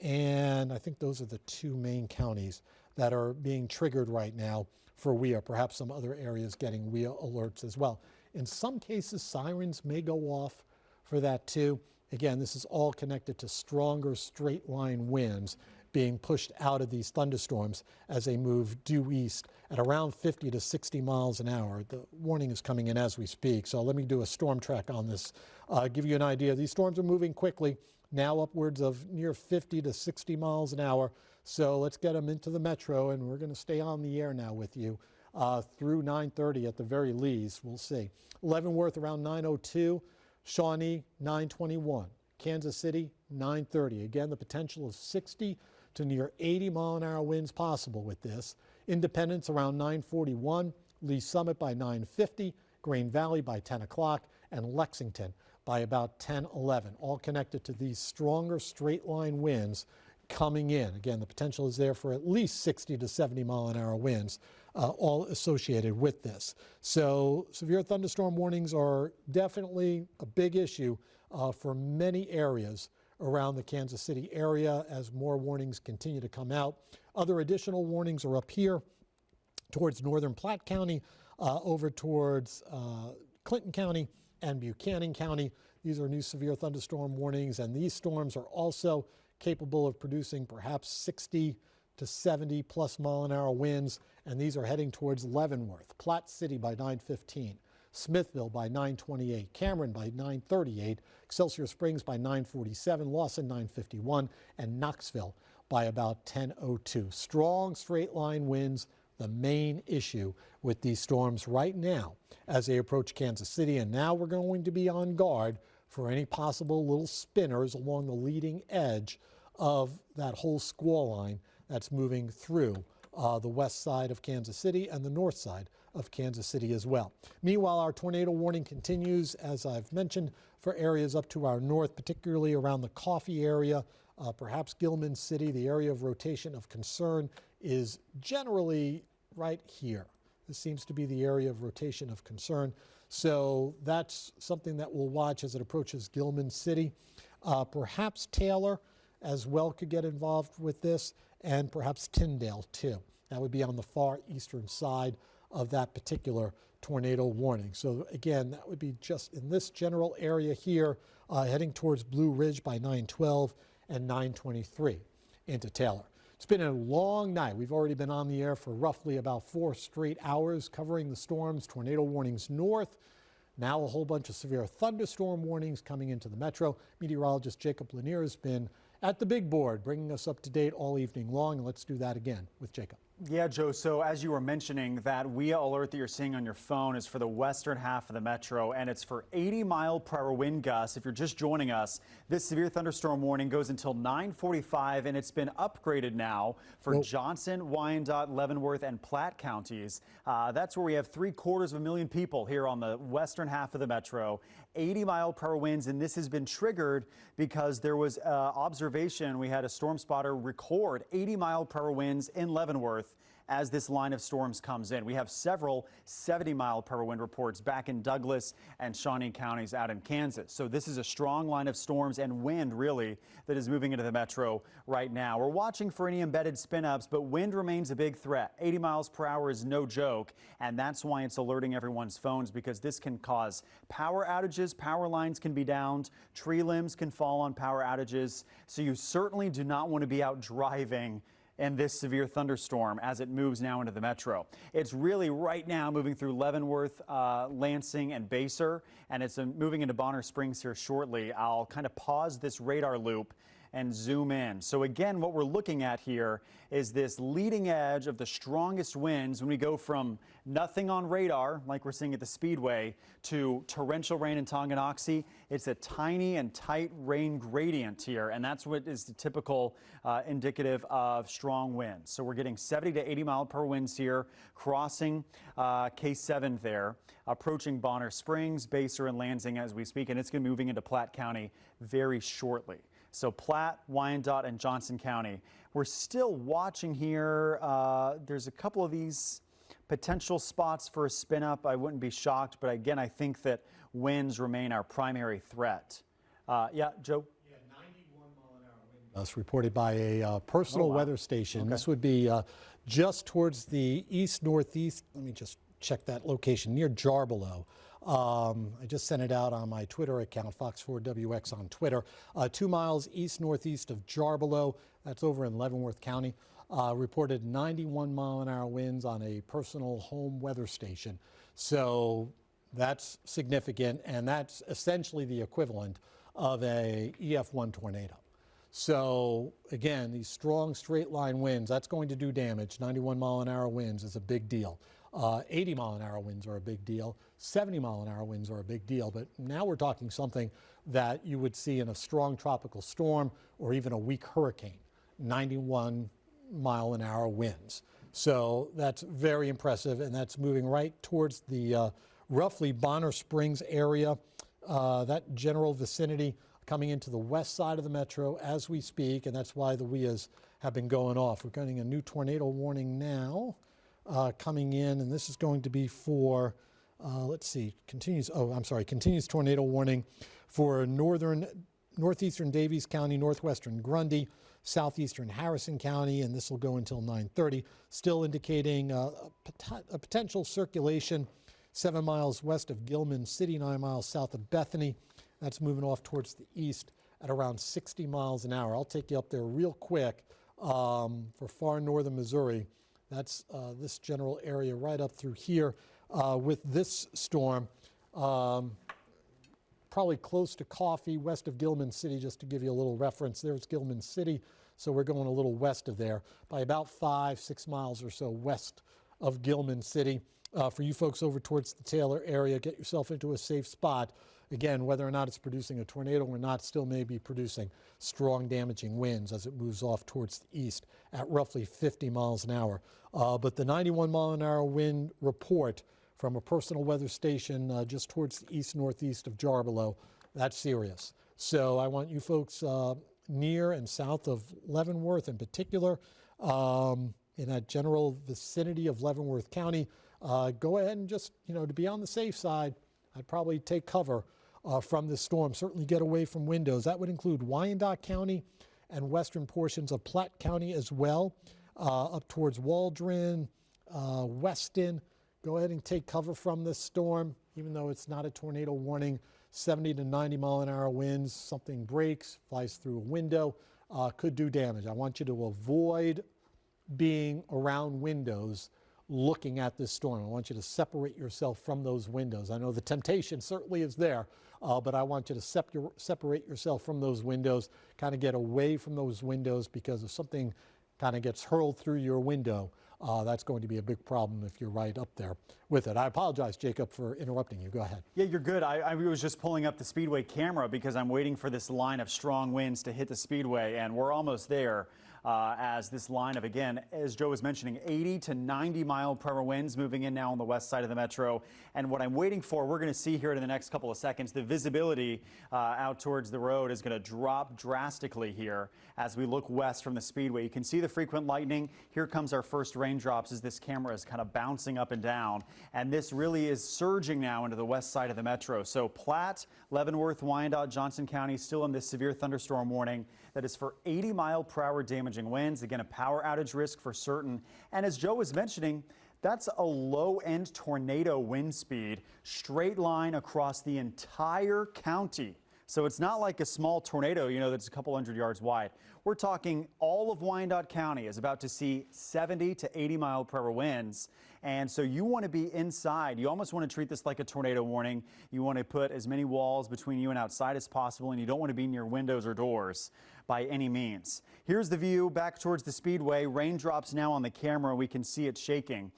and I think those are the two main counties that are being triggered right now for WIA, perhaps some other areas getting WIA alerts as well. In some cases, sirens may go off for that too. Again, this is all connected to stronger straight line winds being pushed out of these thunderstorms as they move due east at around 50 to 60 miles an hour. The warning is coming in as we speak, so let me do a storm track on this, give you an idea. These storms are moving quickly, now upwards of near 50 to 60 miles an hour. So let's get them into the metro, and we're going to stay on the air now with you through 9:30 at the very least. We'll see. Leavenworth around 9:02, Shawnee 9:21, Kansas City 9:30. Again, the potential of 60 to near 80 mile an hour winds possible with this. Independence around 9:41, Lee Summit by 9:50, Grain Valley by 10 o'clock, and Lexington by about 10:11. All connected to these stronger straight line winds coming in. Again, the potential is there for at least 60 to 70 mile an hour winds, all associated with this. So severe thunderstorm warnings are definitely a big issue for many areas around the Kansas City area as more warnings continue to come out. Other additional warnings are up here towards northern Platte County, over towards Clinton County and Buchanan County. These are new severe thunderstorm warnings, and these storms are also capable of producing perhaps 60 to 70 plus mile an hour winds, and these are heading towards Leavenworth, Platte City by 9:15, Smithville by 9:28, Cameron by 9:38, Excelsior Springs by 9:47, Lawson 9:51, and Knoxville by about 10:02. Strong straight line winds, the main issue with these storms right now as they approach Kansas City, and now we're going to be on guard for any possible little spinners along the leading edge of that whole squall line that's moving through the west side of Kansas City and the north side of Kansas City as well. Meanwhile, our tornado warning continues, as I've mentioned, for areas up to our north, particularly around the Coffee area, perhaps Gilman City. The area of rotation of concern is generally right here. This seems to be the area of rotation of concern. So that's something that we'll watch as it approaches Gilman City. Perhaps Taylor as well could get involved with this, and perhaps Tyndale too. That would be on the far eastern side of that particular tornado warning. So again, that would be just in this general area here, heading towards Blue Ridge by 9:12 and 9:23 into Taylor. It's been a long night. We've already been on the air for roughly about 4 straight hours covering the storms, tornado warnings north. Now a whole bunch of severe thunderstorm warnings coming into the metro. Meteorologist Jacob Lanier has been at the big board, bringing us up to date all evening long. And let's do that again with Jacob. Yeah, Joe, so as you were mentioning, that WIA alert that you're seeing on your phone is for the western half of the metro, and it's for 80-mile-per-hour wind gusts. If you're just joining us, this severe thunderstorm warning goes until 9:45, and it's been upgraded now for Johnson, Wyandotte, Leavenworth, and Platte counties. That's where we have 750,000 people here on the western half of the metro. 80-mile-per-hour winds, and this has been triggered because there was observation. We had a storm spotter record 80-mile-per-hour winds in Leavenworth as this line of storms comes in. We have several 70-mile-per-hour wind reports back in Douglas and Shawnee counties out in Kansas. So this is a strong line of storms and wind, really, that is moving into the metro right now. We're watching for any embedded spin-ups, but wind remains a big threat. 80 miles per hour is no joke, and that's why it's alerting everyone's phones, because this can cause power outages. Power lines can be downed. Tree limbs can fall on power outages. So you certainly do not want to be out driving in this severe thunderstorm as it moves now into the metro. It's really right now moving through Leavenworth, Lansing, and Basehor, and it's moving into Bonner Springs here shortly. I'll kind of pause this radar loop and zoom in. So again, what we're looking at here is this leading edge of the strongest winds when we go from nothing on radar, like we're seeing at the Speedway, to torrential rain in Tonganoxie. It's a tiny and tight rain gradient here, and that's what is the typical indicative of strong winds. So we're getting 70 to 80 mile per hour winds here, crossing K7 there, approaching Bonner Springs, Basehor, and Lansing as we speak, and it's going to be moving into Platte County very shortly. So Platte, Wyandotte, and Johnson County. We're still watching here. There's a couple of these potential spots for a spin up. I wouldn't be shocked, but again, I think that winds remain our primary threat. Yeah, Joe? Yeah, 91-mile-an-hour wind gusts reported by a personal weather station. Okay. This would be just towards the east-northeast. Let me just check that location, near Jarbelo. I just sent it out on my Twitter account, FOX4WX on Twitter. 2 miles east-northeast of Jarbelo, that's over in Leavenworth County. Reported 91-mile-an-hour winds on a personal home weather station. So that's significant, and that's essentially the equivalent of a EF1 tornado. So again, these strong straight line winds, that's going to do damage. 91-mile-an-hour winds is a big deal. 80-mile-an-hour winds are a big deal. 70-mile-an-hour winds are a big deal. But now we're talking something that you would see in a strong tropical storm or even a weak hurricane, 91-mile-an-hour winds. So that's very impressive, and that's moving right towards the roughly Bonner Springs area, that general vicinity, coming into the west side of the metro as we speak, and that's why the WIAs have been going off. We're getting a new tornado warning now coming in, and this is going to be for, let's see, continues tornado warning for northeastern Davies County, northwestern Grundy, southeastern Harrison County, and this will go until 9:30, still indicating a potential circulation 7 miles west of Gilman City, 9 miles south of Bethany. That's moving off towards the east at around 60 miles an hour. I'll take you up there real quick for far northern Missouri. That's this general area right up through here with this storm. Probably close to Coffee, west of Gilman City, just to give you a little reference. There's Gilman City, so we're going a little west of there by about 5-6 miles or so west of Gilman City. For you folks over towards the Taylor area, get yourself into a safe spot. Again, whether or not it's producing a tornado or not, still may be producing strong damaging winds as it moves off towards the east at roughly 50 miles an hour. But the 91-mile-an-hour wind report from a personal weather station just towards the east-northeast of Jarbelo, that's serious. So I want you folks near and south of Leavenworth in particular, in that general vicinity of Leavenworth County, go ahead and just, to be on the safe side, I'd probably take cover from this storm. Certainly get away from windows. That would include Wyandotte County and western portions of Platte County as well, up towards Waldron, Weston. Go ahead and take cover from this storm, even though it's not a tornado warning. 70 to 90-mile-an-hour winds, something breaks, flies through a window, could do damage. I want you to avoid being around windows looking at this storm. I want you to separate yourself from those windows. I know the temptation certainly is there, but I want you to separate yourself from those windows, kind of get away from those windows, because if something kind of gets hurled through your window, that's going to be a big problem if you're right up there with it. I apologize, Jacob, for interrupting you. Go ahead. Yeah, you're good. I was just pulling up the Speedway camera because I'm waiting for this line of strong winds to hit the Speedway, and we're almost there. As this line of, again, as Joe was mentioning, 80 to 90 mile per hour winds moving in now on the west side of the metro. And what I'm waiting for, we're going to see here in the next couple of seconds, the visibility out towards the road is going to drop drastically here as we look west from the Speedway. You can see the frequent lightning. Here comes our first rain. raindrops as this camera is kind of bouncing up and down. And this really is surging now into the west side of the metro. So Platte, Leavenworth, Wyandotte, Johnson County still in this severe thunderstorm warning that is for 80-mile-per-hour damaging winds. Again, a power outage risk for certain. And as Joe was mentioning, that's a low-end tornado wind speed, straight line across the entire county. So it's not like a small tornado, you know, that's a couple hundred yards wide. We're talking all of Wyandotte County is about to see 70 to 80-mile-per-hour winds. And so you want to be inside. You almost want to treat this like a tornado warning. You want to put as many walls between you and outside as possible, and you don't want to be near windows or doors by any means. Here's the view back towards the speedway. Raindrops now on the camera. We can see it shaking.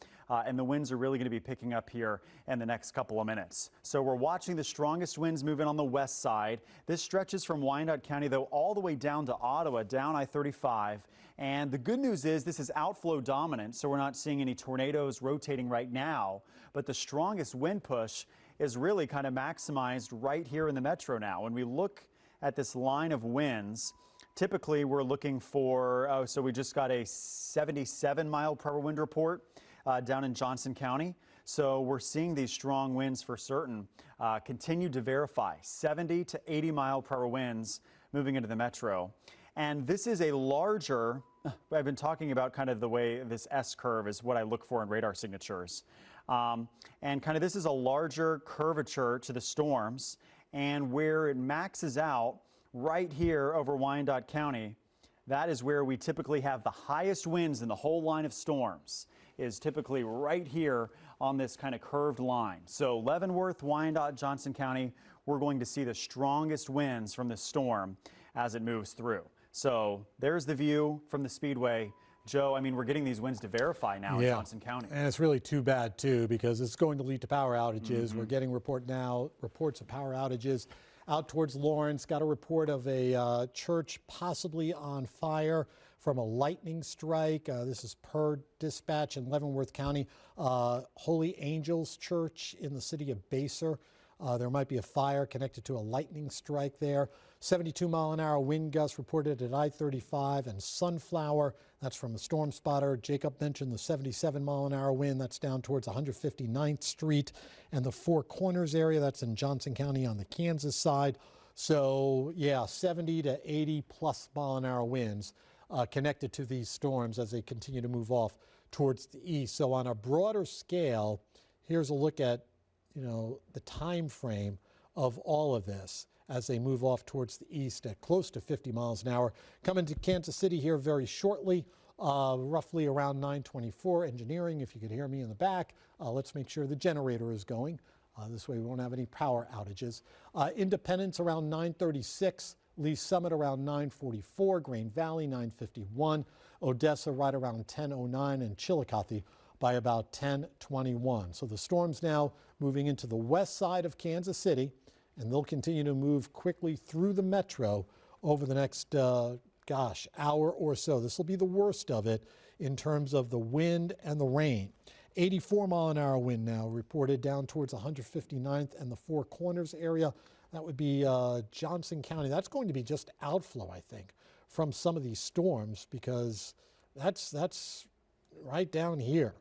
And the winds are really going to be picking up here in the next couple of minutes. So we're watching the strongest winds moving on the west side. This stretches from Wyandotte County, though, all the way down to Ottawa, down I-35. And the good news is this is outflow dominant, so we're not seeing any tornadoes rotating right now. But the strongest wind push is really kind of maximized right here in the metro now. When we look at this line of winds, typically we're looking for, so we just got a 77-mile-per-hour wind report down in Johnson County. So we're seeing these strong winds for certain. Continue to verify 70 to 80-mile-per-hour winds moving into the metro. And this is a larger, I've been talking about kind of the way this S curve is what I look for in radar signatures. And kind of this is a larger curvature to the storms, and where it maxes out right here over Wyandotte County, that is where we typically have the highest winds in the whole line of storms, is typically right here on this kind of curved line. So Leavenworth, Wyandotte, Johnson County, we're going to see the strongest winds from this storm as it moves through. So there's the view from the speedway. Joe, I mean, we're getting these winds to verify now in Johnson County. And it's really too bad, too, because it's going to lead to power outages. We're getting reports of power outages out towards Lawrence. Got a report of a church possibly on fire from a lightning strike. This is per dispatch in Leavenworth County. Holy Angels Church in the city of Basser. There might be a fire connected to a lightning strike there. 72-mile-an-hour wind gusts reported at I-35 and Sunflower. That's from a storm spotter. Jacob mentioned the 77-mile-an-hour wind. That's down towards 159th Street and the Four Corners area. That's in Johnson County on the Kansas side. So, yeah, 70 to 80-plus mile-an-hour winds connected to these storms as they continue to move off towards the east. So on a broader scale, here's a look at, you know, the time frame of all of this as they move off towards the east at close to 50 miles an hour. Coming to Kansas City here very shortly, roughly around 9:24. Engineering, if you could hear me in the back, let's make sure the generator is going. This way we won't have any power outages. Independence around 9:36. Lee Summit around 9:44. Grain Valley 9:51. Odessa right around 10:09. And Chillicothe by about 10:21. So the storm's now moving into the west side of Kansas City, and they'll continue to move quickly through the metro over the next, hour or so. This will be the worst of it in terms of the wind and the rain. 84-mile-an-hour wind now reported down towards 159th and the Four Corners area. That would be Johnson County. That's going to be just outflow, I think, from some of these storms, because that's right down here.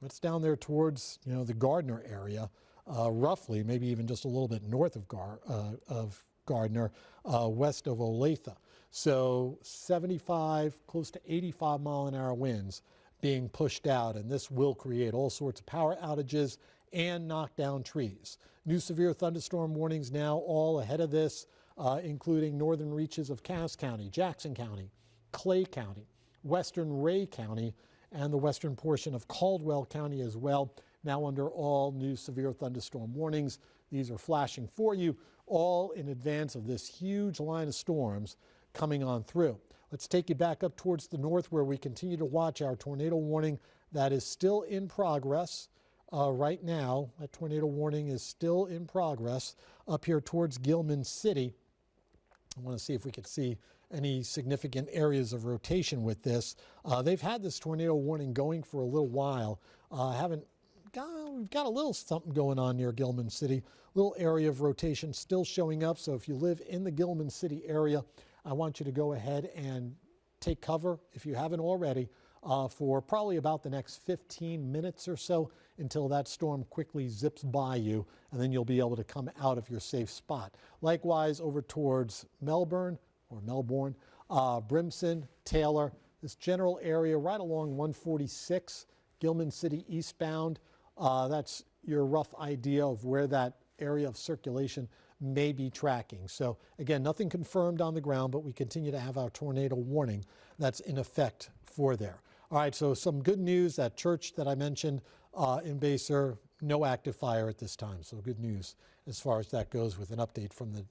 It's down there towards, you know, the Gardner area, roughly, maybe even just a little bit north of Gardner, west of Olathe. So 75, close to 85-mile-an-hour winds being pushed out, and this will create all sorts of power outages and knock down trees. New severe thunderstorm warnings now all ahead of this, including northern reaches of Cass County, Jackson County, Clay County, western Ray County, and the western portion of Caldwell County as well, now under all new severe thunderstorm warnings. These are flashing for you, all in advance of this huge line of storms coming on through. Let's take you back up towards the north, where we continue to watch our tornado warning that is still in progress right now. That tornado warning is still in progress up here towards Gilman City. I want to see if we could see any significant areas of rotation with this. They've had this tornado warning going for a little while. We've got a little something going on near Gilman City. Little area of rotation still showing up. So if you live in the Gilman City area, I want you to go ahead and take cover, if you haven't already, for probably about the next 15 minutes or so until that storm quickly zips by you, and then you'll be able to come out of your safe spot. Likewise, over towards Melbourne, Brimson, Taylor, this general area right along 146, Gilman City eastbound. That's your rough idea of where that area of circulation may be tracking. So again, nothing confirmed on the ground, but we continue to have our tornado warning that's in effect for there. All right, so some good news. That church that I mentioned in Bay Sur, no active fire at this time. So good news as far as that goes, with an update from the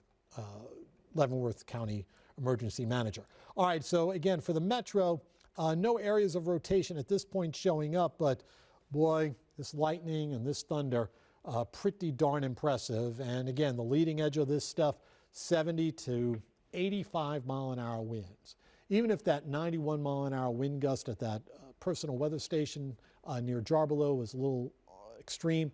Leavenworth County Emergency Manager. All right, so again, for the Metro, no areas of rotation at this point showing up, but boy, this lightning and this thunder, pretty darn impressive. And again, the leading edge of this stuff, 70 to 85 mile an hour winds. Even if that 91 mile an hour wind gust at that personal weather station near Jarbelow was a little extreme,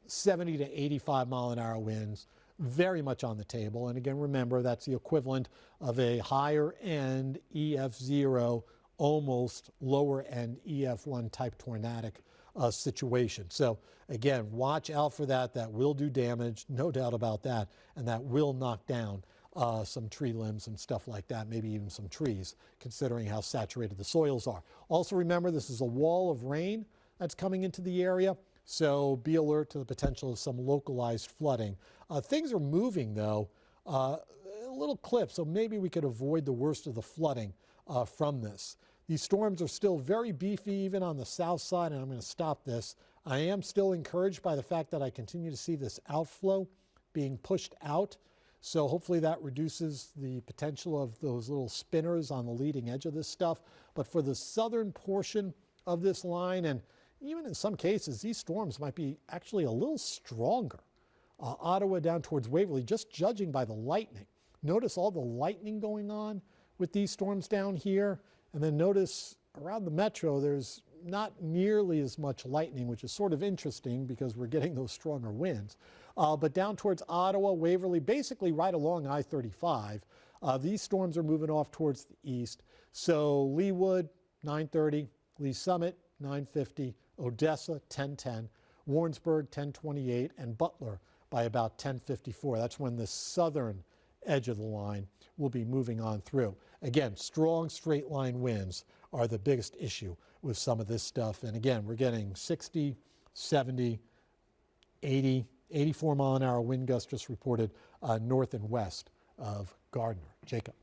70 to 85 mile an hour winds, very much on the table. And again, remember, that's the equivalent of a higher end EF0, almost lower end EF1 type tornadic situation. So again, watch out for that. That will do damage, no doubt about that, and that will knock down some tree limbs and stuff like that, maybe even some trees, considering how saturated the soils are. Also remember, this is a wall of rain that's coming into the area, so be alert to the potential of some localized flooding. Things are moving, though, a little clip, so maybe we could avoid the worst of the flooding from this. These storms are still very beefy, even on the south side, and I'm going to stop this. I am still encouraged by the fact that I continue to see this outflow being pushed out. So hopefully that reduces the potential of those little spinners on the leading edge of this stuff. But for the southern portion of this line, and even in some cases, these storms might be actually a little stronger. Ottawa down towards Waverly, just judging by the lightning. Notice all the lightning going on with these storms down here. And then notice around the metro, there's not nearly as much lightning, which is sort of interesting because we're getting those stronger winds. But down towards Ottawa, Waverly, basically right along I-35, these storms are moving off towards the east. So Leawood, 9:30, Lee Summit, 9:50, Odessa, 10:10, Warrensburg, 10:28, and Butler by about 10:54. That's when the southern edge of the line will be moving on through. Again, strong straight line winds are the biggest issue with some of this stuff. And again, we're getting 60, 70, 80, 84 mile an hour wind gusts just reported north and west of Gardner. Jacob.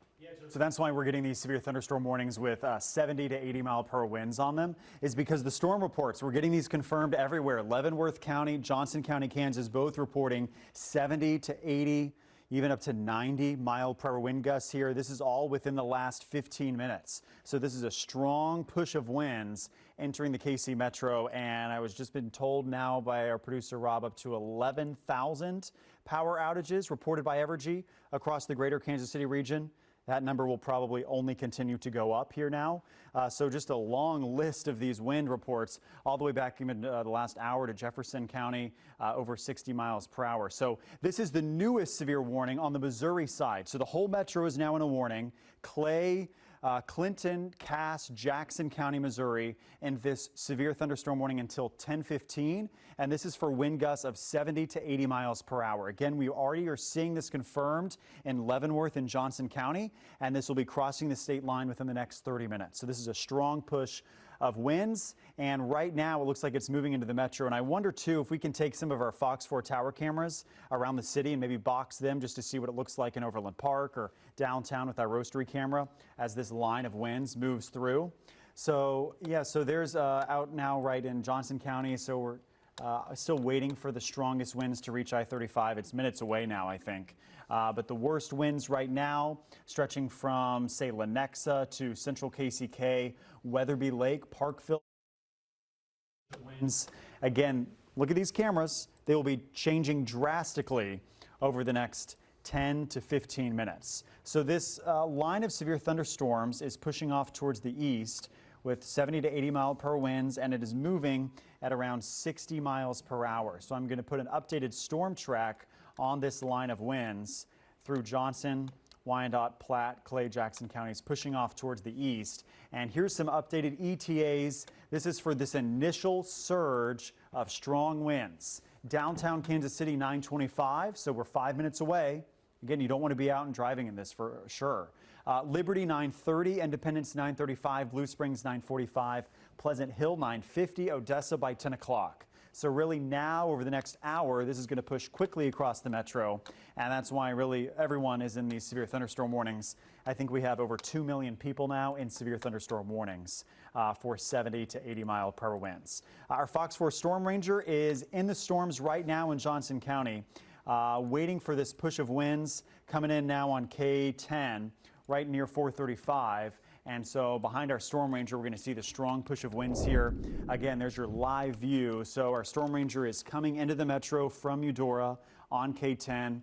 So that's why we're getting these severe thunderstorm warnings with 70 to 80 mile per hour winds on them, is because the storm reports, we're getting these confirmed everywhere. Leavenworth County, Johnson County, Kansas, both reporting 70 to 80, even up to 90 mile per hour wind gusts here. This is all within the last 15 minutes. So this is a strong push of winds entering the KC Metro. And I was just been told now by our producer Rob, up to 11,000 power outages reported by Evergy across the greater Kansas City region. That number will probably only continue to go up here now. So just a long list of these wind reports all the way back even the last hour to Jefferson County, over 60 miles per hour. So this is the newest severe warning on the Missouri side. So the whole metro is now in a warning. Clay, Clinton, Cass, Jackson County, Missouri, and this severe thunderstorm warning until 10:15. And this is for wind gusts of 70 to 80 miles per hour. Again, we already are seeing this confirmed in Leavenworth and Johnson County, and this will be crossing the state line within the next 30 minutes. So this is a strong push of winds, and right now it looks like it's moving into the metro. And I wonder too if we can take some of our FOX4 tower cameras around the city and maybe box them just to see what it looks like in Overland Park or downtown with our roastery camera as this line of winds moves through. So yeah, so there's out now right in Johnson County. So we're still waiting for the strongest winds to reach I-35. It's minutes away now, I think. But the worst winds right now stretching from, say, Lenexa to central KCK, Weatherby Lake, Parkville. Winds, again, look at these cameras. They will be changing drastically over the next 10 to 15 minutes. So this line of severe thunderstorms is pushing off towards the east with 70 to 80 mile per hour winds, and it is moving at around 60 miles per hour. So I'm going to put an updated storm track on this line of winds through Johnson, Wyandotte, Platte, Clay, Jackson counties pushing off towards the east. And here's some updated ETAs. This is for this initial surge of strong winds. Downtown Kansas City 925, so we're 5 minutes away. Again, you don't want to be out and driving in this for sure. Liberty 930, Independence 935, Blue Springs 945, Pleasant Hill 950, Odessa by 10 o'clock. So really now over the next hour, this is going to push quickly across the metro. And that's why really everyone is in these severe thunderstorm warnings. I think we have over 2 million people now in severe thunderstorm warnings for 70 to 80 mile per hour winds. Our FOX4 Storm Ranger is in the storms right now in Johnson County, waiting for this push of winds coming in now on K10 right near 435. And so behind our Storm Ranger, we're going to see the strong push of winds here. Again, there's your live view. So our Storm Ranger is coming into the metro from Eudora on K10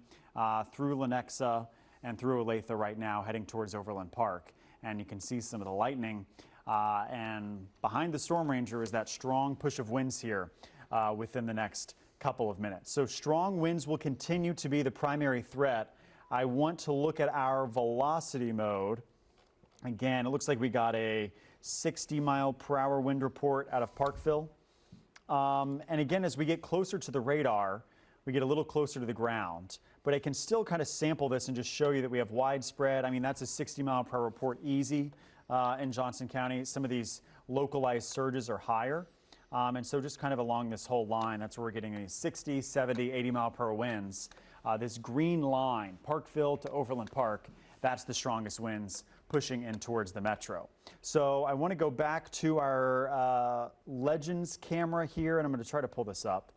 through Lenexa and through Olathe right now, heading towards Overland Park. And you can see some of the lightning. And behind the Storm Ranger is that strong push of winds here within the next couple of minutes. So strong winds will continue to be the primary threat. I want to look at our velocity mode. Again, it looks like we got a 60 mile per hour wind report out of Parkville. And again, as we get closer to the radar, we get a little closer to the ground. But I can still kind of sample this and just show you that we have widespread. I mean, that's a 60 mile per hour report easy in Johnson County. Some of these localized surges are higher. And so just kind of along this whole line, that's where we're getting these 60, 70, 80 mile per hour winds. This green line, Parkville to Overland Park, that's the strongest winds pushing in towards the metro. So I want to go back to our Legends camera here, and I'm going to try to pull this up.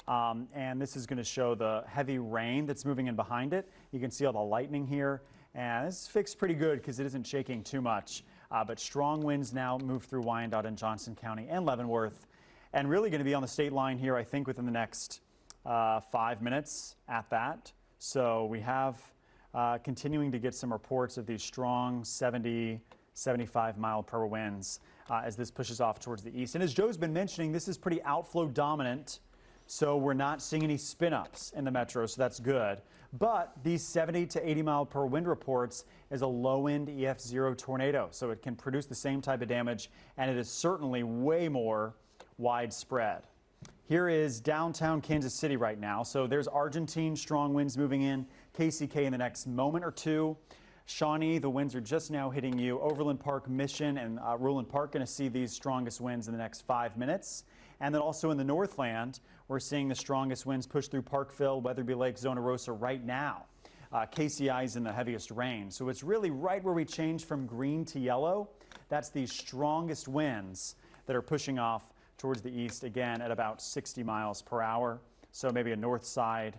And this is going to show the heavy rain that's moving in behind it. You can see all the lightning here. And this is fixed pretty good because it isn't shaking too much. But strong winds now move through Wyandotte and Johnson County and Leavenworth. And really going to be on the state line here, I think, within the next 5 minutes at that. So we have continuing to get some reports of these strong 70, 75 mile per hour winds as this pushes off towards the east. And as Joe's been mentioning, this is pretty outflow dominant. So we're not seeing any spin-ups in the metro, so that's good. But these 70 to 80 mile per hour wind reports is a low-end EF0 tornado. So it can produce the same type of damage, and it is certainly way more widespread. Here is downtown Kansas City right now. So there's Argentine strong winds moving in, KCK in the next moment or two. Shawnee, the winds are just now hitting you. Overland Park, Mission, and Ruland Park going to see these strongest winds in the next 5 minutes. And then also in the Northland, we're seeing the strongest winds push through Parkville, Weatherby Lake, Zona Rosa right now. KCI is in the heaviest rain. So it's really right where we changed from green to yellow. That's the strongest winds that are pushing off towards the east, again at about 60 miles per hour. So maybe a north side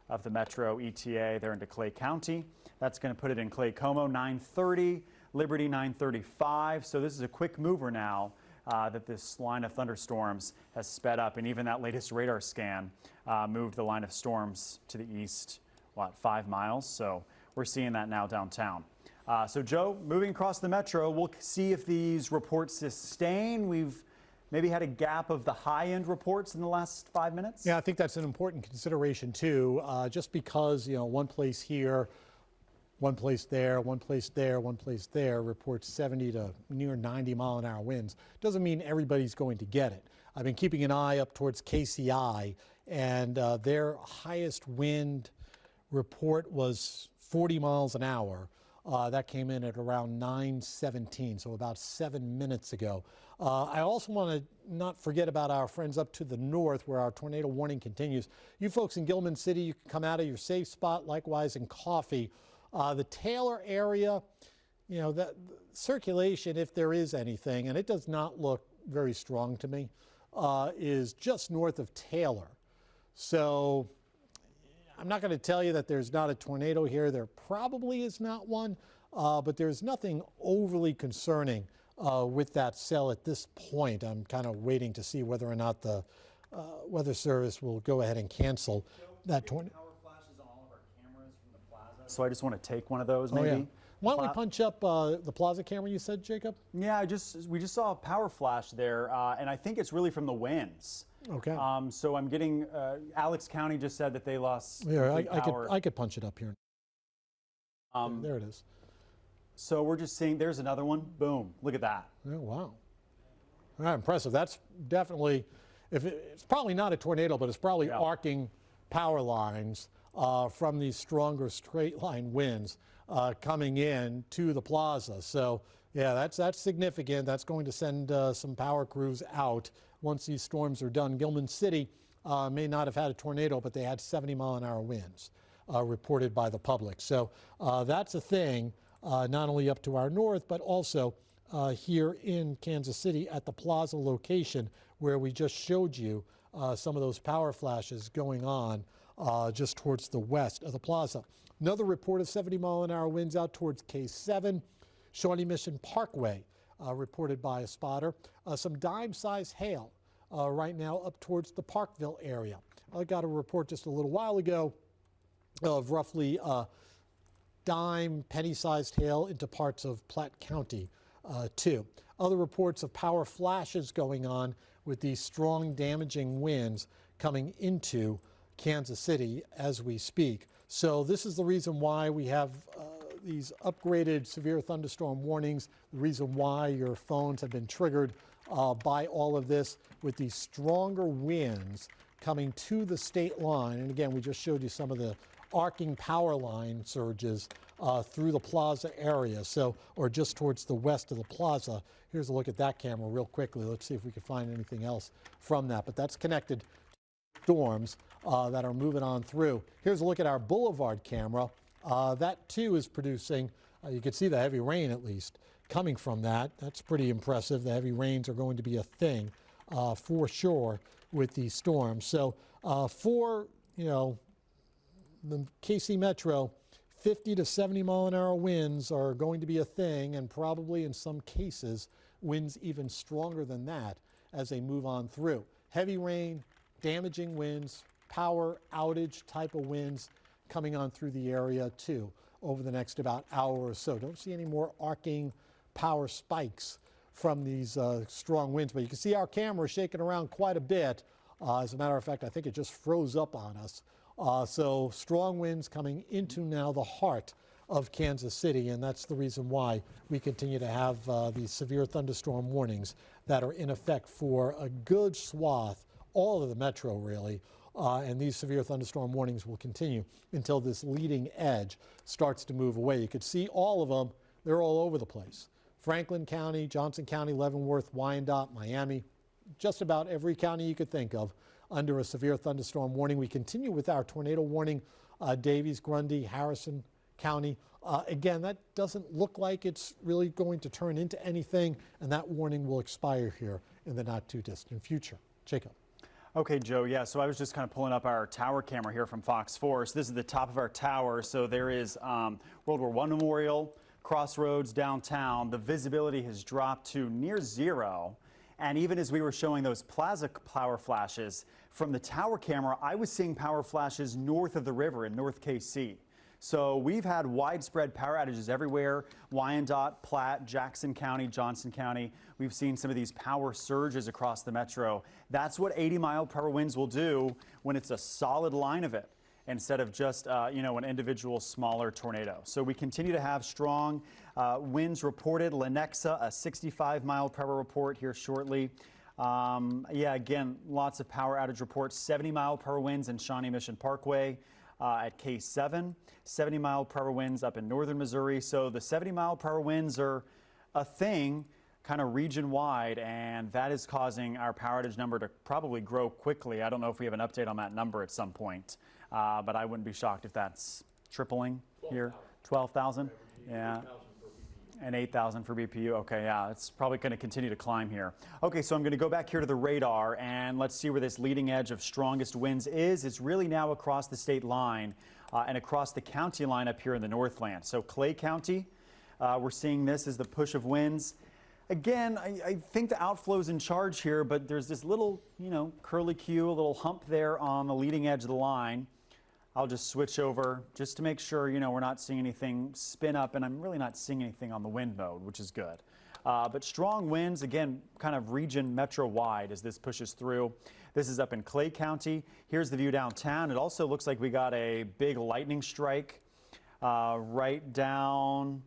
of the metro ETA there into Clay County. That's going to put it in Clay Como 930, Liberty 935. So this is a quick mover now that this line of thunderstorms has sped up. And even that latest radar scan moved the line of storms to the east, 5 miles. So we're seeing that now downtown. So Joe, moving across the metro, we'll see if these reports sustain. We've maybe had a gap of the high-end reports in the last 5 minutes? Yeah, I think that's an important consideration too. Just because, one place here, one place there, one place there, one place there reports 70 to near 90 mile an hour winds doesn't mean everybody's going to get it. I've been keeping an eye up towards KCI, and their highest wind report was 40 miles an hour. That came in at around 9:17, so about 7 minutes ago. I also want to not forget about our friends up to the north where our tornado warning continues. You folks in Gilman City, you can come out of your safe spot, likewise in Coffee. The Taylor area, that circulation, if there is anything, and it does not look very strong to me, is just north of Taylor. So I'm not going to tell you that there's not a tornado here. There probably is not one, but there's nothing overly concerning with that cell at this point. I'm kind of waiting to see whether or not the Weather Service will go ahead and cancel that tornado. Power flashes on all of our cameras from the plaza. So I just want to take one of those maybe. Oh, yeah. Why don't we punch up the plaza camera you said, Jacob? Yeah, we just saw a power flash there, and I think it's really from the winds. Okay. So I'm getting, Alex County just said that they lost Here, power. I could punch it up here. There it is. So we're just seeing, there's another one. Boom, look at that. Oh, wow. All right, impressive. That's definitely, it's probably not a tornado, but it's probably arcing power lines from these stronger straight line winds coming in to the plaza. So yeah, that's significant. That's going to send some power crews out once these storms are done. Gilman City may not have had a tornado, but they had 70-mile-an-hour winds reported by the public. So that's a thing, not only up to our north, but also here in Kansas City at the plaza location where we just showed you some of those power flashes going on just towards the west of the plaza. Another report of 70-mile-an-hour winds out towards K7, Shawnee Mission Parkway, reported by a spotter. Some dime-sized hail right now up towards the Parkville area. I got a report just a little while ago of roughly dime, penny-sized hail into parts of Platte County too. Other reports of power flashes going on with these strong damaging winds coming into Kansas City as we speak. So this is the reason why we have these upgraded severe thunderstorm warnings, the reason why your phones have been triggered by all of this with these stronger winds coming to the state line. And again, we just showed you some of the arcing power line surges through the plaza area, so, or just towards the west of the plaza. Here's a look at that camera real quickly. Let's see if we can find anything else from that, but that's connected to storms that are moving on through. Here's a look at our boulevard camera. That too is producing, you can see the heavy rain at least coming from that. That's pretty impressive. The heavy rains are going to be a thing for sure with these storms. So for, you know, the KC Metro, 50 to 70-mile-an-hour winds are going to be a thing, and probably in some cases winds even stronger than that as they move on through. Heavy rain, damaging winds, power outage type of winds coming on through the area too over the next about hour or so. Don't see any more arcing power spikes from these strong winds, but you can see our camera shaking around quite a bit. As a matter of fact, I think it just froze up on us. So strong winds coming into now the heart of Kansas City, and that's the reason why we continue to have these severe thunderstorm warnings that are in effect for a good swath, all of the metro really, and these severe thunderstorm warnings will continue until this leading edge starts to move away. You could see all of them, they're all over the place. Franklin County, Johnson County, Leavenworth, Wyandotte, Miami, just about every county you could think of under a severe thunderstorm warning. We continue with our tornado warning, Davies, Grundy, Harrison County. Again, that doesn't look like it's really going to turn into anything, and that warning will expire here in the not too distant future. Jacob. Okay, Joe, yeah, so I was just kind of pulling up our tower camera here from FOX4. So this is the top of our tower. So there is World War I Memorial, Crossroads downtown. The visibility has dropped to near zero. And even as we were showing those plaza power flashes from the tower camera, I was seeing power flashes north of the river in North KC. So we've had widespread power outages everywhere. Wyandotte, Platte, Jackson County, Johnson County. We've seen some of these power surges across the metro. That's what 80-mile-per-hour winds will do when it's a solid line of it, instead of just an individual smaller tornado. So we continue to have strong winds reported. Lenexa, a 65-mile-per-hour report here shortly. Again, lots of power outage reports. 70-mile-per-hour winds in Shawnee Mission Parkway at K7. 70-mile-per-hour winds up in northern Missouri. So the 70-mile-per-hour winds are a thing kind of region-wide, and that is causing our power outage number to probably grow quickly. I don't know if we have an update on that number at some point. But I wouldn't be shocked if that's tripling here. 12,000? Yeah. And 8,000 for BPU. Okay, yeah, it's probably going to continue to climb here. Okay, so I'm going to go back here to the radar, and let's see where this leading edge of strongest winds is. It's really now across the state line and across the county line up here in the Northland. So Clay County, we're seeing this as the push of winds. Again, I think the outflow's in charge here, but there's this little, curlicue, a little hump there on the leading edge of the line. I'll just switch over just to make sure, we're not seeing anything spin up, and I'm really not seeing anything on the wind mode, which is good. But strong winds, again, kind of region metro-wide as this pushes through. This is up in Clay County. Here's the view downtown. It also looks like we got a big lightning strike right down,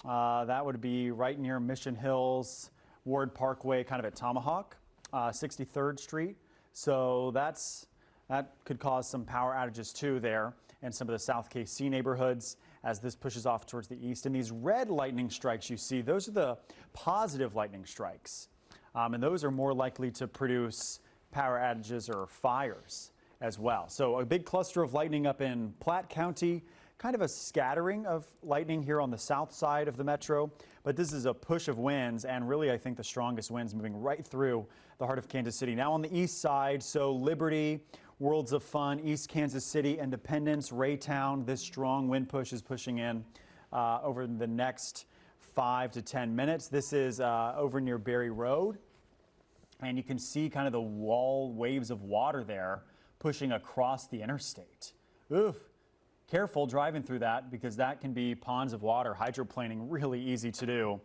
that would be right near Mission Hills, Ward Parkway, kind of at Tomahawk, 63rd Street. So that could cause some power outages too there in some of the South KC neighborhoods as this pushes off towards the east. And these red lightning strikes you see, those are the positive lightning strikes. And those are more likely to produce power outages or fires as well. So a big cluster of lightning up in Platte County, kind of a scattering of lightning here on the south side of the metro. But this is a push of winds, and really I think the strongest winds moving right through the heart of Kansas City. Now on the east side, so Liberty, Worlds of Fun, East Kansas City, Independence, Raytown. This strong wind push is pushing in over the next 5 to 10 minutes. This is over near Berry Road, and you can see kind of the waves of water there pushing across the interstate. Oof. Careful driving through that, because that can be ponds of water. Hydroplaning really easy to do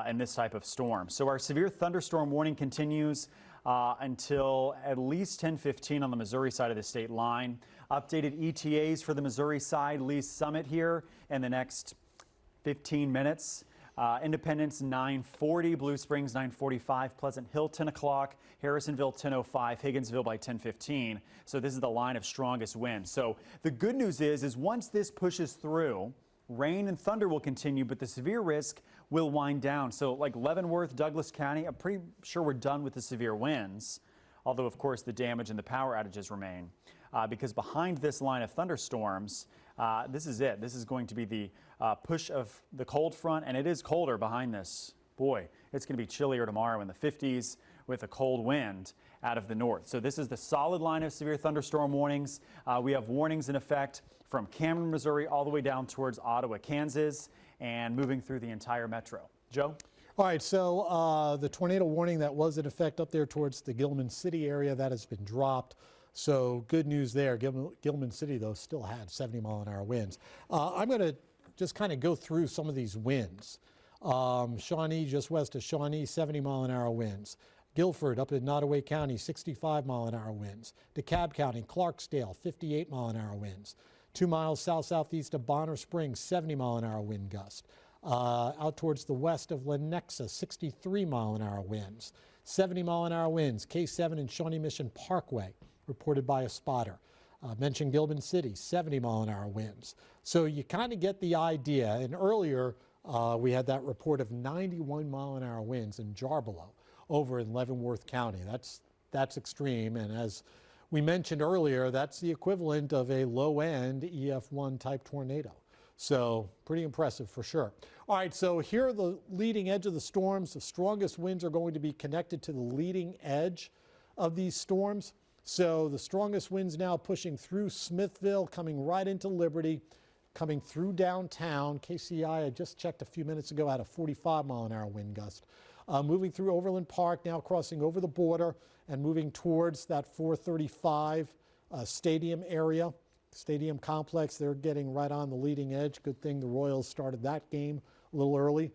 in this type of storm. So our severe thunderstorm warning continues until at least 10:15 on the Missouri side of the state line. Updated ETAs for the Missouri side, Lee's Summit here in the next 15 minutes. Independence 9:40, Blue Springs 9:45, Pleasant Hill 10 o'clock, Harrisonville 10:05, Higginsville by 10:15. So this is the line of strongest winds. So the good news is once this pushes through, rain and thunder will continue, but the severe risk will wind down. So like Leavenworth, Douglas County, I'm pretty sure we're done with the severe winds, although of course the damage and the power outages remain. Because behind this line of thunderstorms, this is it. This is going to be the push of the cold front, and it is colder behind this. Boy, it's going to be chillier tomorrow in the 50s with a cold wind out of the north. So this is the solid line of severe thunderstorm warnings. We have warnings in effect from Cameron, Missouri, all the way down towards Ottawa, Kansas, and moving through the entire metro. Joe? All right, so the tornado warning that was in effect up there towards the Gilman City area, that has been dropped. So good news there. Gilman City, though, still had 70-mile-an-hour winds. I'm going to just kind of go through some of these winds. Shawnee, just west of Shawnee, 70-mile-an-hour winds. Guilford, up in Nodaway County, 65-mile-an-hour winds. DeKalb County, Clarksdale, 58-mile-an-hour winds. 2 miles south-southeast of Bonner Springs, 70-mile-an-hour wind gust. Out towards the west of Lenexa, 63-mile-an-hour winds. 70-mile-an-hour winds, K7 and Shawnee Mission Parkway, reported by a spotter. Mentioned Gilman City, 70-mile-an-hour winds. So you kind of get the idea. And earlier, we had that report of 91-mile-an-hour winds in Jarbelo over in Leavenworth County. That's extreme. And as we mentioned earlier, that's the equivalent of a low-end EF1 type tornado. So pretty impressive for sure. All right, so here are the leading edge of the storms. The strongest winds are going to be connected to the leading edge of these storms. So the strongest winds now pushing through Smithville, coming right into Liberty, coming through downtown. KCI, I just checked a few minutes ago, had a 45-mile-an-hour wind gust. Moving through Overland Park, now crossing over the border and moving towards that 435 stadium area, stadium complex. They're getting right on the leading edge. Good thing the Royals started that game a little early.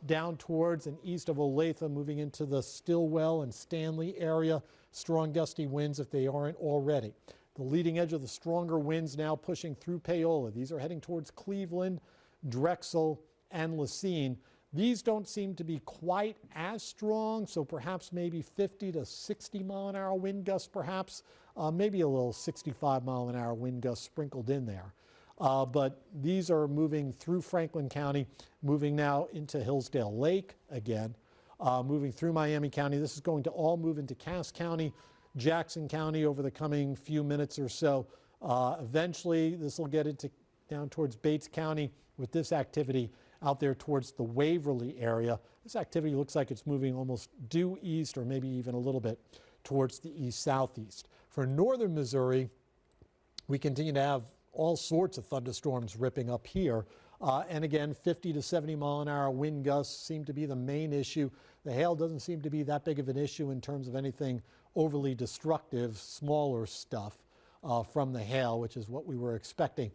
Down towards and east of Olathe, moving into the Stillwell and Stanley area. Strong gusty winds if they aren't already. The leading edge of the stronger winds now pushing through Paola. These are heading towards Cleveland, Drexel, and Lacine. These don't seem to be quite as strong, so perhaps maybe 50 to 60-mile-an-hour wind gusts, perhaps. Maybe a little 65-mile-an-hour wind gust sprinkled in there. But these are moving through Franklin County, moving now into Hillsdale Lake again, moving through Miami County. This is going to all move into Cass County, Jackson County over the coming few minutes or so. Eventually, this will get into down towards Bates County with this activity out there towards the Waverly area. This activity looks like it's moving almost due east or maybe even a little bit towards the east-southeast. For northern Missouri, we continue to have all sorts of thunderstorms ripping up here. And again, 50 to 70-mile-an-hour wind gusts seem to be the main issue. The hail doesn't seem to be that big of an issue in terms of anything overly destructive, smaller stuff from the hail, which is what we were expecting.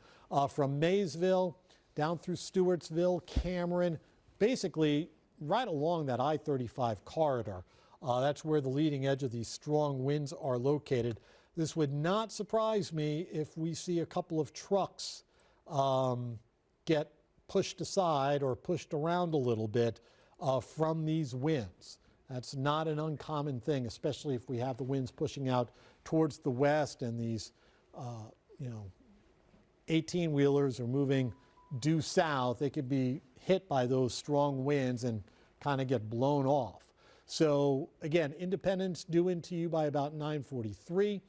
From Maysville down through Stewartsville, Cameron, basically right along that I-35 corridor. That's where the leading edge of these strong winds are located. This would not surprise me if we see a couple of trucks get pushed aside or pushed around a little bit from these winds. That's not an uncommon thing, especially if we have the winds pushing out towards the west and these, 18-wheelers are moving due south. They could be hit by those strong winds and kind of get blown off. So again, Independence due into you by about 9:43,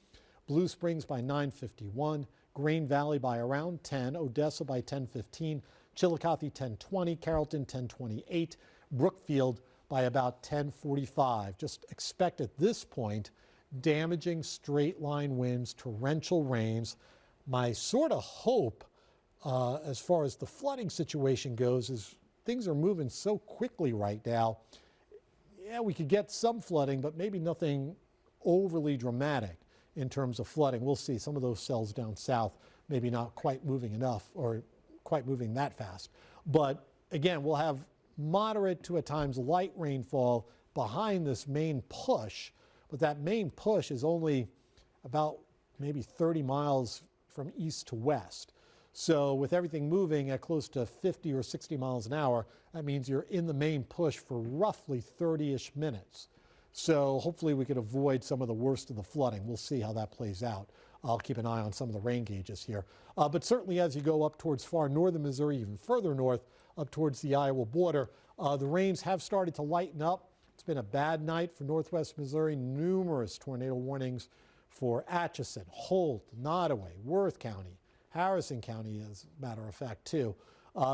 Blue Springs by 9:51, Green Valley by around 10, Odessa by 10:15, Chillicothe 10:20, Carrollton 10:28, Brookfield by about 10:45. Just expect at this point damaging straight line winds, torrential rains. My sort of hope as far as the flooding situation goes is things are moving so quickly right now. Yeah, we could get some flooding, but maybe nothing overly dramatic in terms of flooding. We'll see. Some of those cells down south maybe not quite moving enough or quite moving that fast. But again, we'll have moderate to at times light rainfall behind this main push, but that main push is only about maybe 30 miles from east to west. So with everything moving at close to 50 or 60 miles an hour, that means you're in the main push for roughly 30-ish minutes. So hopefully we could avoid some of the worst of the flooding. We'll see how that plays out. I'll keep an eye on some of the rain gauges here. But certainly as you go up towards far northern Missouri, even further north, up towards the Iowa border, the rains have started to lighten up. It's been a bad night for northwest Missouri. Numerous tornado warnings for Atchison, Holt, Nodaway, Worth County, Harrison County, as a matter of fact, too.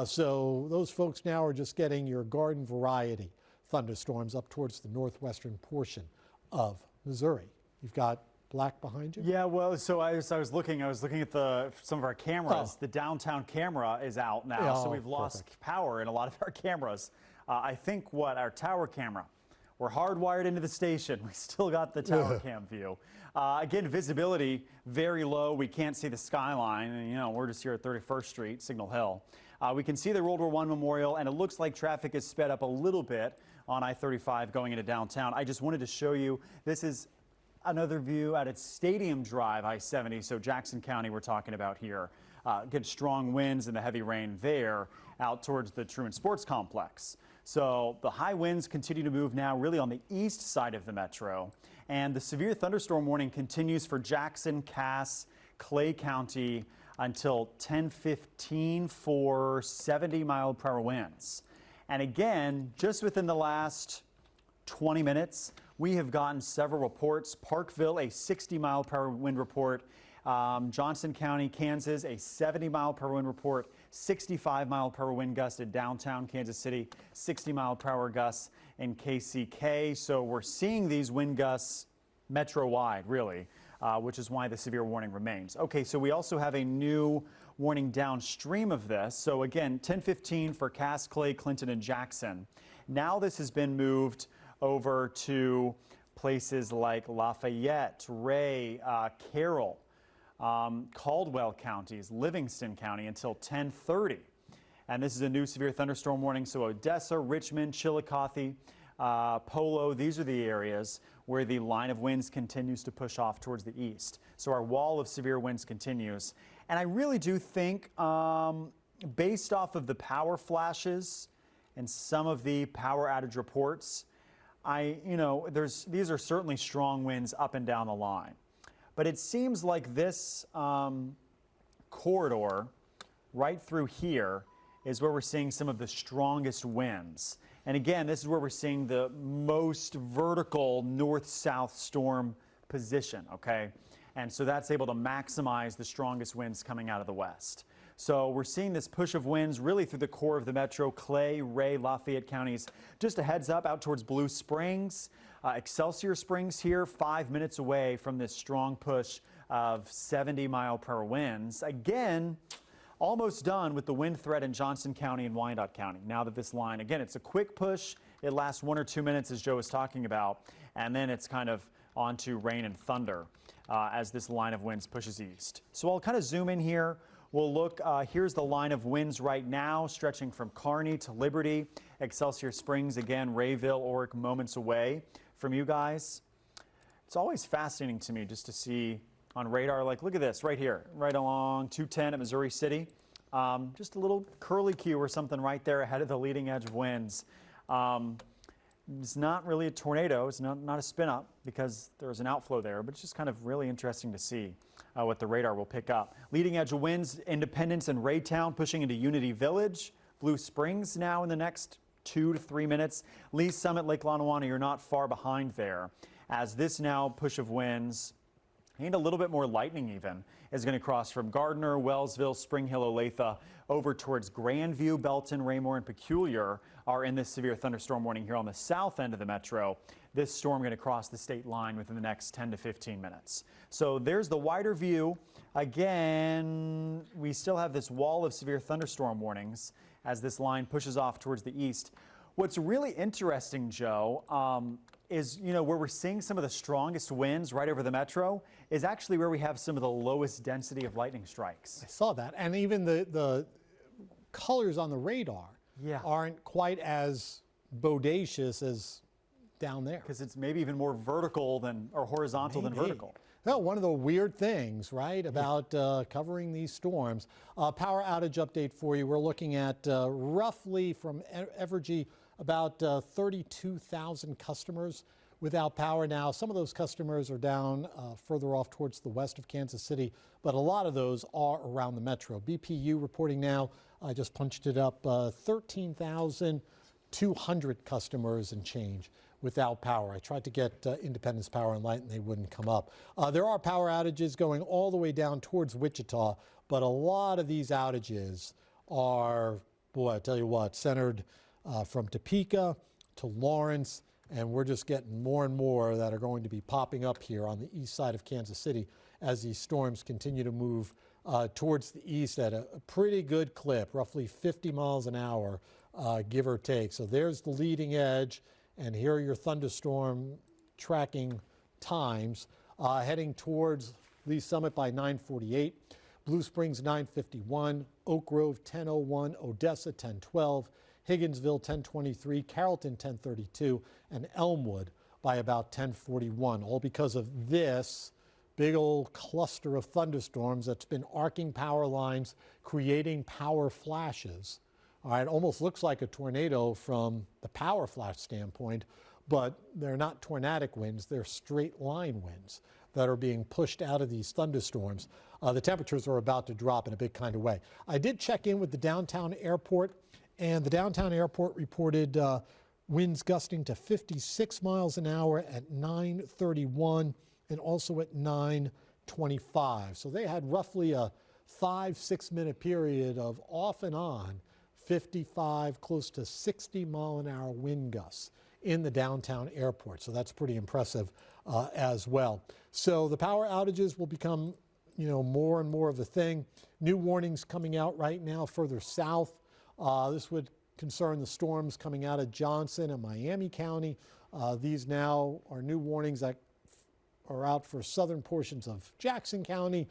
So those folks now are just getting your garden variety thunderstorms up towards the northwestern portion of Missouri. You've got black behind you? Yeah, well, so I was looking at some of our cameras. Oh. The downtown camera is out now, so we've lost power in a lot of our cameras. I think our tower camera, we're hardwired into the station. We still got the tower cam view. Again, visibility very low. We can't see the skyline, and we're just here at 31st Street, Signal Hill. We can see the World War I Memorial, and it looks like traffic is sped up a little bit on I-35 going into downtown. I just wanted to show you, this is another view out at Stadium Drive, I-70, so Jackson County we're talking about here. Get strong winds and the heavy rain there out towards the Truman Sports Complex. So the high winds continue to move now really on the east side of the metro, and the severe thunderstorm warning continues for Jackson, Cass, Clay County until 10:15 for 70-mile-per-hour winds. And again, just within the last 20 minutes, we have gotten several reports. Parkville, a 60-mile-per-hour wind report. Johnson County, Kansas, a 70-mile-per-hour wind report. 65-mile-per-hour wind gust in downtown Kansas City. 60-mile-per-hour gusts in KCK. So we're seeing these wind gusts metro-wide, really, which is why the severe warning remains. Okay, so we also have a new warning downstream of this. So again, 10:15 for Cass, Clay, Clinton, and Jackson. Now this has been moved over to places like Lafayette, Ray, Carroll, Caldwell counties, Livingston County until 10:30. And this is a new severe thunderstorm warning. So Odessa, Richmond, Chillicothe, Polo, these are the areas where the line of winds continues to push off towards the east. So our wall of severe winds continues. And I really do think, based off of the power flashes and some of the power outage reports, these are certainly strong winds up and down the line. But it seems like this corridor right through here is where we're seeing some of the strongest winds. And again, this is where we're seeing the most vertical north-south storm position, okay? And so that's able to maximize the strongest winds coming out of the west. So we're seeing this push of winds really through the core of the metro, Clay, Ray, Lafayette counties. Just a heads up out towards Blue Springs, Excelsior Springs here, 5 minutes away from this strong push of 70-mile-per-hour winds. Again, almost done with the wind threat in Johnson County and Wyandotte County. Now that this line, again, it's a quick push. It lasts 1 or 2 minutes, as Joe was talking about, and then it's kind of on to rain and thunder as this line of winds pushes east. So I'll kind of zoom in here. We'll look, here's the line of winds right now, stretching from Kearney to Liberty, Excelsior Springs, again, Rayville, Oric, moments away from you guys. It's always fascinating to me just to see on radar, like, look at this right here, right along 210 at Missouri City. Just a little curly Q or something right there ahead of the leading edge of winds. It's not really a tornado. It's not a spin up because there's an outflow there, but it's just kind of really interesting to see what the radar will pick up. Leading edge of winds, Independence and Raytown pushing into Unity Village. Blue Springs now in the next 2 to 3 minutes. Lee Summit, Lake Lanawanna, you're not far behind there. As this now push of winds and a little bit more lightning even is going to cross from Gardner, Wellsville, Spring Hill, Olathe over towards Grandview, Belton, Raymore, and Peculiar are in this severe thunderstorm warning here on the south end of the metro. This storm going to cross the state line within the next 10 to 15 minutes. So there's the wider view. Again, we still have this wall of severe thunderstorm warnings as this line pushes off towards the east. What's really interesting, Joe, is, where we're seeing some of the strongest winds right over the metro is actually where we have some of the lowest density of lightning strikes. I saw that. And even the colors on the radar aren't quite as bodacious as down there. Because it's maybe even more vertical or horizontal than vertical. No, one of the weird things, right, about covering these storms. Power outage update for you. We're looking at roughly from Evergy about 32,000 customers without power now. Some of those customers are down further off towards the west of Kansas City, but a lot of those are around the metro. BPU reporting now, I just punched it up, 13,200 customers and change without power. I tried to get Independence Power and Light and they wouldn't come up. There are power outages going all the way down towards Wichita, but a lot of these outages are, boy, I tell you what, centered from Topeka to Lawrence, and we're just getting more and more that are going to be popping up here on the east side of Kansas City as these storms continue to move towards the east at a pretty good clip, roughly 50 miles an hour, give or take. So there's the leading edge, and here are your thunderstorm tracking times heading towards Lee Summit by 9:48, Blue Springs 9:51, Oak Grove 10:01, Odessa 10:12, Higginsville 10:23, Carrollton 10:32, and Elmwood by about 10:41, all because of this big old cluster of thunderstorms that's been arcing power lines, creating power flashes. All right, almost looks like a tornado from the power flash standpoint, but they're not tornadic winds, they're straight line winds that are being pushed out of these thunderstorms. The temperatures are about to drop in a big kind of way. I did check in with the downtown airport, and the downtown airport reported winds gusting to 56 miles an hour at 9:31 and also at 9:25. So they had roughly a 5-6 minute period of off and on 55, close to 60 mile an hour wind gusts in the downtown airport. So that's pretty impressive as well. So the power outages will become, more and more of a thing. New warnings coming out right now further south. This would concern the storms coming out of Johnson and Miami County. These now are new warnings that are out for southern portions of Jackson County,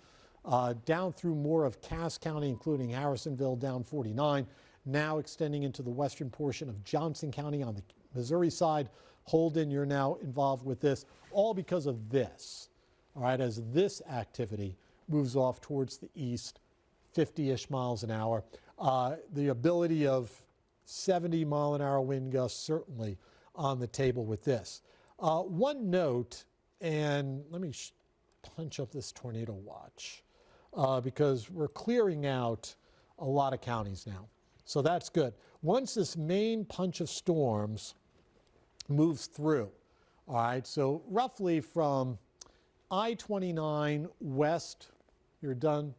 down through more of Cass County, including Harrisonville down 49, now extending into the western portion of Johnson County on the Missouri side. Holden, you're now involved with this, all because of this. All right, as this activity moves off towards the east, 50-ish miles an hour. The ability of 70 mile an hour wind gusts certainly on the table with this. One note, and let me punch up this tornado watch because we're clearing out a lot of counties now. So that's good. Once this main punch of storms moves through, all right, so roughly from I-29 west, you're done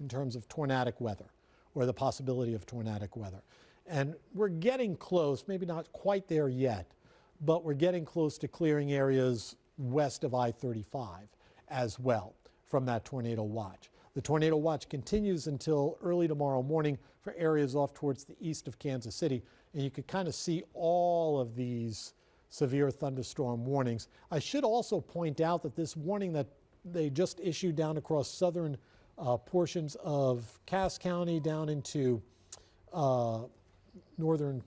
in terms of tornadic weather or the possibility of tornadic weather. And we're getting close, maybe not quite there yet, but we're getting close to clearing areas west of I-35 as well from that tornado watch. The tornado watch continues until early tomorrow morning for areas off towards the east of Kansas City, and you could kind of see all of these severe thunderstorm warnings. I should also point out that this warning that they just issued down across southern portions of Cass County down into northern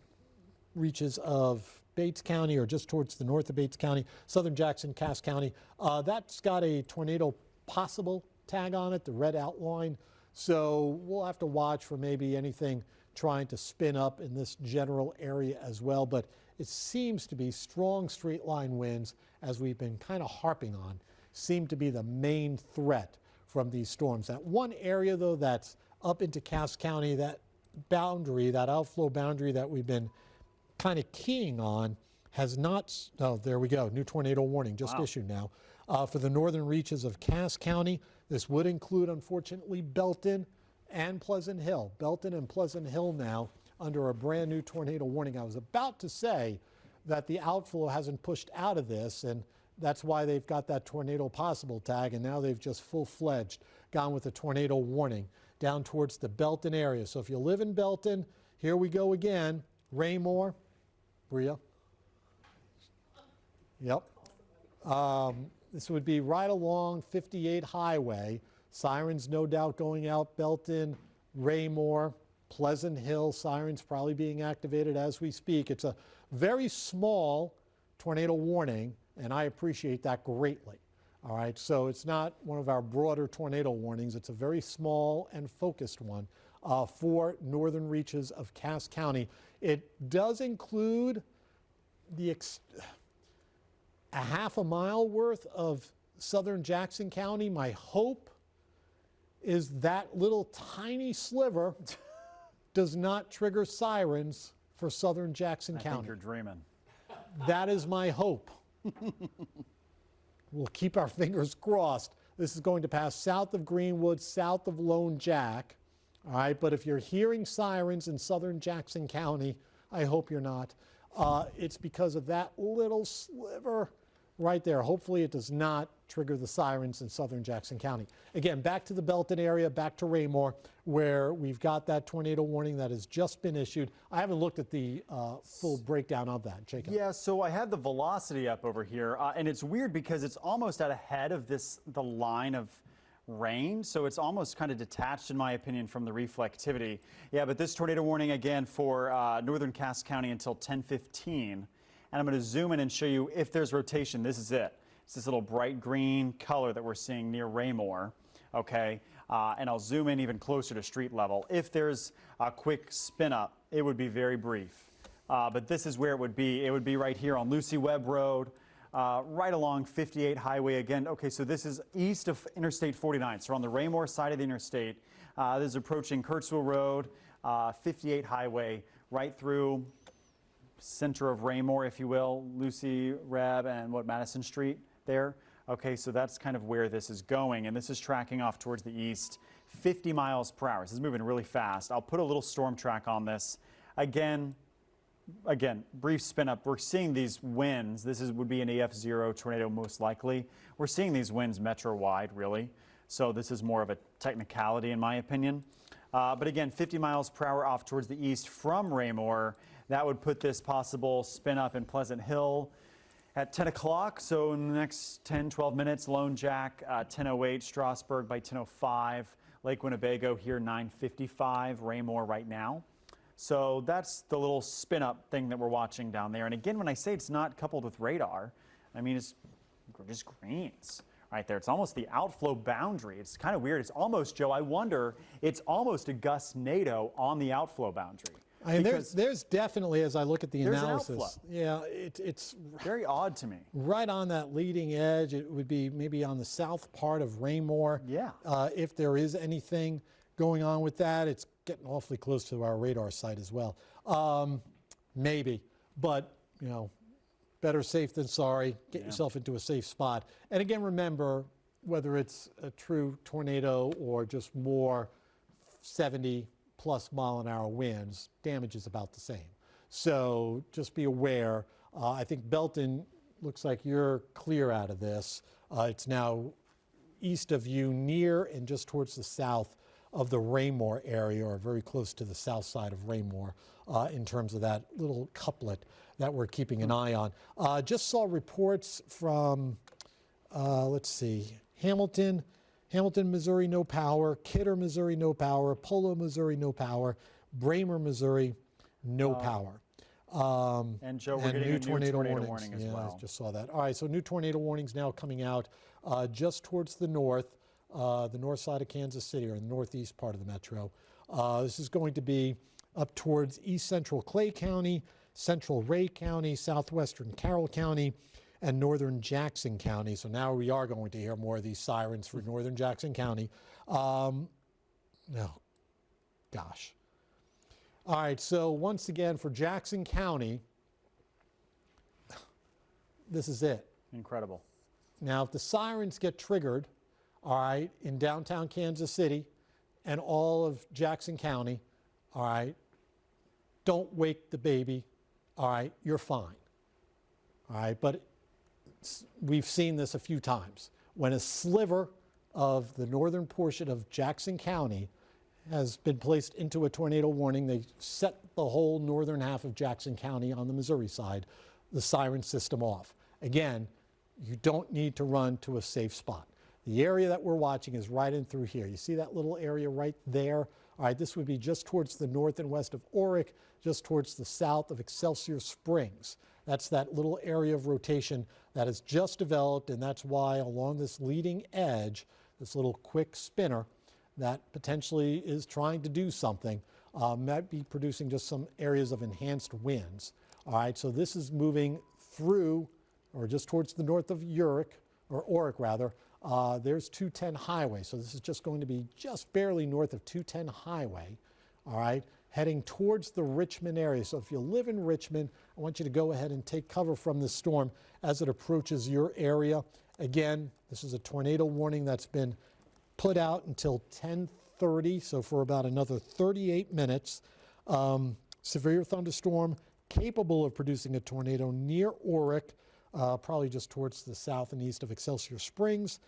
reaches of Bates County, or just towards the north of Bates County, southern Jackson, Cass County, that's got a tornado possible tag on it, the red outline. So we'll have to watch for maybe anything trying to spin up in this general area as well. But it seems to be strong straight line winds, as we've been kind of harping on, seem to be the main threat from these storms. That one area, though, that's up into Cass County, that boundary, that outflow boundary that we've been kind of keying on, has not, oh, there we go, new tornado warning just issued now. For the northern reaches of Cass County, this would include, unfortunately, Belton and Pleasant Hill. Belton and Pleasant Hill now under a brand new tornado warning. I was about to say that the outflow hasn't pushed out of this, and that's why they've got that tornado possible tag, and now they've just full-fledged gone with a tornado warning down towards the Belton area. So if you live in Belton, here we go again. Raymore, Bria. Yep. This would be right along 58 Highway. Sirens no doubt going out Belton, Raymore, Pleasant Hill. Sirens probably being activated as we speak. It's a very small tornado warning, and I appreciate that greatly. All right, so it's not one of our broader tornado warnings. It's a very small and focused one for northern reaches of Cass County. It does include a half a mile worth of southern Jackson County. My hope is that little tiny sliver does not trigger sirens for southern Jackson County. I think you're dreaming. That is my hope. We'll keep our fingers crossed. This is going to pass south of Greenwood, south of Lone Jack. All right, but if you're hearing sirens in southern Jackson County, I hope you're not. It's because of that little sliver right there. Hopefully it does not trigger the sirens in southern Jackson County. Again, back to the Belton area, back to Raymore, where we've got that tornado warning that has just been issued. I haven't looked at the full breakdown of that, Jacob. Yeah, so I had the velocity up over here, and it's weird because it's almost out ahead of the line of rain, so it's almost kind of detached, in my opinion, from the reflectivity. Yeah, but this tornado warning again for northern Cass County until 10:15. And I'm going to zoom in and show you if there's rotation. This is it. It's this little bright green color that we're seeing near Raymore, okay? And I'll zoom in even closer to street level. If there's a quick spin up, it would be very brief. But this is where it would be. It would be right here on Lucy Webb Road, right along 58 Highway again. Okay, so this is east of Interstate 49. So on the Raymore side of the interstate. This is approaching Kurtzville Road, 58 Highway, right through center of Raymore, if you will, Lucy, Reb, and Madison Street there. Okay, so that's kind of where this is going, and this is tracking off towards the east, 50 miles per hour. This is moving really fast. I'll put a little storm track on this. Again, brief spin up. We're seeing these winds. This would be an EF0 tornado most likely. We're seeing these winds metro-wide, really. So this is more of a technicality, in my opinion. But again, 50 miles per hour off towards the east from Raymore. That would put this possible spin up in Pleasant Hill at 10 o'clock. So in the next 10, 12 minutes, Lone Jack, 10:08, Strasburg by 10:05, Lake Winnebago here 9:55, Raymore right now. So that's the little spin up thing that we're watching down there. And again, when I say it's not coupled with radar, I mean it's just greens right there. It's almost the outflow boundary. It's kind of weird. It's almost, Joe, I wonder, it's almost a gust NATO on the outflow boundary. I mean, there's definitely, as I look at the analysis, an outflow. Yeah, it's very odd to me. Right on that leading edge. It would be maybe on the south part of Raymore. Yeah. If there is anything going on with that, it's getting awfully close to our radar site as well. Maybe, but you know, better safe than sorry. Get yourself into a safe spot. And again, remember, whether it's a true tornado or just more 70+ mile-an-hour winds, damage is about the same. So just be aware. I think Belton looks like you're clear out of this. It's now east of you, near and just towards the south of the Raymore area, or very close to the south side of Raymore, in terms of that little couplet that we're keeping an eye on. Just saw reports from, let's see, Hamilton, Missouri, no power. Kidder, Missouri, no power. Polo, Missouri, no power. Bramer, Missouri, no power. And Joe, we're getting new a tornado warning as well. I just saw that. All right, so new tornado warnings now coming out just towards the north. the north side of Kansas City, or the northeast part of the metro. This is going to be up towards east central Clay County, central Ray County, southwestern Carroll County, and northern Jackson County. So now we are going to hear more of these sirens for northern Jackson County. No, gosh. All right, so once again for Jackson County, this is it. Incredible. Now, if the sirens get triggered, all right, in downtown Kansas City and all of Jackson County, all right, don't wake the baby, all right, you're fine. All right, but we've seen this a few times. When a sliver of the northern portion of Jackson County has been placed into a tornado warning, they set the whole northern half of Jackson County on the Missouri side, the siren system off. Again, you don't need to run to a safe spot. The area that we're watching is right in through here. You see that little area right there? All right, this would be just towards the north and west of Oric, just towards the south of Excelsior Springs. That's that little area of rotation that has just developed, and that's why along this leading edge, this little quick spinner that potentially is trying to do something, might be producing just some areas of enhanced winds. All right, so this is moving through, or just towards the north of Oric rather. There's 210 Highway, so this is just going to be just barely north of 210 Highway, all right, heading towards the Richmond area. So if you live in Richmond, I want you to go ahead and take cover from this storm as it approaches your area. Again, this is a tornado warning that's been put out until 10:30, so for about another 38 minutes. Severe thunderstorm capable of producing a tornado near Oric, probably just towards the south and east of Excelsior Springs,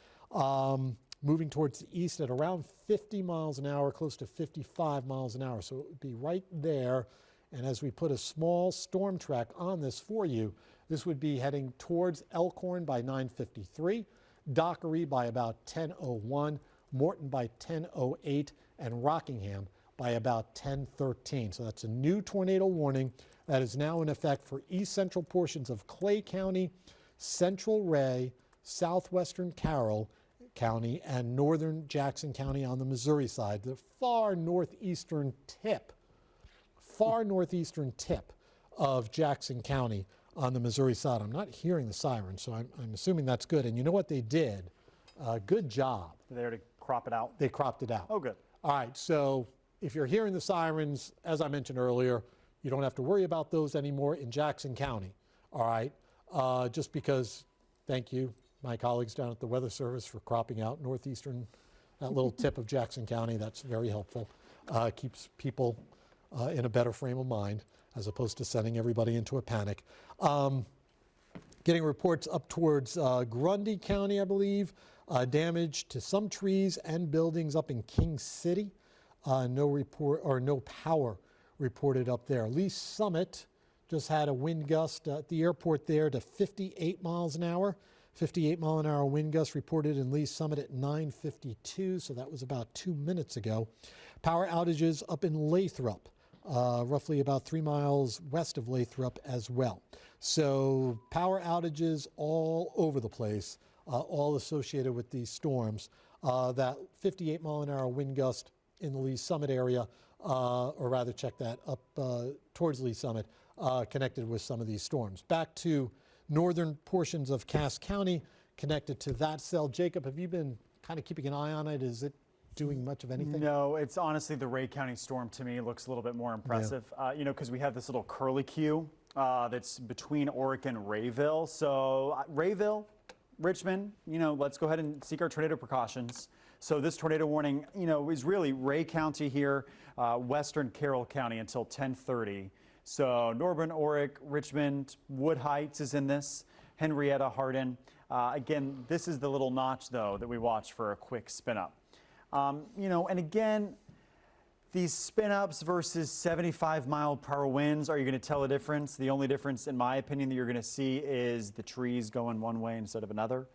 moving towards the east at around 50 miles an hour, close to 55 miles an hour. So it would be right there. And as we put a small storm track on this for you, this would be heading towards Elkhorn by 9:53, Dockery by about 10:01, Morton by 10:08, and Rockingham by about 10:13. So that's a new tornado warning that is now in effect for east central portions of Clay County, central Ray, southwestern Carroll County, and northern Jackson County on the Missouri side, the far northeastern tip of Jackson County on the Missouri side. I'm not hearing the sirens, so I'm assuming that's good. And you know what they did? Good job. They're there to crop it out? They cropped it out. Oh, good. All right, so if you're hearing the sirens, as I mentioned earlier, you don't have to worry about those anymore in Jackson County, all right? Just because, thank you, my colleagues down at the Weather Service for cropping out northeastern, that little tip of Jackson County. That's very helpful. Keeps people in a better frame of mind as opposed to sending everybody into a panic. Getting reports up towards Grundy County, I believe. Damage to some trees and buildings up in King City. No power reported up there. Lee Summit just had a wind gust at the airport there to 58 miles an hour. 58 mile an hour wind gust reported in Lee Summit at 9:52, so that was about 2 minutes ago. Power outages up in Lathrop, roughly about 3 miles west of Lathrop as well. So power outages all over the place, all associated with these storms. That 58 mile an hour wind gust in the Lee Summit area, or rather check that up towards Lee Summit, connected with some of these storms. Back to northern portions of Cass County connected to that cell. Jacob, have you been kind of keeping an eye on it? Is it doing much of anything? No, it's honestly the Ray County storm to me looks a little bit more impressive. You know, because we have this little curlicue that's between Oric and Rayville. So Rayville, Richmond, you know, let's go ahead and seek our tornado precautions. So this tornado warning, you know, is really Ray County here, western Carroll County until 10:30. So Norburn, Oric, Richmond, Wood Heights is in this, Henrietta, Hardin. Again, this is the little notch, though, that we watch for a quick spin-up. You know, and again, these spin-ups versus 75-mile-per-hour winds, are you going to tell a difference? The only difference, in my opinion, that you're going to see is the trees going one way instead of another.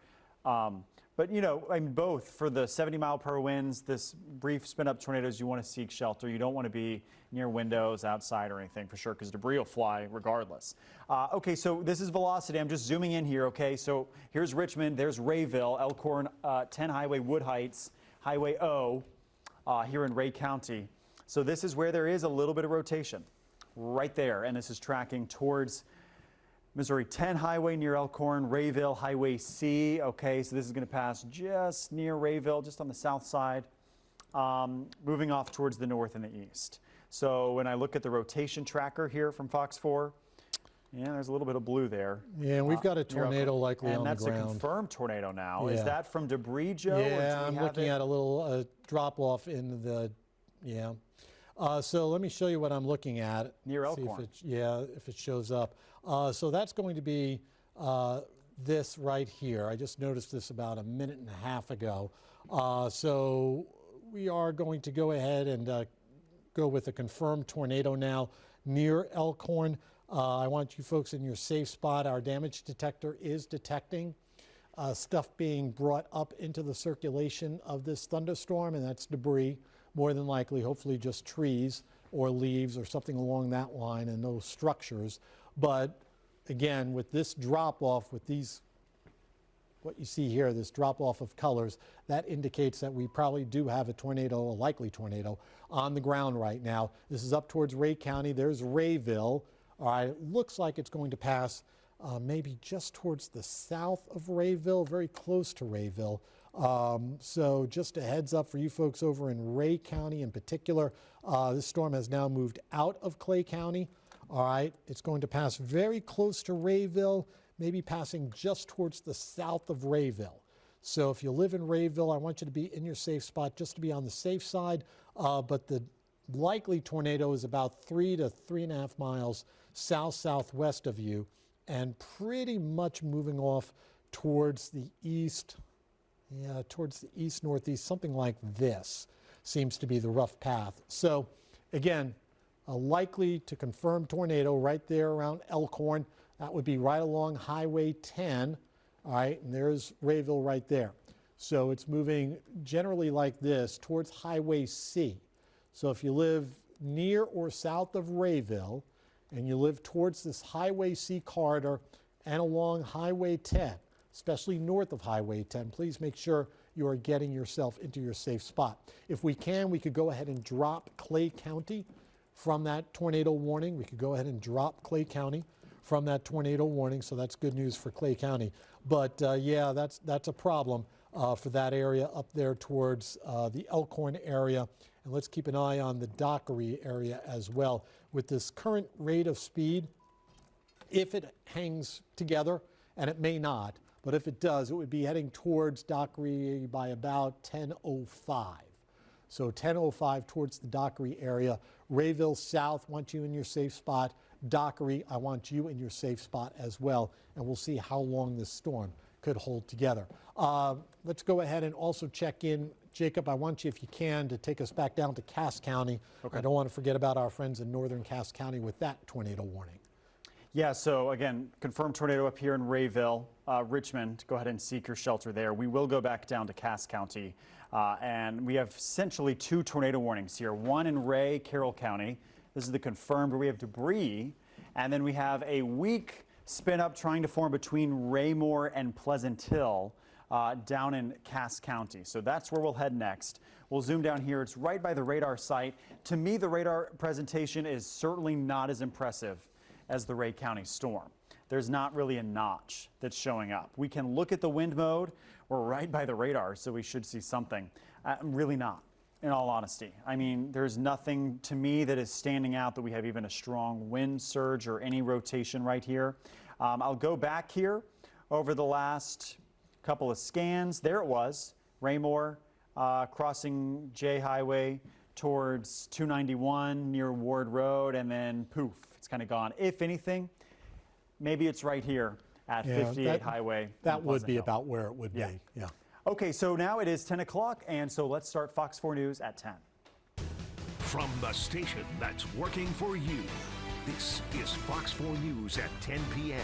But, you know, I mean, both for the 70-mile-per-hour winds, this brief spin-up tornadoes, you want to seek shelter. You don't want to be near windows, outside, or anything for sure, because debris will fly regardless. Okay, so this is velocity. I'm just zooming in here, okay? So here's Richmond, there's Rayville, Elkhorn, 10 Highway, Wood Heights. Highway O here in Ray County. So this is where there is a little bit of rotation right there, and this is tracking towards Missouri 10 Highway near Elkhorn, Rayville, Highway C. Okay, so this is going to pass just near Rayville, just on the south side, moving off towards the north and the east. So when I look at the rotation tracker here from FOX4, yeah, there's a little bit of blue there. Yeah, and we've got a tornado likely on the ground. And that's a confirmed tornado now. Yeah. Is that from debris, Joe? Yeah, I'm looking at a little drop-off in the, yeah. So let me show you what I'm looking at. Near See Elkhorn. if it shows up. So that's going to be this right here. I just noticed this about a minute and a half ago. So we are going to go ahead and go with a confirmed tornado now near Elkhorn. I want you folks in your safe spot. Our damage detector is detecting stuff being brought up into the circulation of this thunderstorm, and that's debris, more than likely, hopefully just trees or leaves or something along that line, and no structures. But again, with this drop-off, with these, what you see here, this drop-off of colors, that indicates that we probably do have a tornado, a likely tornado, on the ground right now. This is up towards Ray County. There's Rayville. All right, it looks like it's going to pass maybe just towards the south of Rayville, very close to Rayville. So just a heads up for you folks over in Ray County in particular. This storm has now moved out of Clay County. All right, it's going to pass very close to Rayville, maybe passing just towards the south of Rayville. So if you live in Rayville, I want you to be in your safe spot just to be on the safe side. But the likely tornado is about 3 to 3.5 miles south-southwest of you, and pretty much moving off towards the east. Yeah, towards the east-northeast, something like this seems to be the rough path. So again, a likely to confirm tornado right there around Elkhorn. That would be right along Highway 10. All right, and there's Rayville right there. So it's moving generally like this towards Highway C. So if you live near or south of Rayville and you live towards this Highway C corridor and along Highway 10, especially north of Highway 10, please make sure you are getting yourself into your safe spot. If we can, we could go ahead and drop Clay County from that tornado warning. We could go ahead and drop Clay County from that tornado warning, so that's good news for Clay County. But yeah, that's a problem for that area up there towards the Elkhorn area. And let's keep an eye on the Dockery area as well. With this current rate of speed, if it hangs together, and it may not, but if it does, it would be heading towards Dockery by about 10:05. So 10:05 towards the Dockery area. Rayville South, want you in your safe spot. Dockery, I want you in your safe spot as well. And we'll see how long this storm could hold together. Let's go ahead and also check in. Jacob, I want you, if you can, to take us back down to Cass County. Okay. I don't want to forget about our friends in northern Cass County with that tornado warning. Yeah, so again, confirmed tornado up here in Rayville, Richmond. Go ahead and seek your shelter there. We will go back down to Cass County, and we have essentially 2 tornado warnings here. One in Ray, Carroll County. This is the confirmed where we have debris, and then we have a weak spin up trying to form between Raymore and Pleasant Hill down in Cass County. So that's where we'll head next. We'll zoom down here. It's right by the radar site. To me, the radar presentation is certainly not as impressive as the Ray County storm. There's not really a notch that's showing up. We can look at the wind mode. We're right by the radar, so we should see something. Really not, in all honesty. I mean, there's nothing to me that is standing out that we have even a strong wind surge or any rotation right here. I'll go back here over the last couple of scans. There it was, Raymore crossing J Highway towards 291 near Ward Road, and then poof, it's kind of gone. If anything, maybe it's right here at 58 Highway. That would be about where it would be, yeah. Okay, so now it is 10 o'clock, and so let's start Fox 4 News at 10. From the station that's working for you, this is Fox 4 News at 10 p.m.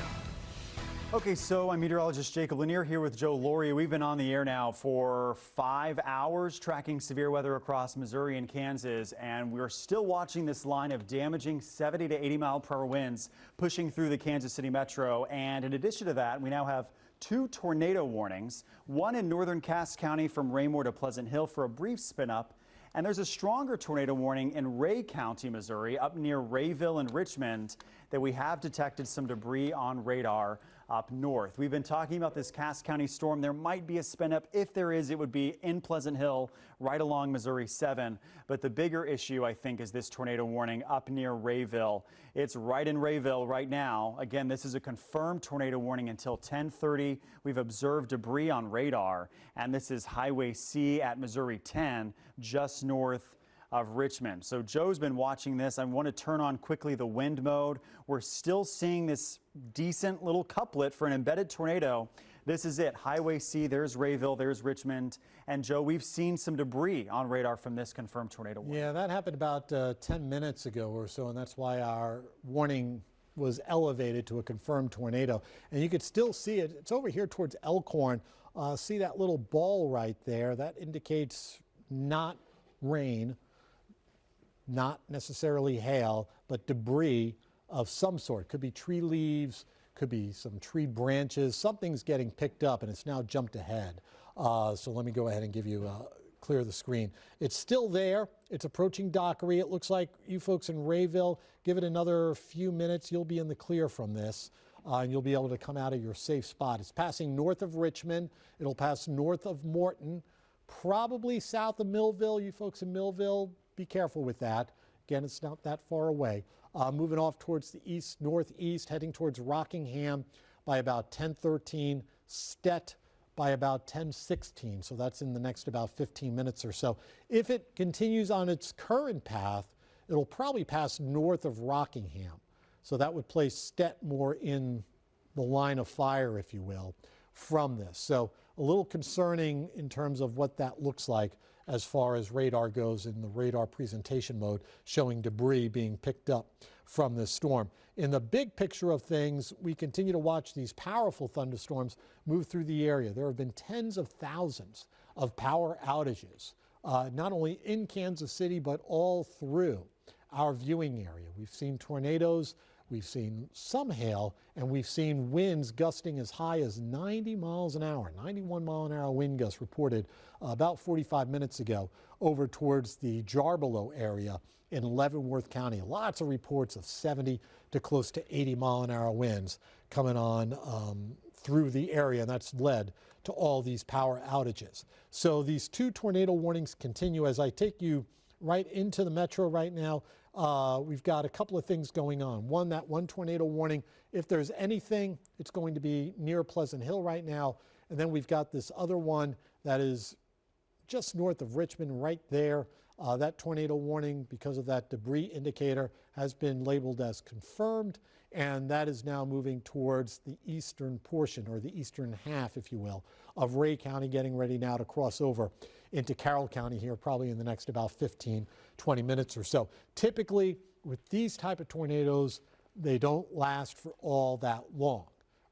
Okay, so I'm meteorologist Jacob Lanier here with Joe Lauria. We've been on the air now for 5 hours tracking severe weather across Missouri and Kansas, and we're still watching this line of damaging 70 to 80 mile per hour winds pushing through the Kansas City metro. And in addition to that, we now have 2 tornado warnings, one in northern Cass County from Raymore to Pleasant Hill for a brief spin up. And there's a stronger tornado warning in Ray County, Missouri, up near Rayville and Richmond, that we have detected some debris on radar up north. We've been talking about this Cass County storm. There might be a spin up. If there is, it would be in Pleasant Hill, right along Missouri 7. But the bigger issue, I think, is this tornado warning up near Rayville. It's right in Rayville right now. Again, this is a confirmed tornado warning until 10:30. We've observed debris on radar, and this is Highway C at Missouri 10, just north of Richmond. So Joe's been watching this. I want to turn on quickly the wind mode. We're still seeing this decent little couplet for an embedded tornado. This is it, Highway C, there's Rayville, there's Richmond. And Joe, we've seen some debris on radar from this confirmed tornado warning. Yeah, that happened about 10 minutes ago or so, and that's why our warning was elevated to a confirmed tornado. And you could still see it. It's over here towards Elkhorn. See that little ball right there? That indicates not rain, not necessarily hail, but debris of some sort. Could be tree leaves, could be some tree branches. Something's getting picked up, and it's now jumped ahead. So let me go ahead and give you clear the screen. It's still there. It's approaching Dockery. It looks like you folks in Rayville, give it another few minutes, you'll be in the clear from this. And you'll be able to come out of your safe spot. It's passing north of Richmond. It'll pass north of Morton, probably south of Millville. You folks in Millville, be careful with that. Again, it's not that far away. Moving off towards the east, northeast, heading towards Rockingham by about 10:13, Stett by about 10:16. So that's in the next about 15 minutes or so. If it continues on its current path, it'll probably pass north of Rockingham. So that would place Stett more in the line of fire, if you will, from this. So a little concerning in terms of what that looks like as far as radar goes in the radar presentation mode, showing debris being picked up from this storm. In the big picture of things, we continue to watch these powerful thunderstorms move through the area. There have been tens of thousands of power outages, not only in Kansas City, but all through our viewing area. We've seen tornadoes, we've seen some hail, and we've seen winds gusting as high as 90 miles an hour. 91 mile an hour wind gust reported about 45 minutes ago over towards the Jarbelo area in Leavenworth County. Lots of reports of 70 to close to 80 mile an hour winds coming on through the area, and that's led to all these power outages. So these 2 tornado warnings continue. As I take you right into the metro right now, we've got a couple of things going on. One, that 1 tornado warning, if there's anything, it's going to be near Pleasant Hill right now. And then we've got this other one that is just north of Richmond right there. That tornado warning, because of that debris indicator, has been labeled as confirmed, and that is now moving towards the eastern portion, or the eastern half, if you will, of Ray County, getting ready now to cross over into Carroll County here probably in the next about 15, 20 minutes or so. Typically, with these type of tornadoes, they don't last for all that long.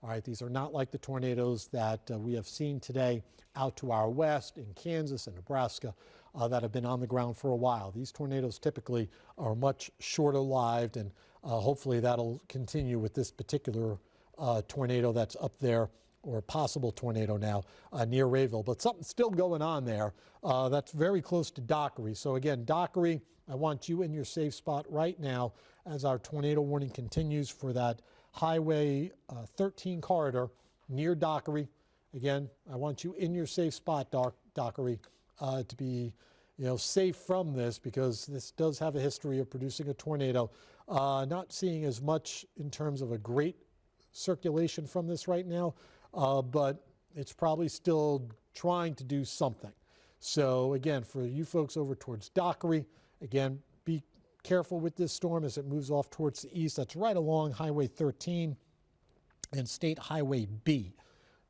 All right, these are not like the tornadoes that we have seen today out to our west in Kansas and Nebraska that have been on the ground for a while. These tornadoes typically are much shorter lived, and hopefully that'll continue with this particular tornado that's up there, or possible tornado now near Rayville. But something's still going on there that's very close to Dockery. So again, Dockery, I want you in your safe spot right now as our tornado warning continues for that Highway 13 corridor near Dockery. Again, I want you in your safe spot, Dockery, to be safe from this, because this does have a history of producing a tornado. Not seeing as much in terms of a great circulation from this right now, but it's probably still trying to do something. So again, for you folks over towards Dockery, again, be careful with this storm as it moves off towards the east. That's right along Highway 13 and State Highway B.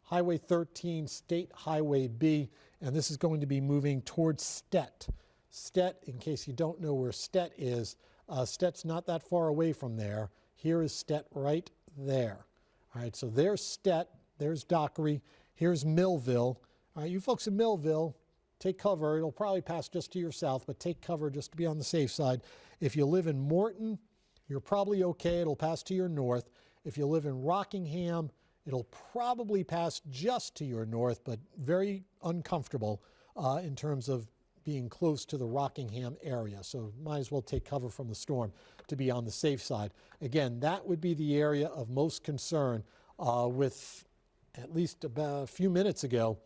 Highway 13, State Highway B, and this is going to be moving towards Stett. Stett, in case you don't know where Stett is, Stett's not that far away from there. Here is Stett right there. All right, so there's Stett, there's Dockery, here's Millville. All right, you folks in Millville, take cover. It'll probably pass just to your south, but take cover just to be on the safe side. If you live in Morton, you're probably okay. It'll pass to your north. If you live in Rockingham, It'll probably pass just to your north, but very uncomfortable in terms of being close to the Rockingham area. So might as well take cover from the storm to be on the safe side. Again, that would be the area of most concern with, at least about a few minutes ago,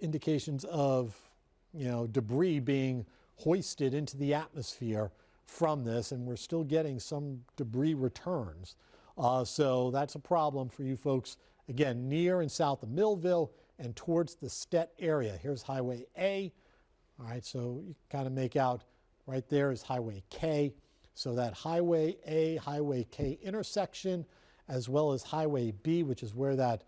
indications of debris being hoisted into the atmosphere from this, and we're still getting some debris returns. So that's a problem for you folks, again, near and south of Millville and towards the Stet area. Here's Highway A. All right, so you kind of make out right there is Highway K. So that Highway A, Highway K intersection, as well as Highway B, which is where that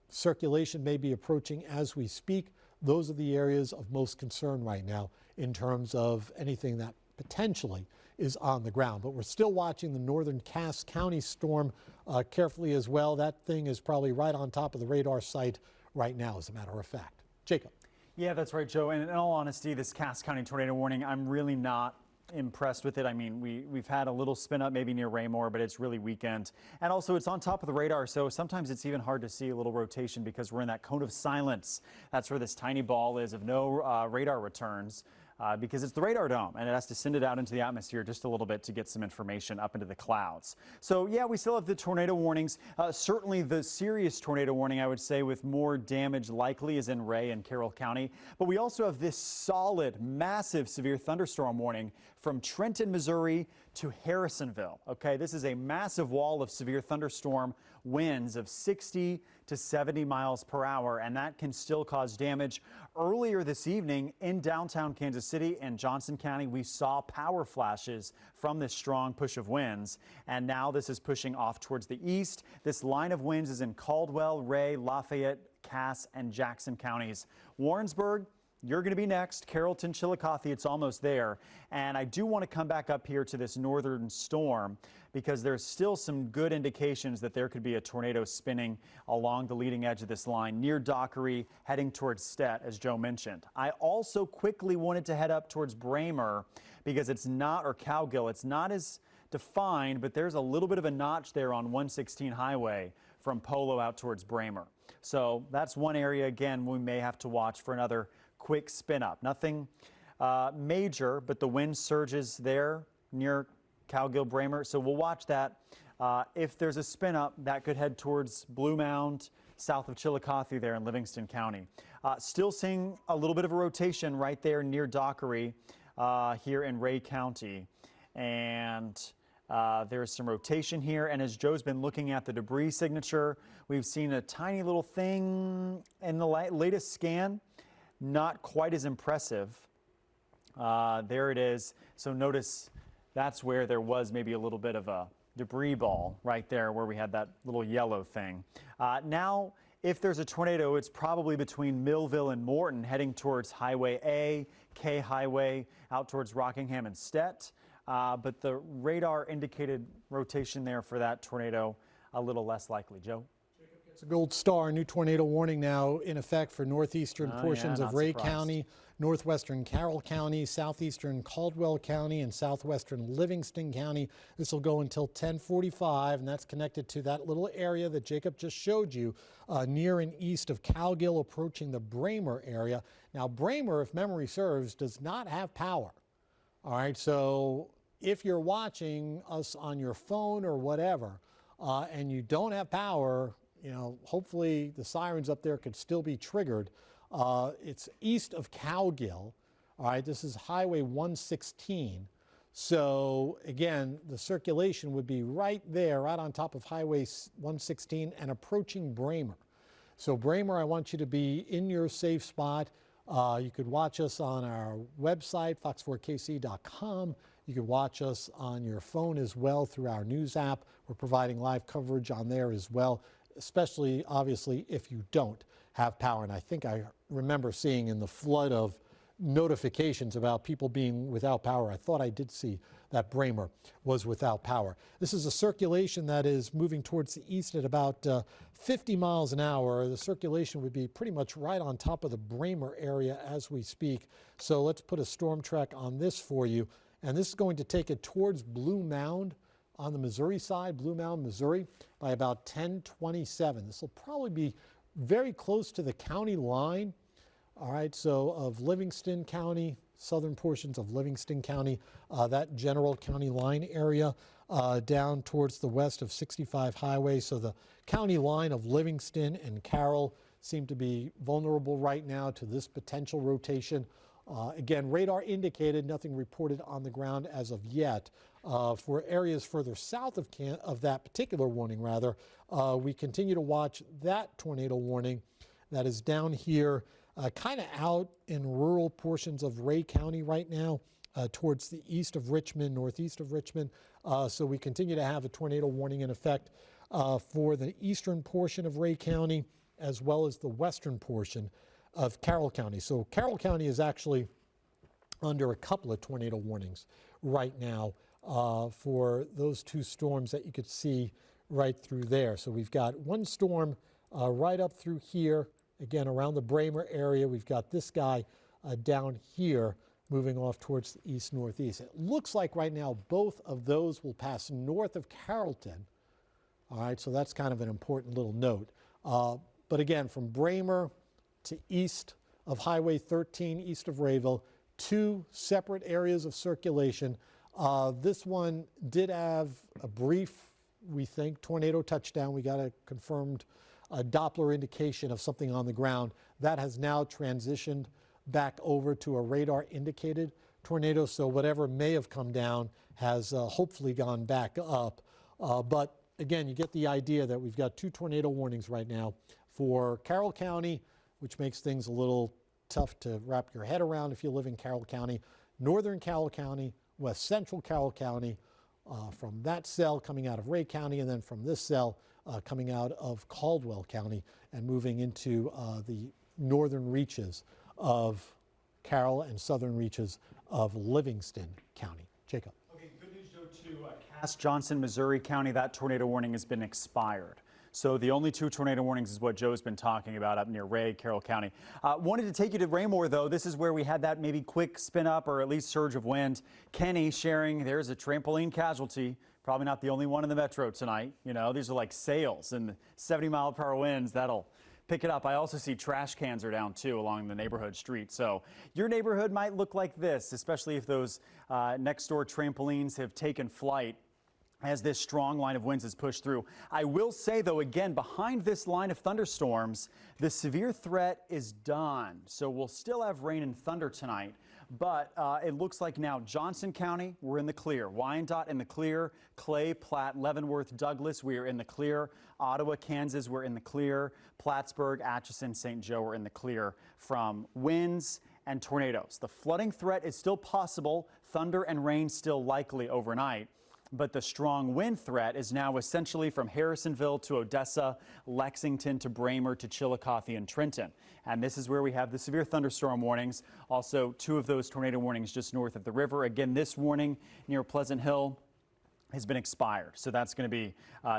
circulation may be approaching as we speak. Those are the areas of most concern right now in terms of anything that potentially is on the ground. But we're still watching the northern Cass County storm carefully as well. That thing is probably right on top of the radar site right now, as a matter of fact. Jacob. Yeah, that's right, Joe. And in all honesty, this Cass County tornado warning, I'm really not impressed with it. I mean, we've had a little spin up maybe near Raymore, but it's really weakened. And also it's on top of the radar, so sometimes it's even hard to see a little rotation because we're in that cone of silence. That's where this tiny ball is of no radar returns. Because it's the radar dome and it has to send it out into the atmosphere just a little bit to get some information up into the clouds. So yeah, we still have the tornado warnings. Certainly the serious tornado warning, I would say, with more damage likely is in Ray and Carroll County. But we also have this solid, massive severe thunderstorm warning from Trenton, Missouri to Harrisonville. Okay, this is a massive wall of severe thunderstorm winds of 60 to 70 miles per hour, and that can still cause damage. Earlier this evening in downtown Kansas City and Johnson County, we saw power flashes from this strong push of winds, and now this is pushing off towards the east. This line of winds is in Caldwell, Ray, Lafayette, Cass, and Jackson counties. Warrensburg, you're going to be next. Carrollton, Chillicothe, it's almost there. And I do want to come back up here to this northern storm because there's still some good indications that there could be a tornado spinning along the leading edge of this line near Dockery, heading towards Stet, as Joe mentioned. I also quickly wanted to head up towards Bramer because it's not, or Cowgill, it's not as defined, but there's a little bit of a notch there on 116 highway from Polo out towards Bramer. So that's one area, again, we may have to watch for another quick spin up. Nothing major, but the wind surges there near Cowgill, Bramer. So we'll watch that. If there's a spin up, that could head towards Blue Mound, south of Chillicothe there in Livingston County. Still seeing a little bit of a rotation right there near Dockery here in Ray County. And there's some rotation here. And as Joe's been looking at the debris signature, we've seen a tiny little thing in the latest scan. Not quite as impressive. There it is. So notice that's where there was maybe a little bit of a debris ball right there where we had that little yellow thing. Now, if there's a tornado, it's probably between Millville and Morton heading towards Highway A, K Highway, out towards Rockingham and Stet. But the radar indicated rotation there for that tornado a little less likely. Joe? It's a gold star. New tornado warning now in effect for northeastern portions of Ray County, northwestern Carroll County, southeastern Caldwell County, and southwestern Livingston County. This will go until 10:45, and that's connected to that little area that Jacob just showed you near and east of Cowgill, approaching the Bramer area. Now, Bramer, if memory serves, does not have power. All right, so if you're watching us on your phone or whatever, and you don't have power, hopefully the sirens up there could still be triggered. It's east of Cowgill. All right, this is Highway 116. So again, the circulation would be right there, right on top of Highway 116 and approaching Bramer. So Bramer, I want you to be in your safe spot. You could watch us on our website, fox4kc.com. You could watch us on your phone as well through our news app. We're providing live coverage on there as well, especially, obviously, if you don't have power. And I think I remember seeing in the flood of notifications about people being without power, I thought I did see that Bramer was without power. This is a circulation that is moving towards the east at about 50 miles an hour. The circulation would be pretty much right on top of the Bramer area as we speak. So let's put a storm track on this for you. And this is going to take it towards Blue Mound. on the Missouri side, Blue Mound, Missouri, by about 10:27. This will probably be very close to the county line. All right, so of Livingston County, southern portions of Livingston County, that general county line area down towards the west of 65 Highway. So the county line of Livingston and Carroll seem to be vulnerable right now to this potential rotation. Again, radar indicated, nothing reported on the ground as of yet. For areas further south of that particular warning, we continue to watch that tornado warning that is down here, kind of out in rural portions of Ray County right now, towards the east of Richmond, northeast of Richmond. So we continue to have a tornado warning in effect for the eastern portion of Ray County, as well as the western portion of Carroll County. So Carroll County is actually under a couple of tornado warnings right now for those two storms that you could see right through there. So we've got one storm right up through here, again around the Bramer area. We've got this guy down here moving off towards the east-northeast. It looks like right now both of those will pass north of Carrollton. All right, so that's kind of an important little note. But again, from Bramer to east of Highway 13, east of Rayville, two separate areas of circulation. This one did have a brief, we think, tornado touchdown. We got a confirmed Doppler indication of something on the ground. That has now transitioned back over to a radar indicated tornado. So whatever may have come down has hopefully gone back up. But again, you get the idea that we've got two tornado warnings right now for Carroll County, which makes things a little tough to wrap your head around if you live in Carroll County, northern Carroll County, west central Carroll County, from that cell coming out of Ray County, and then from this cell coming out of Caldwell County and moving into the northern reaches of Carroll and southern reaches of Livingston County. Jacob. Okay, good news, Joe, to Cass Johnson, Missouri County, that tornado warning has been expired. So the only two tornado warnings is what Joe's been talking about up near Ray, Carroll County. Wanted to take you to Raymore, though. This is where we had that maybe quick spin up or at least surge of wind. Kenny sharing, there's a trampoline casualty. Probably not the only one in the metro tonight. You know, these are like sails and 70-mile-per-hour winds. That'll pick it up. I also see trash cans are down too along the neighborhood street. So your neighborhood might look like this, especially if those next door trampolines have taken flight as this strong line of winds is pushed through. I will say, though, again, behind this line of thunderstorms, the severe threat is done. So we'll still have rain and thunder tonight. But it looks like now Johnson County, we're in the clear. Wyandotte in the clear. Clay, Platte, Leavenworth, Douglas, we are in the clear. Ottawa, Kansas, we're in the clear. Plattsburgh, Atchison, St. Joe are in the clear from winds and tornadoes. The flooding threat is still possible. Thunder and rain still likely overnight. But the strong wind threat is now essentially from Harrisonville to Odessa, Lexington to Bramer to Chillicothe and Trenton. And this is where we have the severe thunderstorm warnings. Also, two of those tornado warnings just north of the river. Again, this warning near Pleasant Hill has been expired. So that's going to be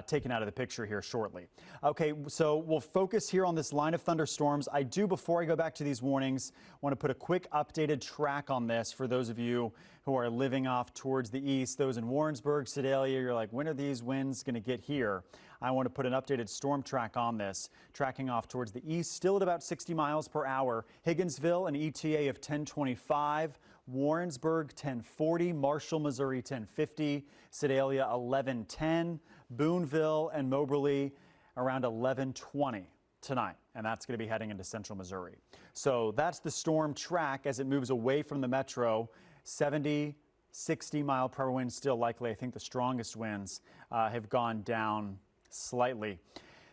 taken out of the picture here shortly. Okay, so we'll focus here on this line of thunderstorms. I do, before I go back to these warnings, want to put a quick updated track on this for those of you who are living off towards the east. Those in Warrensburg, Sedalia, you're like, when are these winds going to get here? I want to put an updated storm track on this, tracking off towards the east, still at about 60 miles per hour. Higginsville, an ETA of 1025. Warrensburg 1040, Marshall, Missouri 1050, Sedalia 1110, Boonville and Moberly around 1120 tonight, and that's going to be heading into central Missouri. So that's the storm track as it moves away from the metro. 70, 60-mile-per-hour winds still likely. I think the strongest winds have gone down slightly.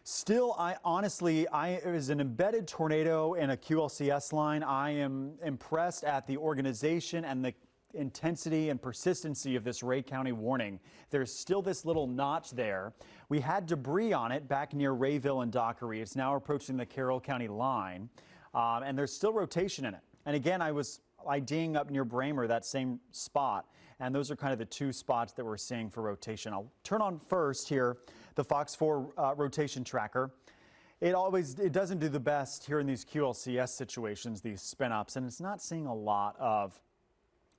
Still, as an embedded tornado in a QLCS line, I am impressed at the organization and the intensity and persistency of this Ray County warning. There's still this little notch there. We had debris on it back near Rayville and Dockery. It's now approaching the Carroll County line, and there's still rotation in it. And again, I was IDing up near Bramer, that same spot, and those are kind of the two spots that we're seeing for rotation. I'll turn on first here the FOX4 rotation tracker. It doesn't do the best here in these QLCS situations, these spin ups, and it's not seeing a lot of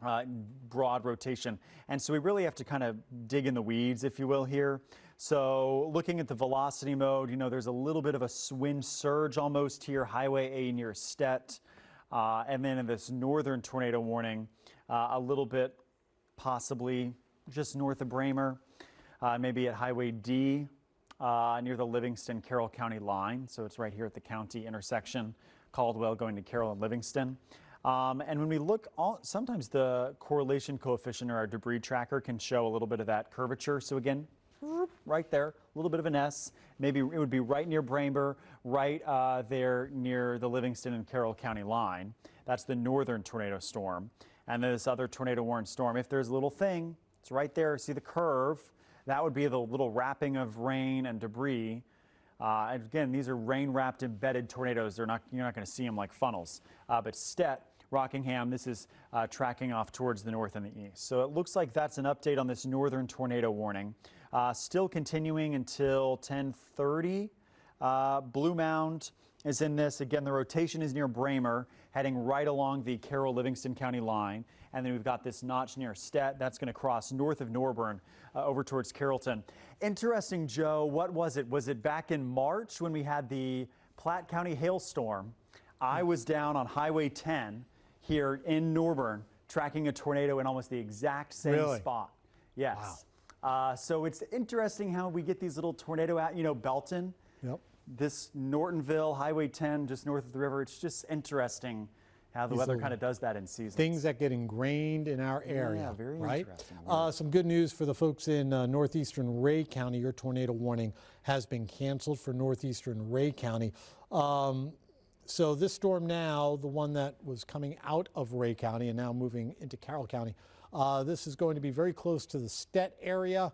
broad rotation. And so we really have to kind of dig in the weeds, if you will, here. So looking at the velocity mode, you know, there's a little bit of a wind surge almost here, Highway A near Stett. And then in this northern tornado warning, a little bit possibly just north of Bramer, maybe at Highway D near the Livingston-Carroll County line. So it's right here at the county intersection, Caldwell going to Carroll and Livingston. And when we look, sometimes the correlation coefficient or our debris tracker can show a little bit of that curvature. So again, right there, a little bit of an S. Maybe it would be right near Bramer, right there near the Livingston and Carroll County line. That's the northern tornado storm. And then this other tornado warned storm, if there's a little thing, it's right there. See the curve? That would be the little wrapping of rain and debris. Again, these are rain-wrapped embedded tornadoes. You're not going to see them like funnels. But Stett, Rockingham, this is tracking off towards the north and the east. So it looks like that's an update on this northern tornado warning. Still continuing until 10:30. Blue Mound is in this. Again, the rotation is near Bramer, heading right along the Carroll-Livingston County line. And then we've got this notch near Stett. That's going to cross north of Norburn over towards Carrollton. Interesting, Joe, what was it? Was it back in March when we had the Platte County hailstorm? I was down on Highway 10 here in Norburn tracking a tornado in almost the exact same spot. Yes. Wow. So it's interesting how we get these little tornado out, you know, Belton. Yep. This Nortonville, Highway 10, just north of the river. It's just interesting how the weather kind of does that in seasons. Things that get ingrained in our area, yeah, very right? Interesting. Some good news for the folks in northeastern Ray County. Your tornado warning has been canceled for northeastern Ray County. So this storm now, the one that was coming out of Ray County and now moving into Carroll County, this is going to be very close to the Stett area.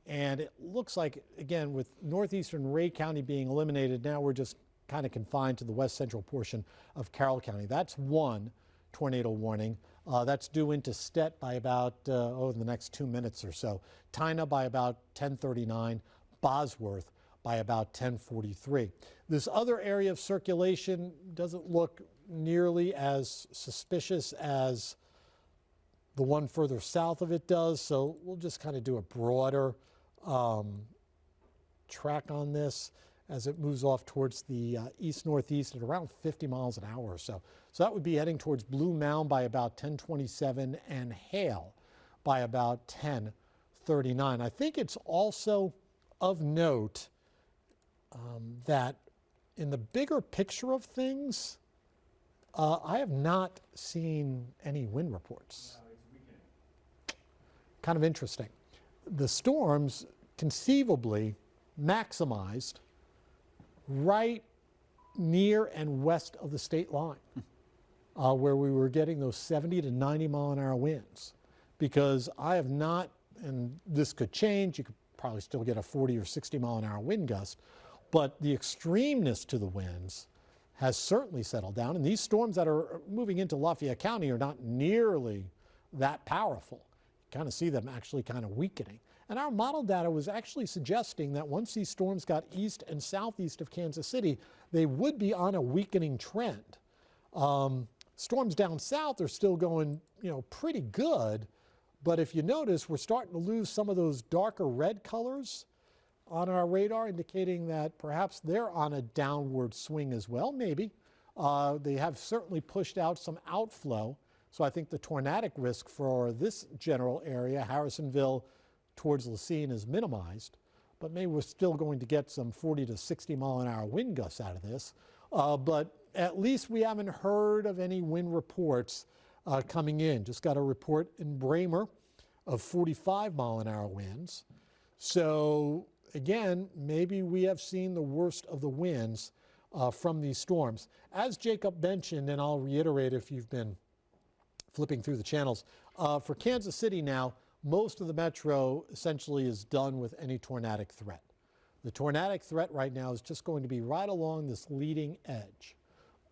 And it looks like, again, with northeastern Ray County being eliminated, now we're just kind of confined to the west central portion of Carroll County. That's one tornado warning. That's due into Stett by about, in the next 2 minutes or so. Tina by about 10:39, Bosworth by about 10:43. This other area of circulation doesn't look nearly as suspicious as the one further south of it does, so we'll just kind of do a broader track on this as it moves off towards the east-northeast at around 50 miles an hour or so. So that would be heading towards Blue Mound by about 10:27 and Hale by about 10:39. I think it's also of note that in the bigger picture of things, I have not seen any wind reports. No, it's weakening. Kind of interesting. The storms conceivably maximized right near and west of the state line, where we were getting those 70 to 90 mile an hour winds. Because I have not, and this could change, you could probably still get a 40 or 60 mile an hour wind gust, but the extremeness to the winds has certainly settled down. And these storms that are moving into Lafayette County are not nearly that powerful. You kind of see them actually kind of weakening. And our model data was actually suggesting that once these storms got east and southeast of Kansas City, they would be on a weakening trend. Storms down south are still going, pretty good. But if you notice, we're starting to lose some of those darker red colors on our radar, indicating that perhaps they're on a downward swing as well, maybe. They have certainly pushed out some outflow. So I think the tornadic risk for this general area, Harrisonville towards Lacine, is minimized. But maybe we're still going to get some 40 to 60 mile an hour wind gusts out of this. But at least we haven't heard of any wind reports coming in. Just got a report in Bramer of 45 mile an hour winds. So again, maybe we have seen the worst of the winds from these storms. As Jacob mentioned, and I'll reiterate if you've been flipping through the channels, for Kansas City now, most of the metro essentially is done with any tornadic threat. The tornadic threat right now is just going to be right along this leading edge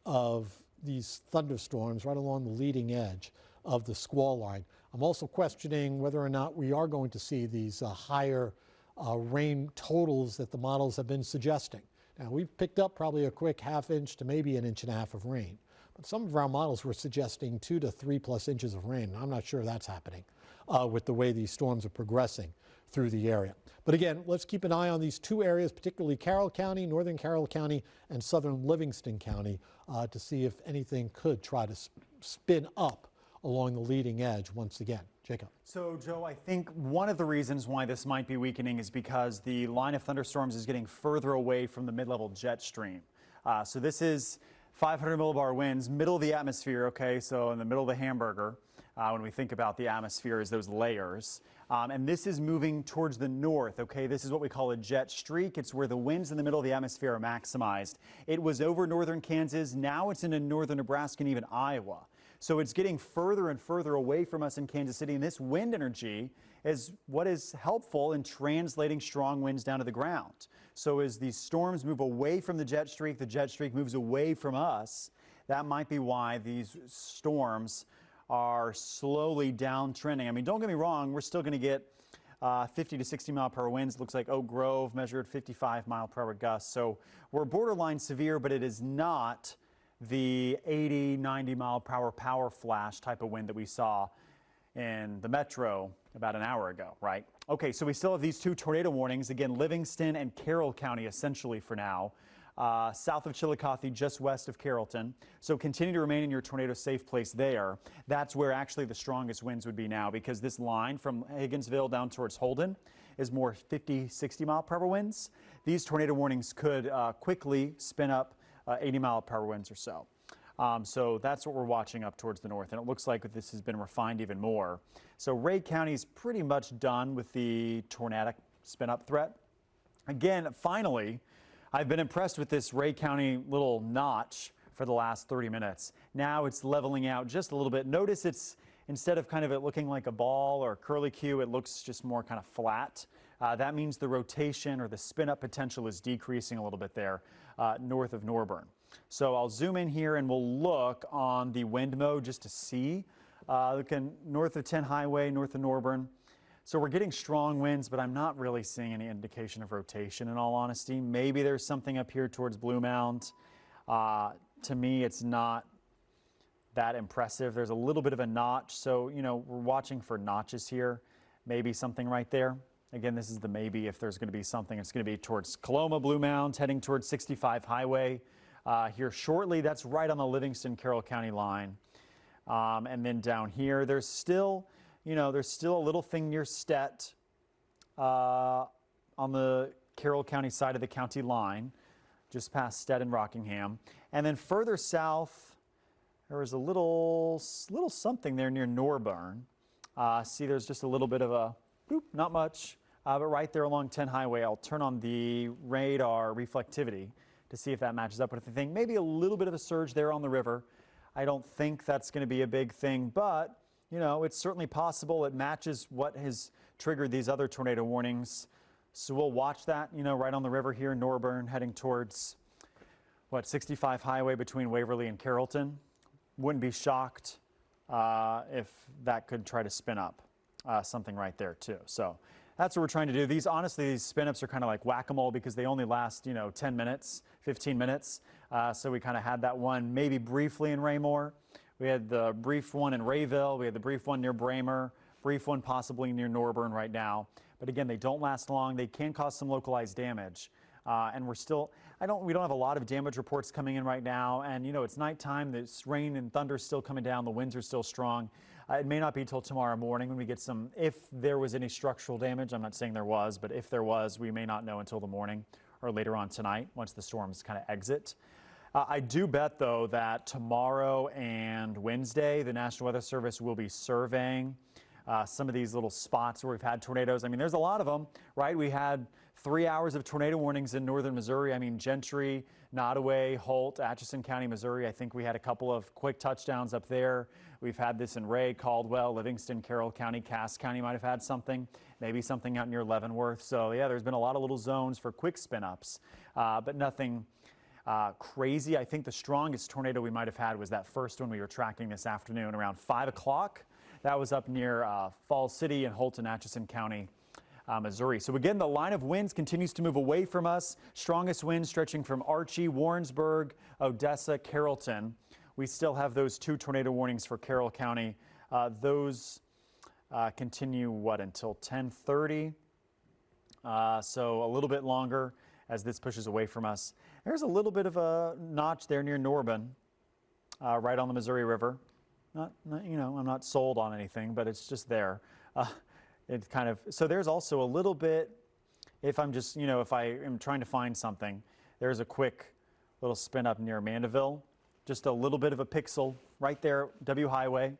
of these thunderstorms, right along the leading edge of the squall line. I'm also questioning whether or not we are going to see these higher rain totals that the models have been suggesting. Now, we've picked up probably a quick half inch to maybe an inch and a half of rain. some of our models were suggesting 2 to 3+ inches of rain. I'm not sure that's happening with the way these storms are progressing through the area. But again, let's keep an eye on these two areas, particularly Carroll County, northern Carroll County, and southern Livingston County, to see if anything could try to spin up along the leading edge once again. Jacob. So, Joe, I think one of the reasons why this might be weakening is because the line of thunderstorms is getting further away from the mid-level jet stream. So this is 500 millibar winds, middle of the atmosphere, okay, so in the middle of the hamburger, when we think about the atmosphere as those layers. And this is moving towards the north, okay? This is what we call a jet streak. It's where the winds in the middle of the atmosphere are maximized. It was over northern Kansas. Now it's into northern Nebraska and even Iowa. So it's getting further and further away from us in Kansas City. And this wind energy is what is helpful in translating strong winds down to the ground. So as these storms move away from the jet streak moves away from us. That might be why these storms are slowly downtrending. I mean, don't get me wrong, we're still going to get 50 to 60 mile per hour winds. Looks like Oak Grove measured 55 mile per hour gusts. So we're borderline severe, but it is not the 80, 90 mile per hour power flash type of wind that we saw in the metro about an hour ago, right? Okay, so we still have these two tornado warnings. Again, Livingston and Carroll County essentially for now. South of Chillicothe, just west of Carrollton. So continue to remain in your tornado safe place there. That's where actually the strongest winds would be now, because this line from Higginsville down towards Holden is more 50, 60 mile per hour winds. These tornado warnings could quickly spin up 80 mile per hour winds or so. So that's what we're watching up towards the north. And it looks like this has been refined even more. So Ray County is pretty much done with the tornadic spin up threat. Again, finally, I've been impressed with this Ray County little notch for the last 30 minutes. Now it's leveling out just a little bit. Notice it's, instead of kind of it looking like a ball or a curlicue, it looks just more kind of flat. That means the rotation or the spin up potential is decreasing a little bit there north of Norburn. So I'll zoom in here and we'll look on the wind mode just to see. Looking north of 10 Highway, north of Norburn. So we're getting strong winds, but I'm not really seeing any indication of rotation in all honesty. Maybe there's something up here towards Blue Mound. To me, it's not that impressive. There's a little bit of a notch. So, you know, we're watching for notches here. Maybe something right there. Again, this is the maybe. If there's going to be something, it's going to be towards Coloma, Blue Mound, heading towards 65 Highway. Here shortly, that's right on the Livingston-Carroll County line. And then down here, there's still, you know, there's still a little thing near Stett on the Carroll County side of the county line, just past Stett and Rockingham. And then further south, there was a little something there near Norburn. See, there's just a little bit of a, boop, not much, but right there along 10 Highway. I'll turn on the radar reflectivity to see if that matches up with anything. Maybe a little bit of a surge there on the river. I don't think that's going to be a big thing, but you know, it's certainly possible it matches what has triggered these other tornado warnings. So we'll watch that, you know, right on the river here, Norburn, heading towards, 65 Highway between Waverly and Carrollton. Wouldn't be shocked if that could try to spin up something right there too. So that's what we're trying to do. These, honestly, these spin-ups are kind of like whack-a-mole because they only last, you know, 10 minutes, 15 minutes. So we kind of had that one maybe briefly in Raymore. We had the brief one in Rayville. We had the brief one near Bramer, brief one possibly near Norburn right now. But again, they don't last long. They can cause some localized damage. And we're still, we don't have a lot of damage reports coming in right now. And you know, it's nighttime. There's rain and thunder still coming down. The winds are still strong. It may not be till tomorrow morning when we get some, if there was any structural damage. I'm not saying there was, but if there was, we may not know until the morning or later on tonight once the storms kind of exit. I do bet, though, that tomorrow and Wednesday, the National Weather Service will be surveying some of these little spots where we've had tornadoes. I mean, there's a lot of them, right? We had 3 hours of tornado warnings in northern Missouri. I mean, Gentry, Nodaway, Holt, Atchison County, Missouri. I think we had a couple of quick touchdowns up there. We've had this in Ray, Caldwell, Livingston, Carroll County, Cass County might have had something, maybe something out near Leavenworth. So, yeah, there's been a lot of little zones for quick spin-ups, but nothing crazy. I think the strongest tornado we might have had was that first one we were tracking this afternoon around 5 o'clock. That was up near Falls City and Holt and Atchison County, Missouri. So again, the line of winds continues to move away from us. Strongest winds stretching from Archie, Warrensburg, Odessa, Carrollton. We still have those 2 tornado warnings for Carroll County. Those continue, until 10:30? So a little bit longer as this pushes away from us. There's a little bit of a notch there near Norben, right on the Missouri River. I'm not sold on anything, but it's just there. It kind of, so there's also a little bit, if I'm just, if I am trying to find something, there's a quick little spin up near Mandeville, just a little bit of a pixel right there, W Highway.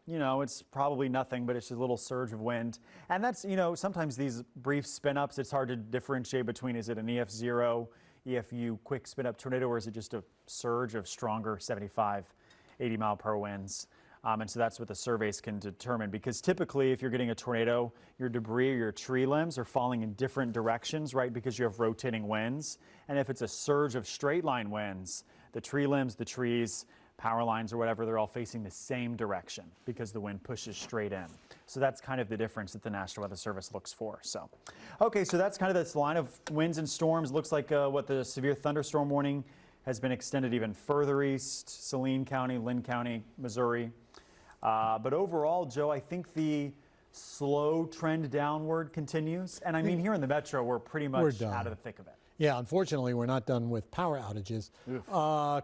It's probably nothing, but it's just a little surge of wind. And that's, sometimes these brief spin ups, it's hard to differentiate between, is it an EF0, EFU quick spin up tornado, or is it just a surge of stronger 75, 80 mile per hour winds? And so that's what the surveys can determine, because typically if you're getting a tornado, your debris or your tree limbs are falling in different directions, right? Because you have rotating winds. And if it's a surge of straight line winds, the tree limbs, the trees, power lines or whatever, they're all facing the same direction because the wind pushes straight in. So that's kind of the difference that the National Weather Service looks for. So, okay, so that's kind of this line of winds and storms. Looks like what the severe thunderstorm warning has been extended even further east, Saline County, Lynn County, Missouri. But overall, Joe, I think the slow trend downward continues. And I mean, here in the metro, we're pretty much out of the thick of it. Yeah, unfortunately, we're not done with power outages.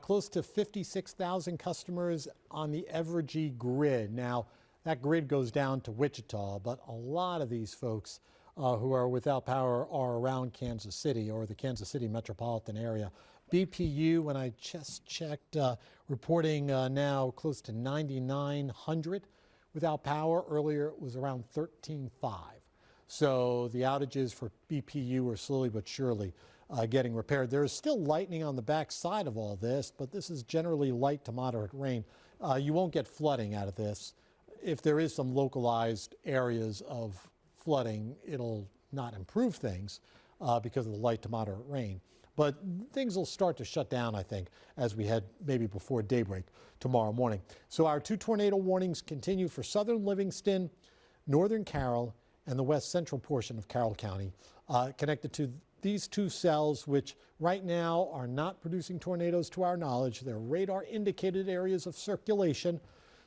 Close to 56,000 customers on the Evergy grid. Now, that grid goes down to Wichita, but a lot of these folks who are without power are around Kansas City or the Kansas City metropolitan area. BPU, when I just checked, reporting now close to 9,900 without power. Earlier, it was around 13,500. So the outages for BPU are slowly but surely getting repaired. There is still lightning on the back side of all this, but this is generally light to moderate rain. You won't get flooding out of this. If there is some localized areas of flooding, it'll not improve things because of the light to moderate rain. But things will start to shut down, I think, as we head maybe before daybreak tomorrow morning. So our 2 tornado warnings continue for southern Livingston, northern Carroll, and the west central portion of Carroll County, connected to these 2 cells, which right now are not producing tornadoes to our knowledge. They're radar indicated areas of circulation.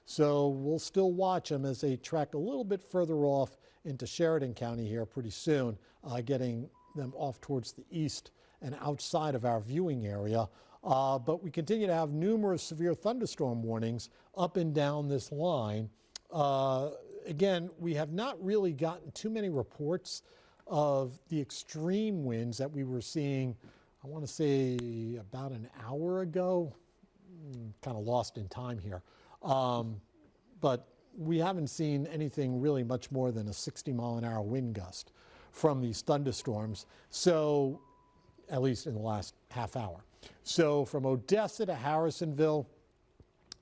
So we'll still watch them as they track a little bit further off into Sheridan County here pretty soon, getting them off towards the east and outside of our viewing area. But we continue to have numerous severe thunderstorm warnings up and down this line. Again, we have not really gotten too many reports of the extreme winds that we were seeing, I want to say about an hour ago. Kind of lost in time here. But we haven't seen anything really much more than a 60-mile-an-hour wind gust from these thunderstorms. So, at least in the last half hour. So from Odessa to Harrisonville,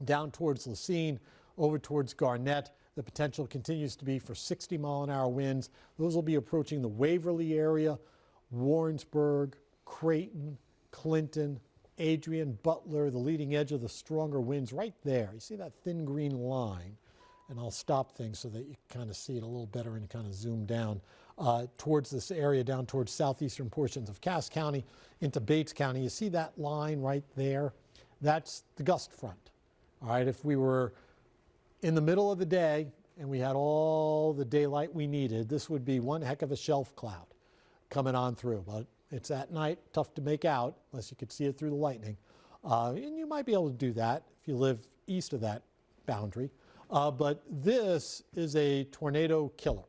down towards Lacine, over towards Garnett, the potential continues to be for 60-mile-an-hour winds. Those will be approaching the Waverly area, Warrensburg, Creighton, Clinton, Adrian, Butler, the leading edge of the stronger winds right there. You see that thin green line? And I'll stop things so that you kind of see it a little better and kind of zoom down towards this area, down towards southeastern portions of Cass County into Bates County. You see that line right there? That's the gust front. All right, if we were in the middle of the day and we had all the daylight we needed, this would be one heck of a shelf cloud coming on through. But it's at night, tough to make out unless you could see it through the lightning. And you might be able to do that if you live east of that boundary. But this is a tornado killer.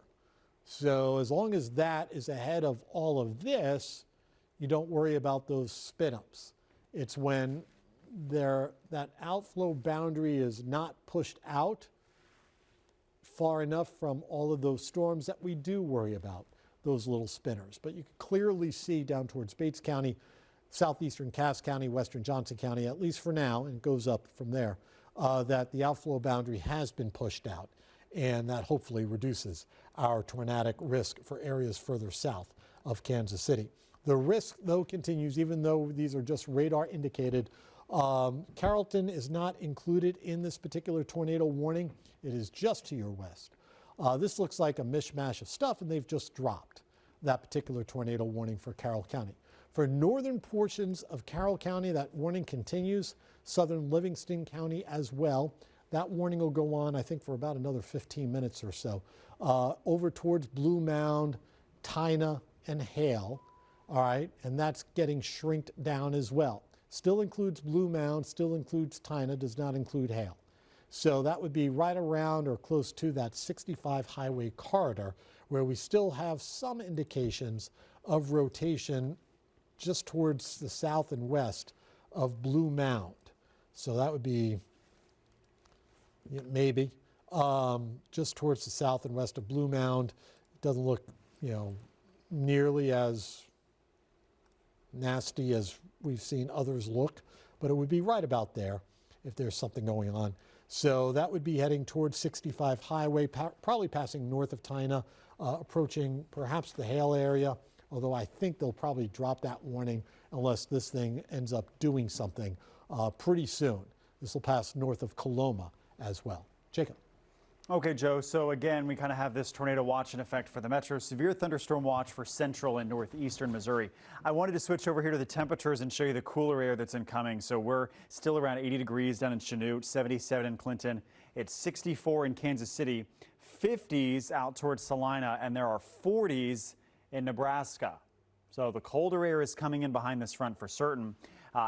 So as long as that is ahead of all of this, you don't worry about those spin-ups. It's when that outflow boundary is not pushed out far enough from all of those storms that we do worry about those little spinners. But you can clearly see down towards Bates County, southeastern Cass County, western Johnson County, at least for now, and it goes up from there, that the outflow boundary has been pushed out, and that hopefully reduces our tornadic risk for areas further south of Kansas City. The risk, though, continues, even though these are just radar indicated. Carrollton is not included in this particular tornado warning. It is just to your west. This looks like a mishmash of stuff, and they've just dropped that particular tornado warning for Carroll County. For northern portions of Carroll County, that warning continues. Southern Livingston County as well. That warning will go on, I think, for about another 15 minutes or so. Over towards Blue Mound, Tina, and Hale. All right, and that's getting shrinked down as well. Still includes Blue Mound, still includes Tina, does not include Hale. So that would be right around or close to that 65 highway corridor where we still have some indications of rotation just towards the south and west of Blue Mound. So that would be maybe just towards the south and west of Blue Mound. It doesn't look, nearly as nasty as we've seen others look, but it would be right about there if there's something going on. So that would be heading towards 65 highway, probably passing north of Tina, approaching perhaps the Hale area, although I think they'll probably drop that warning unless this thing ends up doing something pretty soon. This will pass north of Coloma as well. Jacob. Okay, Joe, so again, we kind of have this tornado watch in effect for the metro. Severe thunderstorm watch for central and northeastern Missouri. I wanted to switch over here to the temperatures and show you the cooler air that's incoming. So we're still around 80 degrees down in Chanute, 77 in Clinton. It's 64 in Kansas City, 50s out towards Salina, and there are 40s in Nebraska. So the colder air is coming in behind this front for certain.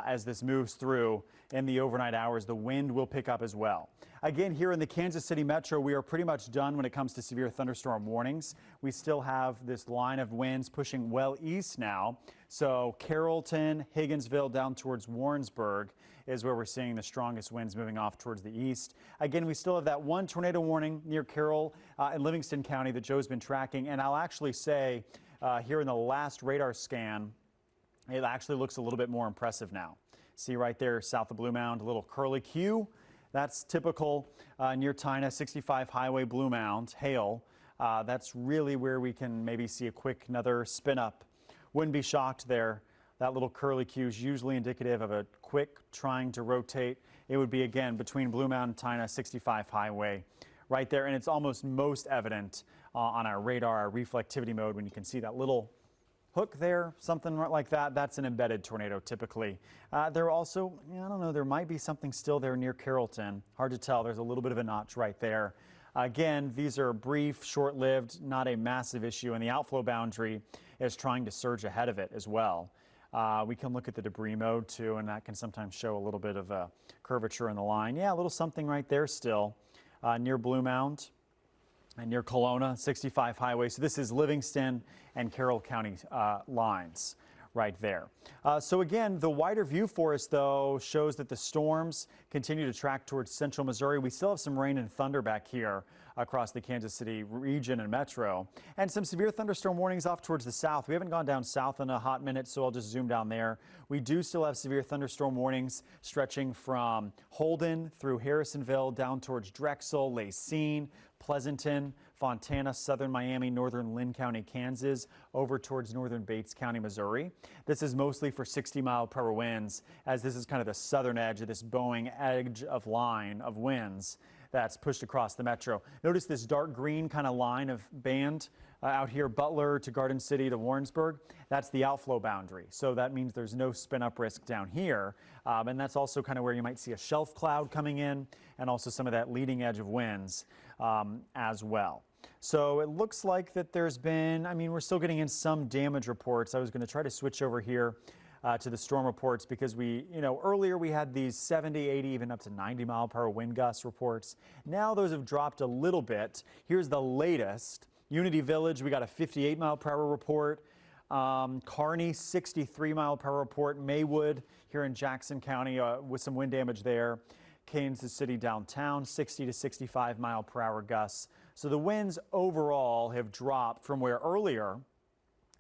As this moves through in the overnight hours, the wind will pick up as well. Again, here in the Kansas City metro, we are pretty much done when it comes to severe thunderstorm warnings. We still have this line of winds pushing well east now. So Carrollton, Higginsville down towards Warrensburg is where we're seeing the strongest winds moving off towards the east. Again, we still have that one tornado warning near Carroll and Livingston County that Joe's been tracking. And I'll actually say here in the last radar scan, it actually looks a little bit more impressive now. See right there south of Blue Mound, a little curly Q. That's typical near Tina, 65 highway, Blue Mound, Hale. That's really where we can maybe see a quick another spin up. Wouldn't be shocked there. That little curly Q is usually indicative of a quick trying to rotate. It would be again between Blue Mound and Tina, 65 highway right there. And it's almost most evident on our radar, our reflectivity mode, when you can see that little hook there, something like that. That's an embedded tornado typically. There also, I don't know, there might be something still there near Carrollton. Hard to tell. There's a little bit of a notch right there. Again, these are brief, short-lived, not a massive issue, and the outflow boundary is trying to surge ahead of it as well. We can look at the debris mode too, and that can sometimes show a little bit of a curvature in the line. Yeah, a little something right there still near Blue Mound and near Coloma, 65 highway. So this is Livingston and Carroll County lines right there. So again, the wider view for us, though, shows that the storms continue to track towards central Missouri. We still have some rain and thunder back here across the Kansas City region and metro, and some severe thunderstorm warnings off towards the south. We haven't gone down south in a hot minute, so I'll just zoom down there. We do still have severe thunderstorm warnings stretching from Holden through Harrisonville down towards Drexel, Lacine, Pleasanton, Fontana, southern Miami, northern Lynn County, Kansas, over towards northern Bates County, Missouri. This is mostly for 60-mile-per-hour winds, as this is kind of the southern edge of this Boeing edge of line of winds that's pushed across the metro. Notice this dark green kind of line of band out here, Butler to Garden City to Warrensburg. That's the outflow boundary. So that means there's no spin up risk down here. And that's also kind of where you might see a shelf cloud coming in and also some of that leading edge of winds as well. So it looks like that there's been, we're still getting in some damage reports. I was going to try to switch over here to the storm reports because earlier we had these 70, 80, even up to 90-mile-per-hour wind gust reports. Now those have dropped a little bit. Here's the latest. Unity Village, we got a 58-mile-per-hour report. Kearney, 63-mile-per-hour report. Maywood here in Jackson County with some wind damage there. Kansas City downtown, 60 to 65-mile-per-hour gusts. So the winds overall have dropped from where earlier,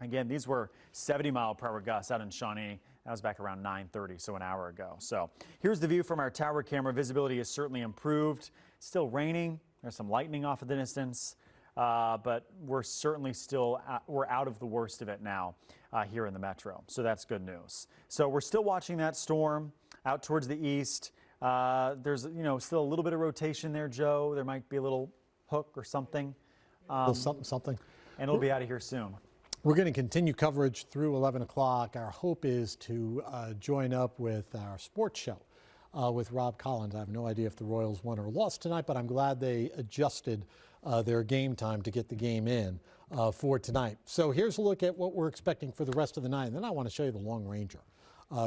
again, these were 70-mile-per-hour gusts out in Shawnee. That was back around 9:30, so an hour ago. So here's the view from our tower camera. Visibility has certainly improved. Still raining. There's some lightning off in the distance, but we're certainly still we're out of the worst of it now here in the metro. So that's good news. So we're still watching that storm out towards the east. There's still a little bit of rotation there, Joe. There might be a little hook or something. Something. And it'll be out of here soon. We're going to continue coverage through 11 o'clock. Our hope is to join up with our sports show with Rob Collins. I have no idea if the Royals won or lost tonight, but I'm glad they adjusted their game time to get the game in for tonight. So here's a look at what we're expecting for the rest of the night. And then I want to show you the Long Ranger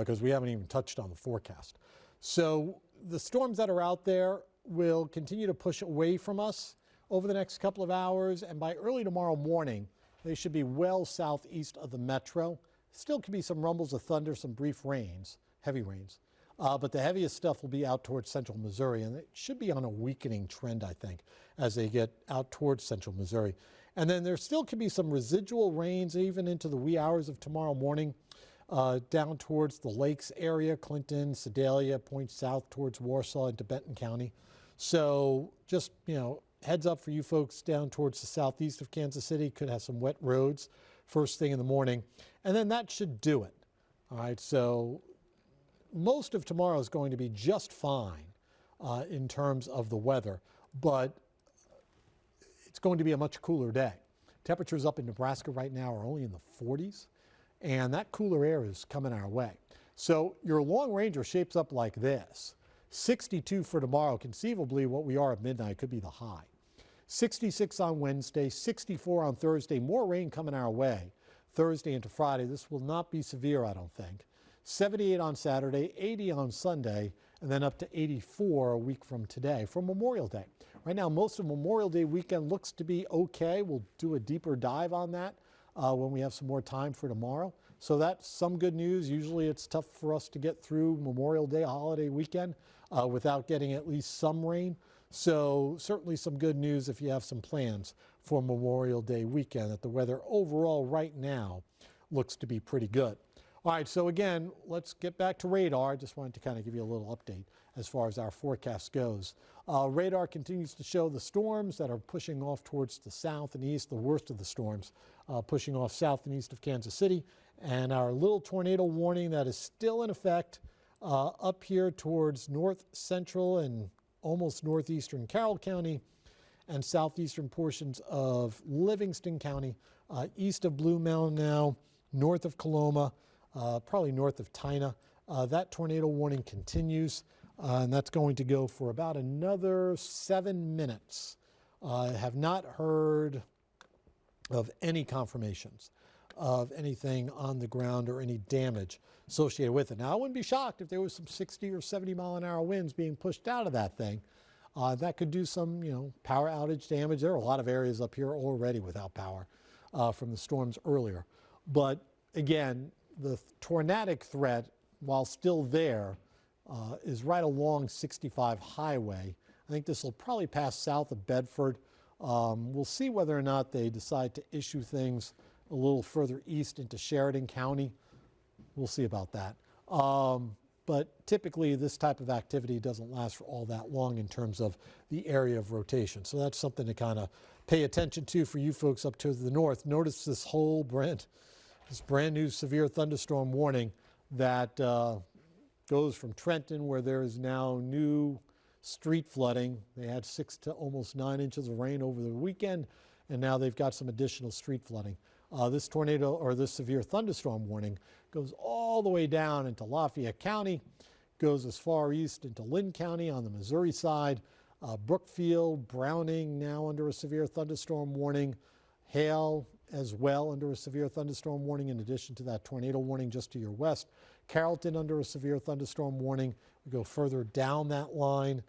because we haven't even touched on the forecast. So the storms that are out there will continue to push away from us over the next couple of hours. And by early tomorrow morning, they should be well southeast of the metro. Still could be some rumbles of thunder, some brief rains, heavy rains. But the heaviest stuff will be out towards central Missouri, and it should be on a weakening trend, I think, as they get out towards central Missouri. And then there still could be some residual rains even into the wee hours of tomorrow morning down towards the lakes area, Clinton, Sedalia, point south towards Warsaw into Benton County. So just, heads up for you folks down towards the southeast of Kansas City. Could have some wet roads first thing in the morning. And then that should do it. All right, so most of tomorrow is going to be just fine in terms of the weather, but it's going to be a much cooler day. Temperatures up in Nebraska right now are only in the 40s, and that cooler air is coming our way. So your Long Ranger shapes up like this. 62 for tomorrow, conceivably what we are at midnight could be the high. 66 on Wednesday, 64 on Thursday, more rain coming our way Thursday into Friday. This will not be severe, I don't think. 78 on Saturday, 80 on Sunday, and then up to 84 a week from today for Memorial Day. Right now, most of Memorial Day weekend looks to be okay. We'll do a deeper dive on that when we have some more time for tomorrow. So that's some good news. Usually it's tough for us to get through Memorial Day holiday weekend without getting at least some rain. So certainly some good news if you have some plans for Memorial Day weekend, that the weather overall right now looks to be pretty good. All right, so again, let's get back to radar. Just wanted to kind of give you a little update as far as our forecast goes. Radar continues to show the storms that are pushing off towards the south and east, the worst of the storms pushing off south and east of Kansas City, and our little tornado warning that is still in effect up here towards north central and almost northeastern Carroll County and southeastern portions of Livingston County, east of Blue Mound now, north of Coloma, probably north of Tina. That tornado warning continues, and that's going to go for about another 7 minutes. I have not heard of any confirmations of anything on the ground or any damage associated with it. Now, I wouldn't be shocked if there was some 60 or 70 mile an hour winds being pushed out of that thing. That could do some, power outage damage. There are a lot of areas up here already without power from the storms earlier. But again, the tornadic threat, while still there, is right along 65 highway. I think this will probably pass south of Bedford. We'll see whether or not they decide to issue things a little further east into Sheridan County. We'll see about that. But typically this type of activity doesn't last for all that long in terms of the area of rotation. So that's something to kind of pay attention to for you folks up to the north. Notice this whole brand new severe thunderstorm warning that goes from Trenton, where there is now new street flooding. They had 6 to almost 9 inches of rain over the weekend, and now they've got some additional street flooding. This tornado or this severe thunderstorm warning goes all the way down into Lafayette County, goes as far east into Lynn County on the Missouri side, Brookfield, Browning now under a severe thunderstorm warning, Hale as well under a severe thunderstorm warning in addition to that tornado warning just to your west, Carrollton under a severe thunderstorm warning. We go further down that line,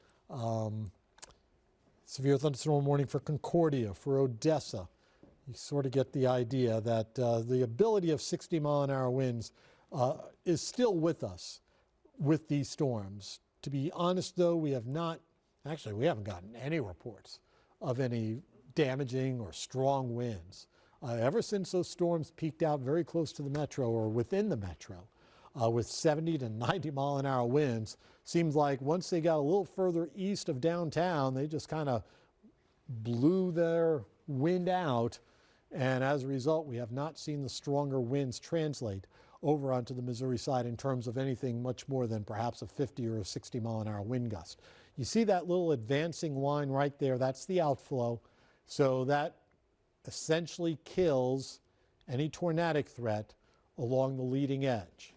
severe thunderstorm warning for Concordia, for Odessa. You sort of get the idea that the ability of 60 mile an hour winds is still with us with these storms. To be honest though, we haven't gotten any reports of any damaging or strong winds. Ever since those storms peaked out very close to the metro or within the metro with 70 to 90 mile an hour winds, seems like once they got a little further east of downtown, they just kind of blew their wind out. And as a result, we have not seen the stronger winds translate over onto the Missouri side in terms of anything much more than perhaps a 50 or a 60 mile an hour wind gust. You see that little advancing line right there, that's the outflow. So that essentially kills any tornadic threat along the leading edge.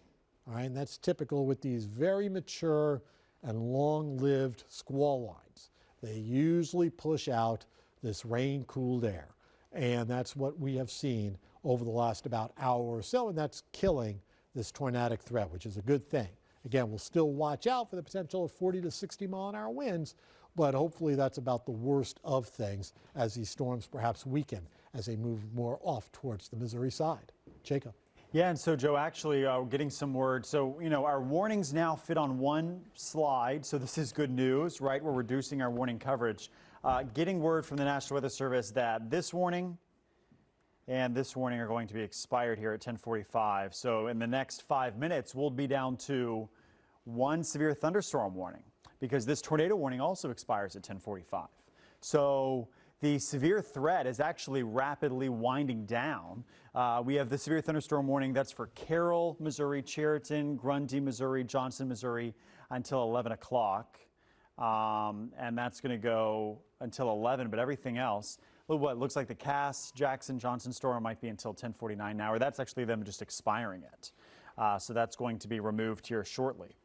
All right, and that's typical with these very mature and long-lived squall lines. They usually push out this rain-cooled air, and that's what we have seen over the last about hour or so, and that's killing this tornadic threat, which is a good thing. Again, we'll still watch out for the potential of 40 to 60 mile-an-hour winds, but hopefully that's about the worst of things as these storms perhaps weaken as they move more off towards the Missouri side. Jacob. Yeah, and so Joe, actually getting some word. So, our warnings now fit on one slide. So this is good news, right? We're reducing our warning coverage. Getting word from the National Weather Service that this warning and this warning are going to be expired here at 10:45. So in the next 5 minutes, we'll be down to one severe thunderstorm warning because this tornado warning also expires at 10:45. So the severe threat is actually rapidly winding down. We have the severe thunderstorm warning that's for Carroll, Missouri, Chariton, Grundy, Missouri, Johnson, Missouri until 11 o'clock. And that's going to go until 11, but everything else, what looks like the Cass, Jackson, Johnson storm might be until 10:49 now, or that's actually them just expiring it. So that's going to be removed here shortly.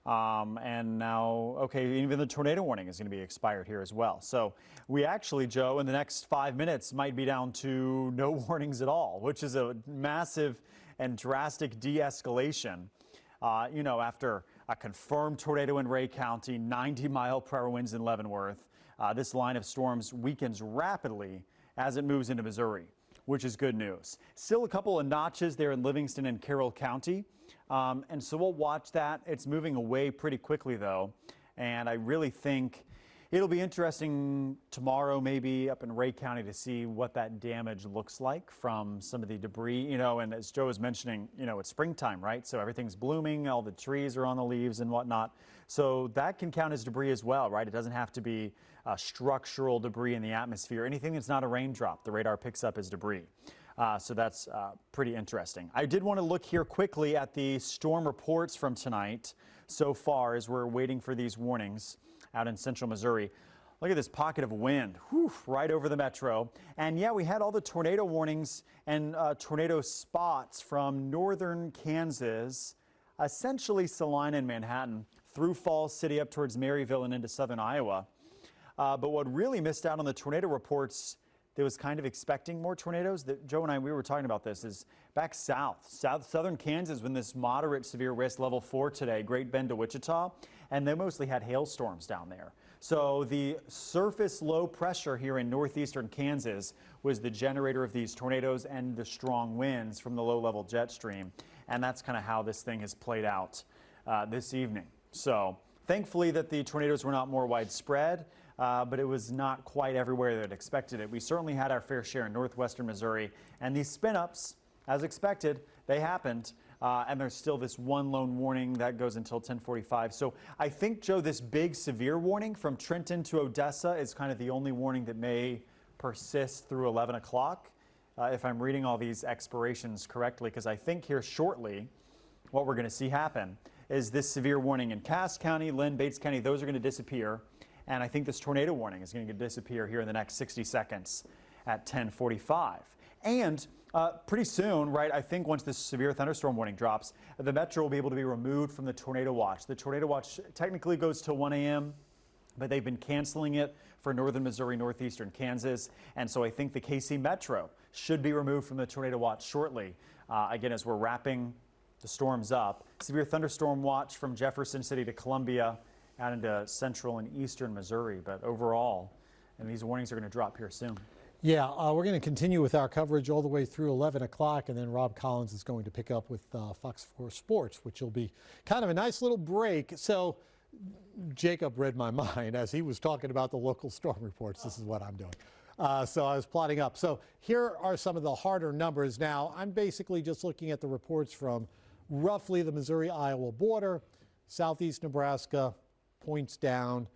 And now, okay, even the tornado warning is going to be expired here as well. So we actually, Joe, in the next 5 minutes might be down to no warnings at all, which is a massive and drastic de-escalation. After a confirmed tornado in Ray County, 90-mile-per-hour winds in Leavenworth, this line of storms weakens rapidly as it moves into Missouri, which is good news. Still a couple of notches there in Livingston and Carroll County. And so we'll watch that. It's moving away pretty quickly, though. And I really think it'll be interesting tomorrow, maybe up in Ray County, to see what that damage looks like from some of the debris. And as Joe was mentioning, it's springtime, right? So everything's blooming, all the trees are on the leaves and whatnot. So that can count as debris as well, right? It doesn't have to be structural debris in the atmosphere. Anything that's not a raindrop, the radar picks up as debris. So that's pretty interesting. I did want to look here quickly at the storm reports from tonight so far as we're waiting for these warnings out in central Missouri. Look at this pocket of wind right over the metro. And yeah, we had all the tornado warnings and tornado spots from northern Kansas, essentially Salina and Manhattan, through Falls City up towards Maryville and into southern Iowa. But what really missed out on the tornado reports that was kind of expecting more tornadoes, that Joe and I, we were talking about this, is back southern Kansas, when this moderate severe risk level 4 today, Great Bend to Wichita, and they mostly had hailstorms down there. So the surface low pressure here in northeastern Kansas was the generator of these tornadoes and the strong winds from the low level jet stream. And that's kind of how this thing has played out this evening. So thankfully that the tornadoes were not more widespread. But it was not quite everywhere that expected it. We certainly had our fair share in northwestern Missouri, and these spin-ups, as expected, they happened, and there's still this one lone warning that goes until 10:45. So I think, Joe, this big severe warning from Trenton to Odessa is kind of the only warning that may persist through 11 o'clock, if I'm reading all these expirations correctly, because I think here shortly what we're going to see happen is this severe warning in Cass County, Lynn, Bates County, those are going to disappear. And I think this tornado warning is going to disappear here in the next 60 seconds at 10:45. And pretty soon, right, I think once this severe thunderstorm warning drops, the metro will be able to be removed from the tornado watch. The tornado watch technically goes till 1 a.m., but they've been canceling it for northern Missouri, northeastern Kansas. And so I think the KC Metro should be removed from the tornado watch shortly. Again, as we're wrapping the storms up. Severe thunderstorm watch from Jefferson City to Columbia, out into central and eastern Missouri, but overall, and these warnings are going to drop here soon. Yeah, we're going to continue with our coverage all the way through 11 o'clock, and then Rob Collins is going to pick up with FOX4 Sports, which will be kind of a nice little break. So Jacob read my mind as he was talking about the local storm reports. This is what I'm doing. So I was plotting up. So here are some of the harder numbers. Now, I'm basically just looking at the reports from roughly the Missouri-Iowa border, southeast Nebraska, points down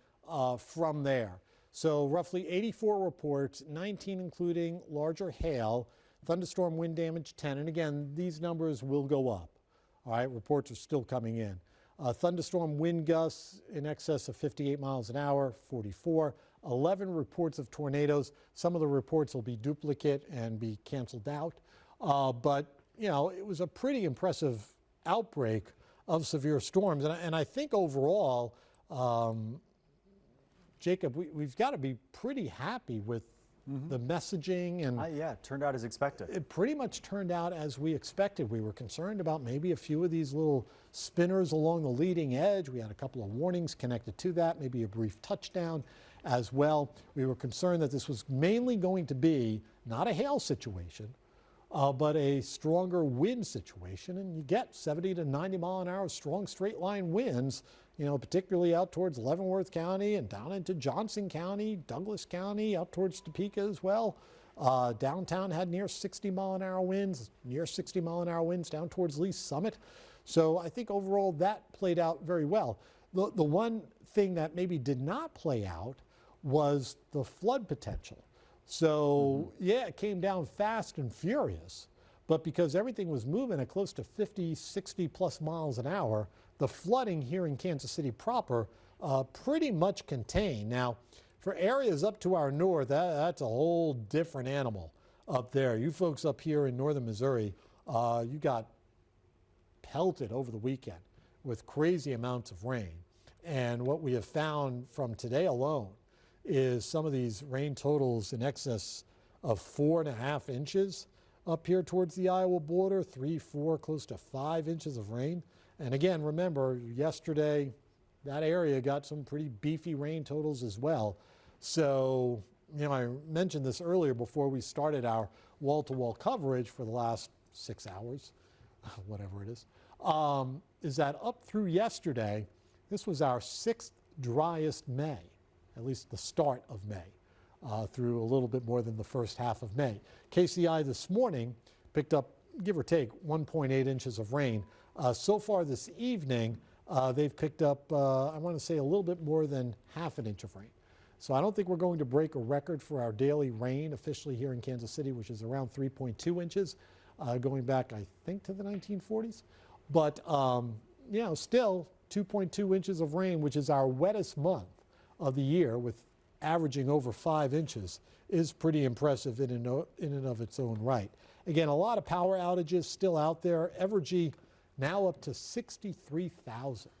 from there. So roughly 84 reports, 19 including larger hail, thunderstorm wind damage 10. And again, these numbers will go up. All right, reports are still coming in. Thunderstorm wind gusts in excess of 58 miles an hour, 44. 11 reports of tornadoes. Some of the reports will be duplicate and be canceled out. But, it was a pretty impressive outbreak of severe storms. And I think overall, Jacob, we've got to be pretty happy with the messaging. And yeah, it turned out as expected. it pretty much turned out as we expected. We were concerned about maybe a few of these little spinners along the leading edge. We had a couple of warnings connected to that, maybe a brief touchdown as well. We were concerned that this was mainly going to be not a hail situation, but a stronger wind situation. And you get 70 to 90 mile an hour strong straight line winds, particularly out towards Leavenworth County and down into Johnson County, Douglas County, out towards Topeka as well. Downtown had near 60 mile an hour winds, near 60 mile an hour winds down towards Lee Summit. So I think overall that played out very well. The one thing that maybe did not play out was the flood potential. So yeah, it came down fast and furious, but because everything was moving at close to 50, 60 plus miles an hour, the flooding here in Kansas City proper pretty much contained. Now, for areas up to our north, that's a whole different animal up there. You folks up here in northern Missouri, you got pelted over the weekend with crazy amounts of rain. And what we have found from today alone is some of these rain totals in excess of 4.5 inches up here towards the Iowa border, 3, 4, close to 5 inches of rain. And again, remember, yesterday, that area got some pretty beefy rain totals as well. So, I mentioned this earlier before we started our wall-to-wall coverage for the last 6 hours, whatever it is that up through yesterday, this was our 6th driest May, at least the start of May, through a little bit more than the first half of May. KCI this morning picked up, give or take, 1.8 inches of rain. So far this evening, they've picked up, I want to say, a little bit more than half an inch of rain. So I don't think we're going to break a record for our daily rain officially here in Kansas City, which is around 3.2 inches, going back, I think, to the 1940s. But, still 2.2 inches of rain, which is our wettest month of the year, with averaging over 5 inches, is pretty impressive in and of its own right. Again, a lot of power outages still out there. Evergy now up to 63,000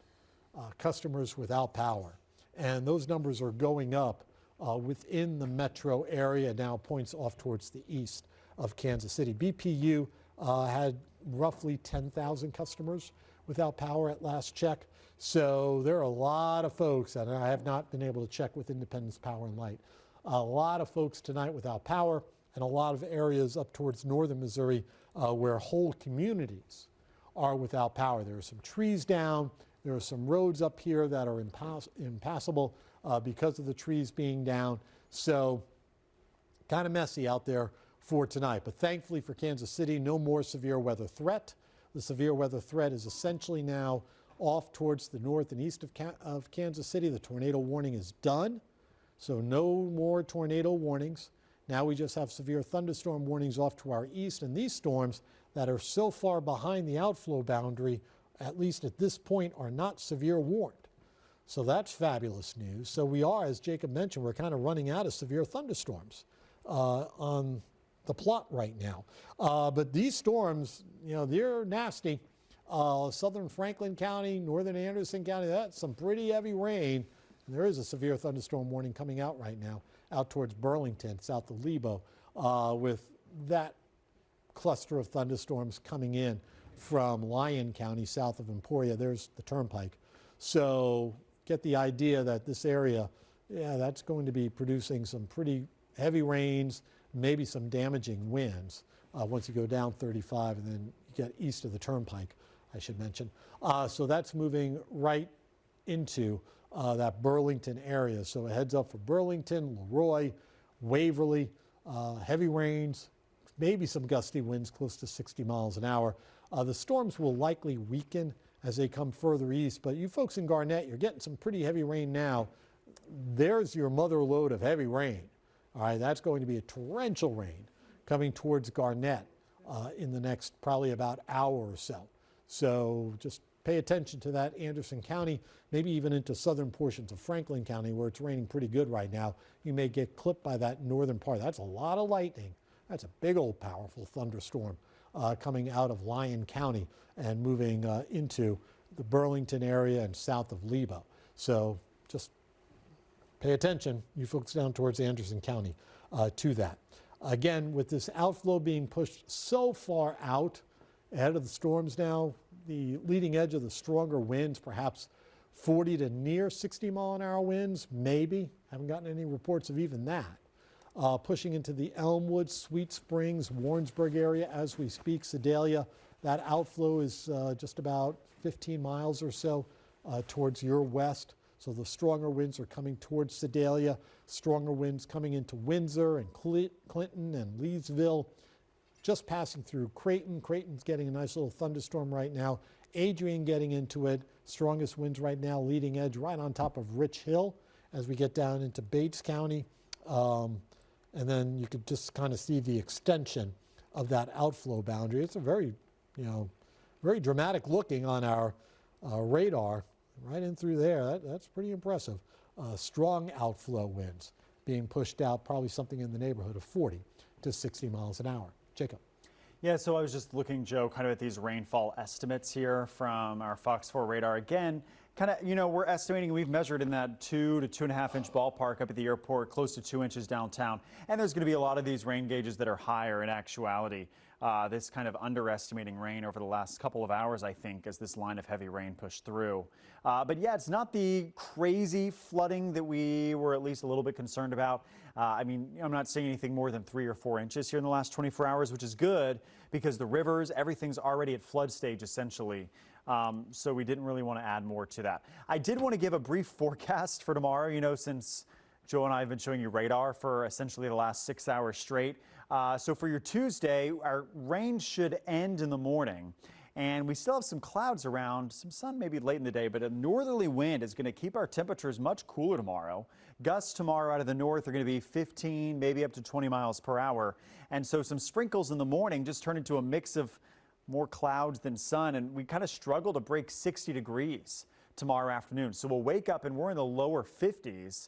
customers without power. And those numbers are going up within the metro area, now points off towards the east of Kansas City. BPU had roughly 10,000 customers without power at last check. So there are a lot of folks, and I have not been able to check with Independence Power and Light, a lot of folks tonight without power, and a lot of areas up towards northern Missouri where whole communities are without power. There are some trees down. There are some roads up here that are impassable because of the trees being down. So kind of messy out there for tonight. But thankfully for Kansas City, no more severe weather threat. The severe weather threat is essentially now off towards the north and east of Kansas City. The tornado warning is done, so no more tornado warnings. Now we just have severe thunderstorm warnings off to our east, and these storms that are so far behind the outflow boundary, at least at this point, are not severe warned. So that's fabulous news. So we are, as Jacob mentioned, we're kind of running out of severe thunderstorms on the plot right now. But these storms, they're nasty. Southern Franklin County, northern Anderson County, that's some pretty heavy rain. And there is a severe thunderstorm warning coming out right now, out towards Burlington, south of Lebo, with that cluster of thunderstorms coming in from Lyon County, south of Emporia. There's the turnpike. So get the idea that this area, that's going to be producing some pretty heavy rains, maybe some damaging winds once you go down 35 and then you get east of the turnpike, I should mention. So that's moving right into that Burlington area. So a heads up for Burlington, Leroy, Waverly, heavy rains, maybe some gusty winds close to 60 miles an hour. The storms will likely weaken as they come further east, but you folks in Garnett, you're getting some pretty heavy rain now. There's your mother lode of heavy rain. All right, that's going to be a torrential rain coming towards Garnett in the next probably about hour or so. So just pay attention to that. Anderson County, maybe even into southern portions of Franklin County where it's raining pretty good right now. You may get clipped by that northern part. That's a lot of lightning. That's a big old powerful thunderstorm coming out of Lyon County and moving into the Burlington area and south of Lebo. So just pay attention, you folks down towards Anderson County, to that. Again, with this outflow being pushed so far out ahead of the storms now, the leading edge of the stronger winds, perhaps 40 to near 60 mile an hour winds, maybe. Haven't gotten any reports of even that. Pushing into the Elmwood, Sweet Springs, Warrensburg area as we speak. Sedalia, that outflow is just about 15 miles or so towards your west. So the stronger winds are coming towards Sedalia, stronger winds coming into Windsor and Clinton and Leesville, just passing through Creighton. Creighton's getting a nice little thunderstorm right now. Adrian getting into it. Strongest winds right now, leading edge right on top of Rich Hill as we get down into Bates County. And then you could just kind of see the extension of that outflow boundary. It's a very, very dramatic looking on our radar. Right in through there, that's pretty impressive. Strong outflow winds being pushed out, probably something in the neighborhood of 40 to 60 miles an hour. Jacob. Yeah, so I was just looking, Joe, kind of at these rainfall estimates here from our FOX4 radar. Again, kind of, we're estimating, we've measured in that 2 to 2.5 inch ballpark up at the airport, close to 2 inches downtown. And there's going to be a lot of these rain gauges that are higher in actuality. This kind of underestimating rain over the last couple of hours, I think, as this line of heavy rain pushed through. But yeah, it's not the crazy flooding that we were at least a little bit concerned about. I'm not seeing anything more than 3 or 4 inches here in the last 24 hours, which is good because the rivers, everything's already at flood stage essentially. So we didn't really want to add more to that. I did want to give a brief forecast for tomorrow, since Joe and I have been showing you radar for essentially the last 6 hours straight. So for your Tuesday, our rain should end in the morning. And we still have some clouds around, some sun maybe late in the day, but a northerly wind is going to keep our temperatures much cooler tomorrow. Gusts tomorrow out of the north are going to be 15, maybe up to 20 miles per hour. And so some sprinkles in the morning just turn into a mix of more clouds than sun. And we kind of struggle to break 60 degrees tomorrow afternoon. So we'll wake up and we're in the lower 50s.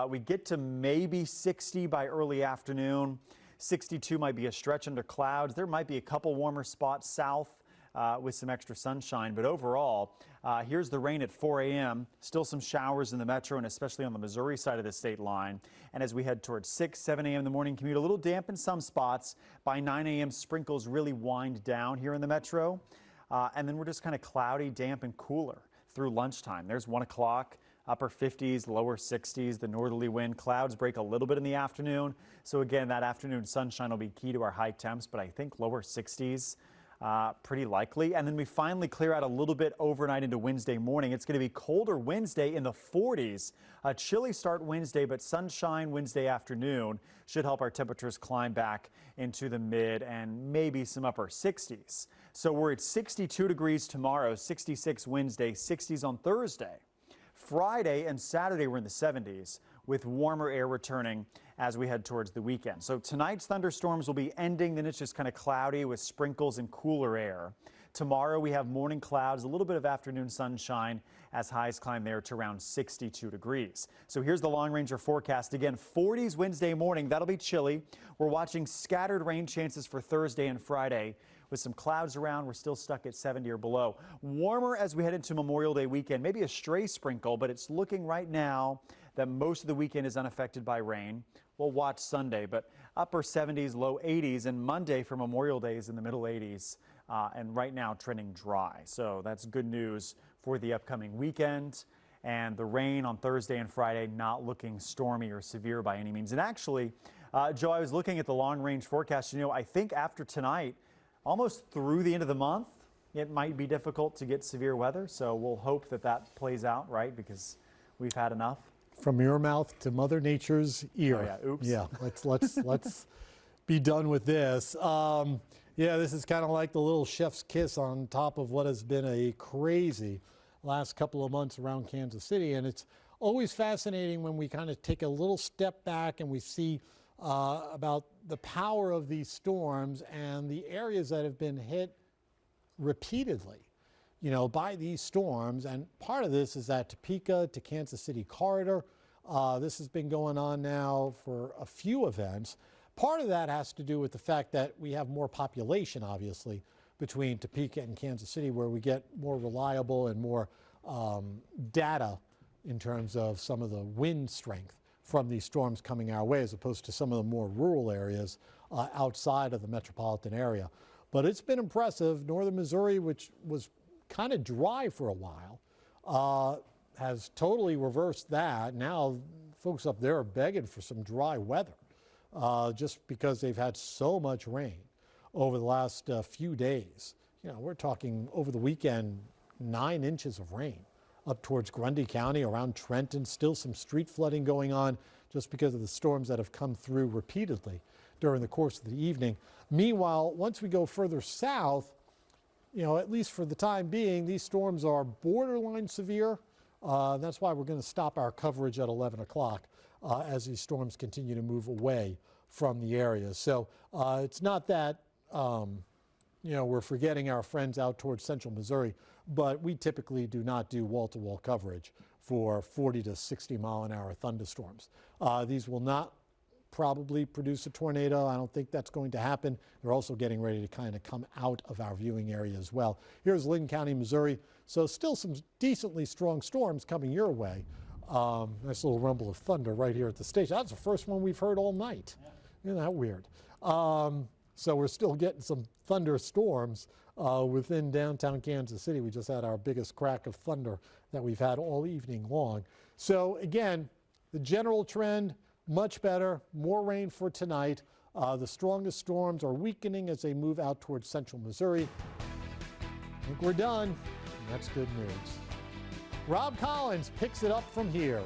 We get to maybe 60 by early afternoon. 62 might be a stretch under clouds. There might be a couple warmer spots south with some extra sunshine. But overall, here's the rain at 4 a.m. Still some showers in the metro and especially on the Missouri side of the state line. And as we head towards 6, 7 a.m. in the morning commute, a little damp in some spots. By 9 a.m., sprinkles really wind down here in the metro. And then we're just kind of cloudy, damp, and cooler through lunchtime. There's 1 o'clock. Upper 50s, lower 60s, the northerly wind. Clouds break a little bit in the afternoon. So again, that afternoon sunshine will be key to our high temps, but I think lower 60s pretty likely. And then we finally clear out a little bit overnight into Wednesday morning. It's going to be colder Wednesday in the 40s. A chilly start Wednesday, but sunshine Wednesday afternoon should help our temperatures climb back into the mid and maybe some upper 60s. So we're at 62 degrees tomorrow, 66 Wednesday, 60s on Thursday. Friday and Saturday we're in the 70s with warmer air returning as we head towards the weekend. So tonight's thunderstorms will be ending, then it's just kind of cloudy with sprinkles and cooler air. Tomorrow we have morning clouds, a little bit of afternoon sunshine as highs climb there to around 62 degrees. So here's the long ranger forecast. Again, 40s Wednesday morning, that'll be chilly. We're watching scattered rain chances for Thursday and Friday. With some clouds around, we're still stuck at 70 or below. Warmer as we head into Memorial Day weekend, maybe a stray sprinkle, but it's looking right now that most of the weekend is unaffected by rain. We'll watch Sunday, but upper 70s, low 80s, and Monday for Memorial Day is in the middle 80s, and right now trending dry. So that's good news for the upcoming weekend. And the rain on Thursday and Friday not looking stormy or severe by any means. And actually, Joe, I was looking at the long-range forecast. I think after tonight, almost through the end of the month, it might be difficult to get severe weather. So we'll hope that that plays out, right? Because we've had enough. From your mouth to Mother Nature's ear. Oh, yeah. Oops. Yeah, let's be done with this. Yeah, this is kind of like the little chef's kiss on top of what has been a crazy last couple of months around Kansas City. And it's always fascinating when we kind of take a little step back and we see about the power of these storms and the areas that have been hit repeatedly, by these storms. And part of this is that Topeka to Kansas City corridor. This has been going on now for a few events. Part of that has to do with the fact that we have more population, obviously, between Topeka and Kansas City, where we get more reliable and more data in terms of some of the wind strength from these storms coming our way, as opposed to some of the more rural areas outside of the metropolitan area. But it's been impressive. Northern Missouri, which was kind of dry for a while, has totally reversed that. Now folks up there are begging for some dry weather just because they've had so much rain over the last few days. You know, we're talking over the weekend, 9 inches of rain up towards Grundy County, around Trenton. Still some street flooding going on just because of the storms that have come through repeatedly during the course of the evening. Meanwhile, once we go further south, you know, at least for the time being, these storms are borderline severe. That's why we're going to stop our coverage at 11 o'clock as these storms continue to move away from the area. So it's not that, you know, we're forgetting our friends out towards central Missouri, but we typically do not do wall-to-wall coverage for 40 to 60 mile an hour thunderstorms. These will not probably produce a tornado. I don't think that's going to happen. They're also getting ready to kind of come out of our viewing area as well. Here's Linn County, Missouri. So still some decently strong storms coming your way. Nice little rumble of thunder right here at the station. That's the first one we've heard all night. Isn't that weird? So we're still getting some thunderstorms within downtown Kansas City. We just had our biggest crack of thunder that we've had all evening long. So again, the general trend, much better, more rain for tonight. The strongest storms are weakening as they move out towards central Missouri. I think we're done, and that's good news. Rob Collins picks it up from here.